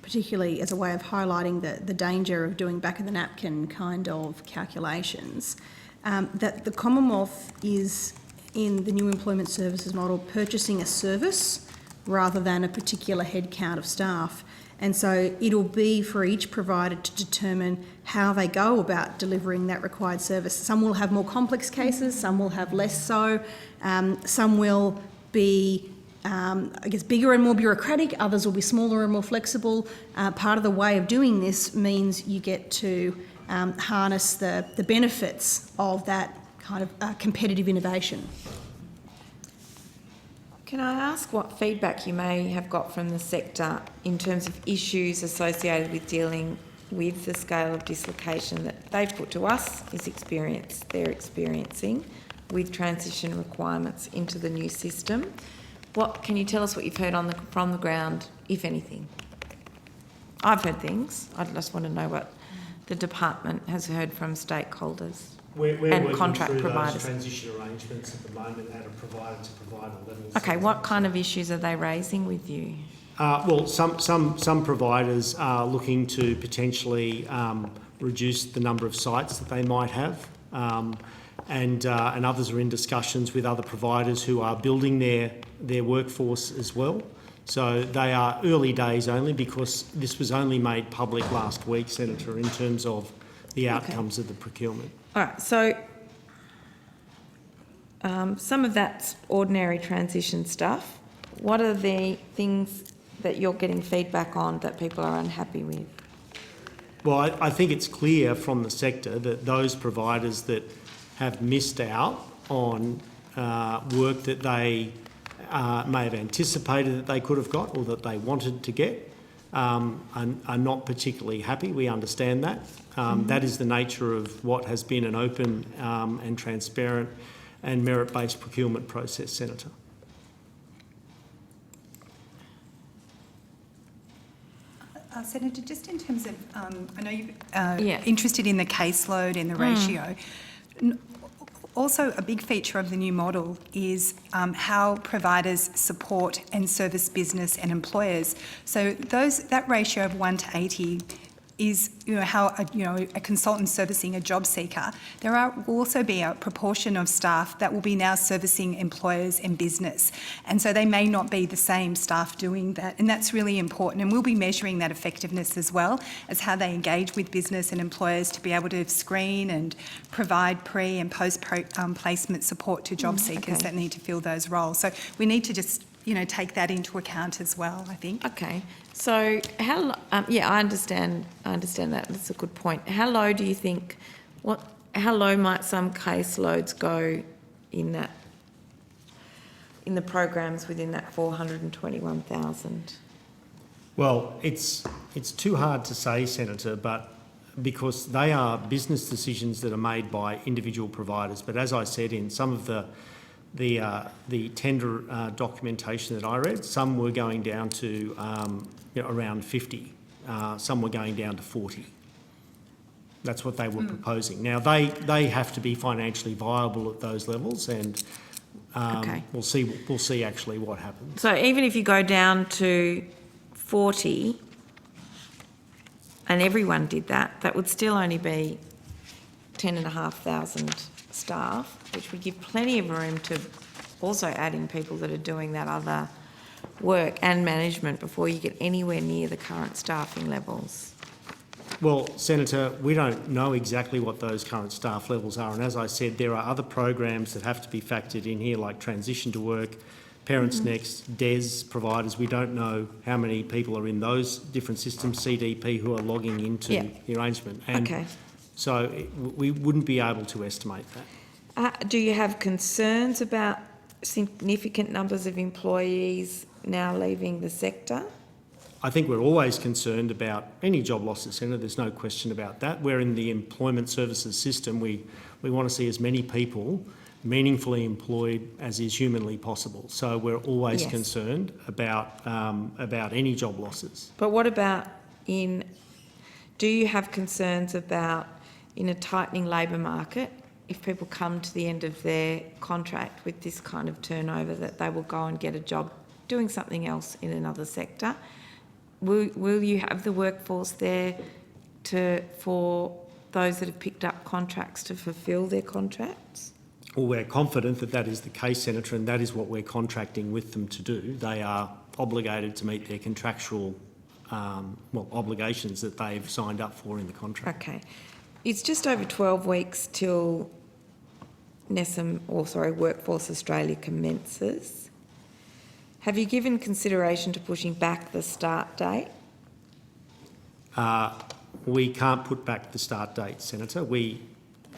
particularly as a way of highlighting the danger of doing back-of-the-napkin kind of calculations, that the Commonwealth is, in the new employment services model, purchasing a service rather than a particular headcount of staff. And so it'll be for each provider to determine how they go about delivering that required service. Some will have more complex cases, some will have less so, some will be bigger and more bureaucratic, others will be smaller and more flexible. Part of the way of doing this means you get to harness the benefits of that kind of competitive innovation. Can I ask what feedback you may have got from the sector in terms of issues associated with dealing with the scale of dislocation that they've put to us they're experiencing with transition requirements into the new system? Can you tell us what you've heard from the ground, if anything? I've heard things. I just want to know what the department has heard from stakeholders and contract providers. Those transition arrangements at the moment at a provider-to-provider level. Okay, what kind of issues are they raising with you? Well, some providers are looking to potentially reduce the number of sites that they might have, and others are in discussions with other providers who are building their workforce as well. So they are early days only because this was only made public last week, Senator, in terms of the outcomes of the procurement. All right, so some of that's ordinary transition stuff. What are the things that you're getting feedback on that people are unhappy with? Well, I think it's clear from the sector that those providers that have missed out on work that they may have anticipated that they could have got or that they wanted to get are not particularly happy. We understand that. That is the nature of what has been an open and transparent and merit-based procurement process, Senator. Senator, just in terms of, I know you're interested in the caseload and the ratio. Also, a big feature of the new model is how providers support and service business and employers. So that ratio of 1 to 80 is how a consultant servicing a job seeker. There will also be a proportion of staff that will be now servicing employers and business, and so they may not be the same staff doing that, and that's really important. And we'll be measuring that effectiveness as well as how they engage with business and employers to be able to screen and provide pre and post placement support to job seekers that need to fill those roles. So we need to just take that into account as well, I think. Okay. So how? I understand that. That's a good point. How low do you think? How low might some caseloads go in the programs within that 421,000? Well, it's too hard to say, Senator, but because they are business decisions that are made by individual providers. But as I said, in some of the tender documentation that I read, some were going down to around 50, some were going down to 40. That's what they were proposing. Now they have to be financially viable at those levels, and we'll see actually what happens. So even if you go down to 40, and everyone did that, that would still only be 10,500 staff, which would give plenty of room to also add in people that are doing that other work and management before you get anywhere near the current staffing levels. Well, Senator, we don't know exactly what those current staff levels are, and as I said, there are other programs that have to be factored in here, like Transition to Work, Parents Next, DES providers. We don't know how many people are in those different systems, CDP, who are logging into the arrangement. And so we wouldn't be able to estimate that. Do you have concerns about significant numbers of employees now leaving the sector? I think we're always concerned about any job losses, Senator. There's no question about that. We're in the employment services system. We want to see as many people meaningfully employed as is humanly possible. So we're always concerned about any job losses. But what about do you have concerns about in a tightening labour market, if people come to the end of their contract with this kind of turnover, that they will go and get a job doing something else in another sector? Will you have the workforce there for those that have picked up contracts to fulfil their contracts? Well, we're confident that that is the case, Senator, and that is what we're contracting with them to do. They are obligated to meet their contractual obligations that they've signed up for in the contract. Okay. It's just over 12 weeks till Workforce Australia commences. Have you given consideration to pushing back the start date? We can't put back the start date, Senator. We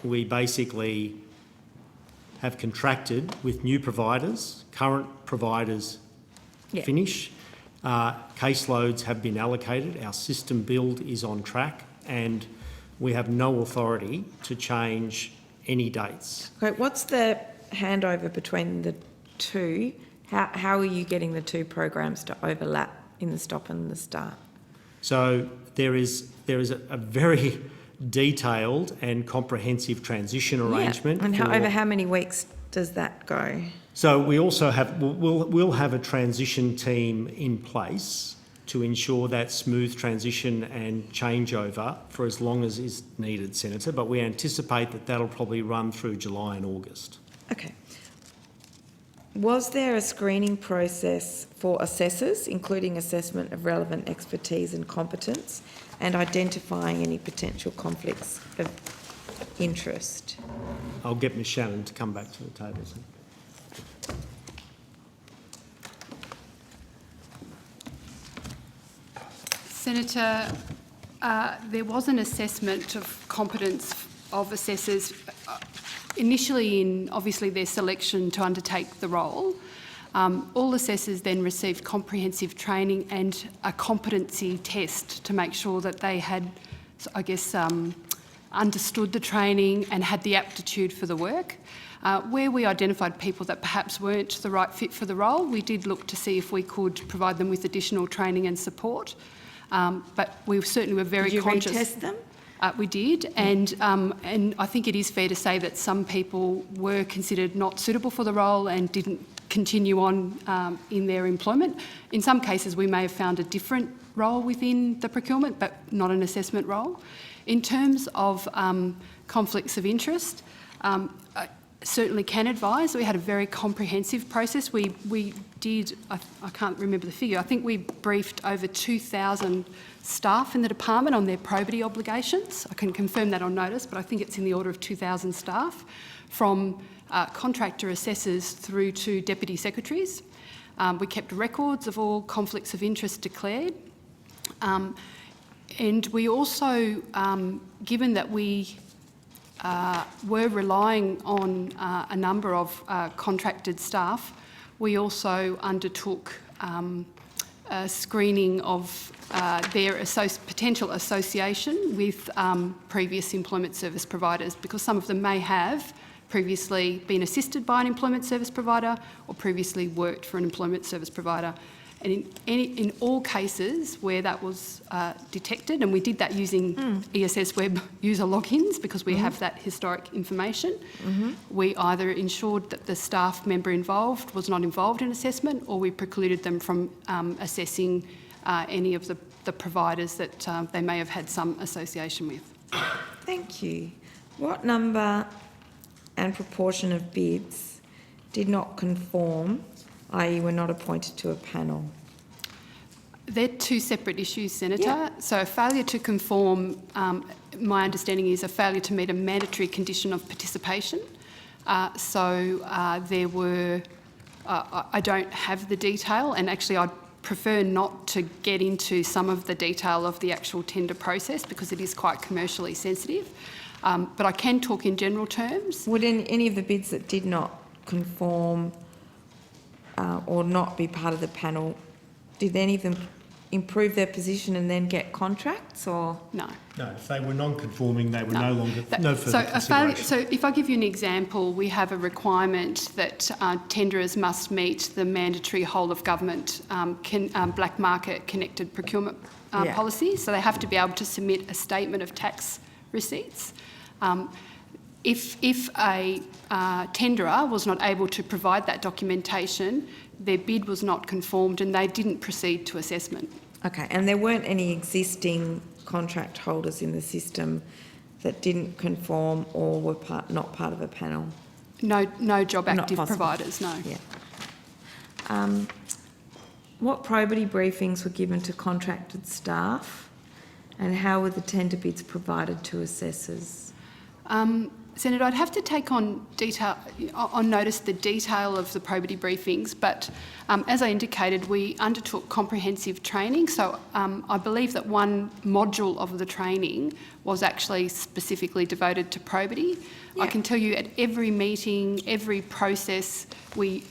basically have contracted with new providers. Current providers finish. Caseloads have been allocated. Our system build is on track, and we have no authority to change any dates. Okay, what's the handover between the two? How are you getting the two programs to overlap in the stop and the start? So there is a very detailed and comprehensive transition arrangement. And over how many weeks does that go? So we also we'll have a transition team in place to ensure that smooth transition and changeover for as long as is needed, Senator, but we anticipate that that'll probably run through July and August. Okay. Was there a screening process for assessors, including assessment of relevant expertise and competence, and identifying any potential conflicts of interest? I'll get Ms Shannon to come back to the table. Senator, there was an assessment of competence of assessors initially in, obviously, their selection to undertake the role. All assessors then received comprehensive training and a competency test to make sure that they had, I guess, understood the training and had the aptitude for the work. Where we identified people that perhaps weren't the right fit for the role, we did look to see if we could provide them with additional training and support. But we certainly were very conscious. Did you retest them? We did, and I think it is fair to say that some people were considered not suitable for the role and didn't continue on in their employment. In some cases, we may have found a different role within the procurement, but not an assessment role. In terms of conflicts of interest, I certainly can advise we had a very comprehensive process. We did, I can't remember the figure, I think we briefed over 2,000 staff in the department on their probity obligations. I can confirm that on notice, but I think it's in the order of 2,000 staff, from contractor assessors through to deputy secretaries. We kept records of all conflicts of interest declared. And we also, given that we were relying on a number of contracted staff, we also undertook a screening of their potential association with previous employment service providers, because some of them may have previously been assisted by an employment service provider or previously worked for an employment service provider. And in all cases where that was detected, and we did that using ESS Web user logins because we have that historic information, we either ensured that the staff member involved was not involved in assessment, or we precluded them from assessing any of the providers that they may have had some association with. Thank you. What number and proportion of bids did not conform, i.e. were not appointed to a panel? They're two separate issues, Senator. So a failure to conform, my understanding is a failure to meet a mandatory condition of participation. There were, I don't have the detail, and actually I'd prefer not to get into some of the detail of the actual tender process because it is quite commercially sensitive. But I can talk in general terms. Would any of the bids that did not conform or not be part of the panel, did any of them improve their position and then get contracts, or? No. No, if they were non-conforming, they were no longer, no further consideration. So if I give you an example, we have a requirement that tenderers must meet the mandatory whole of government black market connected procurement policy. So they have to be able to submit a statement of tax receipts. If a tenderer was not able to provide that documentation, their bid was not conformed and they didn't proceed to assessment. Okay, and there weren't any existing contract holders in the system that didn't conform or were not part of a panel? No job active providers, no. Yeah. What probity briefings were given to contracted staff, and how were the tender bids provided to assessors? Senator, I'd have to take on notice the detail of the probity briefings, but as I indicated, we undertook comprehensive training. So I believe that one module of the training was actually specifically devoted to probity. Yeah. I can tell you at every meeting, every process, we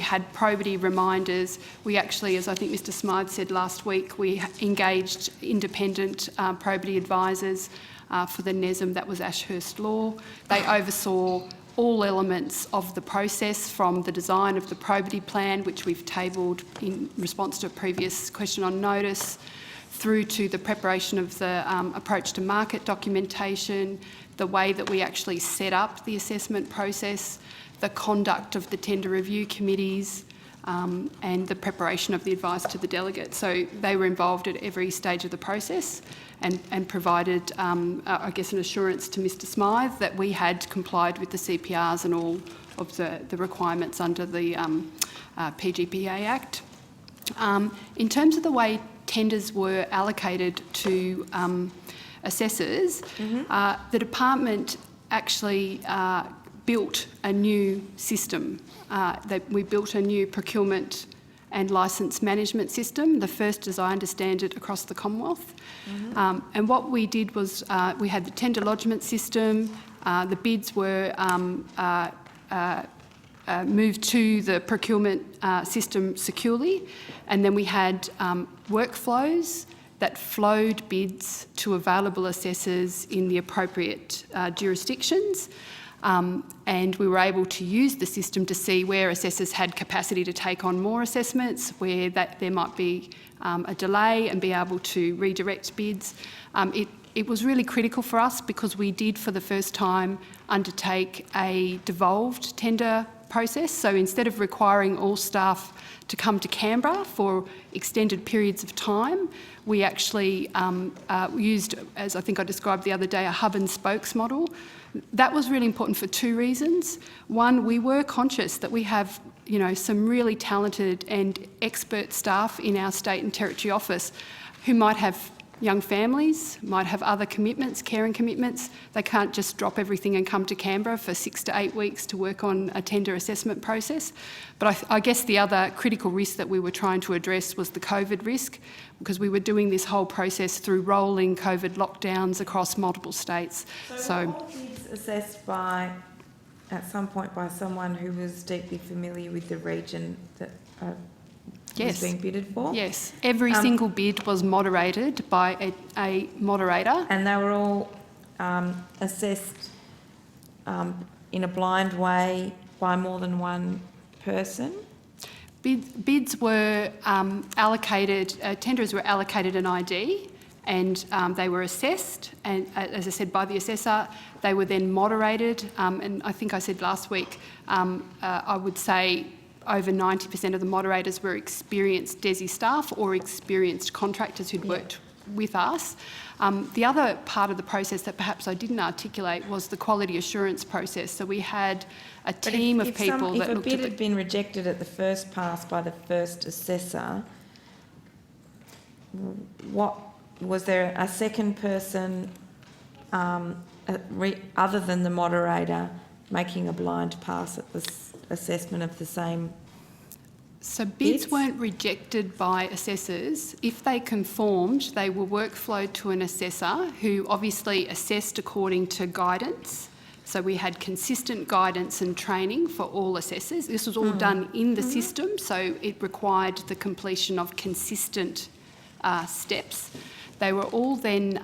had probity reminders. We actually, as I think Mr. Smythe said last week, we engaged independent probity advisors for the NESM, that was Ashurst Law. They oversaw all elements of the process, from the design of the probity plan, which we've tabled in response to a previous question on notice, through to the preparation of the approach to market documentation, the way that we actually set up the assessment process, the conduct of the tender review committees, and the preparation of the advice to the delegates. So they were involved at every stage of the process and provided, I guess, an assurance to Mr. Smythe that we had complied with the CPRs and all of the requirements under the PGPA Act. In terms of the way tenders were allocated to assessors, the department actually built a new system. We built a new procurement and licence management system, the first, as I understand it, across the Commonwealth. And what we did was we had the tender lodgement system. The bids were moved to the procurement system securely, and then we had workflows that flowed bids to available assessors in the appropriate jurisdictions. And we were able to use the system to see where assessors had capacity to take on more assessments, where there might be a delay, and be able to redirect bids. It was really critical for us because we did for the first time undertake a devolved tender process. So instead of requiring all staff to come to Canberra for extended periods of time, we actually used, as I think I described the other day, a hub and spokes model. That was really important for two reasons. One, we were conscious that we have, some really talented and expert staff in our state and territory office who might have young families, might have other commitments, caring commitments. They can't just drop everything and come to Canberra for 6 to 8 weeks to work on a tender assessment process. But I guess the other critical risk that we were trying to address was the COVID risk, because we were doing this whole process through rolling COVID lockdowns across multiple states. So were all bids assessed at some point by someone who was deeply familiar with the region that was being bidded for? Yes, every single bid was moderated by a moderator. And they were all assessed in a blind way by more than one person? Bids were allocated, tenderers were allocated an ID, and they were assessed, and as I said, by the assessor. They were then moderated, and I think I said last week, I would say over 90% of the moderators were experienced DESI staff or experienced contractors who'd worked with us. The other part of the process that perhaps I didn't articulate was the quality assurance process. So we had a team of people that looked at... If a bid had been rejected at the first pass by the first assessor, was there a second person other than the moderator making a blind pass at the assessment of the same? So bids weren't rejected by assessors. If they conformed, they were workflowed to an assessor who obviously assessed according to guidance. So we had consistent guidance and training for all assessors. This was all done in the system, so it required the completion of consistent steps. They were all then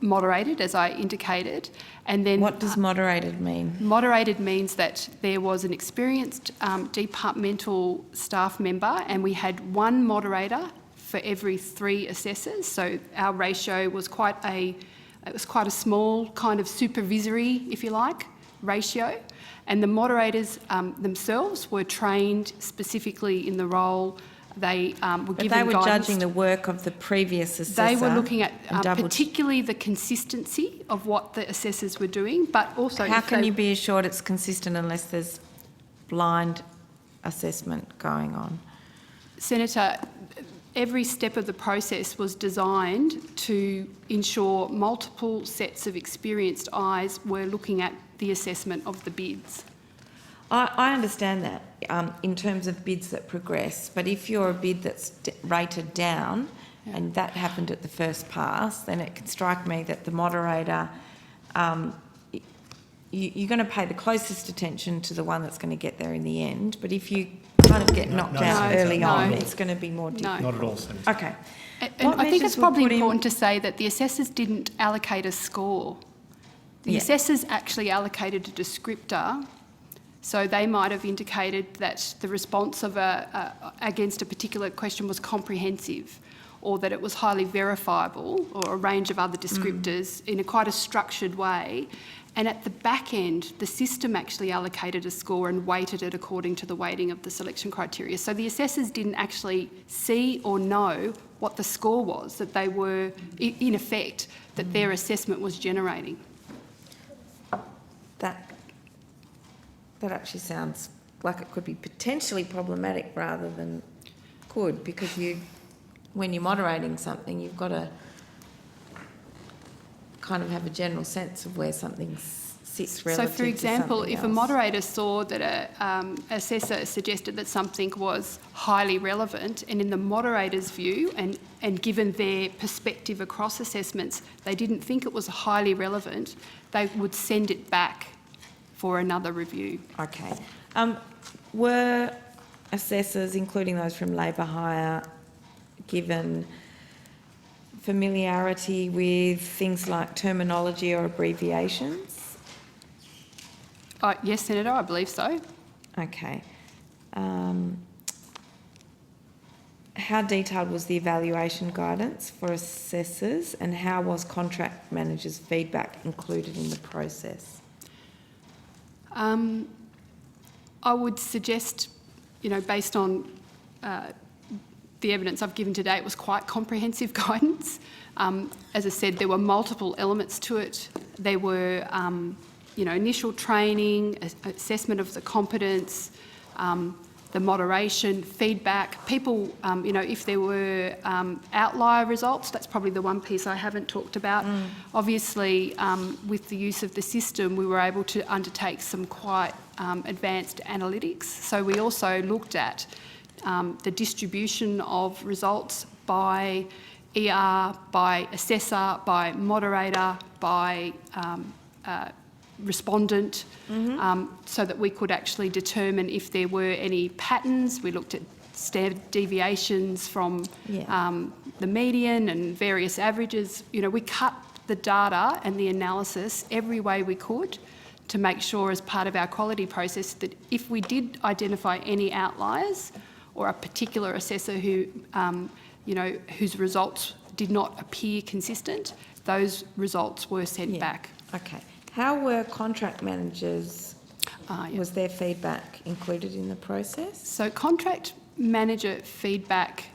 moderated, as I indicated, and then... What does moderated mean? Moderated means that there was an experienced departmental staff member, and we had one moderator for every 3 assessors. So our ratio was quite a small kind of supervisory, if you like, ratio. And the moderators themselves were trained specifically in the role. They were given guidance. But they were judging the work of the previous assessor. They were looking at particularly the consistency of what the assessors were doing, but also... How can you be assured it's consistent unless there's blind assessment going on? Senator, every step of the process was designed to ensure multiple sets of experienced eyes were looking at the assessment of the bids. I understand that in terms of bids that progress, but if you're a bid that's rated down and that happened at the first pass, then it could strike me that the moderator, you're going to pay the closest attention to the one that's going to get there in the end, but if you kind of get knocked out early on, it's going to be more difficult. Not at all, Senator. Okay. And I think it's probably important to say that the assessors didn't allocate a score. The assessors actually allocated a descriptor. So they might have indicated that the response of against a particular question was comprehensive, or that it was highly verifiable, or a range of other descriptors in quite a structured way. And at the back end, the system actually allocated a score and weighted it according to the weighting of the selection criteria. So the assessors didn't actually see or know what the score was that they were, in effect, that their assessment was generating. That actually sounds like it could be potentially problematic rather than good, because when you're moderating something, you've got to kind of have a general sense of where something sits relative to something else. So, for example, if a moderator saw that an assessor suggested that something was highly relevant, and in the moderator's view, and given their perspective across assessments, they didn't think it was highly relevant, they would send it back for another review. Okay. Were assessors, including those from labour hire, given familiarity with things like terminology or abbreviations? Yes, Senator, I believe so. Okay. How detailed was the evaluation guidance for assessors, and how was contract managers' feedback included in the process? I would suggest, based on the evidence I've given today, it was quite comprehensive guidance. As I said, there were multiple elements to it. There were, initial training, assessment of the competence, the moderation, feedback. People, if there were outlier results, that's probably the one piece I haven't talked about. Obviously, with the use of the system, we were able to undertake some quite advanced analytics. So we also looked at the distribution of results by ER, by assessor, by moderator, by respondent, so that we could actually determine if there were any patterns. We looked at standard deviations from the median and various averages. We cut the data and the analysis every way we could to make sure, as part of our quality process, that if we did identify any outliers or a particular assessor who, whose results did not appear consistent, those results were sent back. Okay. How were contract managers, was their feedback included in the process? So contract manager feedback,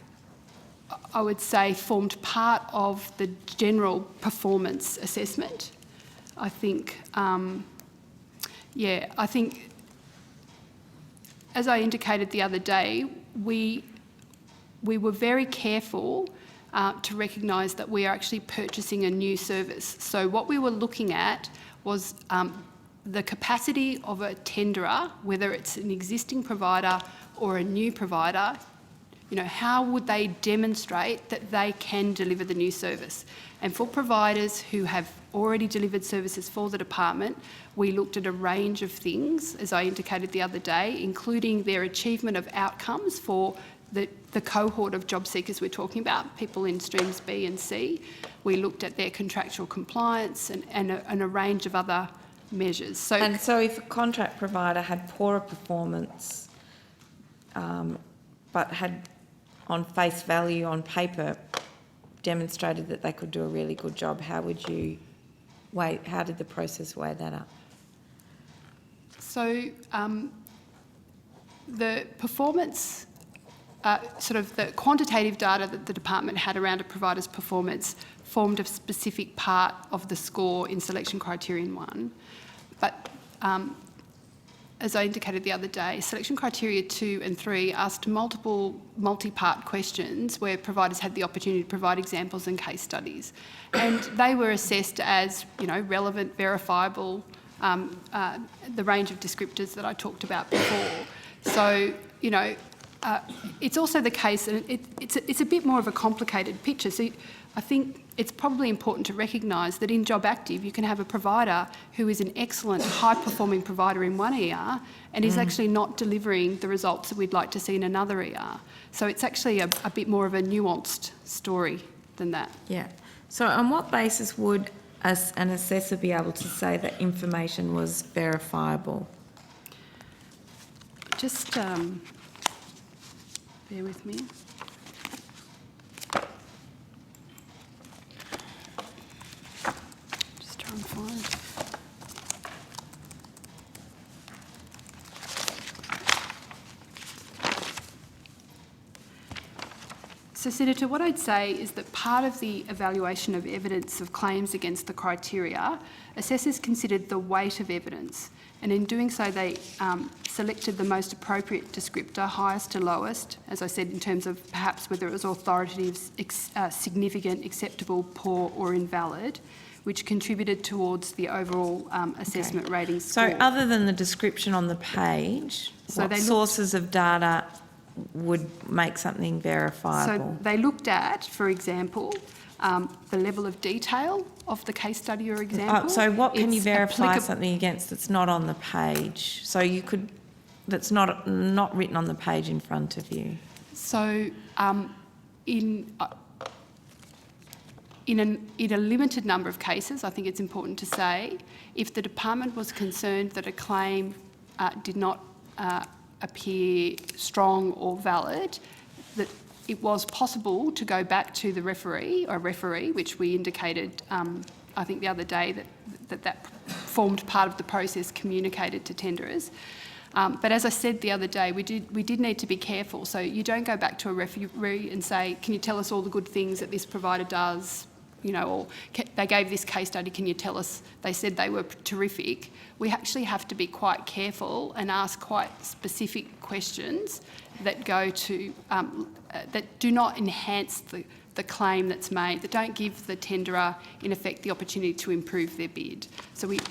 I would say, formed part of the general performance assessment. I think, I think, as I indicated the other day, we were very careful to recognise that we are actually purchasing a new service. So what we were looking at was the capacity of a tenderer, whether it's an existing provider or a new provider, how would they demonstrate that they can deliver the new service? And for providers who have already delivered services for the department, we looked at a range of things, as I indicated the other day, including their achievement of outcomes for the cohort of job seekers we're talking about, people in streams B and C. We looked at their contractual compliance and a range of other measures. So if a contract provider had poorer performance, but had on face value, on paper, demonstrated that they could do a really good job, how did the process weigh that up? So the performance, the quantitative data that the department had around a provider's performance formed a specific part of the score in selection criterion 1. But as I indicated the other day, selection criteria 2 and 3 asked multiple multi-part questions where providers had the opportunity to provide examples and case studies. And they were assessed as, relevant, verifiable, the range of descriptors that I talked about before. So, it's also the case, and it's a bit more of a complicated picture. So I think it's probably important to recognise that in JobActive you can have a provider who is an excellent, high-performing provider in one ER and is actually not delivering the results that we'd like to see in another ER. So it's actually a bit more of a nuanced story than that. Yeah. So on what basis would an assessor be able to say that information was verifiable? Just bear with me. Just try and find. So, Senator, what I'd say is that part of the evaluation of evidence of claims against the criteria, assessors considered the weight of evidence, and in doing so they selected the most appropriate descriptor, highest to lowest, as I said, in terms of perhaps whether it was authoritative, significant, acceptable, poor or invalid, which contributed towards the overall assessment rating score. So other than the description on the page, what sources of data would make something verifiable? So they looked at, for example, the level of detail of the case study or example. So what can you verify something against that's not on the page? So you could that's not written on the page in front of you? So in a limited number of cases, I think it's important to say, if the department was concerned that a claim did not appear strong or valid, that it was possible to go back to the referee, which we indicated, I think the other day, that formed part of the process communicated to tenderers. But as I said the other day, we did need to be careful. So you don't go back to a referee and say, can you tell us all the good things that this provider does? Or they gave this case study, can you tell us, they said they were terrific. We actually have to be quite careful and ask quite specific questions that go to, that do not enhance the claim that's made, that don't give the tenderer, in effect, the opportunity to improve their bid. So we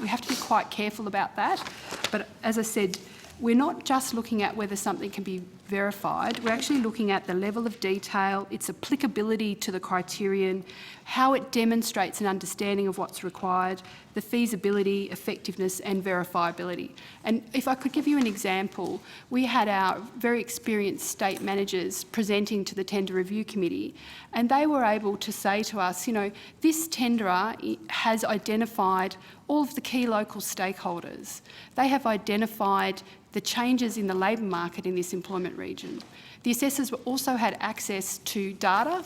have to be quite careful about that. But as I said, we're not just looking at whether something can be verified, we're actually looking at the level of detail, its applicability to the criterion, how it demonstrates an understanding of what's required, the feasibility, effectiveness and verifiability. And if I could give you an example, we had our very experienced state managers presenting to the Tender Review Committee, and they were able to say to us, this tenderer has identified all of the key local stakeholders. They have identified the changes in the labour market in this employment region. The assessors also had access to data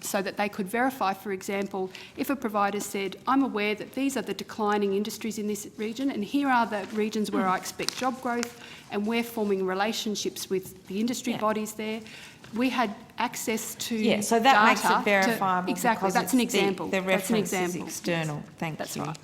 so that they could verify, for example, if a provider said, I'm aware that these are the declining industries in this region and here are the regions where I expect job growth, and we're forming relationships with the industry bodies there. We had access to so that data makes it verifiable. Exactly, because that's an example. The reference is external. Thank that's you. Right.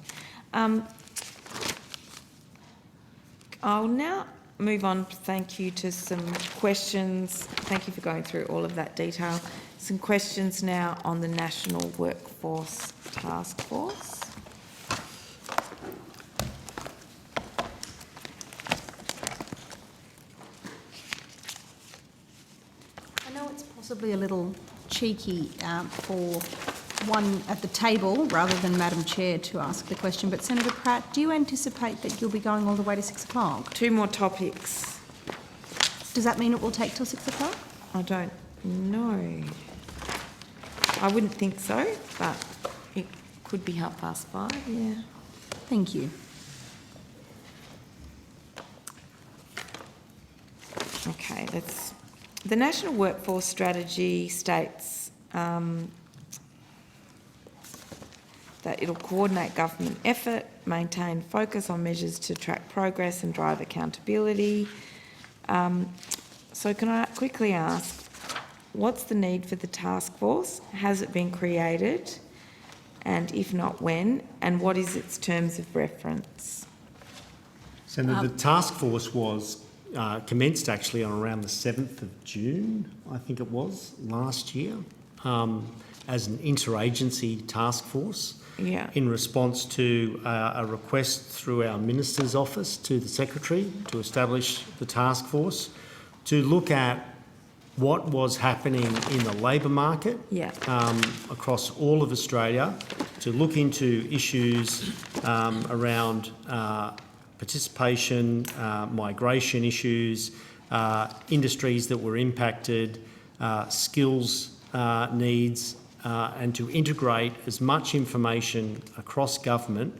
I'll now move on, thank you, to some questions. Thank you for going through all of that detail. Some questions now on the National Workforce Task Force. I know it's possibly a little cheeky for one at the table rather than Madam Chair to ask the question, but Senator Pratt, do you anticipate that you'll be going all the way to 6 o'clock? 2 more topics. Does that mean it will take till 6 o'clock? I don't know. I wouldn't think so, but it could be 5:30, yeah. Thank you. Okay, the National Workforce Strategy states that it'll coordinate government effort, maintain focus on measures to track progress and drive accountability. So can I quickly ask, what's the need for the task force? Has it been created? And if not, when? And what is its terms of reference? Senator, the task force was commenced actually on around the 7th of June, I think it was, last year, as an interagency task force. Yeah. In response to a request through our Minister's office to the Secretary to establish the task force to look at what was happening in the labour market across all of Australia, to look into issues around participation, migration issues, industries that were impacted, skills needs, and to integrate as much information across government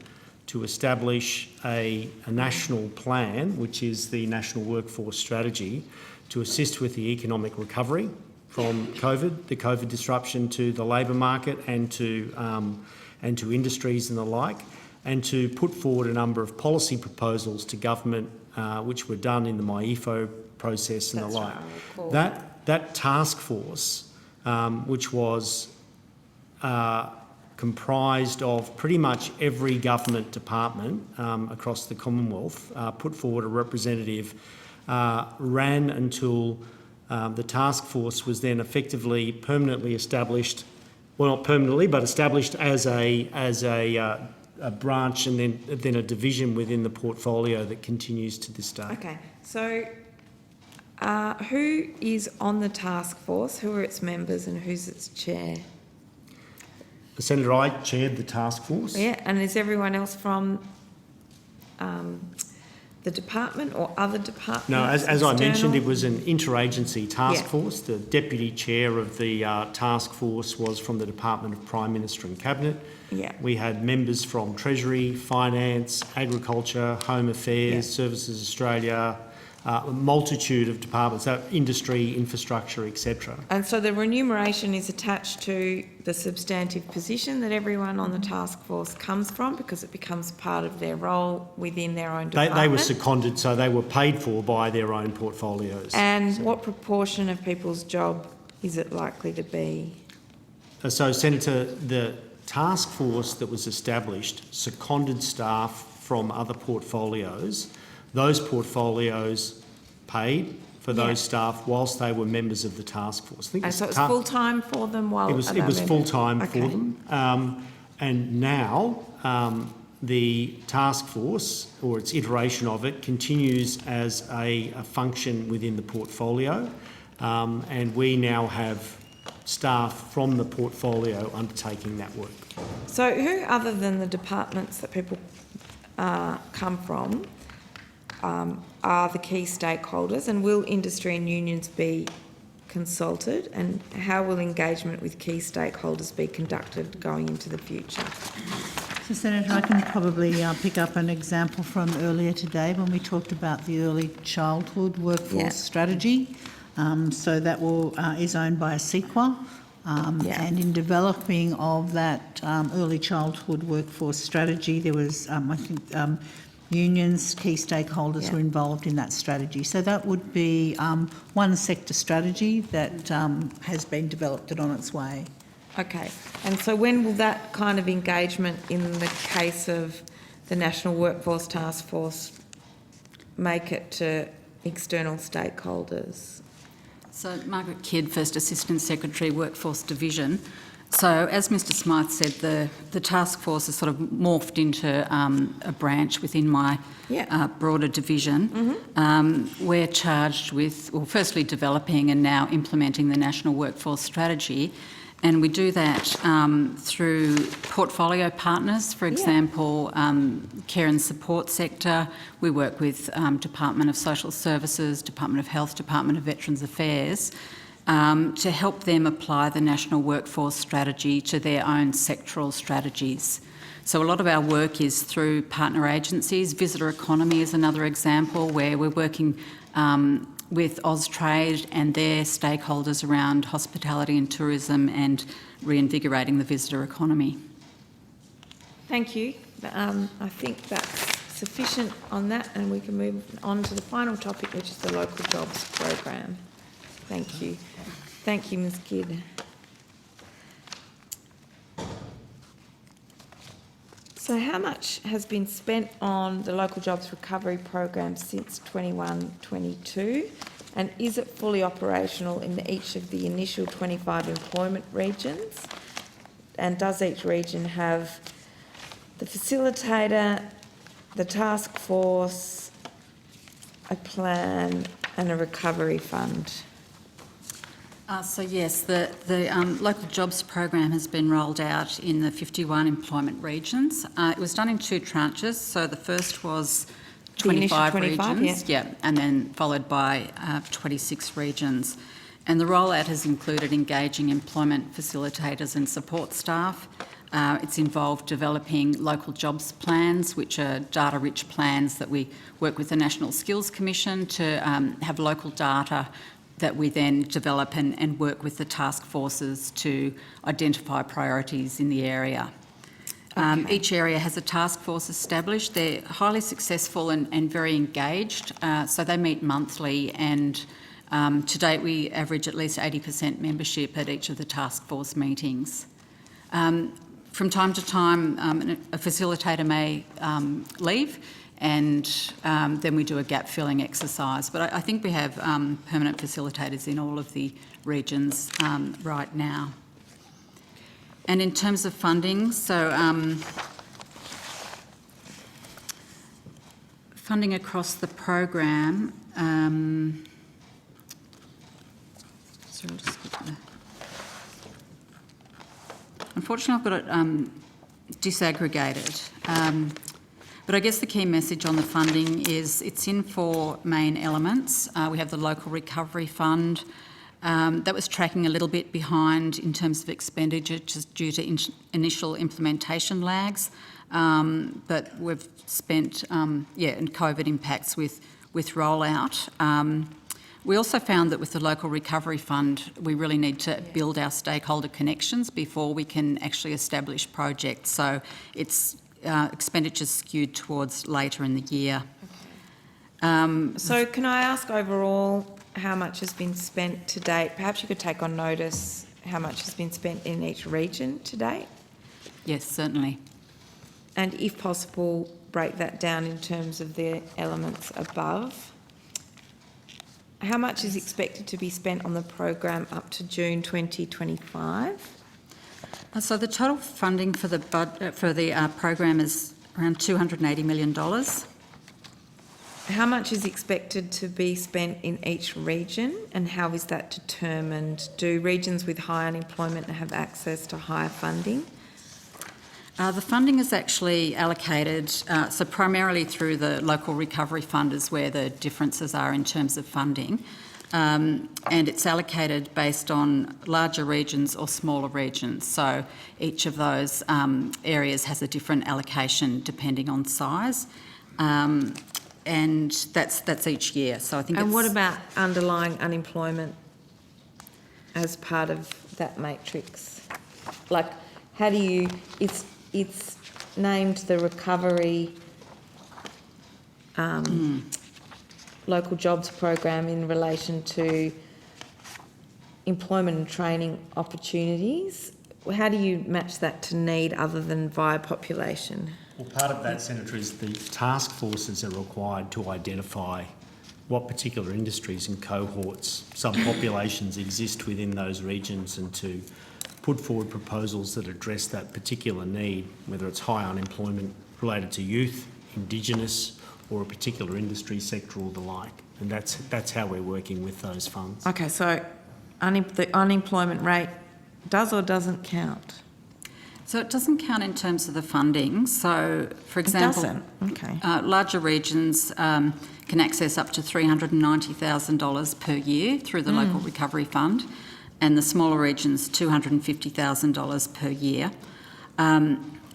to establish a national plan, which is the National Workforce Strategy, to assist with the economic recovery from COVID, the COVID disruption to the labour market and to industries and the like, and to put forward a number of policy proposals to government, which were done in the MyEFO process and the like. That task force, which was comprised of pretty much every government department across the Commonwealth, put forward a representative, ran until the task force was then effectively permanently established, well, not permanently, but established as a branch and then a division within the portfolio that continues to this day. Okay, so who is on the task force? Who are its members and who's its chair? Senator, I chaired the task force. Yeah, and is everyone else from the department or other departments? No, as I mentioned, external? it was an interagency task Yeah. force. The deputy chair of the task force was from the Department of Prime Minister and Cabinet. Yeah. We had members from Treasury, Finance, Agriculture, Home Affairs, Services Australia, a multitude of departments, industry, infrastructure, etc. And so the remuneration is attached to the substantive position that everyone on the task force comes from, because it becomes part of their role within their own department? They were seconded, so they were paid for by their own portfolios. And what proportion of people's job is it likely to be? So, Senator, the task force that was established seconded staff from other portfolios. Those portfolios paid for those staff whilst they were members of the task force. And so it's full-time for them while... It was full-time for them. And now the task force, or its iteration of it, continues as a function within the portfolio. And we now have staff from the portfolio undertaking that work. So who, other than the departments that people come from, are the key stakeholders, and will industry and unions be consulted, and how will engagement with key stakeholders be conducted going into the future? So, Senator, I can probably pick up an example from earlier today when we talked about the early childhood workforce strategy. So that is owned by ASEQA. And in developing of that early childhood workforce strategy, there was, I think, unions, key stakeholders were involved in that strategy. So that would be one sector strategy that has been developed and on its way. Okay, and so when will that kind of engagement in the case of the National Workforce Task Force make it to external stakeholders? So Margaret Kidd, First Assistant Secretary, Workforce Division. So as Mr Smythe said, the task force has sort of morphed into a branch within my broader division. We're charged with, well, firstly developing and now implementing the National Workforce Strategy. And we do that through portfolio partners, for example, care and support sector. We work with Department of Social Services, Department of Health, Department of Veterans Affairs, to help them apply the National Workforce Strategy to their own sectoral strategies. So a lot of our work is through partner agencies. Visitor Economy is another example where we're working with Austrade and their stakeholders around hospitality and tourism and reinvigorating the visitor economy. Thank you. I think that's sufficient on that, and we can move on to the final topic, which is the Local Jobs Program. Thank you. Thank you, Ms Kidd. So how much has been spent on the Local Jobs Recovery Program since 21-22, and is it fully operational in each of the initial 25 employment regions? And does each region have the facilitator, the task force, a plan and a recovery fund? So yes, the Local Jobs Program has been rolled out in the 51 employment regions. It was done in two tranches. So the first was 25 regions, and then followed by 26 regions. And the rollout has included engaging employment facilitators and support staff. It's involved developing local jobs plans, which are data-rich plans that we work with the National Skills Commission to have local data that we then develop and work with the task forces to identify priorities in the area. Each area has a task force established. They're highly successful and very engaged, so they meet monthly, and to date we average at least 80% membership at each of the task force meetings. From time to time, a facilitator may leave, and then we do a gap-filling exercise. But I think we have permanent facilitators in all of the regions right now. And in terms of funding, so funding across the program, sorry, I'll just get the... Unfortunately, I've got it disaggregated. But I guess the key message on the funding is it's in 4 main elements. We have the Local Recovery Fund. That was tracking a little bit behind in terms of expenditure just due to initial implementation lags. But we've spent, and COVID impacts with rollout. We also found that with the Local Recovery Fund, we really need to build our stakeholder connections before we can actually establish projects. So it's expenditures skewed towards later in the year. So can I ask overall how much has been spent to date? Perhaps you could take on notice how much has been spent in each region to date? Yes, certainly. And if possible, break that down in terms of the elements above. How much is expected to be spent on the program up to June 2025? So the total funding for the program is around $280 million. How much is expected to be spent in each region, and how is that determined? Do regions with high unemployment have access to higher funding? The funding is actually allocated, so primarily through the Local Recovery Fund is where the differences are in terms of funding. And it's allocated based on larger regions or smaller regions. So each of those areas has a different allocation depending on size. And that's each year. So I think. And what about underlying unemployment as part of that matrix? Like, how do you? It's named the recovery local jobs program in relation to employment and training opportunities. How do you match that to need other than via population? Well, part of that, Senator, is the task forces are required to identify what particular industries and cohorts, subpopulations exist within those regions, and to put forward proposals that address that particular need, whether it's high unemployment related to youth, Indigenous, or a particular industry sector or the like. And that's how we're working with those funds. Okay, so the unemployment rate does or doesn't count? So it doesn't count in terms of the funding. So, for example, it doesn't? Okay. Larger regions can access up to $390,000 per year through the Local Recovery Fund, and the smaller regions $250,000 per year.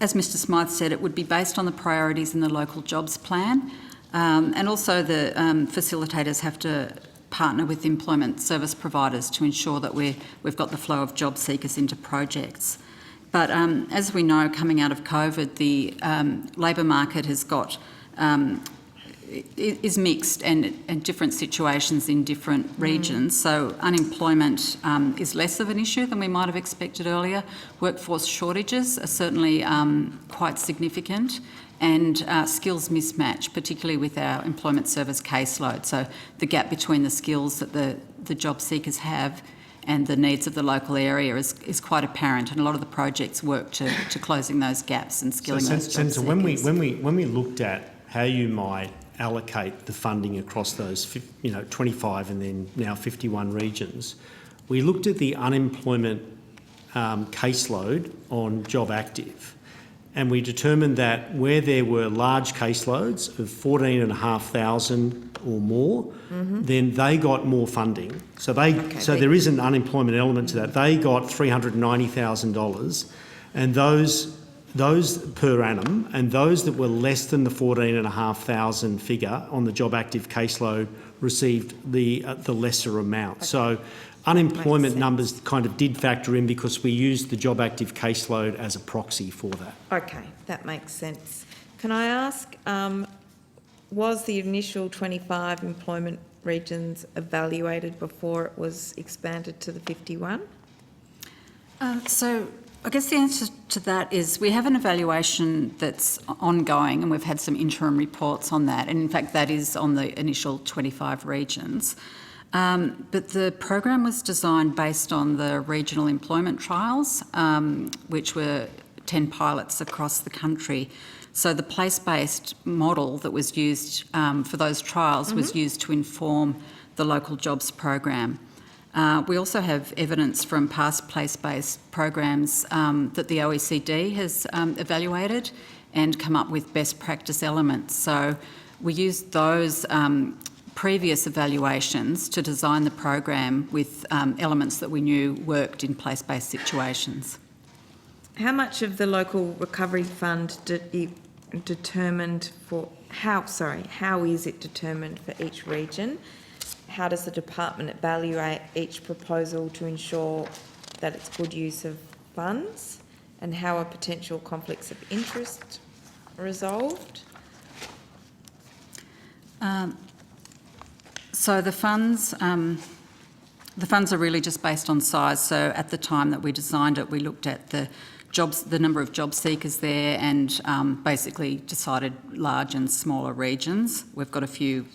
As Mr Smythe said, it would be based on the priorities in the local jobs plan, and also the facilitators have to partner with employment service providers to ensure that we've got the flow of job seekers into projects. But as we know, coming out of COVID, the labour market has got is mixed and different situations in different regions. So unemployment is less of an issue than we might have expected earlier. Workforce shortages are certainly quite significant, and skills mismatch, particularly with our employment service caseload. So the gap between the skills that the job seekers have and the needs of the local area is quite apparent, and a lot of the projects work to closing those gaps and skilling those job seekers. So when we looked at how you might allocate the funding across those 25 and then now 51 regions, we looked at the unemployment caseload on Job Active, and we determined that where there were large caseloads of 14,500 or more, then they got more funding. So there is an unemployment element to that. They got $390,000, and those per annum, and those that were less than the 14,500 figure on the Job Active caseload received the lesser amount. Okay. So unemployment numbers kind of did factor in because we used the Job Active caseload as a proxy for that. Okay, that makes sense. Can I ask, was the initial 25 employment regions evaluated before it was expanded to the 51? So I guess the answer to that is we have an evaluation that's ongoing, and we've had some interim reports on that, and in fact that is on the initial 25 regions. But the program was designed based on the regional employment trials, which were 10 pilots across the country. So the place-based model that was used for those trials was used to inform the local jobs program. We also have evidence from past place-based programs that the OECD has evaluated, and come up with best practice elements. So we used those previous evaluations to design the program with elements that we knew worked in place-based situations. How much of the local recovery fund how is it determined for each region? How does the department evaluate each proposal to ensure that it's good use of funds? And how are potential conflicts of interest resolved? So the funds are really just based on size. So at the time that we designed it, we looked at the number of job seekers there, and basically decided large and smaller regions. We've got a few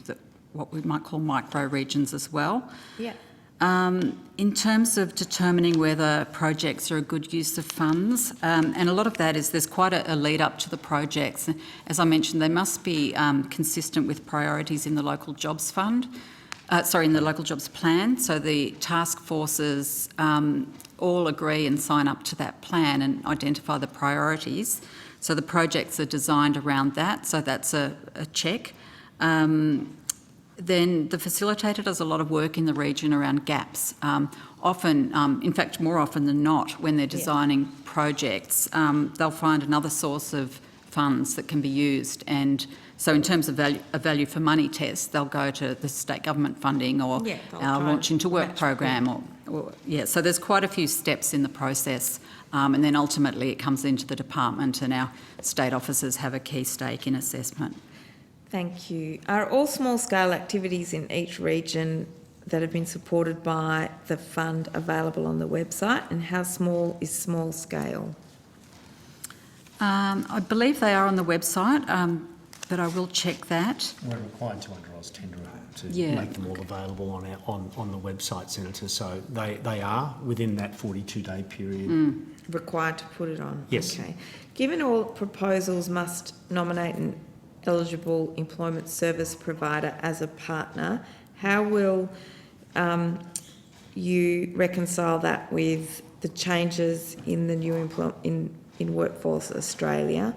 what we might call micro regions as well. Yeah. In terms of determining whether projects are a good use of funds, and a lot of that is there's quite a lead up to the projects. As I mentioned, they must be consistent with priorities in the local jobs fund, in the local jobs plan. So the task forces all agree and sign up to that plan and identify the priorities. So the projects are designed around that, so that's a check. Then the facilitator does a lot of work in the region around gaps. Often, in fact, more often than not, when they're designing projects, they'll find another source of funds that can be used. And so in terms of a value for money test, they'll go to the state government funding or our Launch Into Work program. So there's quite a few steps in the process. And then ultimately it comes into the department, and our state officers have a key stake in assessment. Thank you. Are all small-scale activities in each region that have been supported by the fund available on the website, and how small is small scale? I believe they are on the website, but I will check that. We're required to under Aus tender to make them all available on the website, Senator. So they are within that 42-day period. Required to put it on? Yes. Okay. Given all proposals must nominate an eligible employment service provider as a partner, how will you reconcile that with the changes in the new in Workforce Australia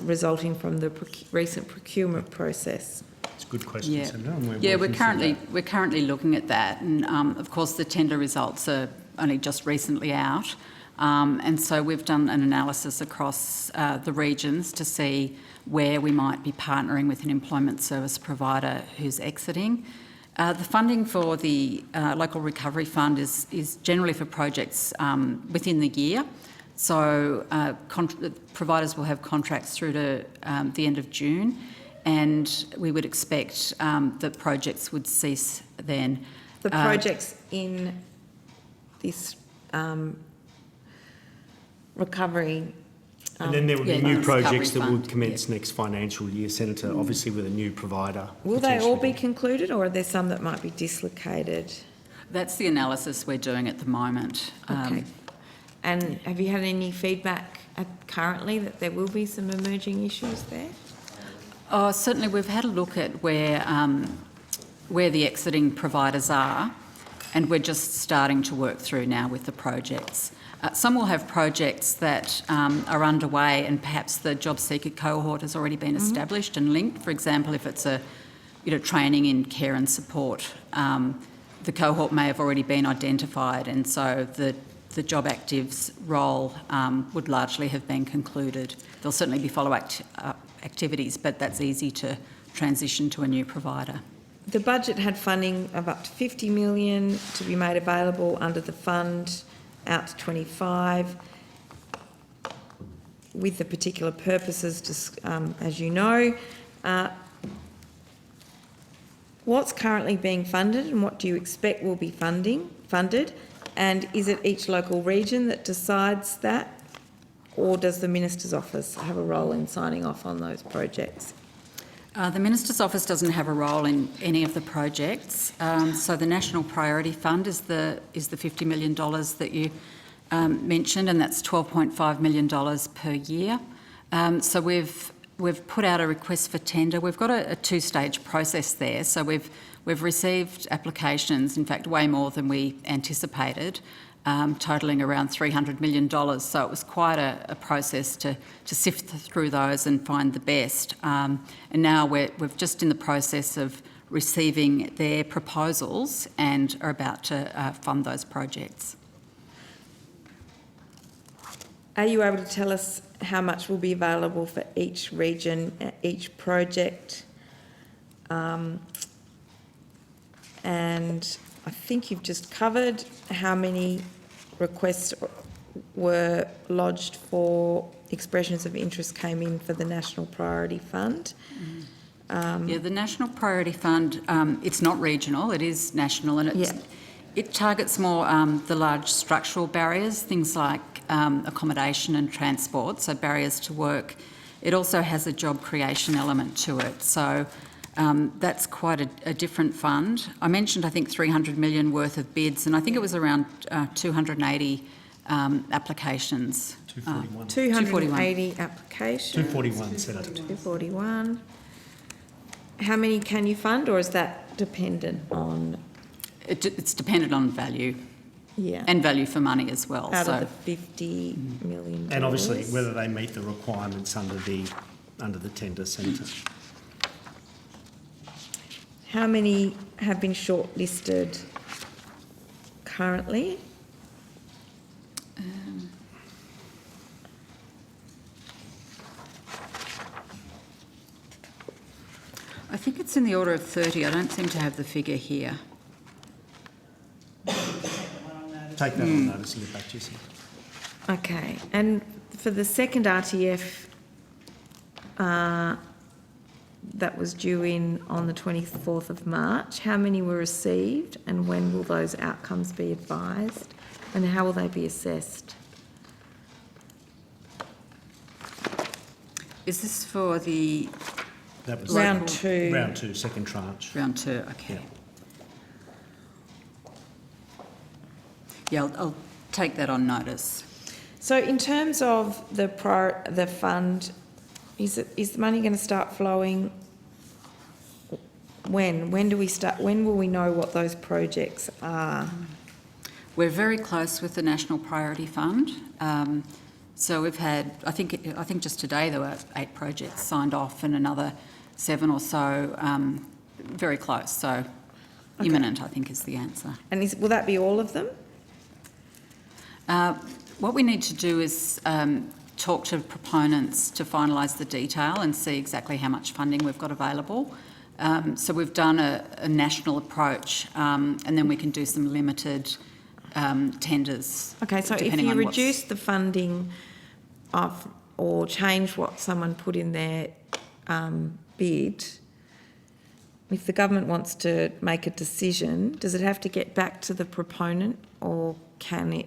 resulting from the recent procurement process? It's a good question, Senator. We're currently looking at that, and of course the tender results are only just recently out, and so we've done an analysis across the regions to see where we might be partnering with an employment service provider who's exiting. The funding for the Local Recovery Fund is generally for projects within the year. So providers will have contracts through to the end of June, and we would expect that projects would cease then. The projects in this recovery. And then there will be new projects that will commence next financial year, Senator, obviously with a new provider. Will they all be concluded, or are there some that might be dislocated? That's the analysis we're doing at the moment. Okay. And have you had any feedback currently that there will be some emerging issues there? Oh, certainly we've had a look at where the exiting providers are, and we're just starting to work through now with the projects. Some will have projects that are underway, and perhaps the job seeker cohort has already been established and linked. For example, if it's training in care and support, the cohort may have already been identified, and so the job actives role would largely have been concluded. There'll certainly be follow-up activities, but that's easy to transition to a new provider. The budget had funding of up to $50 million to be made available under the fund out to 25, with the particular purposes, as you know. What's currently being funded, and what do you expect will be funded? And is it each local region that decides that, or does the Minister's Office have a role in signing off on those projects? The Minister's Office doesn't have a role in any of the projects. So the National Priority Fund is the $50 million that you mentioned, and that's $12.5 million per year. So we've we've put out a request for tender. We've got a two-stage process there. So we've received applications, in fact, way more than we anticipated, totalling around $300 million. So it was quite a process to sift through those and find the best. And now we're just in the process of receiving their proposals and are about to fund those projects. Are you able to tell us how much will be available for each region, each project? And I think you've just covered how many requests were lodged for expressions of interest came in for the National Priority Fund. Yeah, the National Priority Fund, it's not regional, it is national, and it targets more the large structural barriers, things like accommodation and transport, so barriers to work. It also has a job creation element to it, so that's quite a different fund. I mentioned, I think, 300 million worth of bids, and I think it was around 280 applications. 241. 280 applications. 241, Senator. 241. How many can you fund, or is that dependent on? It's dependent on value. Yeah. And value for money as well. Out of the $50 million. And obviously whether they meet the requirements under the tender, Senator. How many have been shortlisted currently? I think it's in the order of 30. I don't seem to have the figure here. Take that on notice and get back to you, sir. Okay, and for the second RTF that was due in on the 24th of March, how many were received and when will those outcomes be advised and how will they be assessed? Is this for the... That was round two. Round two, second tranche. Round two, okay. Yeah, I'll take that on notice. So in terms of the fund, is the money going to start flowing? When do we start? When will we know what those projects are? We're very close with the National Priority Fund. So we've had, I think just today there were 8 projects signed off and another 7 or so very close. So imminent, I think, is the answer. And will that be all of them? What we need to do is talk to proponents to finalise the detail and see exactly how much funding we've got available. So we've done a national approach and then we can do some limited tenders. Okay, so if you reduce the funding of or change what someone put in their bid, if the government wants to make a decision, does it have to get back to the proponent or can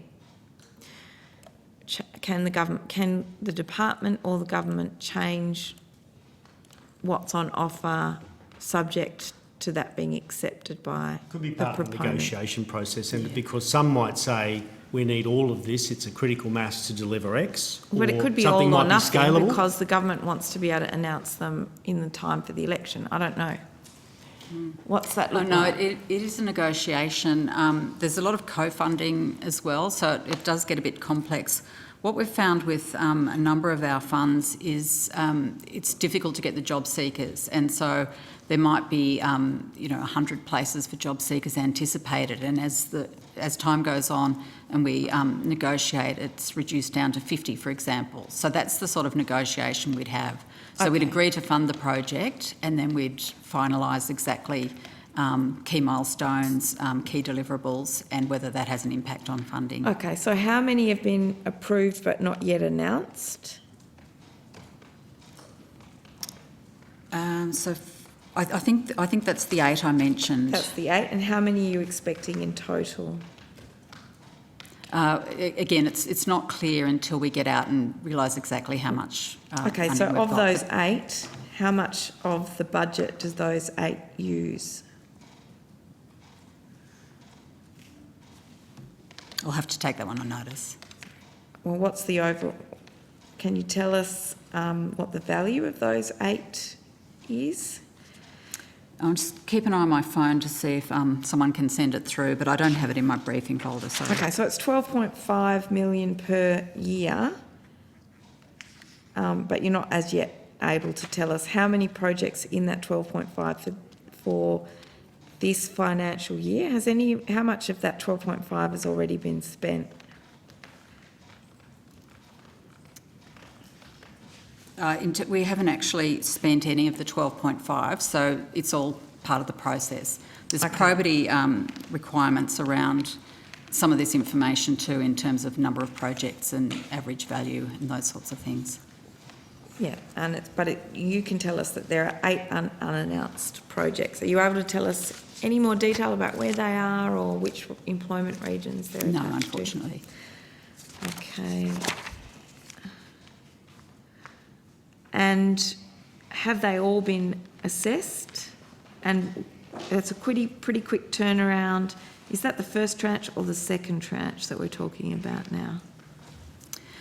the department or the government change what's on offer subject to that being accepted by Could be the part of the proponent? negotiation process, and because some might say we need all of this, it's a critical mass to deliver X. But it could be something all or might nothing be scalable. because the government wants to be able to announce them in the time for the election. I don't know. What's that look No, like? it is a negotiation. There's a lot of co-funding as well, so it does get a bit complex. What we've found with a number of our funds is it's difficult to get the job seekers, and so there might be 100 places for job seekers anticipated, and as time goes on and we negotiate, it's reduced down to 50, for example. So that's the sort of negotiation we'd have. So we'd agree to fund the project, and then we'd finalise exactly key milestones, key deliverables, and whether that has an impact on funding. Okay, so how many have been approved but not yet announced? I think that's the 8 I mentioned. That's the 8. And how many are you expecting in total? Again, it's not clear until we get out and realise exactly how much Okay, funding so we've of got. those 8, how much of the budget does those 8 use? I'll have to take that one on notice. Well, what's the overall? can you tell us what the value of those 8 is? I'll just keep an eye on my phone to see if someone can send it through, but I don't have it in my briefing folder, sorry. Okay, so it's 12.5 million per year, but you're not as yet able to tell us how many projects in that 12.5 for this financial year. How much of that 12.5 has already been spent? We haven't actually spent any of the 12.5, so it's all part of the process. There's probity requirements around some of this information too, in terms of number of projects and average value and those sorts of things. Yeah, you can tell us that there are 8 unannounced projects. Are you able to tell us any more detail about where they are or which employment regions they're attached to? No, unfortunately. Okay. And have they all been assessed? And that's a pretty quick turnaround. Is that the first tranche or the second tranche that we're talking about now?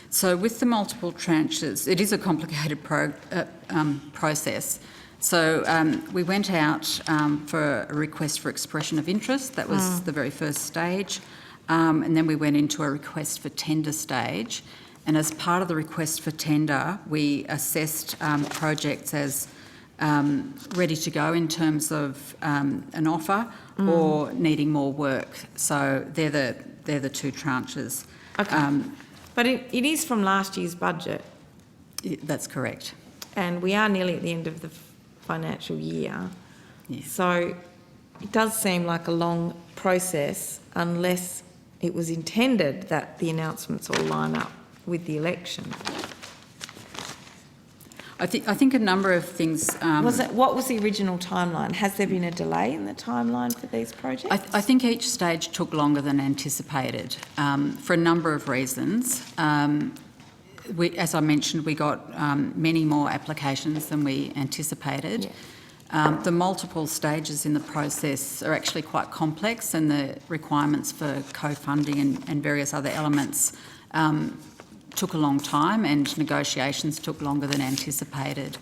So with the multiple tranches, it is a complicated process. So we went out for a request for expression of interest. That was the very first stage. And then we went into a request for tender stage. And as part of the request for tender, we assessed projects as ready to go in terms of an offer or needing more work. So they're the 2 tranches. Okay. But it is from last year's budget. That's correct. And we are nearly at the end of the financial year. Yes. So it does seem like a long process unless it was intended that the announcements all line up with the election. I think a number of things. What was the original timeline? Has there been a delay in the timeline for these projects? I think each stage took longer than anticipated for a number of reasons. As I mentioned, we got many more applications than we anticipated. Yeah. The multiple stages in the process are actually quite complex, and the requirements for co-funding and various other elements took a long time, and negotiations took longer than anticipated.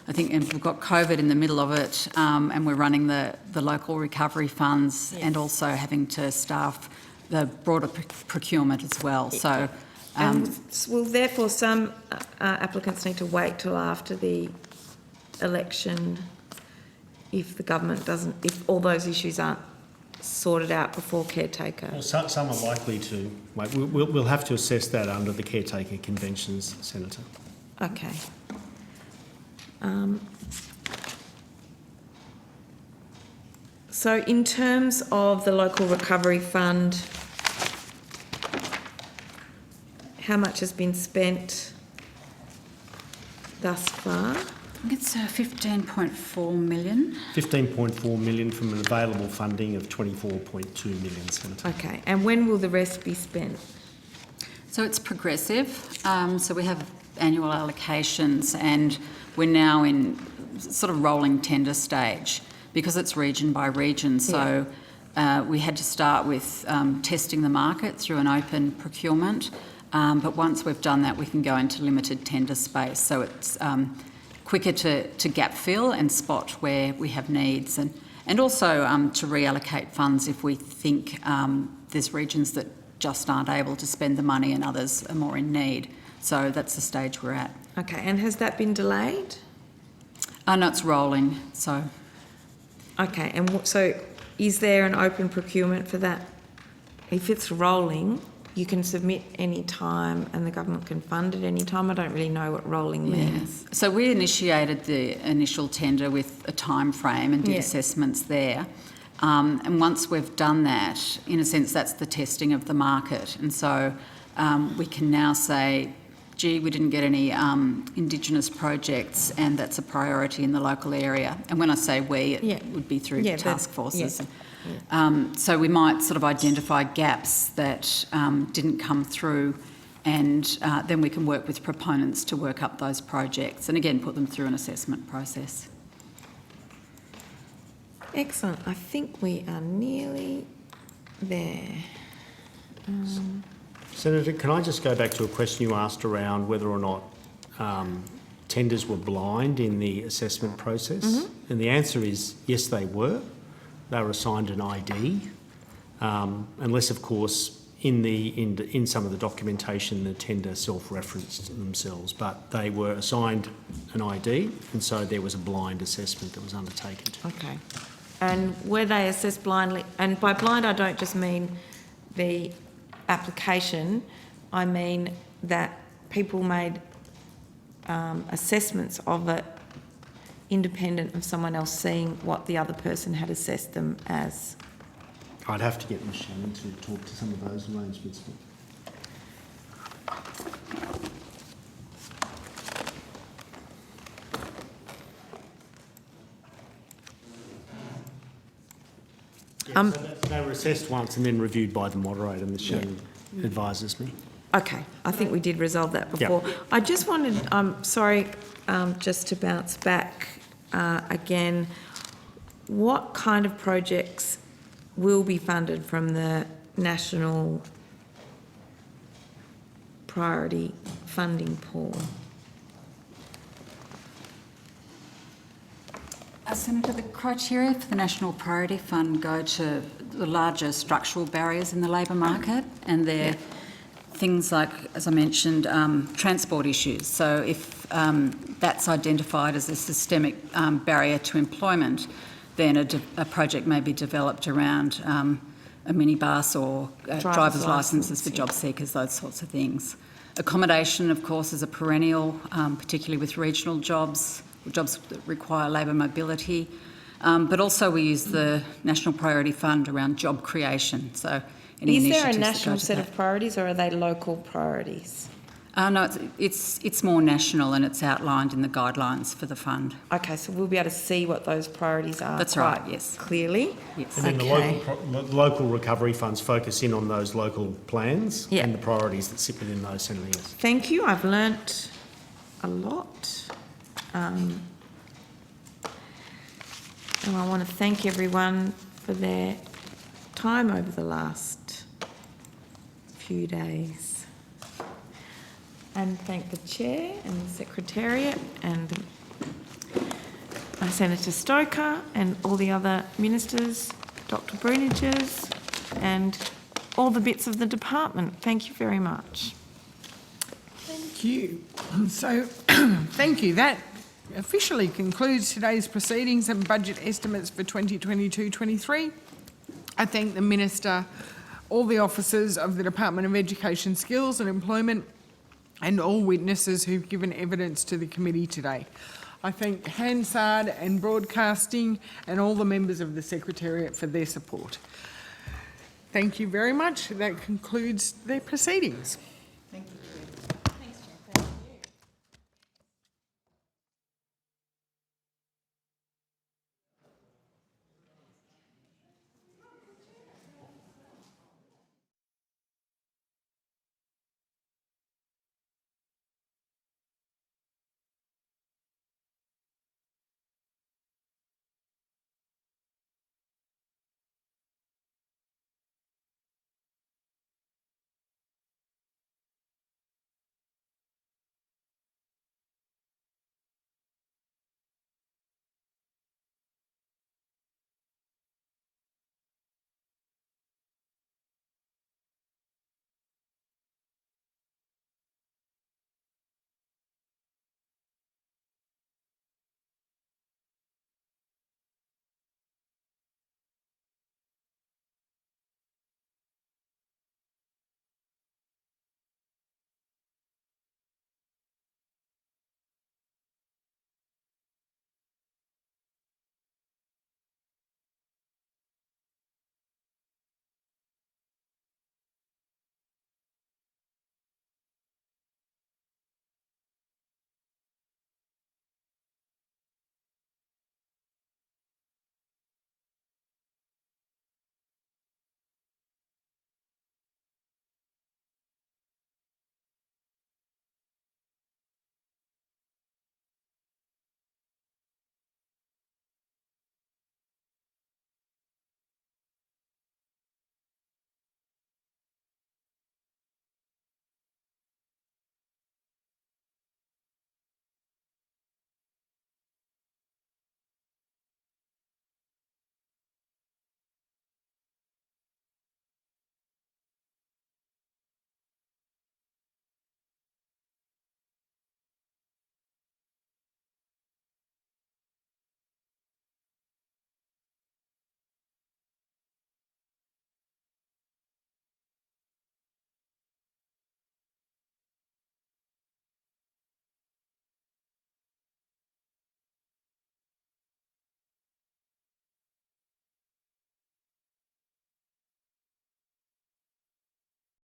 I think we've got COVID in the middle of it, and we're running the local recovery funds and also having to staff the broader procurement as well. So, will therefore some applicants need to wait till after the election if the government doesn't, if all those issues aren't sorted out before caretaker? Well, some are likely to wait. We'll have to assess that under the caretaker conventions, Senator. Okay. So in terms of the local recovery fund, how much has been spent thus far? I think it's 15.4 million. 15.4 million from an available funding of 24.2 million, Senator. Okay, and when will the rest be spent? So it's progressive. So we have annual allocations, and we're now in sort of rolling tender stage because it's region by region. So we had to start with testing the market through an open procurement, but once we've done that, we can go into limited tender space. So it's quicker to gap fill and spot where we have needs, and also to reallocate funds if we think there's regions that just aren't able to spend the money and others are more in need. So that's the stage we're at. Okay, and has that been delayed? No, it's rolling, so. Okay, and so is there an open procurement for that? If it's rolling, you can submit any time and the government can fund at any time. I don't really know what rolling means. So we initiated the initial tender with a time frame and did assessments there. And once we've done that, in a sense, that's the testing of the market. And so we can now say, gee, we didn't get any Indigenous projects, and that's a priority in the local area. And when I say we, it would be through task forces. So we might sort of identify gaps that didn't come through, and then we can work with proponents to work up those projects and again put them through an assessment process. Excellent. I think we are nearly there. Senator, can I just go back to a question you asked around whether or not tenders were blind in the assessment process? And the answer is yes, they were. They were assigned an ID, unless, of course, in some of the documentation, the tender self-referenced themselves, but they were assigned an ID, and so there was a blind assessment that was undertaken. Okay. And were they assessed blindly? And by blind, I don't just mean the application, I mean that people made assessments of it independent of someone else seeing what the other person had assessed them as. I'd have to get Ms Shannon to talk to some of those arrangements. So they were assessed once and then reviewed by the moderator, Ms Shannon advises me. Okay, I think we did resolve that before. Yep. I just wanted, sorry, just to bounce back again, what kind of projects will be funded from the National Priority Funding Pool? Senator, the criteria for the National Priority Fund go to the larger structural barriers in the labour market, and they're things like, as I mentioned, transport issues. So if that's identified as a systemic barrier to employment, then a project may be developed around a minibus or driver's licences for job seekers, those sorts of things. Accommodation, of course, is a perennial, particularly with regional jobs, jobs that require labour mobility. But also we use the National Priority Fund around job creation. So any Is there a initiatives that go national to set that. of priorities, or are they local priorities? No, it's more national, and it's outlined in the guidelines for the fund. Okay, so we'll be able to see what those priorities are. That's quite right, yes. Clearly. Yes. And then the local recovery funds focus in on those local plans and the priorities that sit within those, Senator. Yes. Thank you. I've learnt a lot. And I want to thank everyone for their time over the last few days. And thank the Chair and the Secretariat and Senator Stoker and all the other ministers, Dr Bruniges, and all the bits of the department. Thank you very much. Thank you. So, thank you. That officially concludes today's proceedings and budget estimates for 2022-23. I thank the Minister, all the officers of the Department of Education, Skills and Employment, and all witnesses who've given evidence to the committee today. I thank Hansard and Broadcasting and all the members of the Secretariat for their support. Thank you very much. That concludes the proceedings.